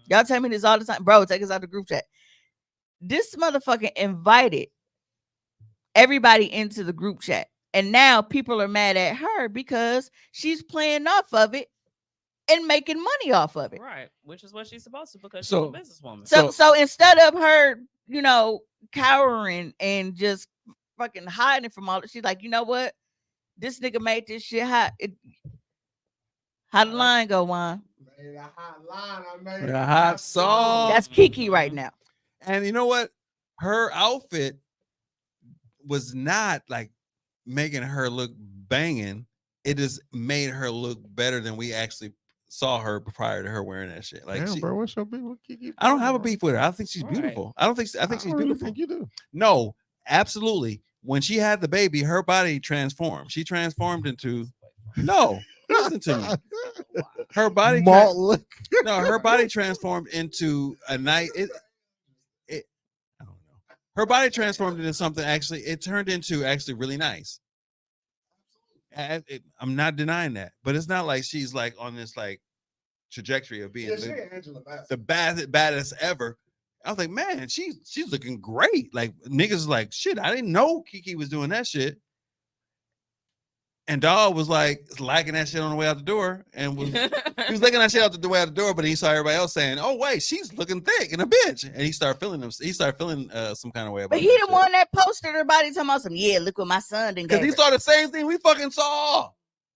Speaker 2: Y'all tell me this all the time, bro. Take us out the group chat. This motherfucker invited everybody into the group chat. And now people are mad at her because she's playing off of it and making money off of it.
Speaker 3: Right. Which is what she's supposed to, because she's a businesswoman.
Speaker 2: So instead of her, you know, cowering and just fucking hiding from all, she's like, you know what? This nigga made this shit hot. How the line go, Juan?
Speaker 4: Made a hot line. I made
Speaker 5: a hot song.
Speaker 2: That's Kiki right now.
Speaker 5: And you know what? Her outfit was not like making her look banging. It just made her look better than we actually saw her prior to her wearing that shit. Like,
Speaker 4: damn, bro, what's your beef with Kiki?
Speaker 5: I don't have a beef with her. I think she's beautiful. I think she's beautiful.
Speaker 4: Think you do?
Speaker 5: No, absolutely. When she had the baby, her body transformed. She transformed into listen to me. Her body her body transformed into a night. I don't know. Her body transformed into something it turned into actually really nice. I'm not denying that, but it's not like she's like on this like trajectory of being the baddest ever. I was like, man, she's looking great. Like, niggas like, shit, I didn't know Kiki was doing that shit. And Dog was like liking that shit on the way out the door, and he was liking that shit out the way out the door, but he saw everybody else saying, "Oh wait, she's looking thick and a bitch," and he started feeling some kind of way about.
Speaker 2: But he the one that posted her body talking about some. Yeah, look what my son did.
Speaker 5: Because he saw the same thing we fucking saw.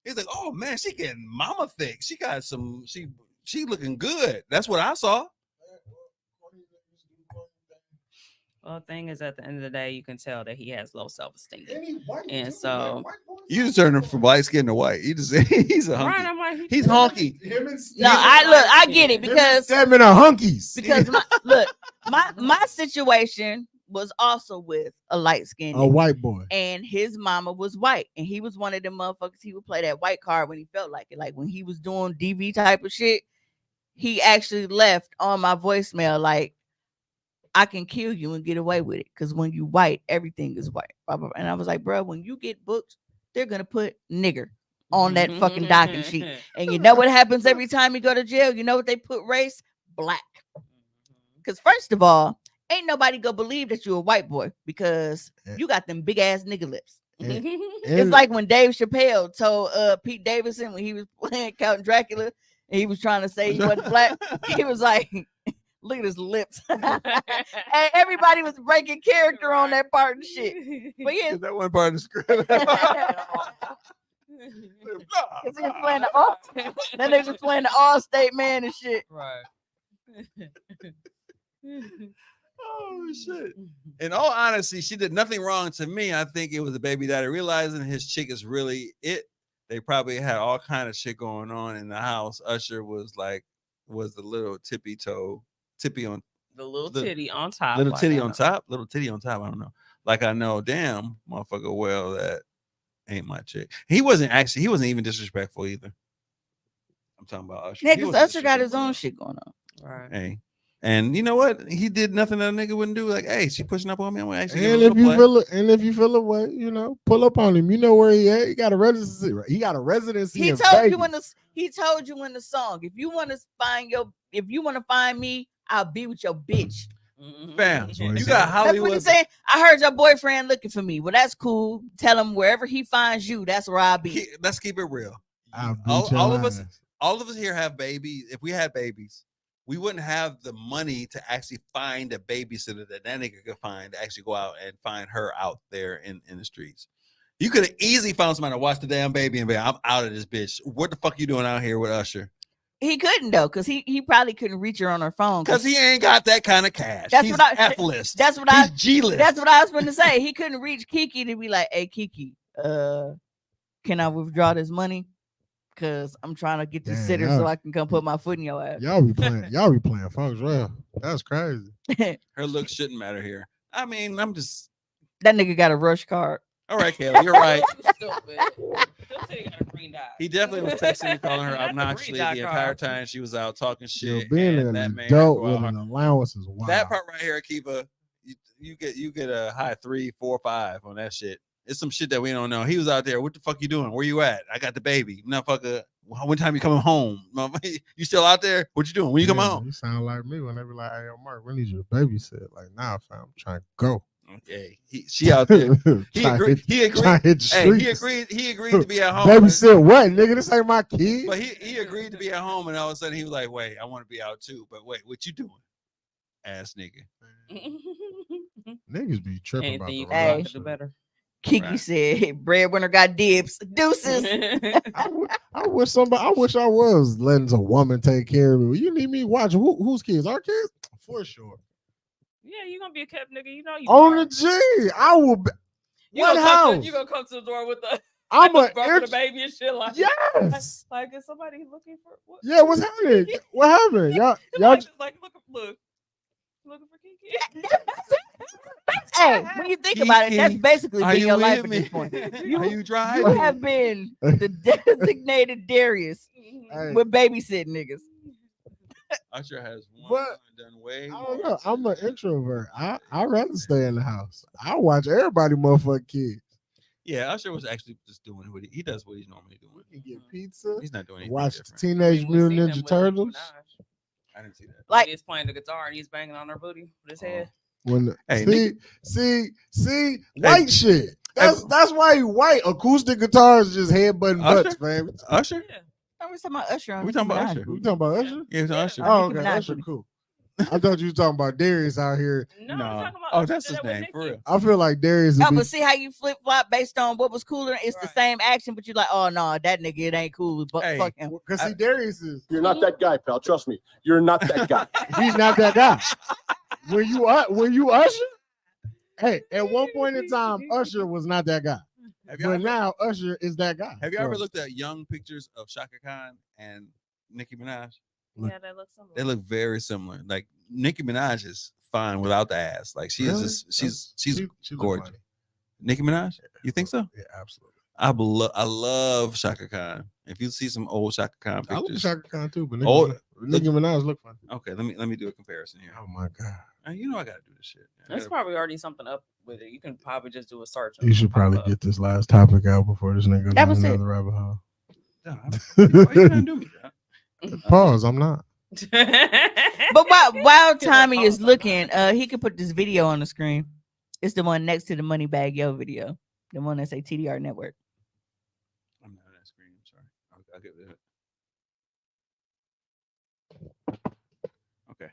Speaker 5: He's like, "Oh man, she getting mama thick. She got some. She looking good." That's what I saw.
Speaker 3: Well, the thing is, at the end of the day, you can tell that he has low self-esteem, and so
Speaker 5: you just turned him from light skin to white. You just he's a hunky.
Speaker 3: Right, I'm like,
Speaker 5: he's honky.
Speaker 2: No, I get it because
Speaker 4: them in a hunkies.
Speaker 2: Because my situation was also with a light skinned
Speaker 4: white boy,
Speaker 2: and his mama was white, and he was one of them motherfuckers. He would play that white card when he felt like it, like when he was doing DV type of shit. He actually left on my voicemail like, I can kill you and get away with it because when you white, everything is white. And I was like, bro, when you get booked, they're gonna put nigger on that fucking docking sheet. And you know what happens every time you go to jail? You know what they put race? Black. Because first of all, ain't nobody gonna believe that you're a white boy because you got them big ass nigger lips. It's like when Dave Chappelle told Pete Davidson when he was playing Count Dracula and he was trying to say he wasn't black. He was like, look at his lips. And everybody was breaking character on that part and shit. But yeah,
Speaker 5: that one part of the script.
Speaker 2: Because he was playing the all, then they was playing the All-State man and shit.
Speaker 3: Right.
Speaker 5: Oh shit. In all honesty, she did nothing wrong to me. I think it was a baby daddy realizing his chick is really it. They probably had all kind of shit going on in the house. Usher was the little tippy on
Speaker 3: the little titty on top.
Speaker 5: Little titty on top. Little titty on top. I don't know. Like I know, damn motherfucker. Well, that ain't my chick. He wasn't even disrespectful either. I'm talking about Usher.
Speaker 2: Yeah, because Usher got his own shit going on.
Speaker 3: Right.
Speaker 5: Hey. And you know what? He did nothing that a nigga wouldn't do. Like, hey, she pushing up on me. I'm gonna actually
Speaker 4: and if you feel away, you know, pull up on him. You know where he at. He got a residency. He got a residency.
Speaker 2: He told you in the song. If you want to find me, I'll be with your bitch.
Speaker 5: Fam,
Speaker 4: That's what he
Speaker 5: you
Speaker 4: said.
Speaker 5: got
Speaker 2: That's what
Speaker 5: Hollywood.
Speaker 2: he's saying. I heard your boyfriend looking for me. Well, that's cool. Tell him wherever he finds you, that's where I'll be.
Speaker 5: Let's keep it real.
Speaker 4: I'll beat
Speaker 5: All
Speaker 4: your
Speaker 5: of us,
Speaker 4: ass.
Speaker 5: all of us here have babies. If we had babies, we wouldn't have the money to actually find a babysitter that nigga could find to actually go out and find her out there in the streets. You could have easily found somebody to watch the damn baby and be, I'm out of this bitch. What the fuck you doing out here with Usher?
Speaker 2: He couldn't though, because he probably couldn't reach her on her phone.
Speaker 5: Because he ain't got that kind of cash.
Speaker 2: That's
Speaker 5: He's
Speaker 2: what I-
Speaker 5: F-list.
Speaker 2: That's what
Speaker 5: He's
Speaker 2: I.
Speaker 5: G-list.
Speaker 2: That's what I was going to say. He couldn't reach Kiki to be like, "Hey Kiki, can I withdraw this money? Cause I'm trying to get this
Speaker 4: Damn,
Speaker 2: sitter
Speaker 4: y'all-
Speaker 2: so I can come put my foot in your ass."
Speaker 4: Y'all be playing Funk's Real. That's crazy.
Speaker 5: Her looks shouldn't matter here. I mean, I'm just
Speaker 2: That nigga got a rush card.
Speaker 5: all right, Kayla. You're right.
Speaker 3: Stupid. Still say you got a green dot.
Speaker 5: He definitely was texting me, calling her
Speaker 3: Not the
Speaker 5: obnoxiously
Speaker 3: green dot
Speaker 5: the
Speaker 3: card.
Speaker 5: entire time she was out talking
Speaker 4: Yo,
Speaker 5: shit.
Speaker 4: being
Speaker 5: and
Speaker 4: an
Speaker 5: that man
Speaker 4: adult
Speaker 5: go out
Speaker 4: with
Speaker 5: hard.
Speaker 4: an allowance is wild.
Speaker 5: That part right here, Akiva, you get a high 3, 4, 5 on that shit. It's some shit that we don't know. He was out there. What the fuck you doing? Where you at? I got the baby. Motherfucker. When time you coming home? You still out there? What you doing? When you come home?
Speaker 4: You sound like me when they be like, "Hey, yo, Mark, we need you to babysit." Like, nah, fam, I'm trying to go.
Speaker 5: Okay. She out there. He
Speaker 4: Trying to
Speaker 5: agreed.
Speaker 4: hit-
Speaker 5: He agreed.
Speaker 4: trying to hit the
Speaker 5: Hey,
Speaker 4: streets.
Speaker 5: he agreed to be at home.
Speaker 4: Babysit what, nigga? This ain't my kid.
Speaker 5: But he agreed to be at home, and all of a sudden he was like, "Wait, I want to be out too." But wait, what you doing, ass nigga?
Speaker 4: Niggas be tripping about
Speaker 3: Anything you
Speaker 4: the
Speaker 3: can
Speaker 2: Hey.
Speaker 3: do
Speaker 4: wrong
Speaker 3: to do
Speaker 4: shit.
Speaker 3: better.
Speaker 2: Kiki
Speaker 5: Right.
Speaker 2: said, "Breadwinner got dibs, deuces."
Speaker 4: I wish I was letting a woman take care of me. You need me to watch whose kids? Our kids? For sure.
Speaker 3: Yeah, you gonna be a kept nigga. You know you
Speaker 4: On
Speaker 3: are.
Speaker 4: the G, I will be.
Speaker 3: You
Speaker 4: What
Speaker 3: gonna come
Speaker 4: house?
Speaker 3: to, you gonna come to the door with the
Speaker 4: I'm a
Speaker 3: bumping the baby and shit like
Speaker 4: yes.
Speaker 3: like is somebody looking for what?
Speaker 4: Yeah, what's happening? What happened? Y'all
Speaker 3: like look looking for Kiki.
Speaker 2: Hey, when you think about it, that's
Speaker 5: Kiki,
Speaker 2: basically
Speaker 5: Are
Speaker 2: been
Speaker 5: you
Speaker 2: your life
Speaker 5: with
Speaker 2: at
Speaker 5: me?
Speaker 2: this point.
Speaker 5: Are
Speaker 2: You-
Speaker 5: you
Speaker 2: You
Speaker 5: driving?
Speaker 2: have been the designated Darius
Speaker 4: Hey.
Speaker 2: with babysitting niggas.
Speaker 5: Usher has
Speaker 4: But-
Speaker 5: done way.
Speaker 4: I don't
Speaker 5: more
Speaker 4: know.
Speaker 5: to-
Speaker 4: I'm an introvert. I'd rather stay in the house. I watch everybody motherfucking kids.
Speaker 5: Yeah, Usher was actually just doing what he does. What he's normally doing.
Speaker 4: We can get pizza.
Speaker 5: He's not doing anything
Speaker 4: Watch the
Speaker 5: different.
Speaker 4: Teenage Mutant Ninja Turtles.
Speaker 5: I didn't see that.
Speaker 2: Like-
Speaker 3: He's playing the guitar and he's banging on her booty with his
Speaker 5: Oh.
Speaker 3: head.
Speaker 4: When the,
Speaker 5: Hey,
Speaker 4: see, white shit. That's why you white. Acoustic guitars just headbutting
Speaker 5: Usher?
Speaker 4: butts, fam.
Speaker 5: Usher?
Speaker 3: Yeah.
Speaker 2: I was talking about Usher. On
Speaker 5: We
Speaker 2: Nicki
Speaker 5: talking about
Speaker 2: Minaj
Speaker 5: Usher.
Speaker 4: We
Speaker 2: booty.
Speaker 4: talking about Usher?
Speaker 5: Yeah, it's Usher.
Speaker 4: Oh,
Speaker 2: Nicki
Speaker 4: okay.
Speaker 2: Minaj
Speaker 4: Usher,
Speaker 2: booty.
Speaker 4: cool. I thought you were talking about Darius out here.
Speaker 3: No, I'm
Speaker 5: No.
Speaker 3: talking about
Speaker 5: Oh,
Speaker 3: Usher
Speaker 5: that's
Speaker 3: did
Speaker 5: his
Speaker 3: that with
Speaker 5: name for
Speaker 3: Nicki.
Speaker 5: real.
Speaker 4: I feel like Darius.
Speaker 2: Oh,
Speaker 4: would be-
Speaker 2: but see how you flip flop based on what was cooler? It's the
Speaker 3: Right.
Speaker 2: same action, but you're like, oh no, that nigga, it ain't cool. But
Speaker 5: Hey.
Speaker 2: fuck him.
Speaker 4: Because see, Darius is
Speaker 7: You're not that guy, pal. Trust me. You're not that guy.
Speaker 4: he's not that guy. When you Usher, hey, at one point in time, Usher was not that guy.
Speaker 5: Have y'all
Speaker 4: But
Speaker 5: ever,
Speaker 4: now Usher is that guy.
Speaker 5: have you ever
Speaker 4: So,
Speaker 5: looked at young pictures of Shaka Khan and Nicki Minaj?
Speaker 3: Yeah, that looks similar.
Speaker 5: They look very similar. Like Nicki Minaj is fine without the ass. Like she is
Speaker 4: Really?
Speaker 5: just she's
Speaker 4: she look
Speaker 5: gorgeous.
Speaker 4: funny.
Speaker 5: Nicki Minaj? You think so?
Speaker 4: Yeah, absolutely.
Speaker 5: I love Shaka Khan. If you see some old Shaka Khan
Speaker 4: I look
Speaker 5: pictures,
Speaker 4: Shaka Khan too, but
Speaker 5: Oh,
Speaker 4: Nicki Minaj look funny.
Speaker 5: okay, let me do a comparison here.
Speaker 4: Oh my god.
Speaker 5: You know I gotta do this shit. I
Speaker 3: There's
Speaker 5: gotta-
Speaker 3: probably already something up with it. You can probably just do a search.
Speaker 4: You should probably get this last topic out before this nigga goes
Speaker 2: That
Speaker 4: down
Speaker 2: was it.
Speaker 4: another rabbit hole.
Speaker 5: Nah, why you trying to do me? John?
Speaker 4: Pause. I'm not.
Speaker 2: But while Tommy is looking, he can put this video on the screen. It's the one next to the Money Bag Yo video, the one that say TDR Network.
Speaker 5: I'm not on that screen. I'm sorry. I'll get that. Okay.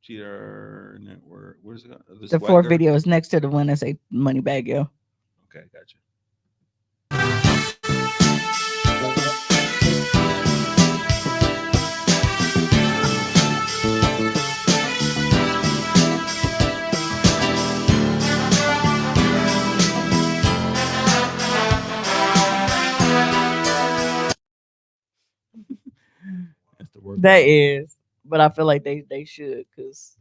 Speaker 5: Cheater Network. What is it? This
Speaker 2: The
Speaker 5: white
Speaker 2: fourth
Speaker 5: girl?
Speaker 2: video is next to the one that say Money Bag Yo.
Speaker 5: Okay, gotcha. That's the word.
Speaker 2: That is, but I feel like they should because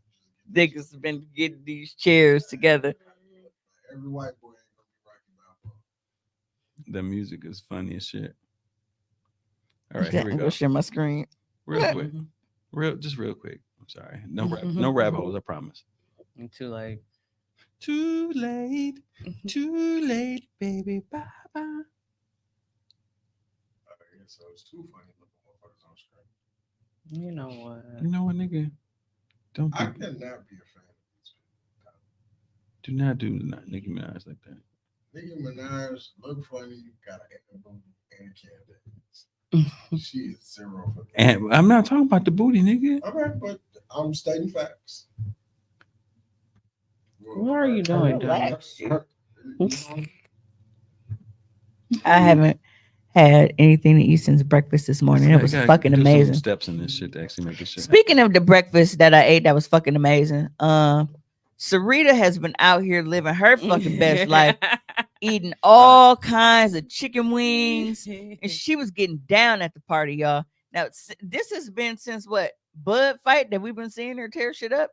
Speaker 2: niggas have been getting these chairs together.
Speaker 4: Every white boy ain't gonna be Rocky Balboa.
Speaker 5: The music is funny as shit. All right, here we
Speaker 2: I'm
Speaker 5: go.
Speaker 2: gonna share my screen.
Speaker 5: Real quick. Real quick. I'm sorry. No rabbit holes, I promise.
Speaker 3: Too late.
Speaker 5: Too late, baby. Bye bye.
Speaker 4: So it's too funny looking motherfuckers on screen.
Speaker 3: You know what?
Speaker 5: You know what, nigga? Don't
Speaker 4: I
Speaker 5: do,
Speaker 4: cannot be a fan.
Speaker 5: do not do Nicki Minaj like that.
Speaker 4: Nicki Minaj look funny, got an booty and a can. She is zero for me.
Speaker 5: And I'm not talking about the booty, nigga.
Speaker 4: Okay, but I'm stating facts.
Speaker 3: What are you doing, Dad?
Speaker 2: Relax. I haven't had anything to eat since breakfast this morning. It was fucking
Speaker 5: do some
Speaker 2: amazing.
Speaker 5: steps in this shit to actually make this shit.
Speaker 2: Speaking of the breakfast that I ate, that was fucking amazing. Sarita has been out here living her fucking best life, eating all kinds of chicken wings, and she was getting down at the party, y'all. Now this has been since what Bud fight that we've been seeing her tear shit up.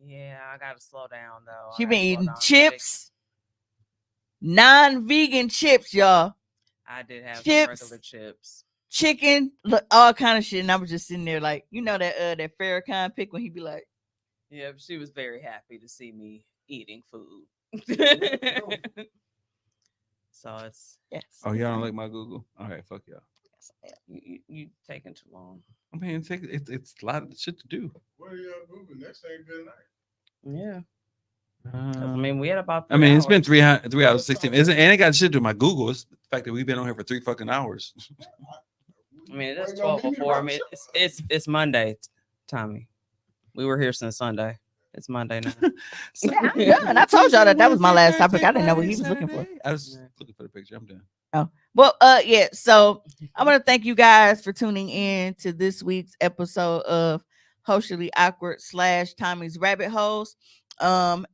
Speaker 3: Yeah, I gotta slow down though.
Speaker 2: She been eating chips, non-vegan chips, y'all.
Speaker 3: I did have some
Speaker 2: chips,
Speaker 3: regular chips,
Speaker 2: chicken, look, all kind of shit, and I was just sitting there like, you know that Farrakhan pic when he be like,
Speaker 3: yeah. She was very happy to see me eating food. So it's
Speaker 2: yes.
Speaker 5: Oh, y'all don't like my Google? All right, fuck y'all.
Speaker 3: You taking too long.
Speaker 5: I mean, it's a lot of shit to do.
Speaker 4: What are y'all moving? Next ain't good night.
Speaker 3: Yeah. 'Cause, I mean, we had about.
Speaker 5: I mean, it's been
Speaker 3: 3 hours.
Speaker 5: 3 hours 16. Isn't and it got shit to do with my Google. It's the fact that we've been on here for 3 fucking hours.
Speaker 3: I mean, it's 12 before. I mean, it's Monday, Tommy. We were here since Sunday. It's Monday now.
Speaker 2: Yeah, I'm done. I told y'all that was my last topic. I didn't know what he was looking for.
Speaker 5: I was looking for the picture. I'm done.
Speaker 2: Oh, well, yeah. So I want to thank you guys for tuning in to this week's episode of Socially Awkward / Tommy's Rabbit Holes.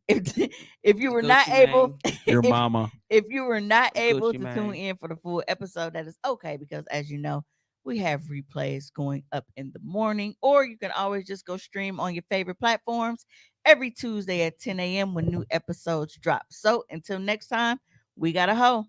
Speaker 2: If you were not
Speaker 3: Gucci
Speaker 2: able,
Speaker 5: Your mama.
Speaker 2: if you were not able
Speaker 3: Gucci
Speaker 2: to tune in for the full episode, that is okay, because as you know, we have replays going up in the morning, or you can always just go stream on your favorite platforms every Tuesday at 10 a.m. when new episodes drop. So until next time, we got a hoe.